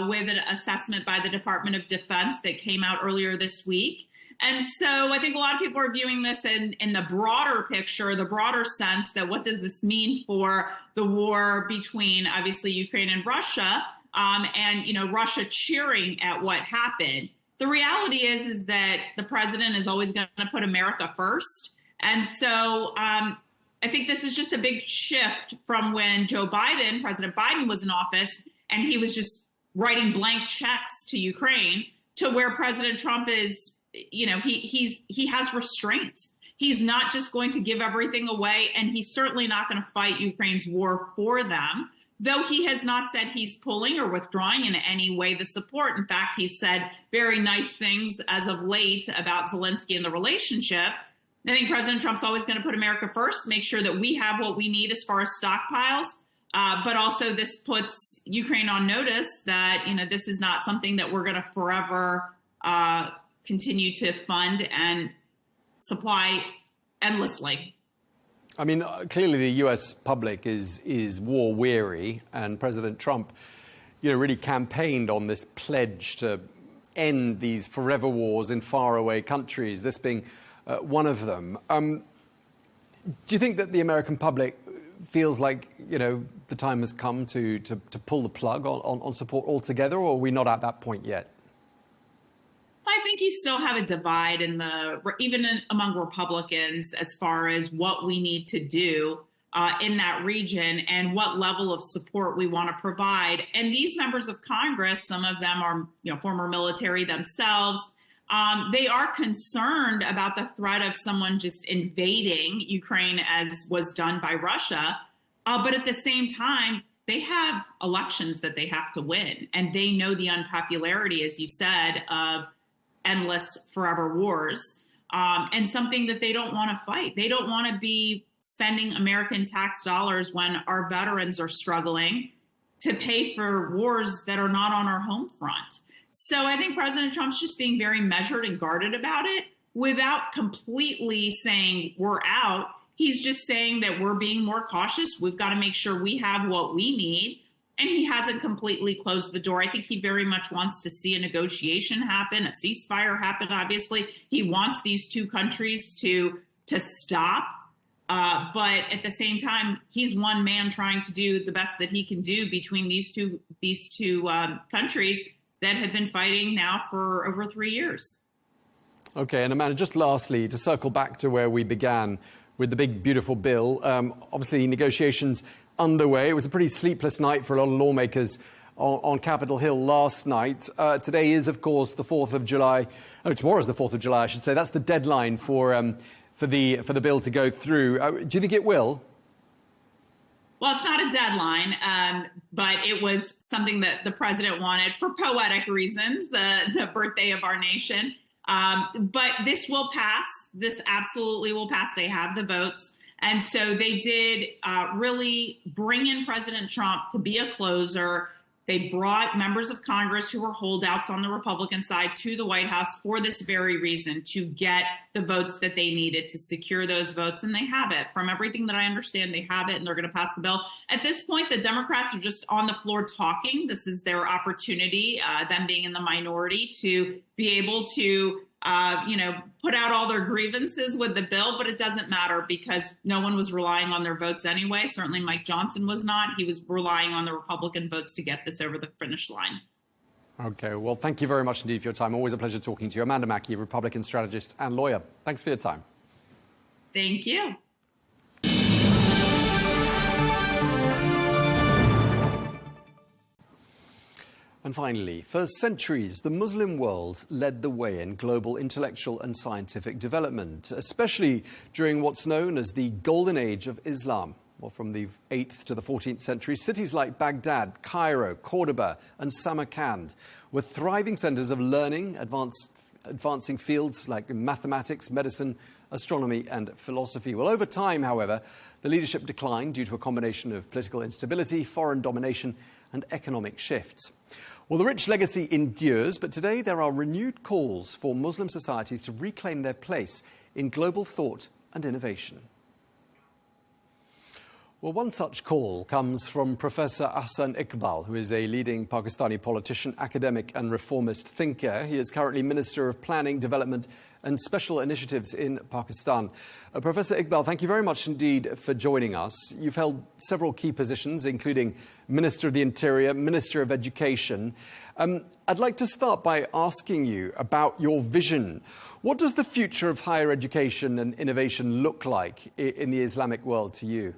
with an assessment by the Department of Defense that came out earlier this week. And so I think a lot of people are viewing this in the broader picture, the broader sense that what does this mean for the war between obviously Ukraine and Russia, and Russia cheering at what happened. The reality is that the president is always going to put America first. And so I think this is just a big shift from when President Biden was in office, and he was just writing blank checks to Ukraine, to where President Trump is, he has restraint. He's not just going to give everything away, and he's certainly not going to fight Ukraine's war for them, though he has not said he's pulling or withdrawing in any way the support. In fact, he's said very nice things as of late about Zelensky and the relationship. I think President Trump's always going to put America first, make sure that we have what we need as far as stockpiles. But also this puts Ukraine on notice that, this is not something that we're going to forever continue to fund and supply endlessly. I mean, clearly the US public is war weary, and President Trump, really campaigned on this pledge to end these forever wars in faraway countries, this being one of them. Do you think that the American public feels like, the time has come to pull the plug on support altogether, or are we not at that point yet? I think you still have a divide among Republicans as far as what we need to do in that region and what level of support we want to provide. And these members of Congress, some of them are, former military themselves. They are concerned about the threat of someone just invading Ukraine, as was done by Russia. But at the same time, they have elections that they have to win. And they know the unpopularity, as you said, of endless forever wars, and something that they don't want to fight. They don't want to be spending American tax dollars when our veterans are struggling to pay for wars that are not on our home front. So I think President Trump's just being very measured and guarded about it without completely saying we're out. He's just saying that we're being more cautious. We've got to make sure we have what we need. And he hasn't completely closed the door. I think he very much wants to see a negotiation happen, a ceasefire happen, obviously. He wants these two countries to stop. But at the same time, he's one man trying to do the best that he can do between these two countries that have been fighting now for over 3 years. Okay, and Amanda, just lastly, to circle back to where we began with the big, beautiful bill, obviously negotiations underway. It was a pretty sleepless night for a lot of lawmakers on Capitol Hill last night. Today is, of course, the 4th of July. Oh, tomorrow is the 4th of July, I should say. That's the deadline for the bill to go through. Do you think it will? Well, it's not a deadline, but it was something that the president wanted for poetic reasons, the birthday of our nation. But this will pass. This absolutely will pass. They have the votes. And so they did really bring in President Trump to be a closer. They brought members of Congress who were holdouts on the Republican side to the White House for this very reason, to get the votes that they needed to secure those votes. And they have it. From everything that I understand, they have it, and they're going to pass the bill. At this point, the Democrats are just on the floor talking. This is their opportunity, them being in the minority, to be able to put out all their grievances with the bill, but it doesn't matter because no one was relying on their votes anyway. Certainly Mike Johnson was not. He was relying on the Republican votes to get this over the finish line. Okay, well, thank you very much indeed for your time. Always a pleasure talking to you. Amanda Mackie, Republican strategist and lawyer. Thanks for your time. Thank you. And finally, for centuries, the Muslim world led the way in global intellectual and scientific development, especially during what's known as the Golden Age of Islam. Well, from the 8th to the 14th century, cities like Baghdad, Cairo, Cordoba, and Samarkand were thriving centers of learning, advancing fields like mathematics, medicine, astronomy, and philosophy. Well, over time, however, the leadership declined due to a combination of political instability, foreign domination, and economic shifts. Well, the rich legacy endures, but today there are renewed calls for Muslim societies to reclaim their place in global thought and innovation. Well, one such call comes from Professor Ahsan Iqbal, who is a leading Pakistani politician, academic and reformist thinker. He is currently Minister of Planning, Development and Special Initiatives in Pakistan. Professor Iqbal, thank you very much indeed for joining us. You've held several key positions, including Minister of the Interior, Minister of Education. I'd like to start by asking you about your vision. What does the future of higher education and innovation look like in the Islamic world to you?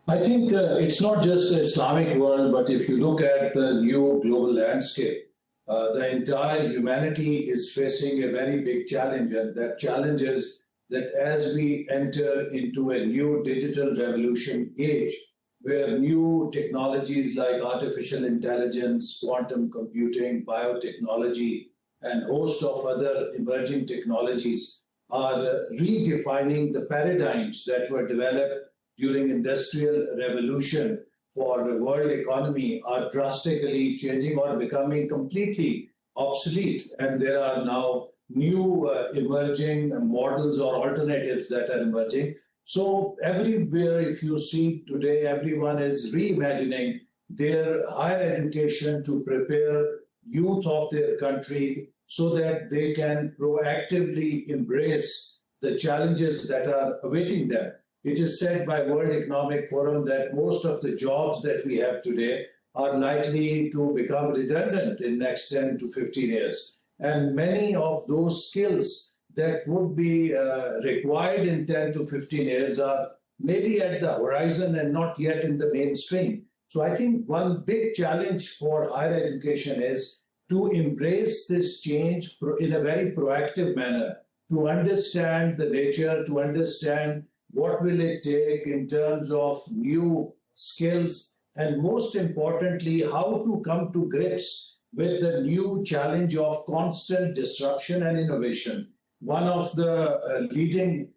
I think it's not just the Islamic world, but if you look at the new global landscape, the entire humanity is facing a very big challenge. And that challenge is that as we enter into a new digital revolution age, where new technologies like artificial intelligence, quantum computing, biotechnology, and a host of other emerging technologies are redefining the paradigms that were developed during Industrial Revolution for the world economy, are drastically changing or becoming completely obsolete. And there are now new emerging models or alternatives that are emerging. So everywhere, if you see today, everyone is reimagining their higher education to prepare youth of their country so that they can proactively embrace the challenges that are awaiting them. It is said by World Economic Forum that most of the jobs that we have today are likely to become redundant in next 10 to 15 years. And many of those skills that would be required in 10 to 15 years are maybe at the horizon and not yet in the mainstream. So I think one big challenge for higher education is to embrace this change in a very proactive manner, to understand the nature, to understand what will it take in terms of new skills, and most importantly, how to come to grips with the new challenge of constant disruption and innovation. One of the leading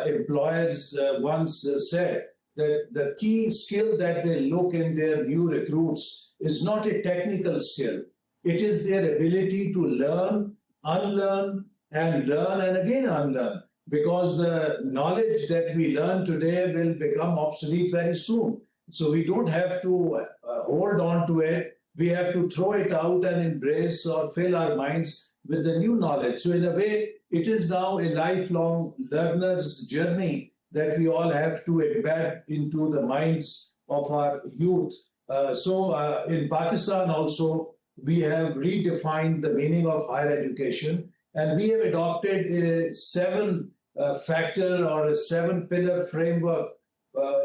employers once said that the key skill that they look in their new recruits is not a technical skill. It is their ability to learn, unlearn, and learn and again unlearn. Because the knowledge that we learn today will become obsolete very soon. So we don't have to hold on to it. We have to throw it out and embrace or fill our minds with the new knowledge. So in a way, it is now a lifelong learner's journey that we all have to embed into the minds of our youth. So in Pakistan also, we have redefined the meaning of higher education, and we have adopted a seven-factor or a seven-pillar framework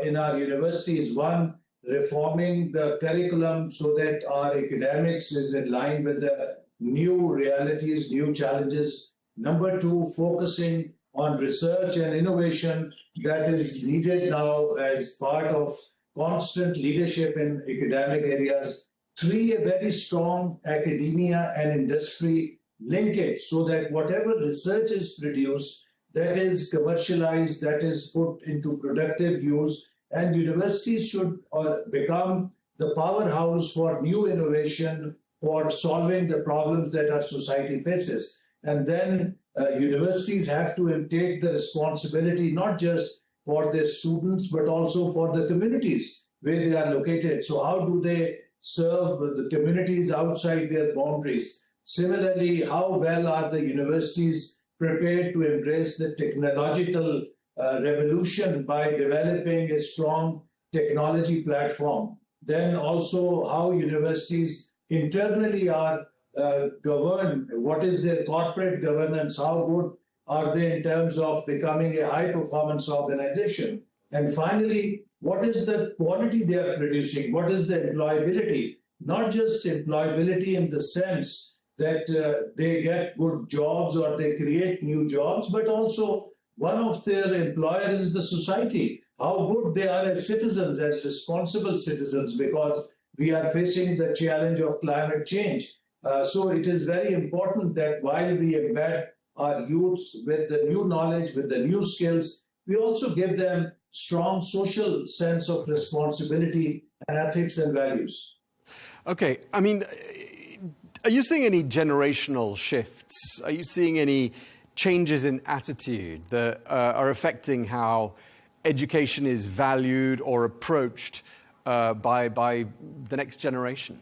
in our universities. One, reforming the curriculum so that our academics is in line with the new realities, new challenges. Number two, focusing on research and innovation that is needed now as part of constant leadership in academic areas. 3, a very strong academia and industry linkage so that whatever research is produced, that is commercialized, that is put into productive use, and universities should become the powerhouse for new innovation, for solving the problems that our society faces. And then universities have to take the responsibility not just for their students, but also for the communities where they are located. So how do they serve the communities outside their boundaries? Similarly, how well are the universities prepared to embrace the technological revolution by developing a strong technology platform? Then also how universities internally are governed, what is their corporate governance, how good are they in terms of becoming a high-performance organization? And finally, what is the quality they are producing? What is the employability? Not just employability in the sense that they get good jobs or they create new jobs, but also one of their employers is the society. How good they are as citizens, as responsible citizens, because we are facing the challenge of climate change. So it is very important that while we embed our youth with the new knowledge, with the new skills, we also give them strong social sense of responsibility and ethics and values. Okay, I mean, are you seeing any generational shifts? Are you seeing any changes in attitude that are affecting how education is valued or approached by the next generation?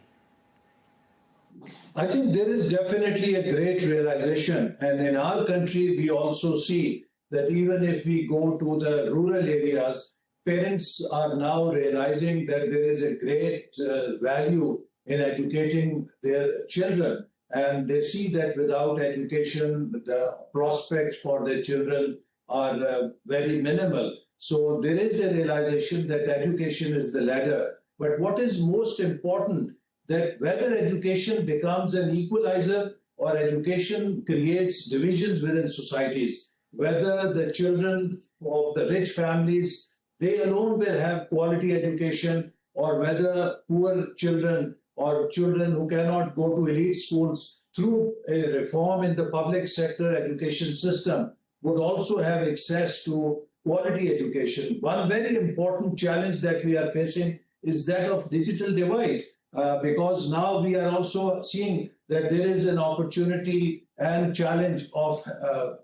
I think there is definitely a great realization. And in our country, we also see that even if we go to the rural areas, parents are now realizing that there is a great value in educating their children. And they see that without education, the prospects for their children are very minimal. So there is a realization that education is the ladder. But what is most important, that whether education becomes an equalizer or education creates divisions within societies, whether the children of the rich families, they alone will have quality education, or whether poor children or children who cannot go to elite schools, through a reform in the public sector education system, would also have access to quality education. One very important challenge that we are facing is that of digital divide, because now we are also seeing that there is an opportunity and challenge of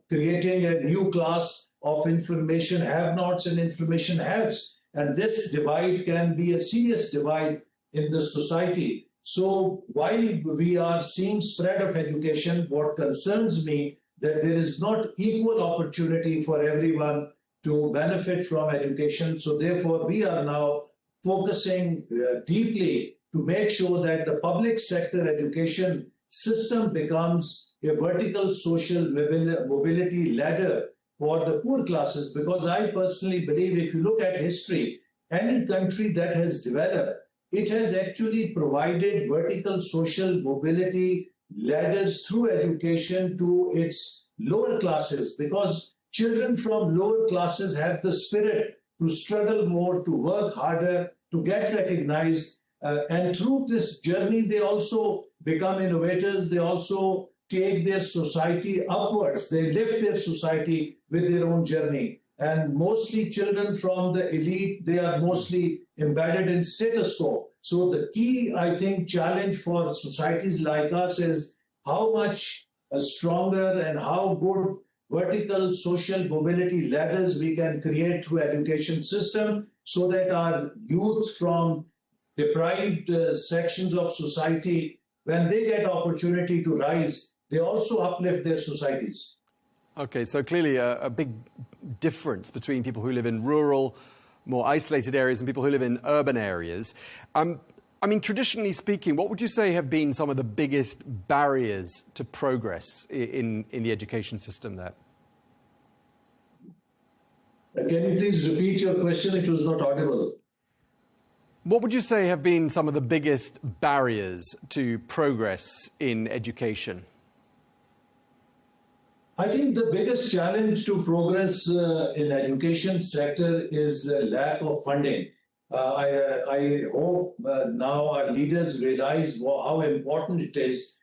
creating a new class of information have-nots and information haves. And this divide can be a serious divide in the society. So while we are seeing spread of education, what concerns me that there is not equal opportunity for everyone to benefit from education. So therefore, we are now focusing deeply to make sure that the public sector education system becomes a vertical social mobility ladder for the poor classes. Because I personally believe if you look at history, any country that has developed, it has actually provided vertical social mobility ladders through education to its lower classes, because children from lower classes have the spirit to struggle more, to work harder, to get recognized. And through this journey, they also become innovators. They also take their society upwards. They lift their society with their own journey. And mostly children from the elite, they are mostly embedded in status quo. So the key, I think, challenge for societies like us is how much stronger and how good vertical social mobility ladders we can create through education system, so that our youth from deprived sections of society, when they get opportunity to rise, they also uplift their societies. Okay, so clearly a big difference between people who live in rural, more isolated areas and people who live in urban areas. I mean, traditionally speaking, what would you say have been some of the biggest barriers to progress in the education system there? Can you please repeat your question? It was not audible. What would you say have been some of the biggest barriers to progress in education? I think the biggest challenge to progress in education sector is lack of funding. I hope now our leaders realize how important it is.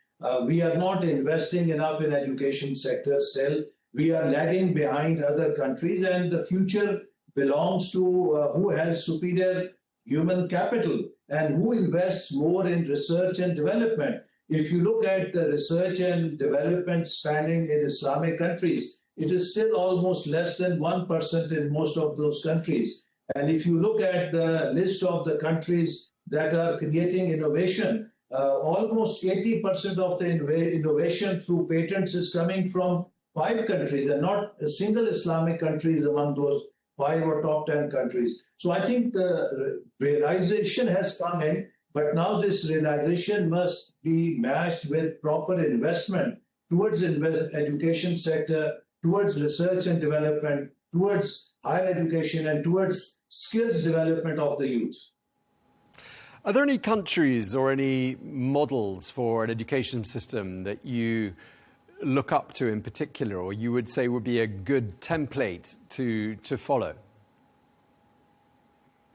We are not investing enough in education sector still. We are lagging behind other countries, and the future belongs to who has superior human capital and who invests more in research and development. If you look at the research and development spending in Islamic countries, it is still almost less than 1% in most of those countries. And if you look at the list of the countries that are creating innovation, almost 80% of the innovation through patents is coming from 5 countries, and not a single Islamic country is among those 5 or top 10 countries. So I think the realization has come in, but now this realization must be matched with proper investment towards education sector, towards research and development, towards higher education, and towards skills development of the youth. Are there any countries or any models for an education system that you look up to in particular, or you would say would be a good template to follow?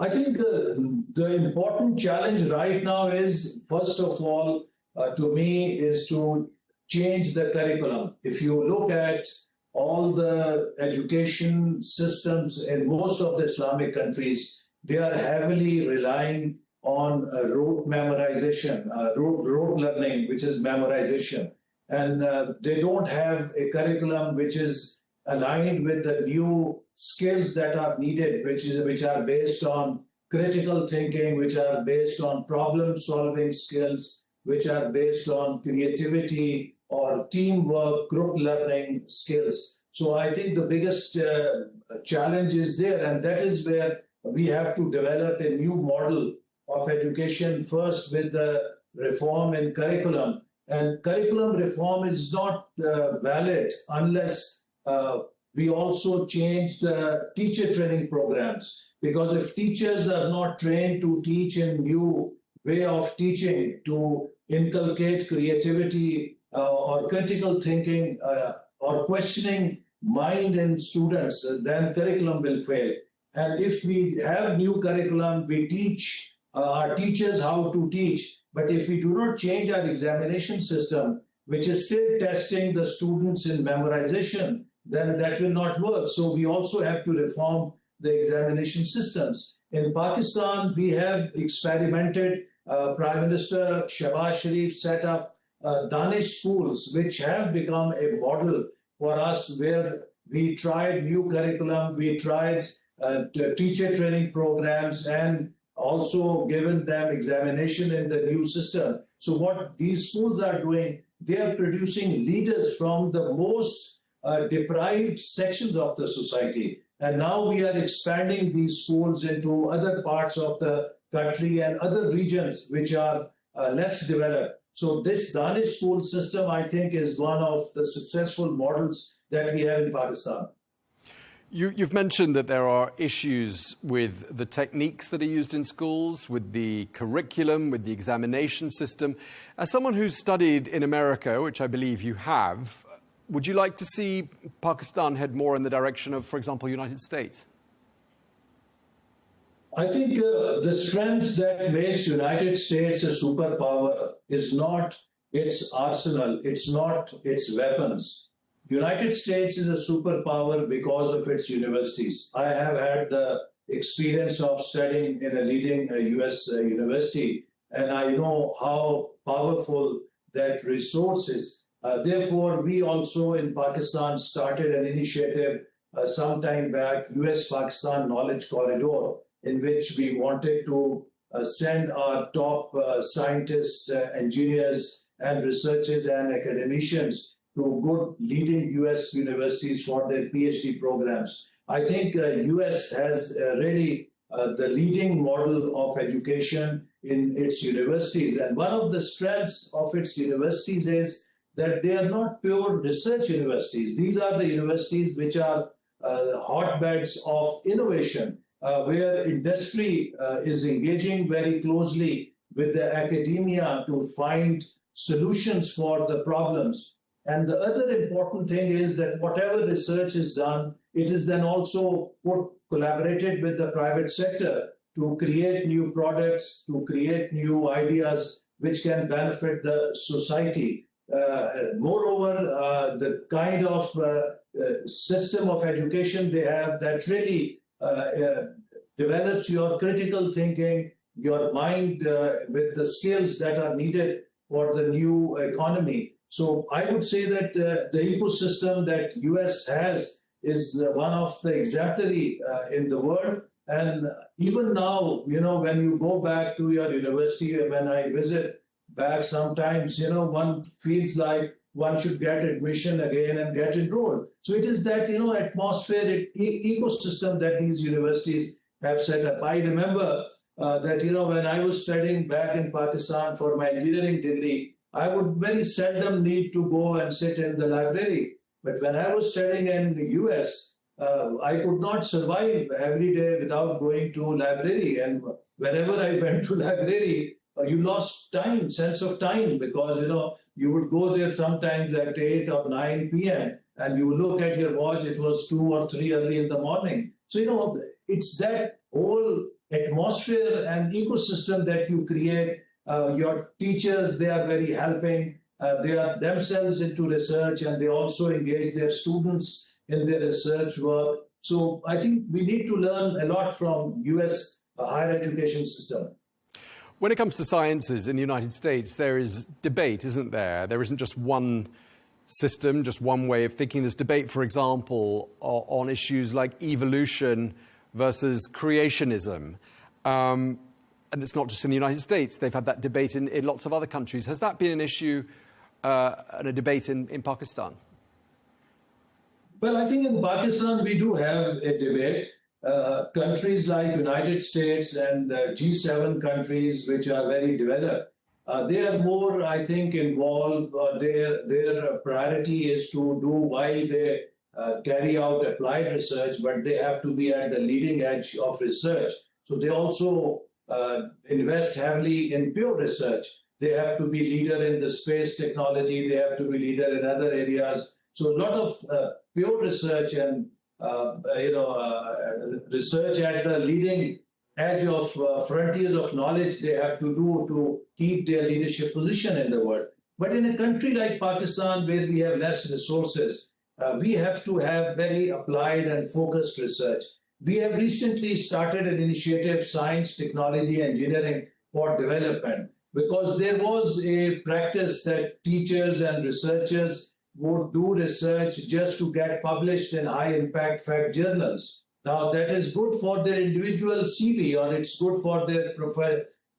I think the important challenge right now is, first of all, to me, is to change the curriculum. If you look at all the education systems in most of the Islamic countries, they are heavily relying on rote memorization, rote learning, which is memorization. And they don't have a curriculum which is aligned with the new skills that are needed, which are based on critical thinking, which are based on problem-solving skills, which are based on creativity or teamwork, group learning skills. So I think the biggest challenge is there, and that is where we have to develop a new model of education, first with the reform in curriculum. And curriculum reform is not valid unless we also change the teacher training programs. Because if teachers are not trained to teach in new way of teaching, to inculcate creativity or critical thinking or questioning mind in students, then curriculum will fail. And if we have new curriculum, we teach our teachers how to teach. But if we do not change our examination system, which is still testing the students in memorization, then that will not work. So we also have to reform the examination systems. In Pakistan, we have experimented. Prime Minister Shehbaz Sharif set up Danish schools, which have become a model for us, where we tried new curriculum, we tried teacher training programs, and also given them examination in the new system. So what these schools are doing, they are producing leaders from the most deprived sections of the society. And now we are expanding these schools into other parts of the country and other regions which are less developed. So this Danish school system, I think, is one of the successful models that we have in Pakistan. You've mentioned that there are issues with the techniques that are used in schools, with the curriculum, with the examination system. As someone who's studied in America, which I believe you have, would you like to see Pakistan head more in the direction of, for example, United States? I think the strength that makes United States a superpower is not its arsenal, it's not its weapons. United States is a superpower because of its universities. I have had the experience of studying in a leading US university, and I know how powerful that resource is. Therefore, we also in Pakistan started an initiative some time back, US-Pakistan Knowledge Corridor, in which we wanted to send our top scientists, engineers, and researchers and academicians to good leading US universities for their PhD programs. I think US has really the leading model of education in its universities. And one of the strengths of its universities is that they are not pure research universities. These are the universities which are hotbeds of innovation, where industry is engaging very closely with the academia to find solutions for the problems. And the other important thing is that whatever research is done, it is then also collaborated with the private sector to create new products, to create new ideas which can benefit the society. Moreover, the kind of system of education they have that really develops your critical thinking, your mind with the skills that are needed for the new economy. So I would say that the ecosystem that US has is one of the exemplary in the world. And even now, when you go back to your university, when I visit back sometimes, one feels like one should get admission again and get enrolled. So it is that, atmospheric ecosystem that these universities have set up. I remember that, when I was studying back in Pakistan for my engineering degree, I would very seldom need to go and sit in the library. But when I was studying in the US, I could not survive every day without going to library. And whenever I went to library, you lost time, sense of time, because, you would go there sometimes at 8 or 9 p.m. and you look at your watch, it was 2 or 3 early in the morning. So, it's that whole atmosphere and ecosystem that you create. Your teachers, they are very helping. They are themselves into research, and they also engage their students in their research work. So I think we need to learn a lot from US higher education system. When it comes to sciences in the United States, there is debate, isn't there? There isn't just one system, just one way of thinking. There's debate, for example, on issues like evolution versus creationism. And it's not just in the United States. They've had that debate in lots of other countries. Has that been an issue and a debate in Pakistan? Well, I think in Pakistan, we do have a debate. Countries like United States and G7 countries, which are very developed, they are more, I think, involved. Their priority is to do while they carry out applied research, but they have to be at the leading edge of research. So they also invest heavily in pure research. They have to be leader in the space technology. They have to be leader in other areas. So a lot of pure research and research at the leading edge of frontiers of knowledge they have to do to keep their leadership position in the world. But in a country like Pakistan, where we have less resources, we have to have very applied and focused research. We have recently started an initiative, Science, Technology, Engineering for Development, because there was a practice that teachers and researchers would do research just to get published in high-impact fact journals. Now, that is good for their individual CV, or it's good for their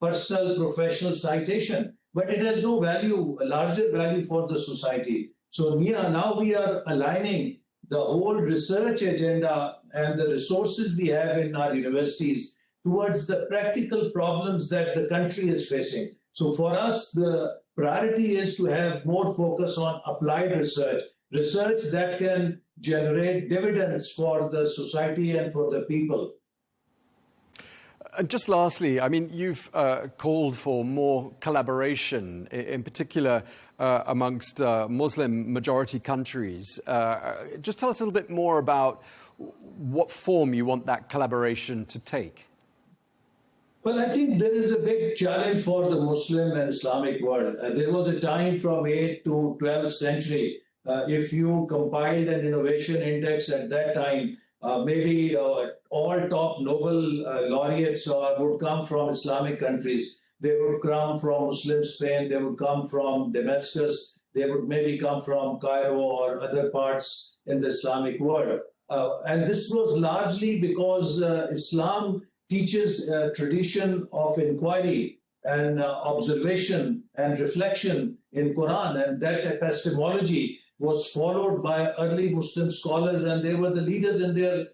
personal professional citation, but it has no value, a larger value for the society. So now we are aligning the whole research agenda and the resources we have in our universities towards the practical problems that the country is facing. So for us, the priority is to have more focus on applied research, research that can generate dividends for the society and for the people. And just lastly, I mean, you've called for more collaboration, in particular amongst Muslim majority countries. Just tell us a little bit more about what form you want that collaboration to take. Well, I think there is a big challenge for the Muslim and Islamic world. There was a time from 8th to 12th century. If you compiled an innovation index at that time, maybe all top Nobel laureates would come from Islamic countries. They would come from Muslim Spain, they would come from Damascus, they would maybe come from Cairo or other parts in the Islamic world. And this was largely because Islam teaches a tradition of inquiry and observation and reflection in Quran, and that epistemology was followed by early Muslim scholars, and they were the leaders in their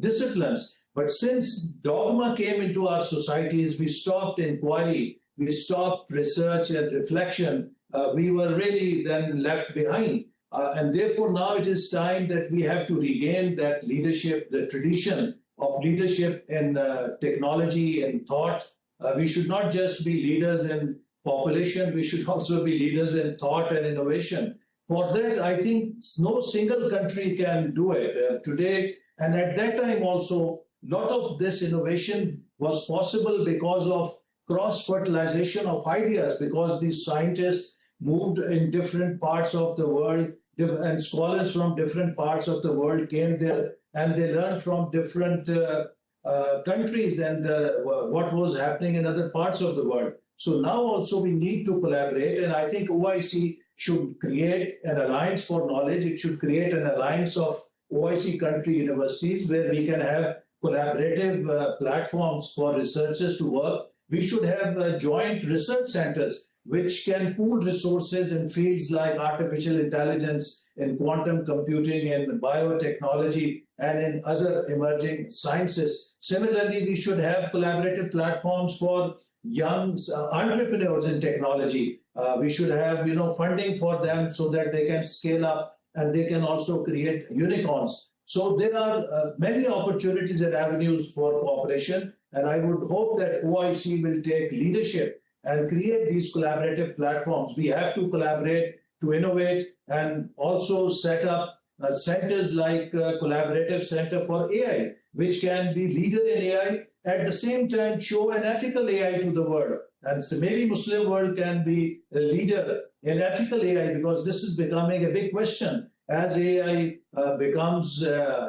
disciplines. But since dogma came into our societies, we stopped inquiry, we stopped research and reflection. We were really then left behind. And therefore, now it is time that we have to regain that leadership, the tradition of leadership in technology and thought. We should not just be leaders in population, we should also be leaders in thought and innovation. For that, I think no single country can do it today. And at that time also, a lot of this innovation was possible because of cross-fertilization of ideas, because these scientists moved in different parts of the world, and scholars from different parts of the world came there, and they learned from different countries and what was happening in other parts of the world. So now also we need to collaborate, and I think OIC should create an alliance for knowledge. It should create an alliance of OIC country universities where we can have collaborative platforms for researchers to work. We should have joint research centers which can pool resources in fields like artificial intelligence, in quantum computing, in biotechnology, and in other emerging sciences. Similarly, we should have collaborative platforms for young entrepreneurs in technology. We should have, funding for them so that they can scale up and they can also create unicorns. So there are many opportunities and avenues for cooperation, and I would hope that OIC will take leadership and create these collaborative platforms. We have to collaborate to innovate and also set up centers like Collaborative Center for AI, which can be leader in AI, at the same time show an ethical AI to the world. And so maybe Muslim world can be a leader in ethical AI, because this is becoming a big question. As AI becomes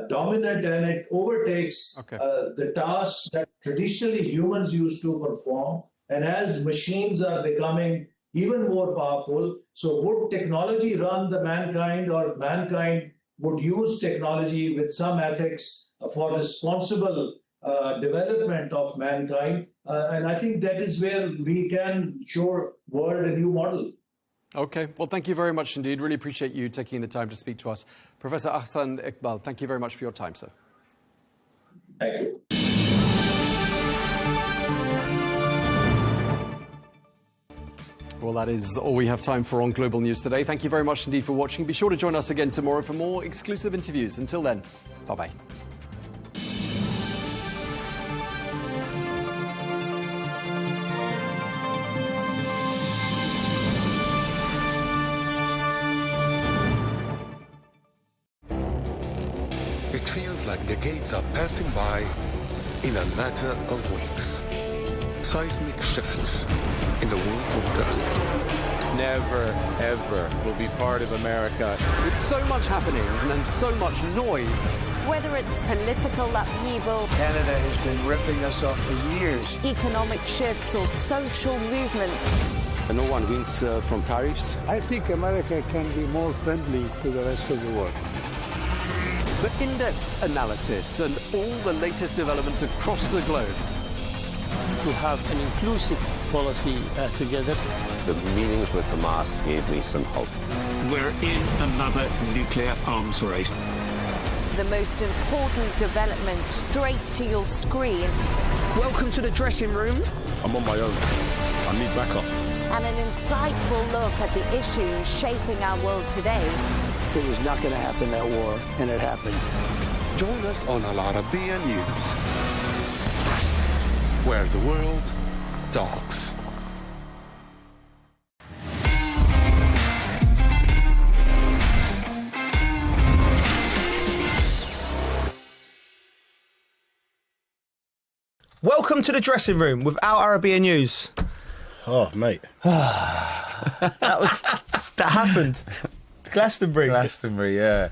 dominant and it overtakes the tasks that traditionally humans used to perform, and as machines are becoming even more powerful, so would technology run the mankind, or mankind would use technology with some ethics for responsible development of mankind? And I think that is where we can show world a new model. Okay, well, thank you very much indeed. Really appreciate you taking the time to speak to us. Professor Ahsan Iqbal, thank you very much for your time, sir. Thank you. Well, that is all we have time for on Global News today. Thank you very much indeed for watching. Be sure to join us again tomorrow for more exclusive interviews. Until then, bye-bye. It feels like decades are passing by in a matter of weeks. Seismic shifts in the world order. Never, ever will be part of America. With so much happening and so much noise. Whether it's political upheaval, Canada has been ripping us off for years. Economic shifts or social movements. And no one wins from tariffs. I think America can be more friendly to the rest of the world. The in-depth analysis and all the latest developments across the globe. To have an inclusive policy together. The meetings with Hamas gave me some hope. We're in another nuclear arms race. The most important development straight to your screen. Welcome to the dressing room. I'm on my own. I need backup. And an insightful look at the issues shaping our world today. It was not going to happen, that war, and it happened. Join us on Arabiya News, where the world talks. Welcome to the dressing room without Arabiya News. Oh, mate. that happened. Glastonbury, yeah.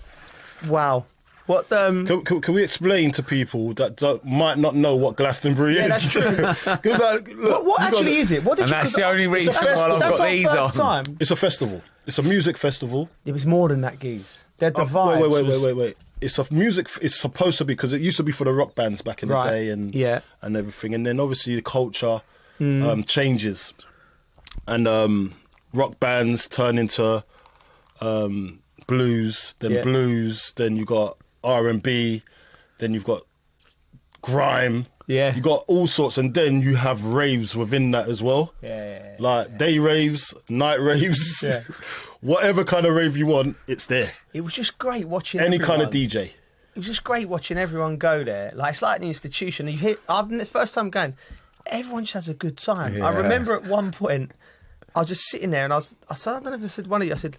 Wow. What? Can we explain to people that might not know what Glastonbury is? Yeah, that's true. What actually is it? What did that's the only reason why I've got these on. Time. It's a festival. It's a music festival. It was more than that, Geese. They're the vibes. Wait. It's a music. It's supposed to be, because it used to be for the rock bands back in the day and everything. And then obviously the culture changes, and rock bands turn into blues. Then you got R&B, then you've got grime. Yeah. You got all sorts, and then you have raves within that as well. Yeah. Like day raves, night raves. Yeah. Whatever kind of rave you want, it's there. It was just great watching any kind of DJ. It was just great watching everyone go there. Like, it's like an institution. The first time going, everyone just has a good time. Yeah. I remember at one point, I was just sitting there and I don't know if I said one of you, I said,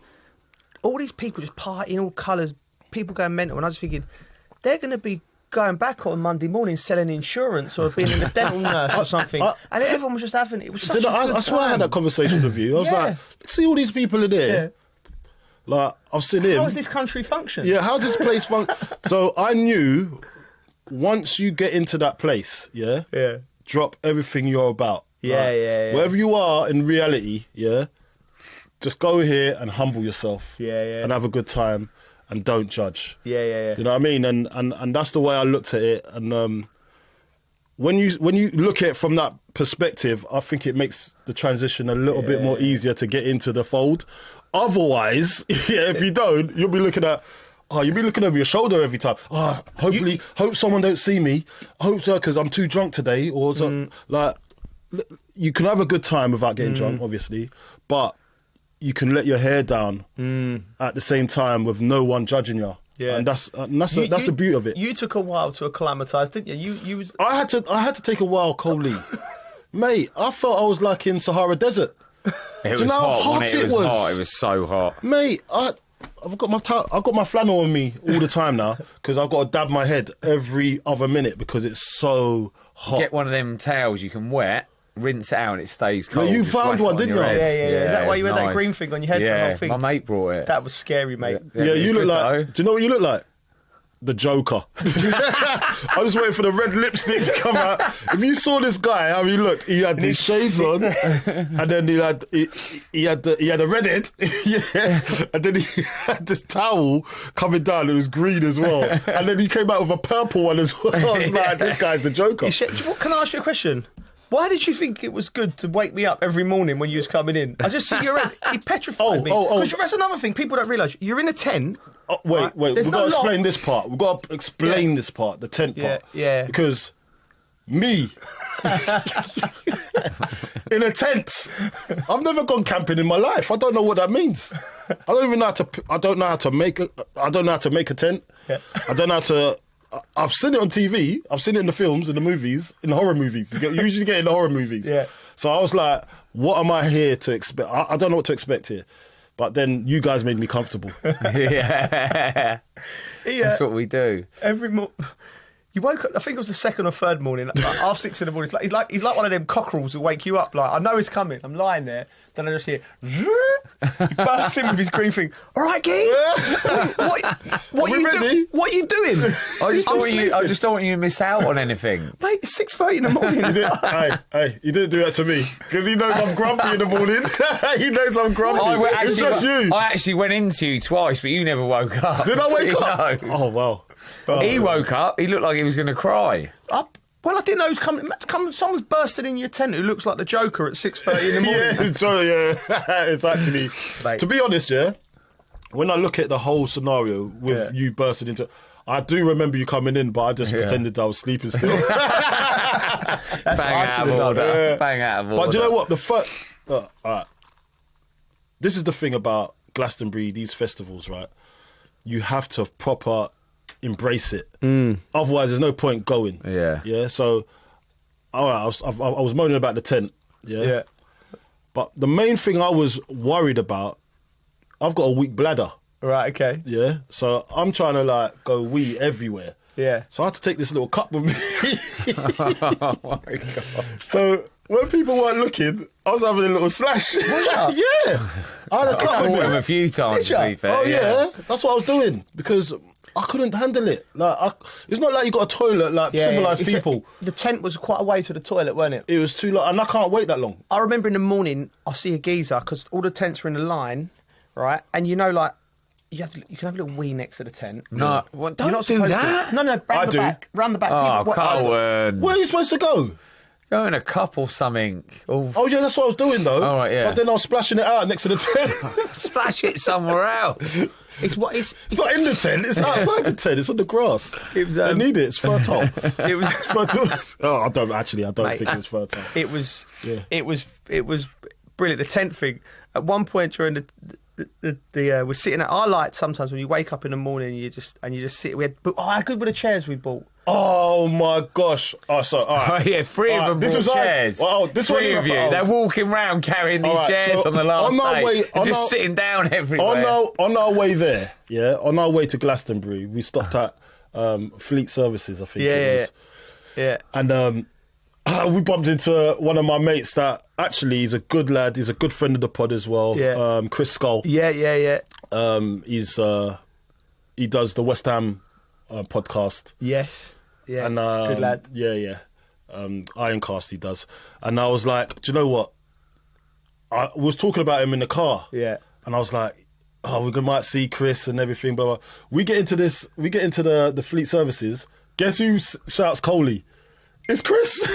all these people just partying, all colours, people going mental, and I was thinking, they're going to be going back on Monday morning selling insurance or being in a dental nurse or something, and everyone was just having it. Was such a good I swear I had that conversation with you. I was like, see all these people in there. Yeah. Like, I've seen him. How does this country function? Yeah, how does this place function? So I knew once you get into that place, drop everything you're about. Yeah. Wherever you are in reality, just go here and humble yourself. And have a good time and don't judge. Yeah. You know what I mean? And that's the way I looked at it. And when you look at it from that perspective, I think it makes the transition a little bit more easier to get into the fold. Otherwise, if you don't, you'll be looking at, you'll be looking over your shoulder every time. Hope someone don't see me. Hope so, because I'm too drunk today. Or like, you can have a good time without getting drunk, obviously, but you can let your hair down at the same time with no one judging you. Yeah, and that's the beauty of it. You took a while to acclimatise, didn't you? I had to take a while, Coley. Mate, I felt I was like in Sahara Desert. It was hot. It was so hot. Mate, I've got my flannel on me all the time now because I've got to dab my head every other minute because it's so hot. Get one of them towels you can wet, rinse it out and it stays cold. No, you found one, didn't you? Yeah. Is that why you had that green thing on your head for the whole thing? My mate brought it. That was scary, mate. Yeah, you look like... Though. Do you know what you look like? The Joker. I was waiting for the red lipstick to come out. If you saw this guy, how he looked, he had these shades on, and then he had a red head, and then he had this towel coming down. It was green as well, and then he came out with a purple one as well. I was like, this guy's the Joker. Can I ask you a question? Why did you think it was good to wake me up every morning when you was coming in? I just see your head. It petrified me. Because that's another thing people don't realise. You're in a tent. Wait. We've got to explain this part. We've got to explain this part, the tent part. Yeah. Because me, in a tent, I've never gone camping in my life. I don't know what that means. I don't know how to make a tent. Yeah. I don't know how to... I've seen it on TV. I've seen it in the films, in the movies, in the horror movies. You usually get in the horror movies. Yeah. So I was like, what am I here to expect? I don't know what to expect here. But then you guys made me comfortable. Yeah. That's what we do. Every morning. You woke up, I think it was the second or third morning, like 6:30 in the morning. He's like one of them cockerels who wake you up. Like, I know he's coming. I'm lying there. Then I just hear, he bursts in with his green thing. All right, Keith. What are you doing? I just don't want you to miss out on anything. Mate, it's 6:30 in the morning. You didn't do that to me. Because he knows I'm grumpy in the morning. He knows I'm grumpy. It's just you. I actually went into you twice, but you never woke up. Did I wake up? No. Oh, wow. He woke up. He looked like he was going to cry. Well, I didn't know he was coming. Someone's bursting in your tent who looks like the Joker at 6:30 in the morning. It's actually... To be honest, when I look at the whole scenario with you bursting into... I do remember you coming in, but I just pretended I was sleeping still. Bang out of order. Bang out of order. But do you know what? This is the thing about Glastonbury, these festivals, right? You have to proper... embrace it. Otherwise, there's no point going. Yeah. So, all right, I was moaning about the tent. Yeah. But the main thing I was worried about, I've got a weak bladder. Right. Okay. Yeah. So I'm trying to go wee everywhere. Yeah. So I had to take this little cup with me. Oh my God. So when people weren't looking, I was having a little slash. Yeah. I had a cup with him a few times. To be fair. Oh yeah. That's what I was doing because I couldn't handle it. It's not like you got a toilet like civilised people. The tent was quite a way to the toilet, weren't it? It was too long, and I can't wait that long. I remember in the morning, I see a geezer because all the tents are in a line, right? And you can have a little wee next to the tent. No, don't do that. No, round the back. Oh, Colin. Where are you supposed to go? Go in a cup or something. Oh, yeah, that's what I was doing, though. All right, yeah. But then I was splashing it out next to the tent. Splash it somewhere else. It's not in the tent. It's outside the tent. It's on the grass. I need it. It's fertile. It was fertile. I don't think it was fertile. It was brilliant. The tent thing. At one point during we're sitting at. I like sometimes when you wake up in the morning, and you just sit. How good were the chairs we bought? Oh my gosh! Oh, so all right. Yeah, three of them brought chairs. Three of you. They're walking around carrying these chairs on the last day. Just sitting down everywhere. On our way there, on our way to Glastonbury, we stopped at Fleet Services, I think it was. Yeah. And we bumped into one of my mates that actually he's a good lad. He's a good friend of the pod as well. Yeah. Chris Skull. Yeah. He does the West Ham podcast. Yes. Yeah. And, good lad. Yeah. Ironcast he does. And I was like, do you know what? I was talking about him in the car. Yeah. And I was like, we might see Chris and everything, blah, blah. We get into the Fleet Services. Guess who shouts Coley? It's Chris.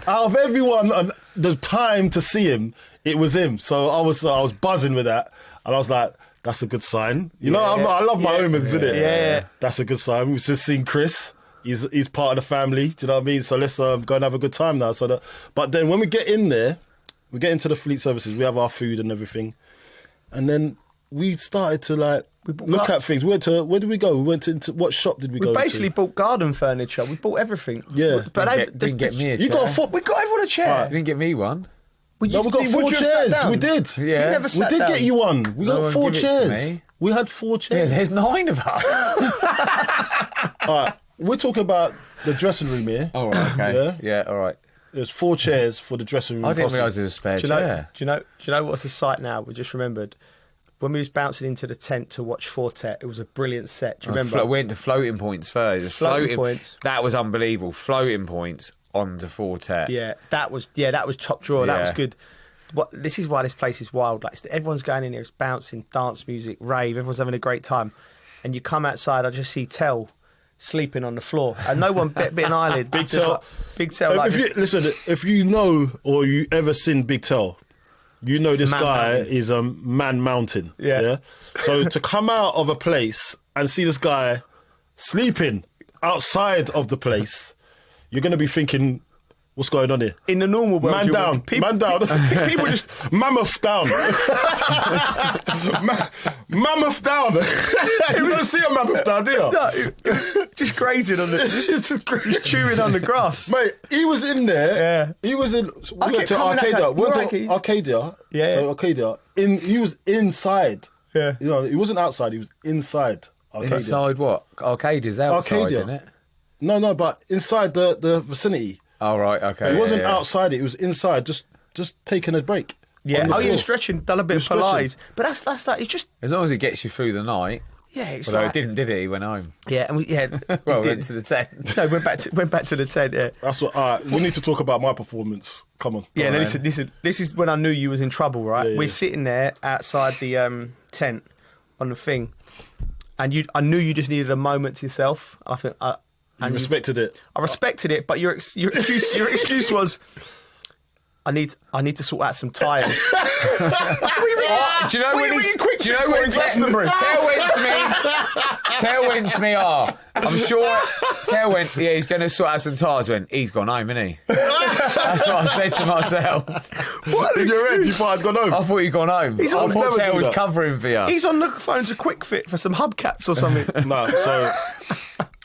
Out of everyone, the time to see him, it was him. So I was buzzing with that, and I was like, "That's a good sign." I love my omens, isn't it? Yeah. That's a good sign. We've just seen Chris. He's part of the family. Do you know what I mean? So let's go and have a good time now. But then when we get in there, we get into the Fleet Services. We have our food and everything, and then we started to look at things. Where did we go? We went into what shop did we go to? We basically bought garden furniture. We bought everything. Yeah. But didn't get me a chair. We got everyone a chair. You didn't get me one. We got 4 chairs. We did. Yeah. We did get you one. We got 4 chairs. We had 4 chairs. Yeah, there's 9 of us. All right. We're talking about the dressing room here. All right, okay. Yeah, all right. There's 4 chairs for the dressing room. I didn't realise there was a spare chair. Do you know what's the site now? We just remembered. When we was bouncing into the tent to watch Fortet, it was a brilliant set. Do you remember? We went to Floating Points first. Floating Points. That was unbelievable. Floating Points on to Fortet. Yeah, that was top drawer. Yeah. That was good. This is why this place is wild. Like everyone's going in here, it's bouncing, dance music, rave. Everyone's having a great time. And you come outside, I just see Tell sleeping on the floor, and no one bit an eyelid. Big Tell. Listen, if you know or you ever seen Big Tell. You know this guy is a man mountain. Yeah. So to come out of a place and see this guy sleeping outside of the place, you're going to be thinking, what's going on here? In the normal world, man down. People just mammoth down. Mammoth down. You don't see a mammoth down, do you? No, just grazing on just chewing on the grass. Mate, he was in there. Yeah. He was in. We went to Arcadia. Arcadia. Yeah. So Arcadia. He was inside. Yeah. He wasn't outside. He was inside Arcadia. Inside what? Arcadia's outside, isn't it? No, but inside the vicinity. Oh, right, okay. It wasn't outside it was inside, just taking a break. Yeah, you're stretching, done a bit of Pilates. But that's that. It's just... As long as it gets you through the night. Yeah, it's although it didn't, did it? He went home. Yeah, and well, we went to the tent. No, went back to the tent, yeah. That's what... we need to talk about my performance. Come on. Yeah, listen, this is when I knew you was in trouble, right? Yeah, We're sitting there outside the tent on the thing, and I knew you just needed a moment to yourself. I think... You respected it. I respected it, but your excuse was, I need to sort out some tyres. Do you know when Tell went to me, I'm sure Tell went, he's going to sort out some tyres. He's gone home, isn't he? That's what I said to myself. What? In your head, you thought I'd gone home? I thought you'd gone home. I thought Tell was covering for you. He's on the phone to Quick Fit for some hubcaps or something. No, so...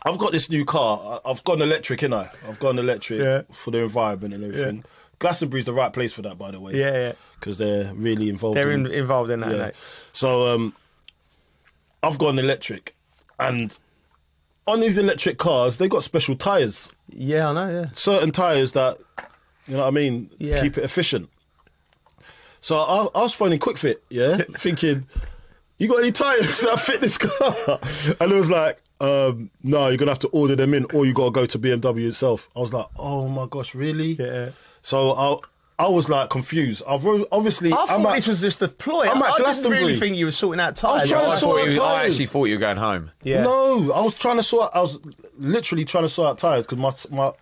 I've got this new car. I've gone electric, innit? I've gone electric for the environment and everything. Yeah. Glastonbury's the right place for that, by the way. Yeah. Because they're really involved. Involved in that. Yeah. So I've gone electric, and on these electric cars, they got special tyres. Yeah, I know. Yeah. Certain tyres that, you know what I mean, keep it efficient. So I was phoning Quick Fit, thinking, you got any tyres that fit this car? And it was like, no, you're going to have to order them in, or you got to go to BMW itself. I was like, oh my gosh, really? Yeah. So I was like confused. Obviously, I thought this was just a ploy. I didn't really think you were sorting out tyres. I actually thought you were going home. Yeah. No, I was literally trying to sort out tyres because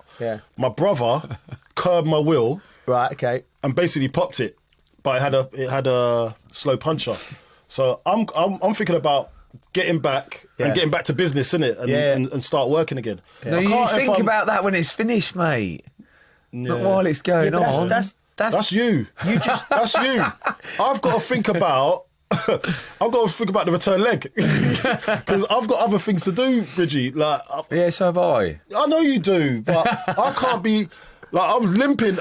my brother curbed my wheel. Right. Okay. And basically popped it, but it had a slow puncher. So I'm thinking about getting back and getting back to business, innit? And start working again. Yeah. No, you think about that when it's finished, mate. Yeah. Not while it's going on. That's you. That's you. I've got to think about I've got to think about the return leg because I've got other things to do, Bridgie. Like, yeah, so have I. I know you do, but I can't be. Like, I'm limping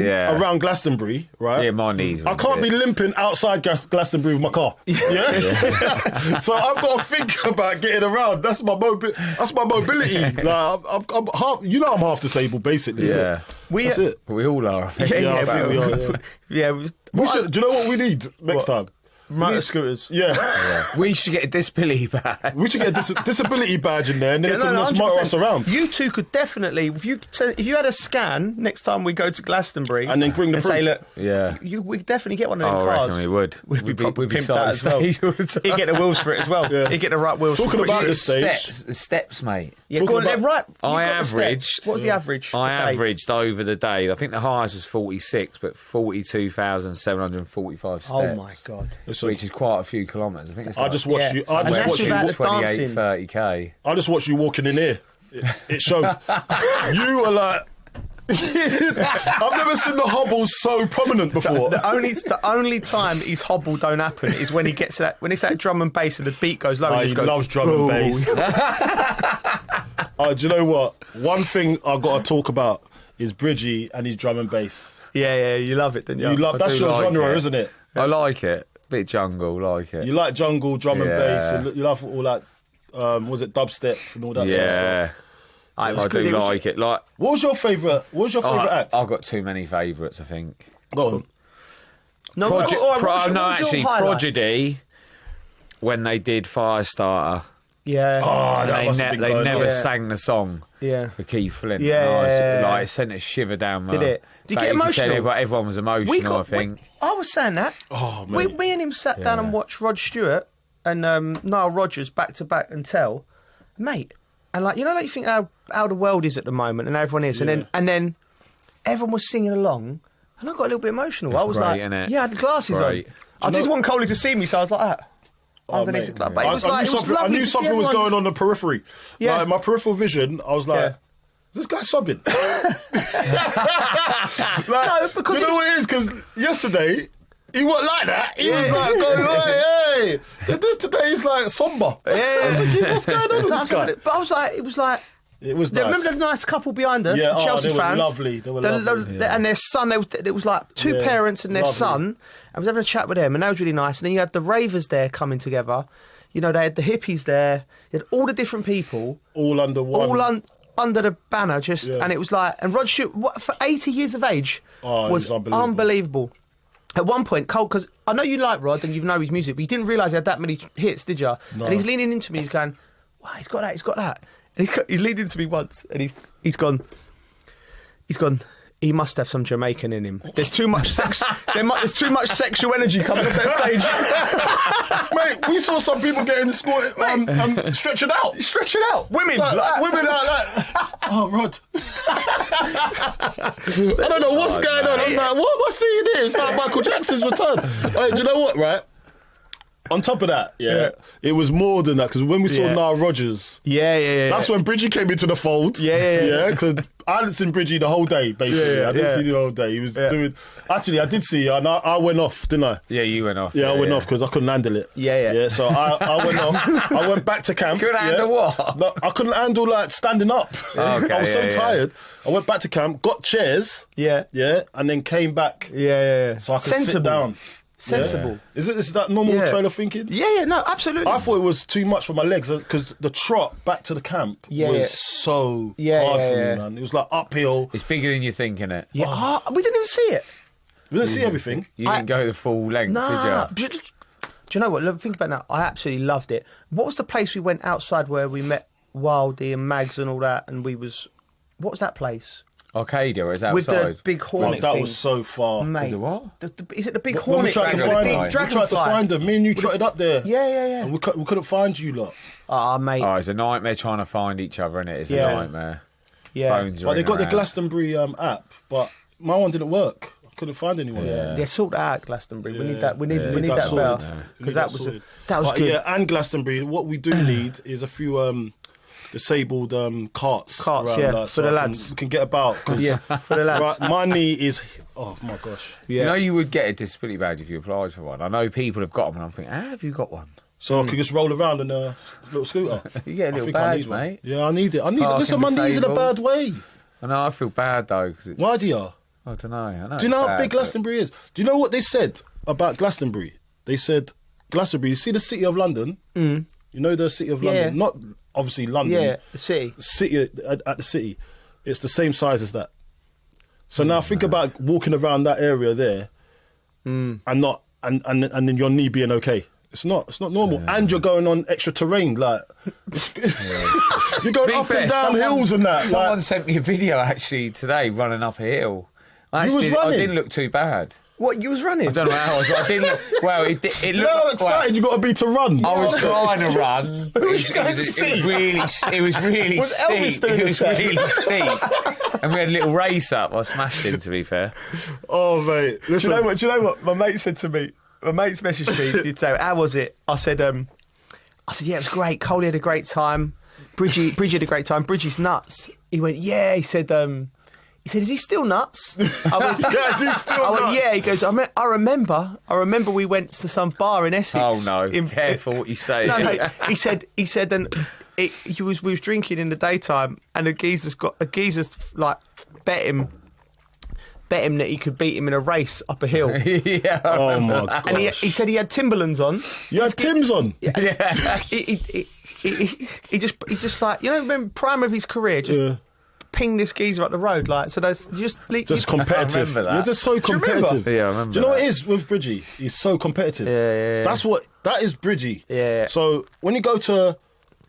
around Glastonbury, right? Yeah, my knees. I can't be limping outside Glastonbury with my car. Yeah. So I've got to think about getting around. That's my mobility. Like, I'm half. You know, I'm half disabled, basically. Yeah. That's it. We all are. I think. I think we are. Yeah. Do you know what we need next time? Motor scooters. Yeah. We should get a disability badge. We should get a disability badge in there and then they can just motor us around. You two could definitely, if you had a scan next time we go to Glastonbury and then bring the proof. Say, look, yeah, we'd definitely get one of them I cars. reckon we would. We'd be pimped that as well. He'd get the wheels for it as well. Yeah. He'd get the right wheels. Talking for it. about the stage. Steps, mate. Yeah, go on, right. I averaged. What's the average? I averaged over the day. I think the highest was 46, but 42,745 steps. Oh my God! Which is quite a few kilometres. I think it's I just watched you. I just watched you. 28, 30k. I just watched you walking in here. It showed. You were like. I've never seen the hobble so prominent before. The only time his hobble don't happen is when he gets that when it's that drum and bass and the beat goes low. He loves drum and bass. Do you know what? One thing I've got to talk about is Bridgie and his drum and bass. Yeah, you love it, don't you? That's your genre, isn't it? I like it. Bit jungle, like it. You like jungle, drum and bass. And you love all that. Was it dubstep and all that sort of stuff? I do like it. Like, what was your favourite act? I've got too many favourites, I think. Go on. Prodigy, when they did Firestarter. Yeah. They never sang the song. Yeah. For Keith Flint. Yeah. It sent a shiver down my... Did it? Did you get emotional? Everyone was emotional, I think. I was saying that. Oh, man. Me and him sat down and watched Rod Stewart and Nile Rodgers back to back and tell, mate, and like, you know, like you think how the world is at the moment and everyone is, and then everyone was singing along, and I got a little bit emotional. I was like, innit? Yeah, I had the glasses on. I just want Coley to see me, so I was like that. Underneath it. But it was like, I knew something was going on the periphery. Yeah. Like, my peripheral vision, I was like, is this guy sobbing? No, because you know what it is? Because yesterday, he wasn't like that. He was like, going, hey. Today he's like somber. Yeah. I was thinking, what's going on with this guy? But I was like, it was nice. Remember the nice couple behind us, yeah, the Chelsea fans? Lovely. They were lovely. And their son, it was like two parents and their son. I was having a chat with them, and that was really nice. And then you had the ravers there coming together. You know, they had the hippies there. You had all the different people. All under one. Under the banner, and it was like, and Rod Stewart, for 80 years of age, was unbelievable. At one point, Cole, because I know you like Rod and you know his music, but you didn't realise he had that many hits, did you? No. And he's leaning into me, he's going, wow, he's got that. And he's leaned into me once, and he's gone, he must have some Jamaican in him. There's too much sex. There's too much sexual energy coming off that stage. Mate, we saw some people getting scored, stretching out. Stretching out. Women. Women like that. Oh, Rod. I don't know what's going on. I'm like, what am I seeing here? It's like Michael Jackson's return. Hey, do you know what, right? On top of that, it was more than that, because when we saw Nile Rodgers, that's when Bridgie came into the fold. Yeah, because I hadn't seen Bridgie the whole day, basically. I didn't see the whole day. He was doing... Actually, I did see you, and I went off, didn't I? Yeah, you went off. Yeah, I went off, because I couldn't handle it. Yeah, so I went off. I went back to camp. Couldn't handle what? No, I couldn't handle, like, standing up. Okay, I was so tired. I went back to camp, got chairs. Yeah, and then came back. So I could sit down. Sensible. Yeah. Is that normal train of thinking? Yeah, no, absolutely. I thought it was too much for my legs, because the trot back to the camp was so hard for me, man. It was like uphill. It's bigger than you think, innit? Yeah, we didn't even see it. We didn't see everything. You didn't go the full length, did you? Do you know what? Look, think about it now. I absolutely loved it. What was the place we went outside where we met Wildy and Mags and all that, and what was that place? Arcadia, or is that with outside? The big hornet that thing. was so far. Mate, the what? Is it the big hornet? We tried to find them. Me and you trotted up there. Yeah. And we couldn't find you lot. Mate. Oh, it's a nightmare trying to find each other, innit? It's a nightmare. Yeah. Phones but they got the Glastonbury app, but my one didn't work. I couldn't find anyone. Yeah, sort that out, Glastonbury. We need that. We need that bell, because that was good. Yeah, and Glastonbury. What we do need is a few disabled carts around, yeah, like, for the lads. We can get about. Yeah, for the lads. Right, my knee is. Oh my gosh. Yeah. You know, you would get a disability badge if you applied for one. I know people have got them, and I'm thinking, how have you got one? So I could just roll around in a little scooter. You get a little badge, mate. Yeah, I need it. Listen, my knee's in a bad way. I know, I feel bad though. Why do you? I don't know. Do you know how big Glastonbury is? Do you know what they said about Glastonbury? They said, Glastonbury, you see the City of London? Mm. You know the City of London? Not obviously London. Yeah, the city. City at the city. It's the same size as that. So now think about walking around that area there and then your knee being okay. It's not normal. Yeah. And you're going on extra terrain, like you're going up and down hills and that. Someone sent me a video actually today running up a hill. I didn't look too bad. What, you was running? I don't know how I was. I didn't look. Well, it looked. You know how excited you got to be to run. I was trying to run. But it was really steep. It was really steep. And we had a little race up. I smashed him, to be fair. Oh, mate. Listen. Do you know what? My mate said to me. My mate's messaged me. He'd say, "How was it?" I said, "Yeah, it was great. Coley had a great time. Bridgie had a great time. Bridgie's nuts." He went, "Yeah." He said, "Is he still nuts?" I went, "Yeah, he's still nuts." I went, "Yeah." He goes, I remember we went to some bar in Essex." Oh no! Careful what you say. No. He said, and we was drinking in the daytime, and a geezer's like bet him that he could beat him in a race up a hill. Yeah. Oh my god! And he said he had Timberlands on. You had Timbs on? Yeah. he just like, you know, remember prime of his career, just ping this geezer up the road, like, so that's just competitive. You're just so competitive. Yeah, I remember. Do you know what it is with Bridgie? He's so competitive. Yeah. That is Bridgie. Yeah. So when you go to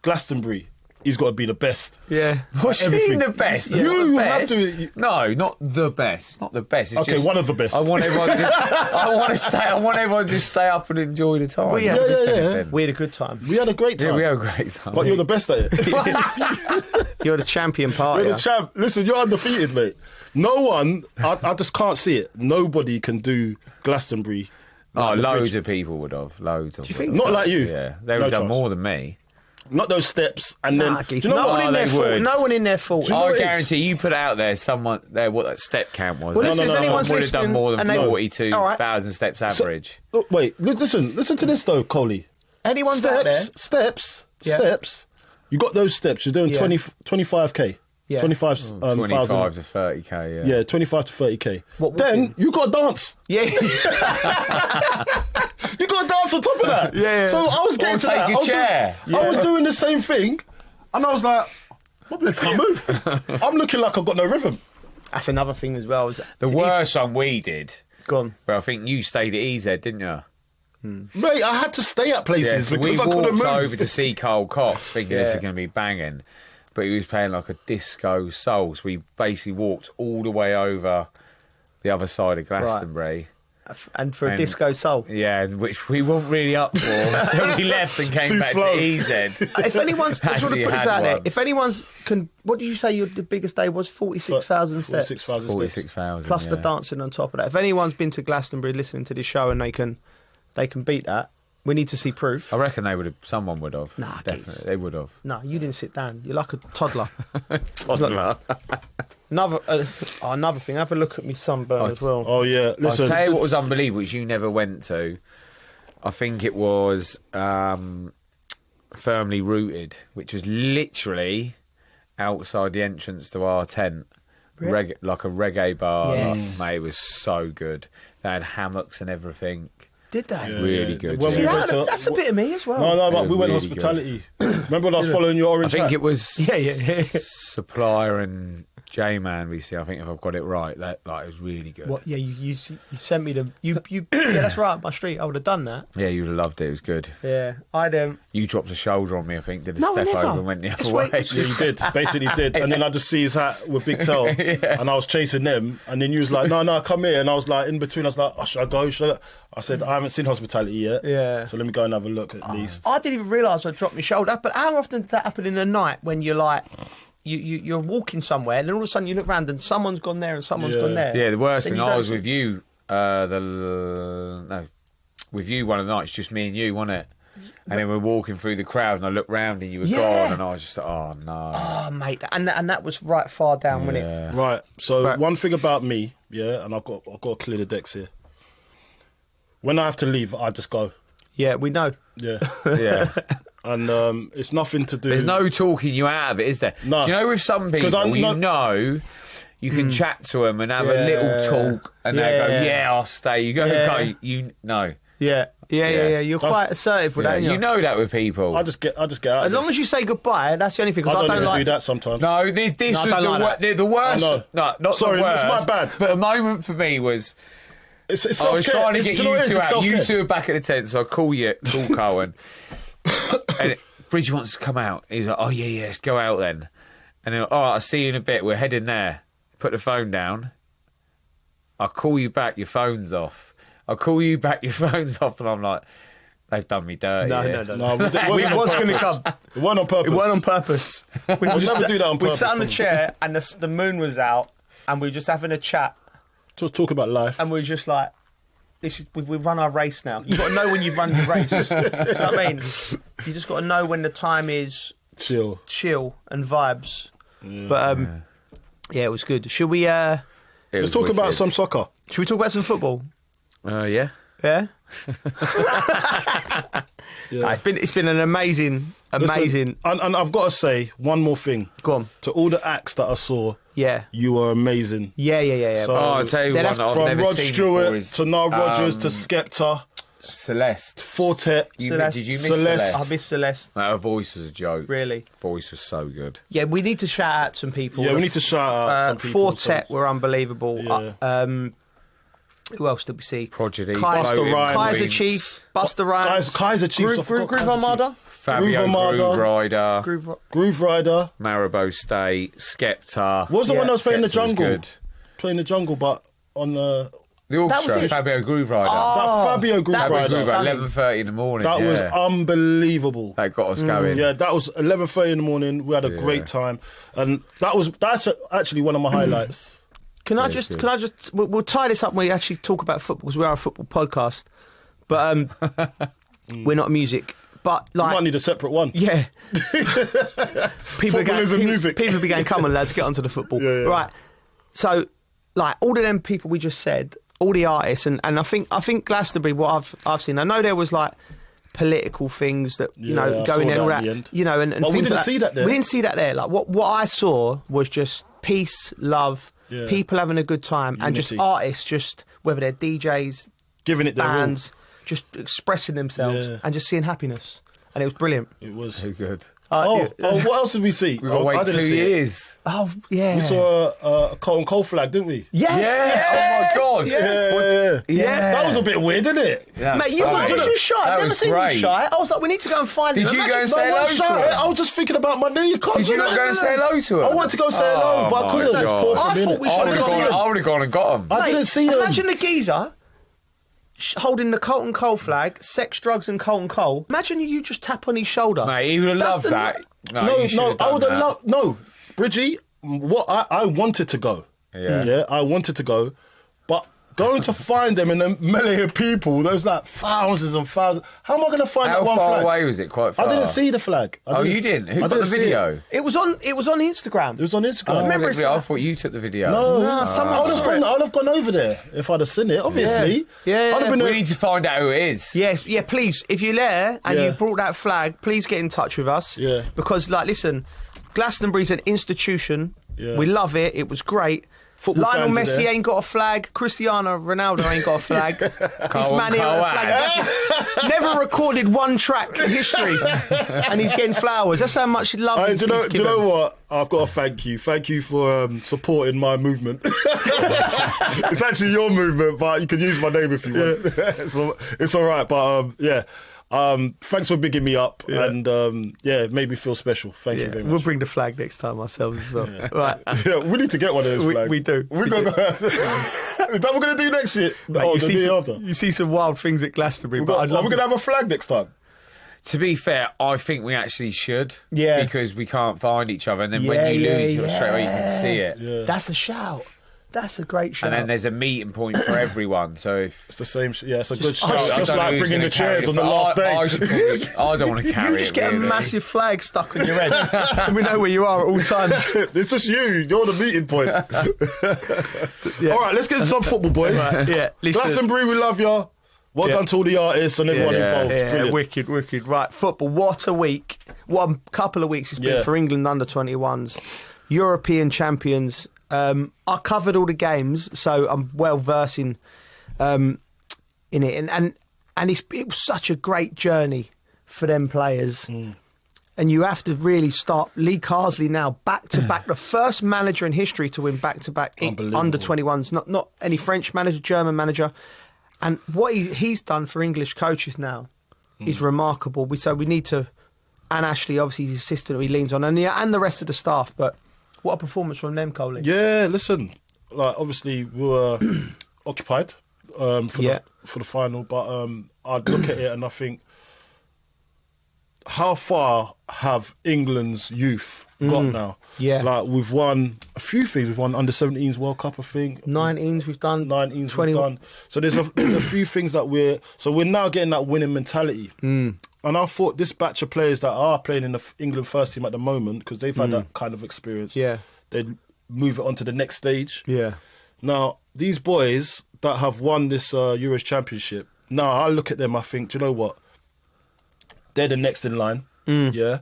Glastonbury, he's got to be the best. Yeah. What's mean the best? You have to. No, not the best. It's not the best. It's just, one of the best. I want everyone. I want everyone to stay up and enjoy the time. Well, yeah. We had a good time. We had a great time. Yeah, we had a great time. But you're the best at it. You're the champion party. You're the champ. Listen, you're undefeated, mate. No one. I just can't see it. Nobody can do Glastonbury. Loads of people would have. Loads of. Do you think? Not like you. Yeah, they would have done more than me. Not those steps, and then no one in their fault. I guarantee you put out there someone there what that step count was. Well, someone would have done more than 42,000 steps average. So, wait, listen to this though, Coley. Anyone's out there? Steps. You got those steps. You're doing 25k. Yeah. 25 to 30k. Yeah, 25 to 30k. Then you got to dance. Yeah. You got to dance on top of that. Yeah. So I was getting to that. I was doing the same thing, and I was like, my legs can't move. I'm looking like I've got no rhythm. That's another thing as well. The worst one we did. Go on. But I think you stayed at EZ, didn't you? Mate, I had to stay at places because I couldn't move. We walked over to see Cole Cox thinking this is going to be banging. But he was playing like a disco soul. So we basically walked all the way over the other side of Glastonbury. Right. And for a disco soul? Yeah, which we weren't really up for. So we left and came back to EZ. If anyone's... I just want to put this out there. If anyone's... what did you say the biggest day was? 46,000 steps? 46,000 Plus the dancing on top of that. If anyone's been to Glastonbury listening to this show and they can beat that, we need to see proof. I reckon someone would have. Nah, definitely. They would have. No, you didn't sit down. You're like a toddler. Toddler. Another thing, have a look at me sunburn as well. Oh, yeah. Listen. I'll tell you what was unbelievable, which you never went to. I think it was Firmly Rooted, which was literally outside the entrance to our tent. Really? Like a reggae bar. Yes. Mate, it was so good. They had hammocks and everything. Did they? Yeah, really good. See, that's a bit of me as well. No, but we went really hospitality. Remember when I was following your orange I think hat? it was Supplier and J-Man, we see. I think if I've got it right, that it was really good. What? Yeah, you sent me the yeah, that's right up my street. I would have done that. Yeah, you'd have loved it. It was good. Yeah, You dropped a shoulder on me, I think. Did a step over and went the other way. Yeah, you did. Basically did. And then I just see his hat with Big Toe, and I was chasing them. And then you was like, no, come here. And I was like, in between, I was like, should I go? I said, I haven't seen hospitality yet. Yeah. So let me go and have a look at least. I didn't even realise I dropped my shoulder. But how often did that happen in the night when you're like, you're walking somewhere and then all of a sudden you look round and someone's gone there and someone's gone there? Yeah, the worst thing, I was with you, with you one of the nights, just me and you, wasn't it? And then we're walking through the crowd, and I looked round, and you were gone, and I was just like, oh no. Oh mate, and that was right far down, wasn't it? Right. So one thing about me, and I've got to clear the decks here. When I have to leave, I just go. Yeah, we know. Yeah. Yeah. And it's nothing to do. There's no talking you out of it, is there? No. Do you know with some people, you can chat to them and have a little talk, and they go, I'll stay. You go, no. Yeah. You're quite assertive with that. You know that with people. I just get out. As long as you say goodbye, that's the only thing. I don't even like do that sometimes. No, this was the worst. No, not sorry, the worst. it's my bad. But a moment for me was. It's I was trying to get you two out. self-care. You two are back at the tent, so I call Cohen. And Bridge wants to come out. He's like, oh, yeah, let's go out then. And then, all right, I'll see you in a bit. We're heading there. Put the phone down. I'll call you back. Your phone's off. I'll call you back. Your phone's off. And I'm like, they've done me dirty. No. We was going to come. It wasn't on purpose. It wasn't on purpose. We'll never do that on purpose. We sat on the chair and the moon was out and we were just having a chat. Talk about life. And we were just like, we've run our race now. You've got to know when you've run your race. You know what I mean? You just got to know when the time is chill and vibes. Yeah. But it was good. Should we? Let's talk about some soccer. Should we talk about some football? Yeah. Yeah. It's been an amazing. Listen, and I've got to say one more thing. Go on. To all the acts that I saw. Yeah. You were amazing. Yeah. So, I'll tell you one I've from never Rod seen Stewart to Nile Rodgers to Skepta. Celeste. Fortet. Did you miss Celeste? I miss Celeste. Her voice was a joke. Really? Voice was so good. Yeah, we need to shout out some people. Yeah, we need to shout out some people. Fortet were unbelievable. Yeah. Who else did we see? Prodigy. Kaiser Chief. Buster Rhymes. Kaiser Chief. Groove Armada. Fabio Groove Rider. Maribor State. Skepta. What was the one that was playing in the jungle? Good. Playing the jungle, but on the orchestra. Fabio Groove Rider. That Fabio Groove Rider. 11:30 in the morning. That was unbelievable. That got us going. Yeah, that was 11:30 in the morning. We had a great time, and that's actually one of my highlights. Can I just? We'll tie this up when we actually talk about football because we are a football podcast, but we're not music. But like, you might need a separate one. Yeah. People music. People began, come on, lads, get onto the football. Yeah. Right. So, like, all of them people we just said, all the artists, and I think Glastonbury, what I've seen, I know there was like political things that going there, all that, and but we didn't see that there. We didn't see that there. Like what I saw was just peace, love, people having a good time, and just artists, just whether they're DJs, giving it their bands, just expressing themselves and just seeing happiness, and it was brilliant. It was so good. What else did we see? We got to wait 2 years. Oh, yeah. We saw a Carlton Cole flag, didn't we? Yes. Yeah. Oh, my God. Yeah. That was a bit weird, didn't it? Yeah, mate, you were shy. I've never seen you shy. I was like, we need to go and find him. Did you go and say hello to him? I was just thinking about my knee. Did you not go and say hello to him? I wanted to go say hello, but I couldn't. I would have gone and got him. I didn't see him. Imagine the geezer holding the Carlton Cole flag, sex, drugs and Carlton Cole. Imagine you just tap on his shoulder. Mate, he would have loved that. No, I would have loved... No, Bridgie, I wanted to go. Yeah, I wanted to go. But going to find them in a melee of people, there's like thousands and thousands. How am I going to find that one flag? How far away was it? Quite far? I didn't see the flag. You didn't? Who got the video? It was on Instagram. It was on Instagram. I thought you took the video. No, I'd have gone over there if I'd have seen it, obviously. Yeah. We need to find out who it is. Yes, please. If you're there and you brought that flag, please get in touch with us. Yeah. Because, listen, Glastonbury's an institution. Yeah. We love it. It was great. Lionel Messi ain't got a flag. Cristiano Ronaldo ain't got a flag. This man here got a flag. Never recorded one track in history, and he's getting flowers. That's how much love he's given. Do you know what? I've got to thank you. Thank you for supporting my movement. It's actually your movement, but you can use my name if you want. It's all right, but thanks for bigging me up, and it made me feel special. Thank you very much. We'll bring the flag next time ourselves as well. Right? We need to get one of those flags. We do. Is that what we're going to do next year? Mate, you see some wild things at Glastonbury. Are we going to have a flag next time? To be fair, I think we actually should. Yeah. Because we can't find each other, and then when you lose, straight away you can see it. Yeah. That's a shout. That's a great shout. And then there's a meeting point for everyone. So if it's the same, it's a good shout. Just like bringing the chairs on the last day. I don't want to carry it. You just get a massive flag stuck on your head, and we know where you are at all times. It's just you. You're the meeting point. All right, let's get some football, boys. Right, yeah, Glastonbury, we love you. Well done to all the artists and everyone involved. Yeah, wicked. Right, football. What a week. What a couple of weeks it's been for England under-21s. European champions. I covered all the games, so I'm well versed in it. And it was such a great journey for them players. And you have to really start. Lee Carsley now, back-to-back, the first manager in history to win back-to-back under-21s. Not any French manager, German manager. And what he's done for English coaches now is remarkable. So we need to, and Ashley, obviously, his assistant, he leans on, and the rest of the staff. But what a performance from them, Coley. Yeah, listen, obviously we were occupied for the final, but I'd look at it and I think, how far have England's youth got now? Yeah. We've won a few things. We've won under-17s World Cup, I think. 19s we've done. 19s 20. We've done. So there's a few things that we're now getting that winning mentality. And I thought this batch of players that are playing in the England first team at the moment, because they've had that kind of experience, they'd move it on to the next stage. Yeah. Now, these boys that have won this Euros Championship, now I look at them, I think, do you know what? They're the next in line, yeah.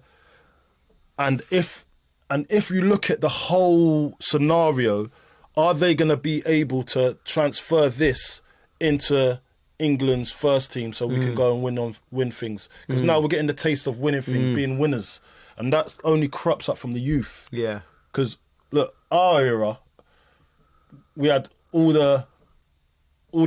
And if you look at the whole scenario, are they going to be able to transfer this into England's first team so we can go and win things? Because now we're getting the taste of winning things, being winners, and that only crops up from the youth. Yeah. Because look, our era, we had all the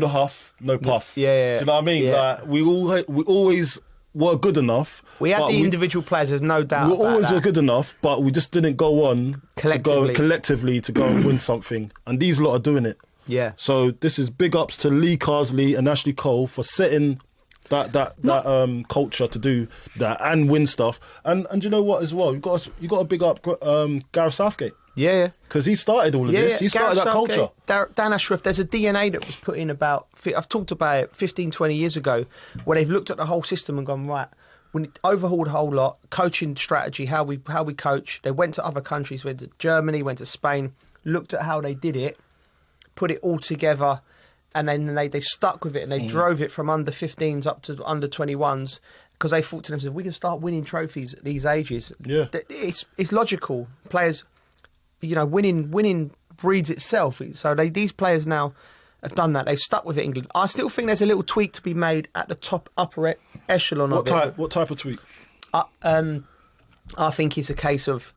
huff, no puff. Yeah. Do you know what I mean? Yeah. Like we always were good enough. We had the individual players, there's no doubt. We always were good enough, but we just didn't go on collectively to go and win something. And these lot are doing it. Yeah. So this is big ups to Lee Carsley and Ashley Cole for setting that culture to do that and win stuff. And you know what as well? You got to big up Gareth Southgate. Yeah. Because he started all of this. He started that culture. Dan Ashworth, there's a DNA that was put in I've talked about it 15, 20 years ago, where they've looked at the whole system and gone, right, we overhauled a whole lot, coaching strategy, how we coach. They went to other countries, went to Germany, went to Spain, looked at how they did it, put it all together, and then they stuck with it and they drove it from under 15s up to under 21s because they thought to themselves, we can start winning trophies at these ages. Yeah. It's logical. Players... winning breeds itself. So these players now have done that. They've stuck with it, England. I still think there's a little tweak to be made at the upper echelon of it. What type of tweak? I think it's a case of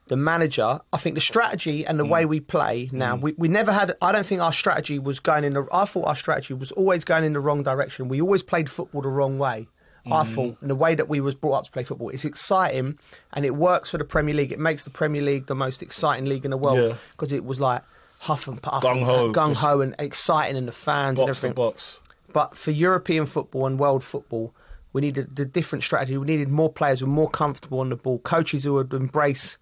the manager. I think the strategy and the way we play now, we never had... I don't think our strategy was going in the... I thought our strategy was always going in the wrong direction. We always played football the wrong way. I thought, in the way that we was brought up to play football, it's exciting and it works for the Premier League. It makes the Premier League the most exciting league in the world because it was like huff and puff, gung-ho and exciting and the fans and everything. Box. But for European football and world football, we needed a different strategy. We needed more players who were more comfortable on the ball, coaches who would embrace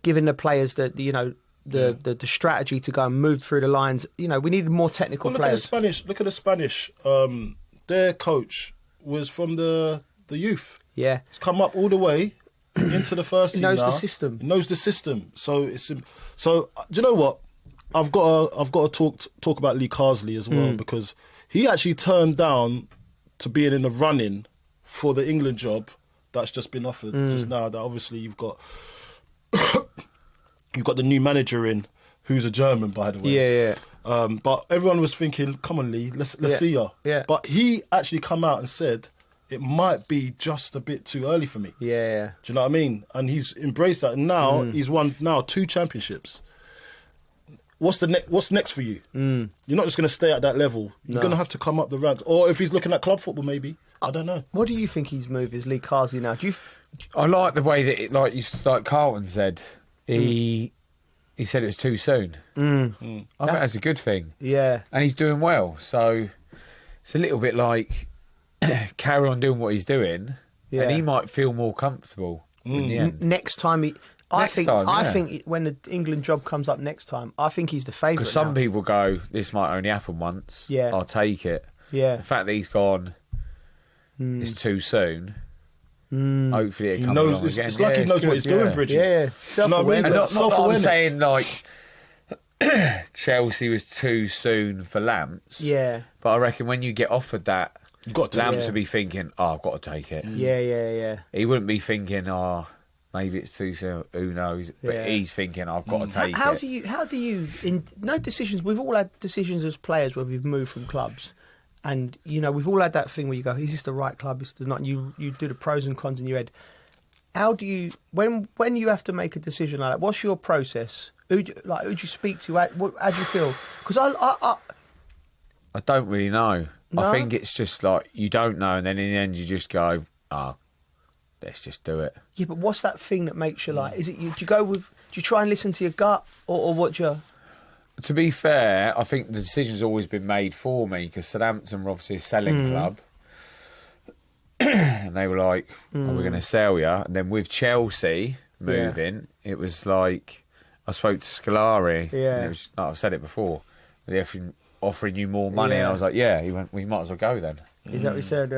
giving the players the strategy to go and move through the lines. We needed more technical players. Look at the Spanish. Their coach was from the youth. Yeah. He's come up all the way into the first team. He knows now. the system. He knows the system. So do you know what? I've got to talk about Lee Carsley as well because he actually turned down to being in the running for the England job that's just been offered just now. That obviously you've got the new manager in, who's a German, by the way. Yeah. But everyone was thinking, come on, Lee, let's see ya. Yeah. But he actually come out and said, it might be just a bit too early for me. Yeah. Do you know what I mean? And he's embraced that. And now he's won 2 championships. What's next for you? You're not just going to stay at that level. You're going to have to come up the ranks. Or if he's looking at club football, maybe. I don't know. What do you think his move is, Lee Carsley, now? I like the way that, like Carlton said, he said it was too soon. I think that's a good thing. Yeah. And he's doing well. So it's a little bit like carry on doing what he's doing and he might feel more comfortable in the end. Next time I think when the England job comes up next time, I think he's the favourite. Because some people go, this might only happen once. Yeah. I'll take it. Yeah. The fact that he's gone, it's too soon. Hopefully it comes along again. It's like he knows what he's doing, Bridget. Yeah. Self-awareness. Not that I'm saying, like, Chelsea was too soon for Lamps. Yeah. But I reckon when you get offered that, you've got to Lamps will be thinking, I've got to take it. Yeah. He wouldn't be thinking, maybe it's too soon, who knows? But he's thinking, I've got to take it. How do you, no decisions, we've all had decisions as players where we've moved from clubs. And, you know, we've all had that thing where you go, is this the right club? Is this not? You do the pros and cons in your head. How do you, when you have to make a decision like that, what's your process? Who do you speak to? How do you feel? Because I don't really know. No? I think it's just like, you don't know, and then in the end you just go, let's just do it. Yeah, but what's that thing that makes you like, is it, do you try and listen to your gut, or what you... To be fair, I think the decision's always been made for me, because Southampton were obviously a selling club. And they were like, we're going to sell you. And then with Chelsea moving, it was like, I spoke to Scolari. Yeah. And it was, like I've said it before, they're offering you more money. And I was like, he went, we might as well go then. Is that what you said?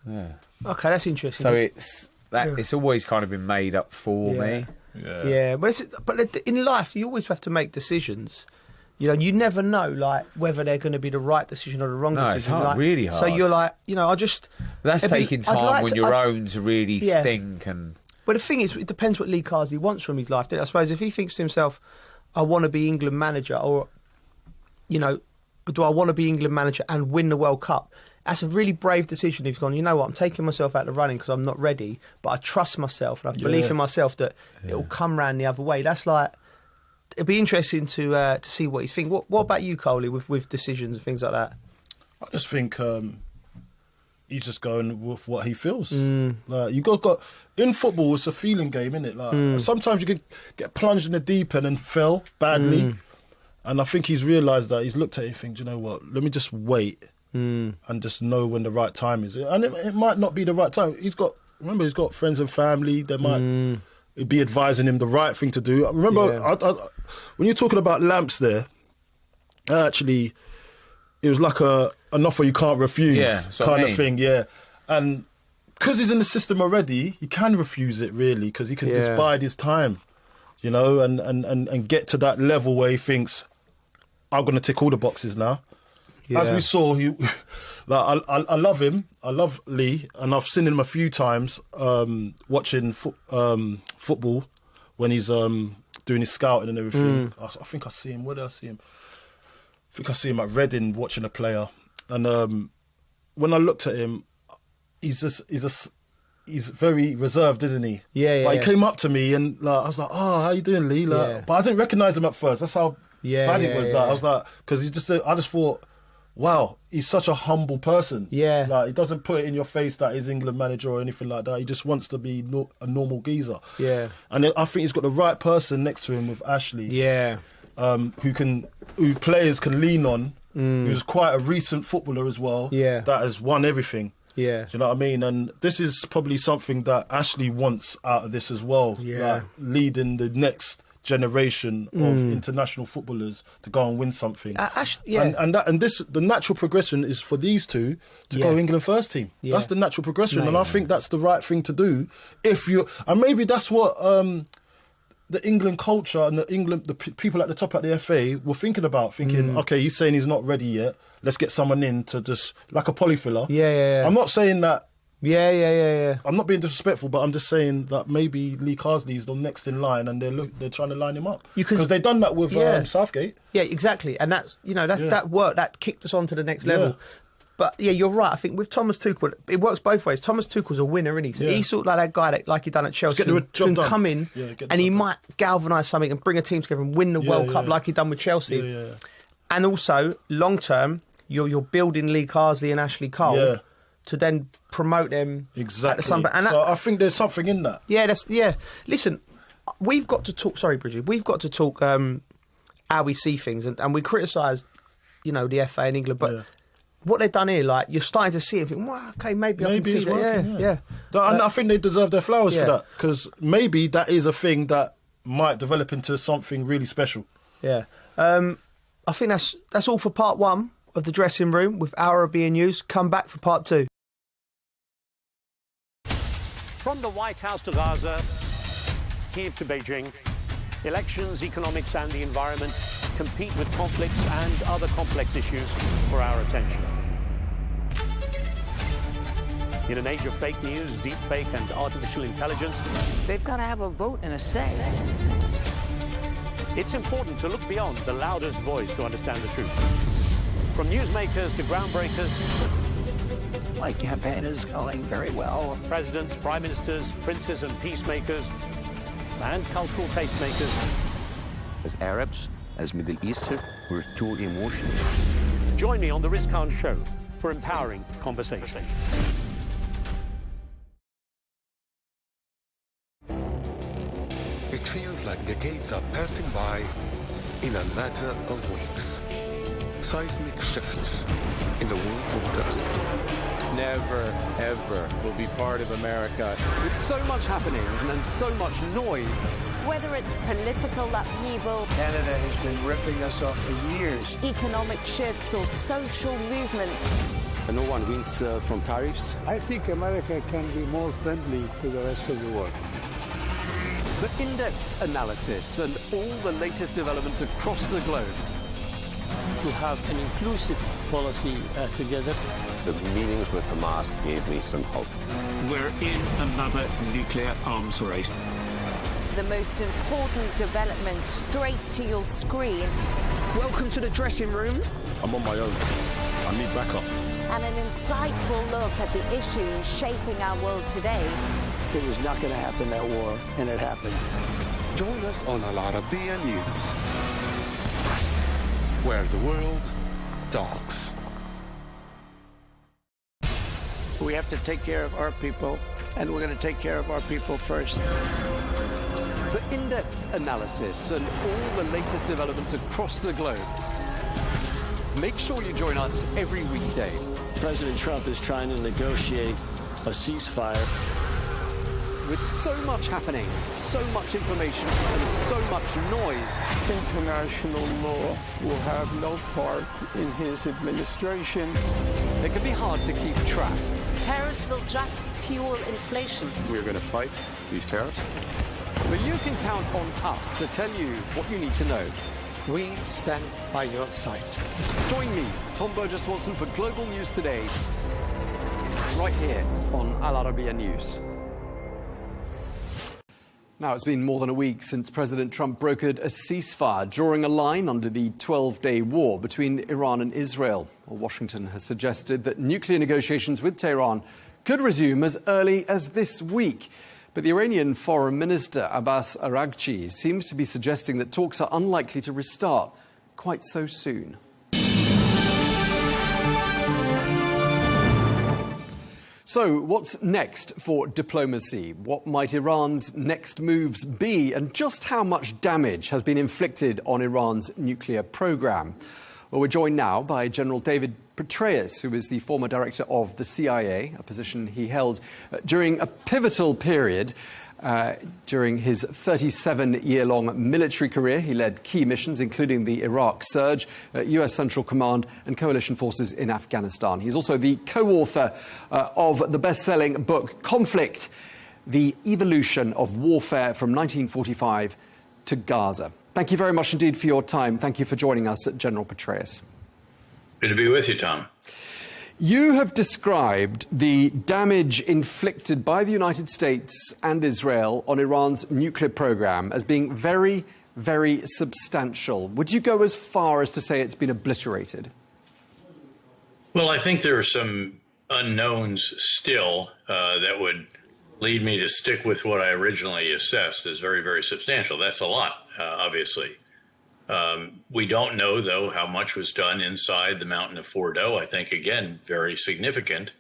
Yeah. Okay, that's interesting. So it's always kind of been made up for me. Yeah. But in life, you always have to make decisions. You know, you never know, like, whether they're going to be the right decision or the wrong decision. It's hard, like, really hard. So you're like, you know, That's taking time on your own to really think and... But the thing is, it depends what Lee Carsley wants from his life. I suppose if he thinks to himself, I want to be England manager, or, you know, do I want to be England manager and win the World Cup? That's a really brave decision. He's gone, you know what, I'm taking myself out of the running because I'm not ready, but I trust myself and I believe in myself that it'll come round the other way. That's like... It'd be interesting to see what he's thinking. What about you, Coley, with decisions and things like that? I just think he's just going with what he feels. Like, you got in football, it's a feeling game, isn't it? Like sometimes you can get plunged in the deep end and fell badly, and I think he's realised that. He's looked at it and think, you know what? Let me just wait and just know when the right time is. And it might not be the right time. He's got friends and family. They might. It'd be advising him the right thing to do. I remember when you're talking about Lamps there, actually, it was like an offer you can't refuse kind of thing, And because he's in the system already, he can refuse it, really, because he can just bide his time, you know, and get to that level where he thinks, I'm going to tick all the boxes now. Yeah. As we saw, I love him. I love Lee, and I've seen him a few times watching football when he's doing his scouting and everything. I think I see him. Where did I see him? I think I see him at Reading watching a player. And when I looked at him, he's very reserved, isn't he? But he came up to me and I was like, "Oh, how you doing, Lee?" But I didn't recognise him at first. That's how bad it was. I was like, because I just thought, wow, he's such a humble person. Yeah. Like, he doesn't put it in your face that he's England manager or anything like that. He just wants to be a normal geezer. Yeah. And I think he's got the right person next to him with Ashley. Yeah. Who players can lean on. Who's quite a recent footballer as well. Yeah. That has won everything. Yeah. Do you know what I mean? And this is probably something that Ashley wants out of this as well. Yeah. Like, leading the next generation of international footballers to go and win something. And this, the natural progression is for these two to go England first team. Yeah. That's the natural progression, and I think that's the right thing to do. And maybe that's what the England culture and the people at the top at the FA were thinking about. Thinking, okay, he's saying he's not ready yet. Let's get someone in to just like a polyfiller. Yeah. I'm not saying that. Yeah. I'm not being disrespectful, but I'm just saying that maybe Lee Carsley is the next in line, and they're trying to line him up because they've done that with Southgate. Yeah, exactly, and that's that worked. That kicked us on to the next level. But you're right. I think with Thomas Tuchel, it works both ways. Thomas Tuchel's a winner, isn't he? So he's sort of like that guy that, like he done at Chelsea, can come in and he might galvanise something and bring a team together and win the World Cup like he done with Chelsea. Yeah. And also, long term, you're building Lee Carsley and Ashley Cole to then promote them. Exactly. So I think there's something in that. Listen, we've got to talk. Sorry, Bridget. We've got to talk how we see things, and we criticise, the FA in England, but. What they've done here, like, you're starting to see it. Think, well, okay, maybe I can see that. Yeah. And I think they deserve their flowers for that, because maybe that is a thing that might develop into something really special. Yeah. I think that's all for part one of the dressing room with Arabiya News. Come back for part two. From the White House to Gaza, Kiev to Beijing, elections, economics and the environment compete with conflicts and other complex issues for our attention. In an age of fake news, deepfake and artificial intelligence, They've got to have a vote and a say. it's important to look beyond the loudest voice to understand the truth. From newsmakers to groundbreakers, My campaign is going very well. presidents, prime ministers, princes and peacemakers, and cultural tastemakers. As Arabs, as Middle Eastern, we're too emotional. Join me on the Riz Khan Show for empowering conversation. It feels like decades are passing by in a matter of weeks. Seismic shifts in the world order. Never, ever will be part of America. With so much happening and so much noise. Whether it's political upheaval, Canada has been ripping us off for years. economic shifts, or social movements, And no one wins from tariffs. I think America can be more friendly to the rest of the world. The in-depth analysis and all the latest developments across the globe. To have an inclusive policy together. The meetings with Hamas gave me some hope. We're in another nuclear arms race. the most important development straight to your screen. Welcome to the dressing room. I'm on my own. I need backup. And an insightful look at the issues shaping our world today. It was not going to happen, that war, and it happened. Join us on Arabiya News, where the world talks. We have to take care of our people, and we're going to take care of our people first. For in-depth analysis and all the latest developments across the globe, make sure you join us every weekday. President Trump is trying to negotiate a ceasefire. With so much happening, so much information, and so much noise, International law will have no part in his administration. it can be hard to keep track. Tariffs will just fuel inflation. We're going to fight these tariffs. But you can count on us to tell you what you need to know. We stand by your side. Join me, Tom Burges Watson, for Global News Today, right here on Al Arabiya News. Now, it's been more than a week since President Trump brokered a ceasefire, drawing a line under the 12-day war between Iran and Israel. Well, Washington has suggested that nuclear negotiations with Tehran could resume as early as this week. But the Iranian Foreign Minister Abbas Araghchi seems to be suggesting that talks are unlikely to restart quite so soon. So, what's next for diplomacy? What might Iran's next moves be? And just how much damage has been inflicted on Iran's nuclear program? Well, we're joined now by General David Petraeus, who is the former director of the CIA, a position he held during a pivotal period. During his 37-year-long military career, he led key missions, including the Iraq Surge, US Central Command and coalition forces in Afghanistan. He's also the co-author of the best-selling book, Conflict, The Evolution of Warfare from 1945 to Gaza. Thank you very much indeed for your time. Thank you for joining us, General Petraeus. Good to be with you, Tom. You have described the damage inflicted by the United States and Israel on Iran's nuclear program as being very, very substantial. Would you go as far as to say it's been obliterated? Well, I think there are some unknowns still that would lead me to stick with what I originally assessed as very, very substantial. That's a lot, obviously. We don't know, though, how much was done inside the mountain of Fordo. I think, again, very significant,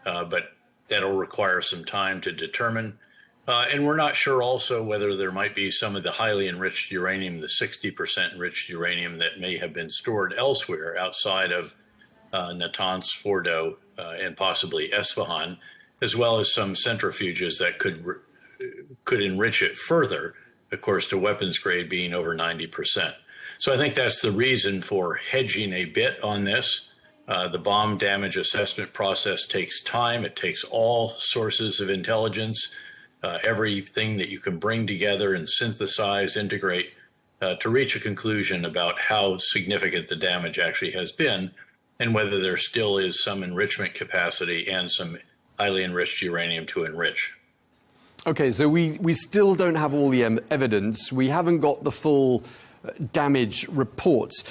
but that'll require some time to determine. And we're not sure also whether there might be some of the highly enriched uranium, the 60% enriched uranium that may have been stored elsewhere outside of Natanz, Fordo, and possibly Esfahan, as well as some centrifuges that could enrich it further of course, to weapons grade being over 90%. So I think that's the reason for hedging a bit on this. The bomb damage assessment process takes time. It takes all sources of intelligence, everything that you can bring together and synthesize, integrate, to reach a conclusion about how significant the damage actually has been and whether there still is some enrichment capacity and some highly enriched uranium to enrich. Okay, so we still don't have all the evidence. We haven't got the full damage reports.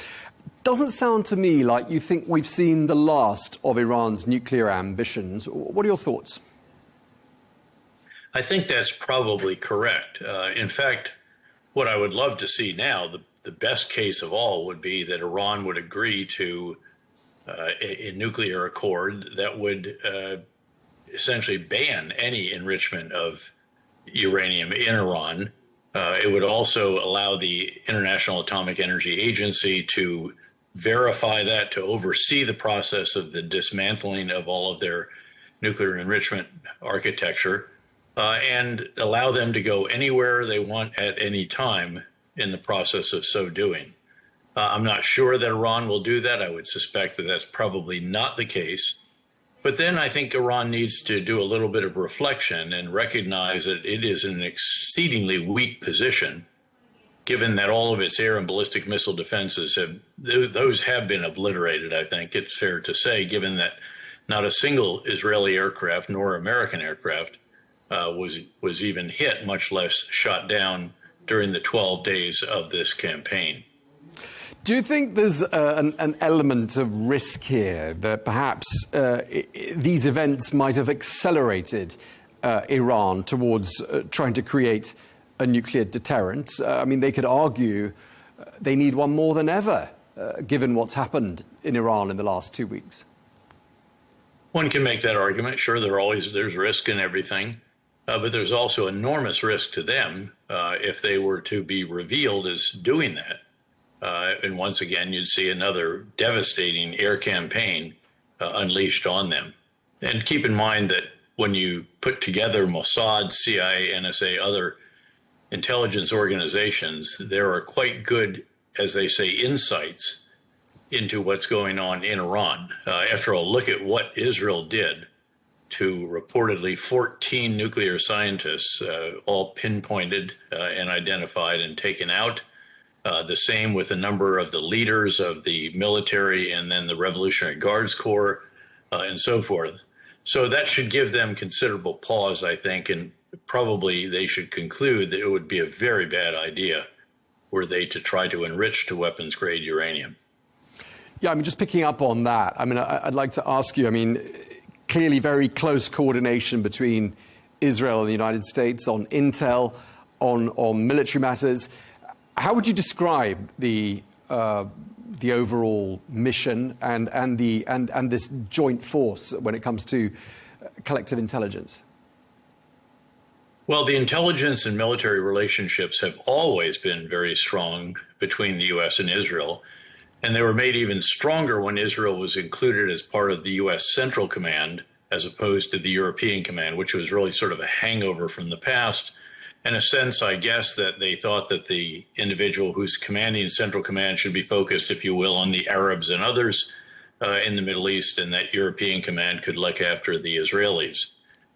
Doesn't sound to me like you think we've seen the last of Iran's nuclear ambitions. What are your thoughts? I think that's probably correct. In fact, what I would love to see now, the best case of all would be that Iran would agree to a nuclear accord that would essentially ban any enrichment of uranium in Iran. It would also allow the International Atomic Energy Agency to verify that, to oversee the process of the dismantling of all of their nuclear enrichment architecture, and allow them to go anywhere they want at any time in the process of so doing. I'm not sure that Iran will do that. I would suspect that that's probably not the case. But then I think Iran needs to do a little bit of reflection and recognize that it is in an exceedingly weak position, given that all of its air and ballistic missile defenses those have been obliterated. I think it's fair to say, given that not a single Israeli aircraft nor American aircraft was even hit, much less shot down during the 12 days of this campaign. Do you think there's an element of risk here that perhaps these events might have accelerated Iran towards trying to create a nuclear deterrent? I mean, they could argue they need one more than ever, given what's happened in Iran in the last 2 weeks. One can make that argument. Sure, there's risk in everything, but there's also enormous risk to them if they were to be revealed as doing that. And once again, you'd see another devastating air campaign unleashed on them. And keep in mind that when you put together Mossad, CIA, NSA, other intelligence organizations, there are quite good, as they say, insights into what's going on in Iran. After all, look at what Israel did to reportedly 14 nuclear scientists, all pinpointed and identified and taken out. The same with a number of the leaders of the military and then the Revolutionary Guards Corps and so forth. So that should give them considerable pause, I think, and probably they should conclude that it would be a very bad idea were they to try to enrich to weapons-grade uranium. Yeah, I mean, just picking up on that, I mean, I'd like to ask you, I mean, clearly very close coordination between Israel and the United States on intel, on military matters. How would you describe the overall mission and this joint force when it comes to collective intelligence? Well, the intelligence and military relationships have always been very strong between the U.S. and Israel, and they were made even stronger when Israel was included as part of the U.S. Central Command as opposed to the European Command, which was really sort of a hangover from the past. In a sense, I guess that they thought that the individual who's commanding Central Command should be focused, if you will, on the Arabs and others in the Middle East, and that European Command could look after the Israelis.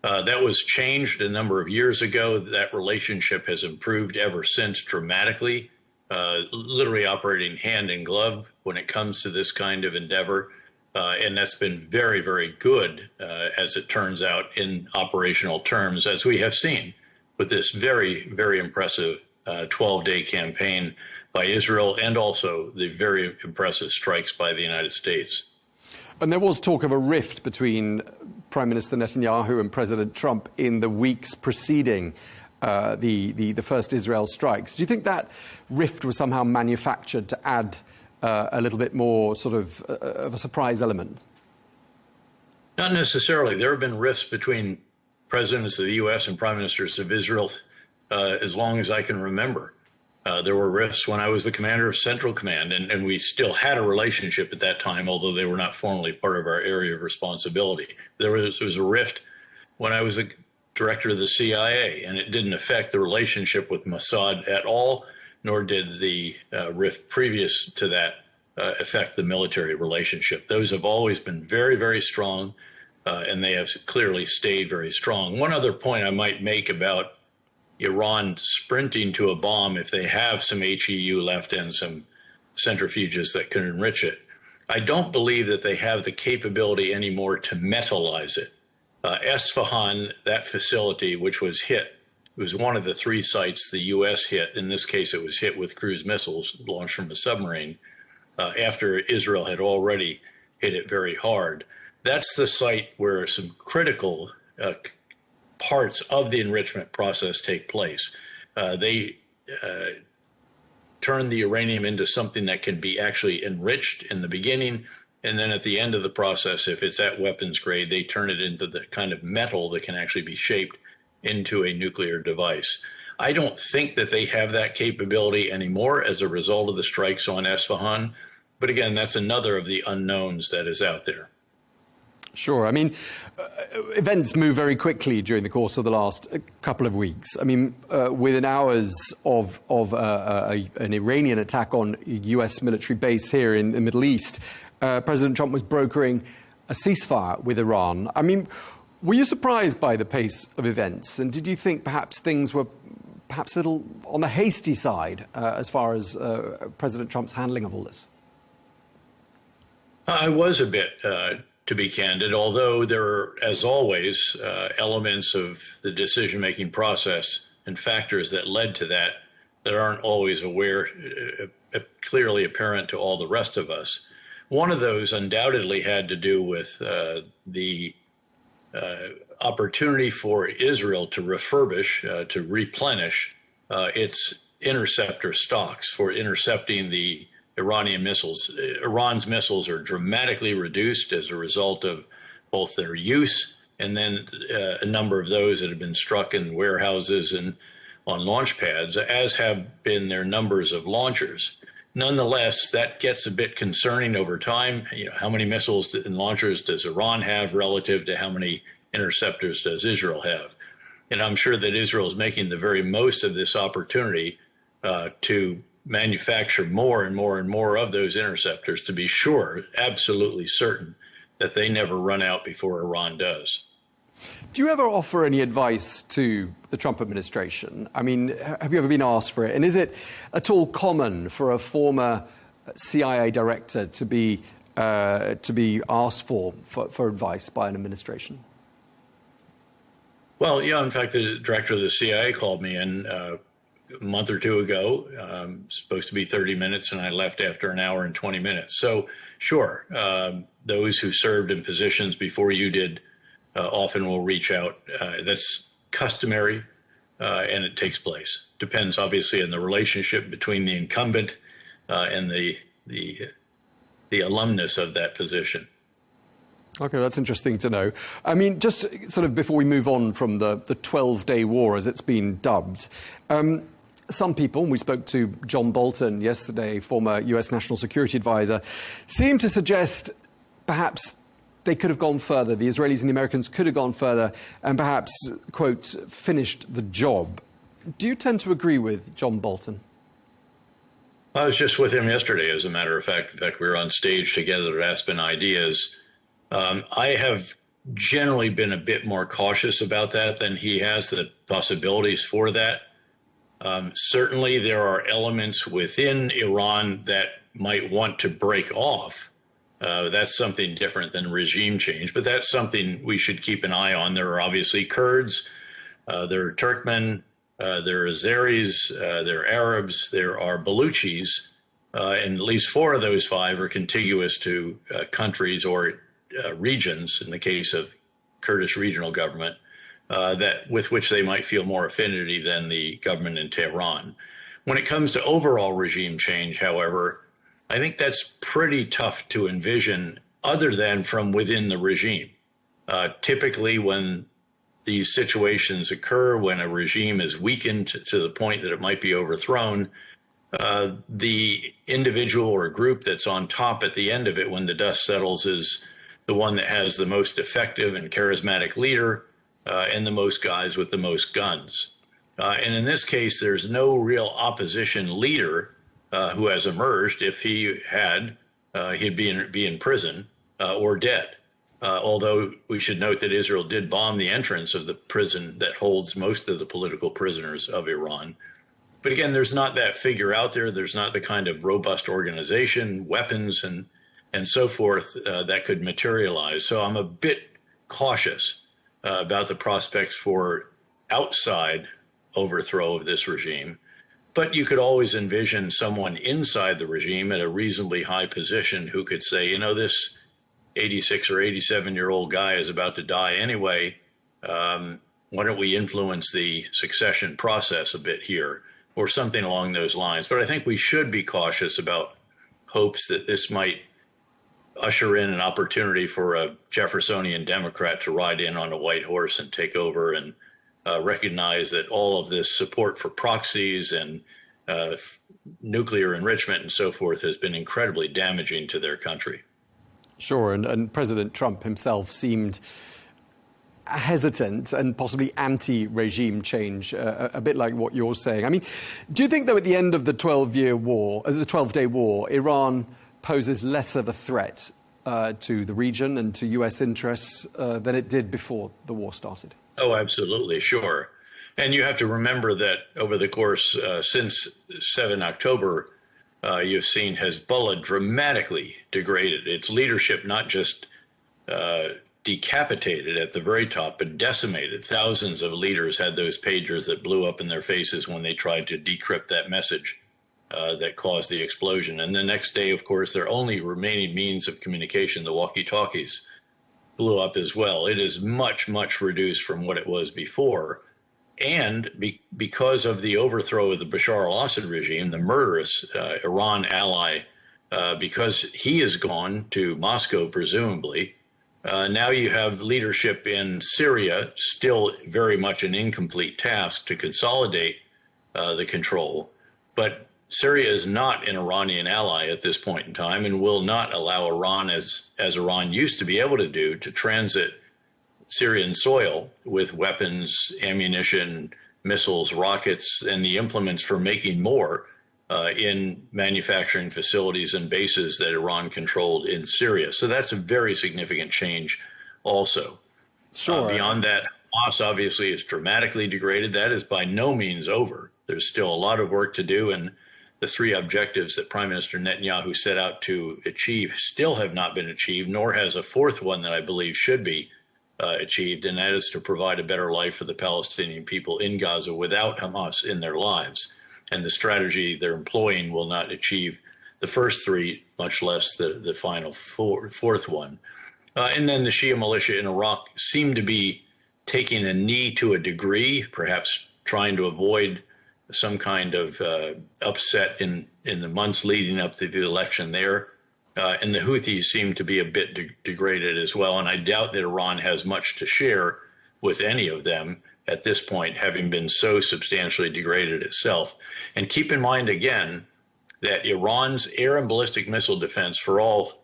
That was changed a number of years ago. That relationship has improved ever since dramatically, literally operating hand in glove when it comes to this kind of endeavor. And that's been very, very good, as it turns out, in operational terms, as we have seen with this very, very impressive 12-day campaign by Israel and also the very impressive strikes by the United States. And there was talk of a rift between Prime Minister Netanyahu and President Trump in the weeks preceding the first Israel strikes. Do you think that rift was somehow manufactured to add a little bit more sort of a surprise element? Not necessarily. There have been rifts between presidents of the U.S. and prime ministers of Israel as long as I can remember. There were rifts when I was the commander of Central Command, and we still had a relationship at that time, although they were not formally part of our area of responsibility. There was a rift when I was the director of the CIA, and it didn't affect the relationship with Mossad at all, nor did the rift previous to that affect the military relationship. Those have always been very, very strong, and they have clearly stayed very strong. One other point I might make about Iran sprinting to a bomb if they have some HEU left and some centrifuges that can enrich it. I don't believe that they have the capability anymore to metallize it. Esfahan, that facility, which was hit, it was one of the 3 sites the U.S. hit. In this case, it was hit with cruise missiles launched from a submarine after Israel had already hit it very hard. That's the site where some critical parts of the enrichment process take place. They turn the uranium into something that can be actually enriched in the beginning, and then at the end of the process, if it's at weapons grade, they turn it into the kind of metal that can actually be shaped into a nuclear device. I don't think that they have that capability anymore as a result of the strikes on Esfahan. But again, that's another of the unknowns that is out there. Sure. I mean, events move very quickly during the course of the last couple of weeks. I mean, within hours of an Iranian attack on a U.S. military base here in the Middle East, President Trump was brokering a ceasefire with Iran. I mean, were you surprised by the pace of events? And did you think perhaps things were perhaps a little on the hasty side as far as President Trump's handling of all this? I was a bit, to be candid, although there are, as always, elements of the decision-making process and factors that led to that aren't always clearly apparent to all the rest of us. One of those undoubtedly had to do with the opportunity for Israel to refurbish, to replenish its interceptor stocks for intercepting the Iranian missiles. Iran's missiles are dramatically reduced as a result of both their use and then a number of those that have been struck in warehouses and on launch pads, as have been their numbers of launchers. Nonetheless, that gets a bit concerning over time. You know, how many missiles and launchers does Iran have relative to how many interceptors does Israel have? And I'm sure that Israel is making the very most of this opportunity to manufacture more and more and more of those interceptors to be sure, absolutely certain, that they never run out before Iran does. Do you ever offer any advice to the Trump administration? I mean, have you ever been asked for it? And is it at all common for a former CIA director to be asked for advice by an administration? Well, yeah, in fact, the director of the CIA called me in a month or two ago, supposed to be 30 minutes, and I left after an hour and 20 minutes. So, sure, those who served in positions before you did often will reach out. That's customary, and it takes place. Depends, obviously, on the relationship between the incumbent and the alumnus of that position. Okay, that's interesting to know. I mean, just sort of before we move on from the 12-day war, as it's been dubbed, some people, we spoke to John Bolton yesterday, former US National Security Advisor, seem to suggest perhaps they could have gone further. The Israelis and the Americans could have gone further and perhaps, quote, finished the job. Do you tend to agree with John Bolton? I was just with him yesterday, as a matter of fact. In fact, we were on stage together at Aspen Ideas. I have generally been a bit more cautious about that than he has, the possibilities for that. Certainly, there are elements within Iran that might want to break off. That's something different than regime change, but that's something we should keep an eye on. There are obviously Kurds, there are Turkmen, there are Azeris, there are Arabs, there are Baluchis, and at least 4 of those 5 are contiguous to countries or regions, in the case of Kurdish regional government, that with which they might feel more affinity than the government in Tehran. When it comes to overall regime change, however, I think that's pretty tough to envision other than from within the regime. Typically, when these situations occur, when a regime is weakened to the point that it might be overthrown, the individual or group that's on top at the end of it when the dust settles is the one that has the most effective and charismatic leader and the most guys with the most guns. And in this case, there's no real opposition leader who has emerged. If he had, he'd be in prison or dead. Although we should note that Israel did bomb the entrance of the prison that holds most of the political prisoners of Iran. But again, there's not that figure out there. There's not the kind of robust organization, weapons, and so forth that could materialize. So I'm a bit cautious about the prospects for outside overthrow of this regime. But you could always envision someone inside the regime at a reasonably high position who could say, you know, this 86 or 87-year-old guy is about to die anyway. Why don't we influence the succession process a bit here, or something along those lines. But I think we should be cautious about hopes that this might usher in an opportunity for a Jeffersonian Democrat to ride in on a white horse and take over and recognize that all of this support for proxies and nuclear enrichment and so forth has been incredibly damaging to their country. Sure, and President Trump himself seemed hesitant and possibly anti-regime change, a bit like what you're saying. I mean, do you think, though, at the end of the 12-day war, Iran poses less of a threat to the region and to U.S. interests than it did before the war started? Oh, absolutely, sure. And you have to remember that over the course since 7 October, you've seen Hezbollah dramatically degraded. Its leadership not just decapitated at the very top, but decimated. Thousands of leaders had those pagers that blew up in their faces when they tried to decrypt that message that caused the explosion. And the next day, of course, their only remaining means of communication, the walkie-talkies, blew up as well. It is much, much reduced from what it was before. And because of the overthrow of the Bashar al-Assad regime, the murderous Iran ally, because he is gone to Moscow, presumably, now you have leadership in Syria, still very much an incomplete task to consolidate the control. But Syria is not an Iranian ally at this point in time and will not allow Iran, as Iran used to be able to do, to transit Syrian soil with weapons, ammunition, missiles, rockets, and the implements for making more in manufacturing facilities and bases that Iran controlled in Syria. So that's a very significant change also. Sure. Beyond that, Hamas obviously is dramatically degraded. That is by no means over. There's still a lot of work to do, and the three objectives that Prime Minister Netanyahu set out to achieve still have not been achieved, nor has a fourth one that I believe should be achieved, and that is to provide a better life for the Palestinian people in Gaza without Hamas in their lives. And the strategy they're employing will not achieve the first three, much less the final fourth one. And then the Shia militia in Iraq seem to be taking a knee to a degree, perhaps trying to avoid some kind of upset in the months leading up to the election there. And the Houthis seem to be a bit degraded as well. And I doubt that Iran has much to share with any of them at this point, having been so substantially degraded itself. And keep in mind, again, that Iran's air and ballistic missile defense, for all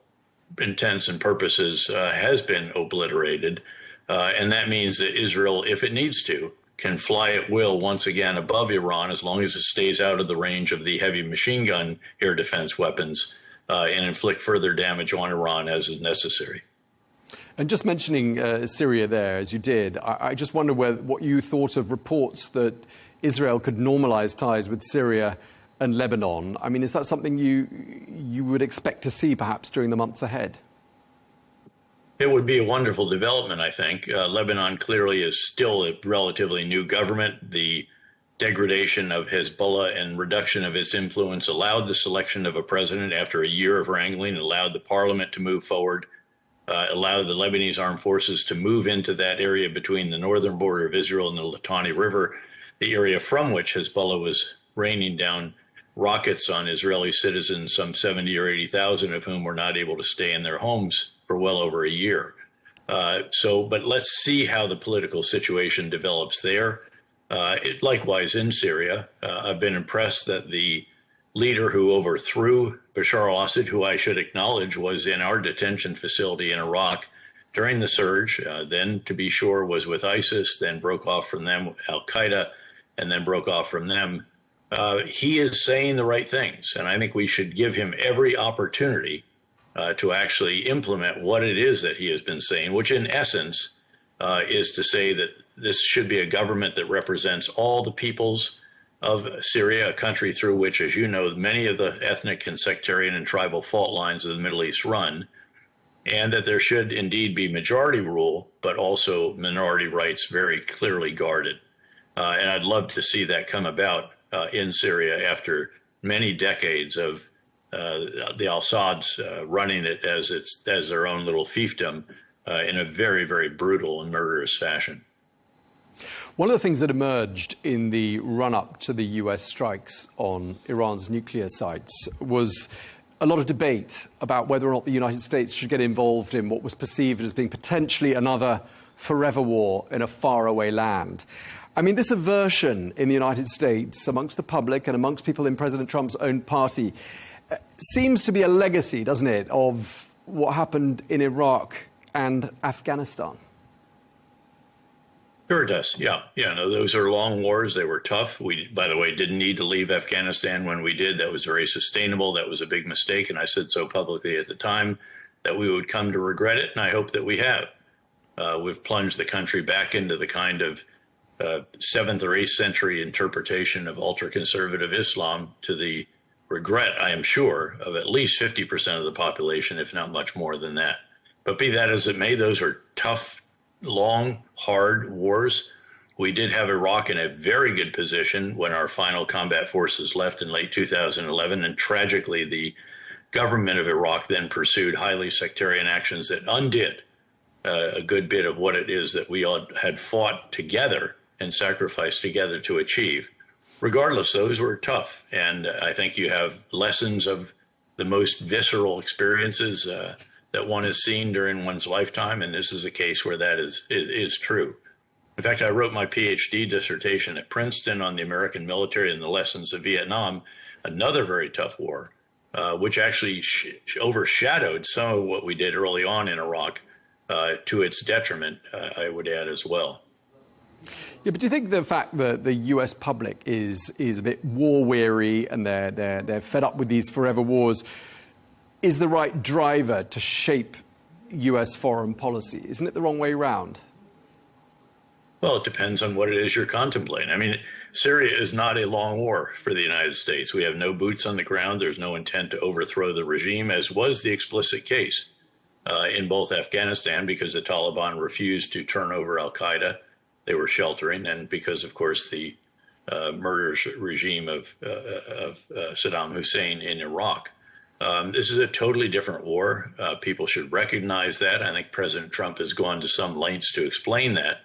intents and purposes, has been obliterated. And that means that Israel, if it needs to, can fly at will once again above Iran, as long as it stays out of the range of the heavy machine gun air defense weapons, and inflict further damage on Iran as is necessary. And just mentioning Syria there, as you did, I just wonder what you thought of reports that Israel could normalize ties with Syria and Lebanon. I mean, is that something you would expect to see perhaps during the months ahead? It would be a wonderful development, I think. Lebanon clearly is still a relatively new government. The degradation of Hezbollah and reduction of its influence allowed the selection of a president after a year of wrangling, allowed the parliament to move forward, allowed the Lebanese armed forces to move into that area between the northern border of Israel and the Litani River, the area from which Hezbollah was raining down rockets on Israeli citizens, some 70 or 80,000 of whom were not able to stay in their homes for well over a year. But let's see how the political situation develops there. Likewise in Syria, I've been impressed that the leader who overthrew Bashar al-Assad, who I should acknowledge was in our detention facility in Iraq during the surge, then to be sure was with ISIS, then broke off from them, Al-Qaeda, and then broke off from them. He is saying the right things, and I think we should give him every opportunity to actually implement what it is that he has been saying, which in essence is to say that this should be a government that represents all the peoples of Syria, a country through which, as you know, many of the ethnic and sectarian and tribal fault lines of the Middle East run, and that there should indeed be majority rule, but also minority rights very clearly guarded. And I'd love to see that come about in Syria after many decades of the Al-Assads running it as their own little fiefdom in a very, very brutal and murderous fashion. One of the things that emerged in the run-up to the US strikes on Iran's nuclear sites was a lot of debate about whether or not the United States should get involved in what was perceived as being potentially another forever war in a faraway land. I mean, this aversion in the United States amongst the public and amongst people in President Trump's own party seems to be a legacy, doesn't it, of what happened in Iraq and Afghanistan? Sure it does. Yeah. No, those are long wars. They were tough. We, by the way, didn't need to leave Afghanistan when we did. That was very sustainable. That was a big mistake. And I said so publicly at the time that we would come to regret it. And I hope that we have. We've plunged the country back into the kind of 7th or 8th century interpretation of ultra-conservative Islam, to the regret, I am sure, of at least 50% of the population, if not much more than that. But be that as it may, those are tough, long, hard wars. We did have Iraq in a very good position when our final combat forces left in late 2011. And tragically, the government of Iraq then pursued highly sectarian actions that undid a good bit of what it is that we all had fought together and sacrificed together to achieve. Regardless, those were tough. And I think you have lessons of the most visceral experiences that one has seen during one's lifetime, and this is a case where that is true. In fact, I wrote my PhD dissertation at Princeton on the American military and the lessons of Vietnam, another very tough war, which actually overshadowed some of what we did early on in Iraq, to its detriment, I would add as well. Yeah, but do you think the fact that the US public is a bit war-weary and they're fed up with these forever wars is the right driver to shape US foreign policy? Isn't it the wrong way round? Well, it depends on what it is you're contemplating. I mean, Syria is not a long war for the United States. We have no boots on the ground. There's no intent to overthrow the regime, as was the explicit case in both Afghanistan, because the Taliban refused to turn over al-Qaeda. They were sheltering, and because, of course, the murderous regime of Saddam Hussein in Iraq. This is a totally different war. People should recognize that. I think President Trump has gone to some lengths to explain that,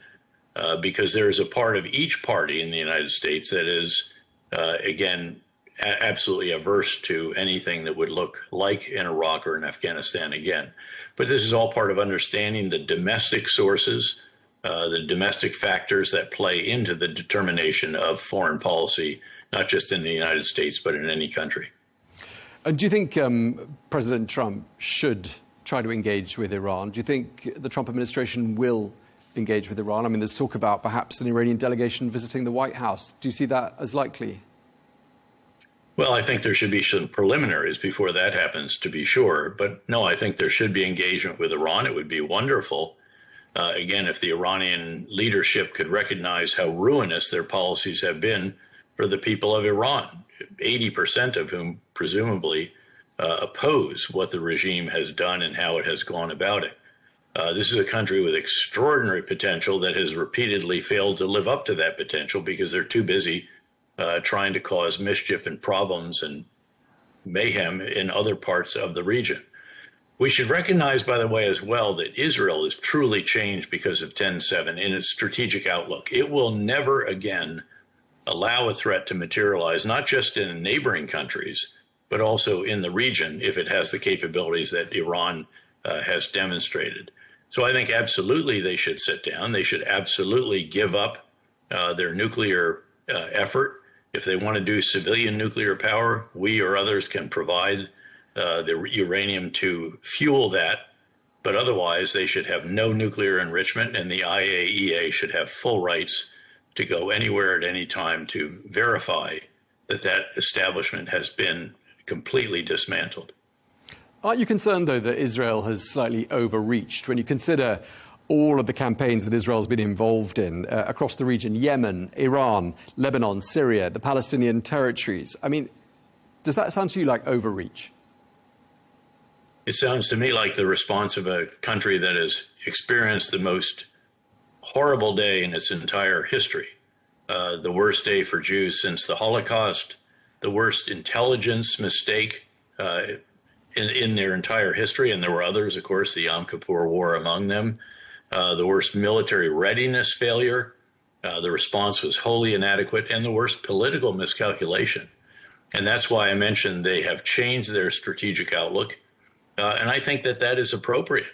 because there is a part of each party in the United States that is, again, absolutely averse to anything that would look like in Iraq or in Afghanistan again. But this is all part of understanding the domestic sources, the domestic factors that play into the determination of foreign policy, not just in the United States, but in any country. And do you think President Trump should try to engage with Iran? Do you think the Trump administration will engage with Iran? I mean, there's talk about perhaps an Iranian delegation visiting the White House. Do you see that as likely? Well, I think there should be some preliminaries before that happens, to be sure. But no, I think there should be engagement with Iran. It would be wonderful, again, if the Iranian leadership could recognize how ruinous their policies have been for the people of Iran, 80% of whom presumably oppose what the regime has done and how it has gone about it. This is a country with extraordinary potential that has repeatedly failed to live up to that potential because they're too busy trying to cause mischief and problems and mayhem in other parts of the region. We should recognize, by the way, as well, that Israel is truly changed because of 10/7 in its strategic outlook. It will never again allow a threat to materialize, not just in neighboring countries, but also in the region if it has the capabilities that Iran has demonstrated. So I think absolutely they should sit down. They should absolutely give up their nuclear effort. If they want to do civilian nuclear power, we or others can provide the uranium to fuel that But otherwise, they should have no nuclear enrichment, and the IAEA should have full rights to go anywhere at any time to verify that that establishment has been completely dismantled. Aren't you concerned, though, that Israel has slightly overreached when you consider all of the campaigns that Israel's been involved in across the region, Yemen, Iran, Lebanon, Syria, the Palestinian territories? I mean, does that sound to you like overreach? It sounds to me like the response of a country that has experienced the most horrible day in its entire history, the worst day for Jews since the Holocaust, the worst intelligence mistake in their entire history, and there were others, of course, the Yom Kippur War among them, the worst military readiness failure, the response was wholly inadequate, and the worst political miscalculation. And that's why I mentioned they have changed their strategic outlook. And I think that that is appropriate.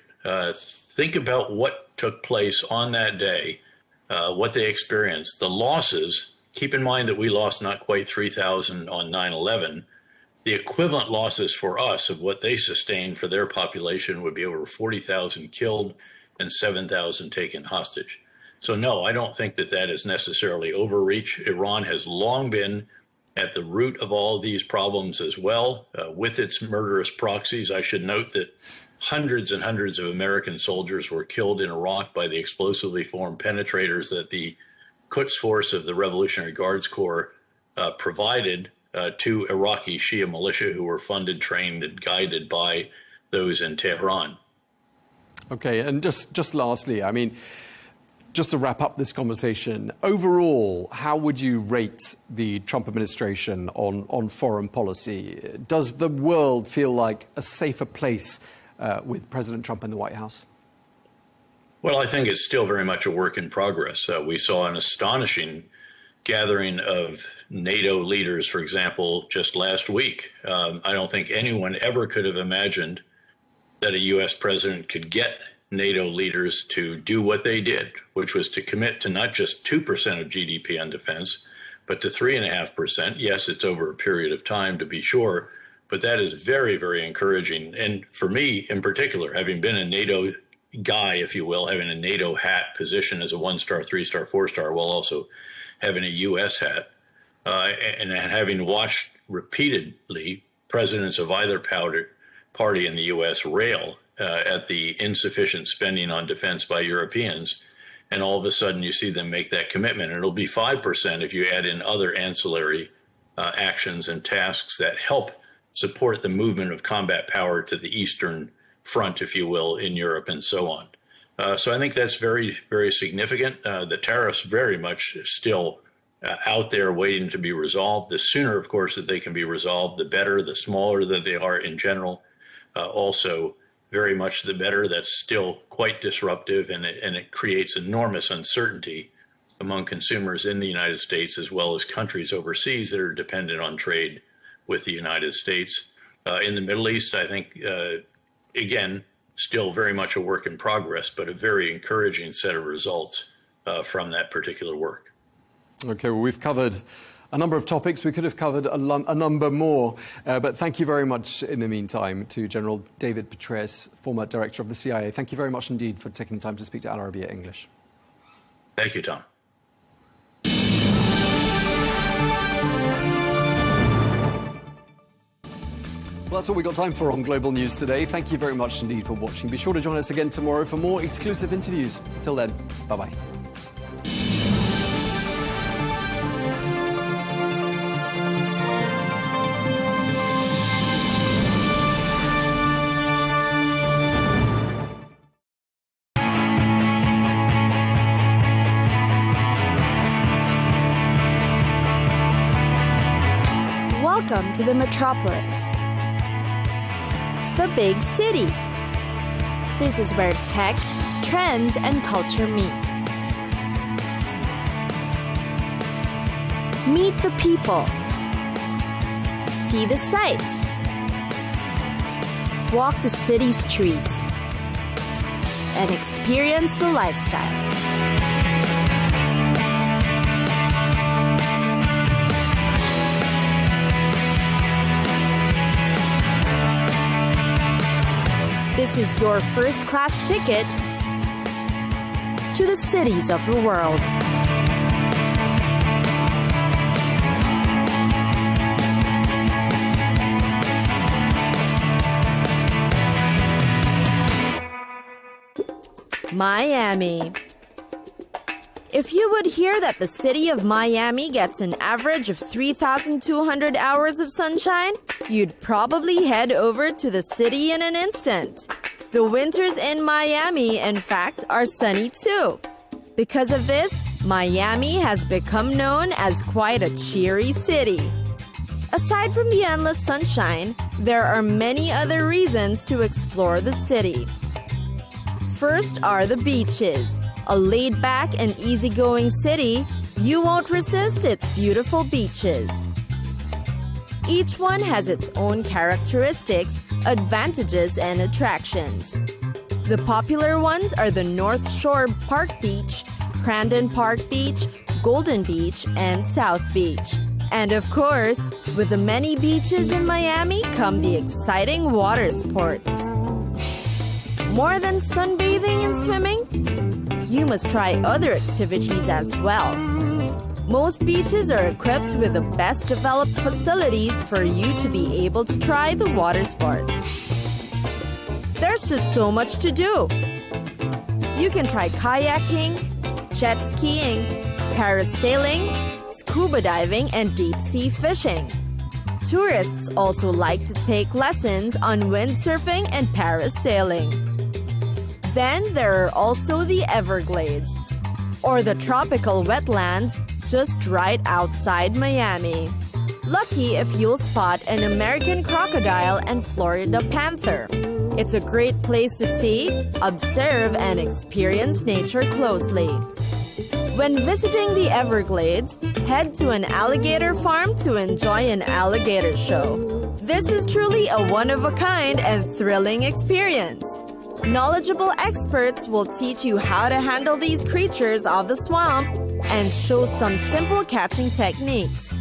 Think about what took place on that day, what they experienced, the losses. Keep in mind that we lost not quite 3,000 on 9/11. The equivalent losses for us of what they sustained for their population would be over 40,000 killed and 7,000 taken hostage. So no, I don't think that that is necessarily overreach. Iran has long been at the root of all of these problems as well, with its murderous proxies. I should note that hundreds and hundreds of American soldiers were killed in Iraq by the explosively formed penetrators that the Quds Force of the Revolutionary Guards Corps provided to Iraqi Shia militia who were funded, trained, and guided by those in Tehran. Okay, and just lastly, I mean, just to wrap up this conversation, overall, how would you rate the Trump administration on foreign policy? Does the world feel like a safer place with President Trump in the White House? Well, I think it's still very much a work in progress. We saw an astonishing gathering of NATO leaders, for example, just last week. I don't think anyone ever could have imagined that a U.S. president could get NATO leaders to do what they did, which was to commit to not just 2% of GDP on defense, but to 3.5%. Yes, it's over a period of time, to be sure, but that is very, very encouraging. And for me in particular, having been a NATO guy, if you will, having a NATO hat position as a 1-star, 3-star, 4-star, while also having a U.S. hat, and having watched repeatedly presidents of either party in the U.S. rail at the insufficient spending on defense by Europeans, and all of a sudden you see them make that commitment. And it'll be 5% if you add in other ancillary actions and tasks that help support the movement of combat power to the Eastern Front, if you will, in Europe and so on. So I think that's very, very significant. The tariffs very much still out there waiting to be resolved. The sooner, of course, that they can be resolved, the better. The smaller that they are in general, also very much the better. That's still quite disruptive, and it creates enormous uncertainty among consumers in the United States as well as countries overseas that are dependent on trade with the United States. In the Middle East, I think, again, still very much a work in progress, but a very encouraging set of results from that particular work. Okay, well, we've covered a number of topics. We could have covered a number more, but thank you very much in the meantime to General David Petraeus, former director of the CIA. Thank you very much indeed for taking the time to speak to Arabiya English. Thank you, Tom. Well, that's all we've got time for on Global News today. Thank you very much indeed for watching. Be sure to join us again tomorrow for more exclusive interviews. Till then, bye-bye. Welcome to the metropolis, the big city. This is where tech, trends, and culture meet. Meet the people. See the sights. Walk the city streets. And experience the lifestyle. This is your first-class ticket to the cities of the world. Miami. If you would hear that the city of Miami gets an average of 3,200 hours of sunshine, you'd probably head over to the city in an instant. The winters in Miami, in fact, are sunny too. Because of this, Miami has become known as quite a cheery city. Aside from the endless sunshine, there are many other reasons to explore the city. First are the beaches. A laid-back and easygoing city, you won't resist its beautiful beaches. Each one has its own characteristics, advantages, and attractions. The popular ones are the North Shore Park Beach, Crandon Park Beach, Golden Beach, and South Beach. And of course, with the many beaches in Miami come the exciting water sports. More than sunbathing and swimming, you must try other activities as well. Most beaches are equipped with the best developed facilities for you to be able to try the water sports. There's just so much to do. You can try kayaking, jet skiing, parasailing, scuba diving, and deep-sea fishing. Tourists also like to take lessons on windsurfing and parasailing. Then there are also the Everglades, or the tropical wetlands just right outside Miami. Lucky if you'll spot an American crocodile and Florida panther. It's a great place to see, observe, and experience nature closely. When visiting the Everglades, head to an alligator farm to enjoy an alligator show. This is truly a one-of-a-kind and thrilling experience. Knowledgeable experts will teach you how to handle these creatures of the swamp and show some simple catching techniques.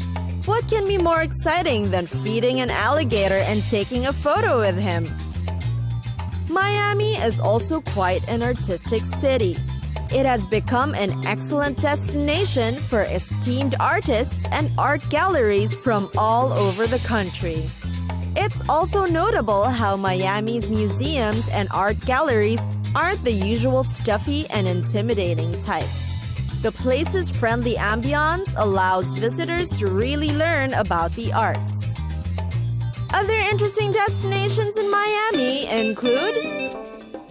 What can be more exciting than feeding an alligator and taking a photo with him? Miami is also quite an artistic city. It has become an excellent destination for esteemed artists and art galleries from all over the country. It's also notable how Miami's museums and art galleries aren't the usual stuffy and intimidating types. The place's friendly ambiance allows visitors to really learn about the arts. Other interesting destinations in Miami include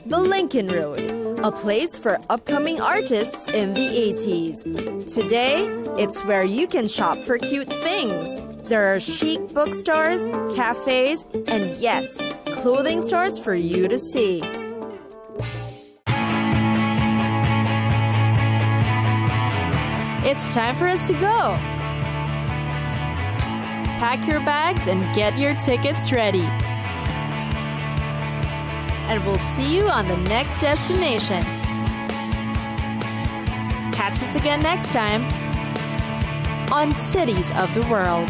the Lincoln Road, a place for upcoming artists in the 80s. Today, it's where you can shop for cute things. There are chic bookstores, cafes, and yes, clothing stores for you to see. It's time for us to go. Pack your bags and get your tickets ready. And we'll see you on the next destination. Catch us again next time on Cities of the World.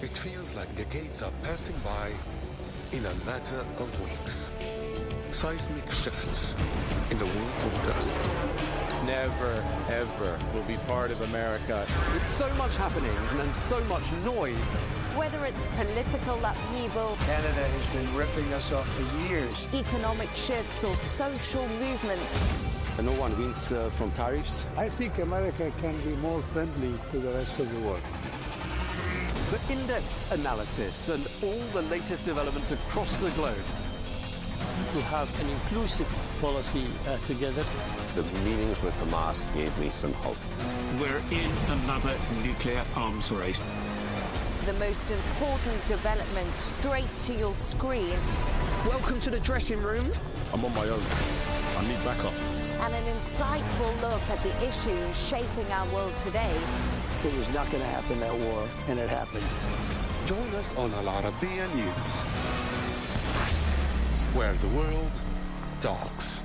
It feels like decades are passing by in a matter of weeks. Seismic shifts in the world order. Never, ever will be part of America. With so much happening and so much noise. Whether it's political upheaval, Canada has been ripping us off for years. economic shifts, or social movements, No one wins from tariffs. I think America can be more friendly to the rest of the world. For in-depth analysis and all the latest developments across the globe, to have an inclusive policy together. The meetings with Hamas gave me some hope. We're in another nuclear arms race. The most important development straight to your screen. Welcome to the dressing room. I'm on my own. I need backup. And an insightful look at the issues shaping our world today. It was not going to happen, that war, and it happened. Join us on Arabiya News, where the world talks.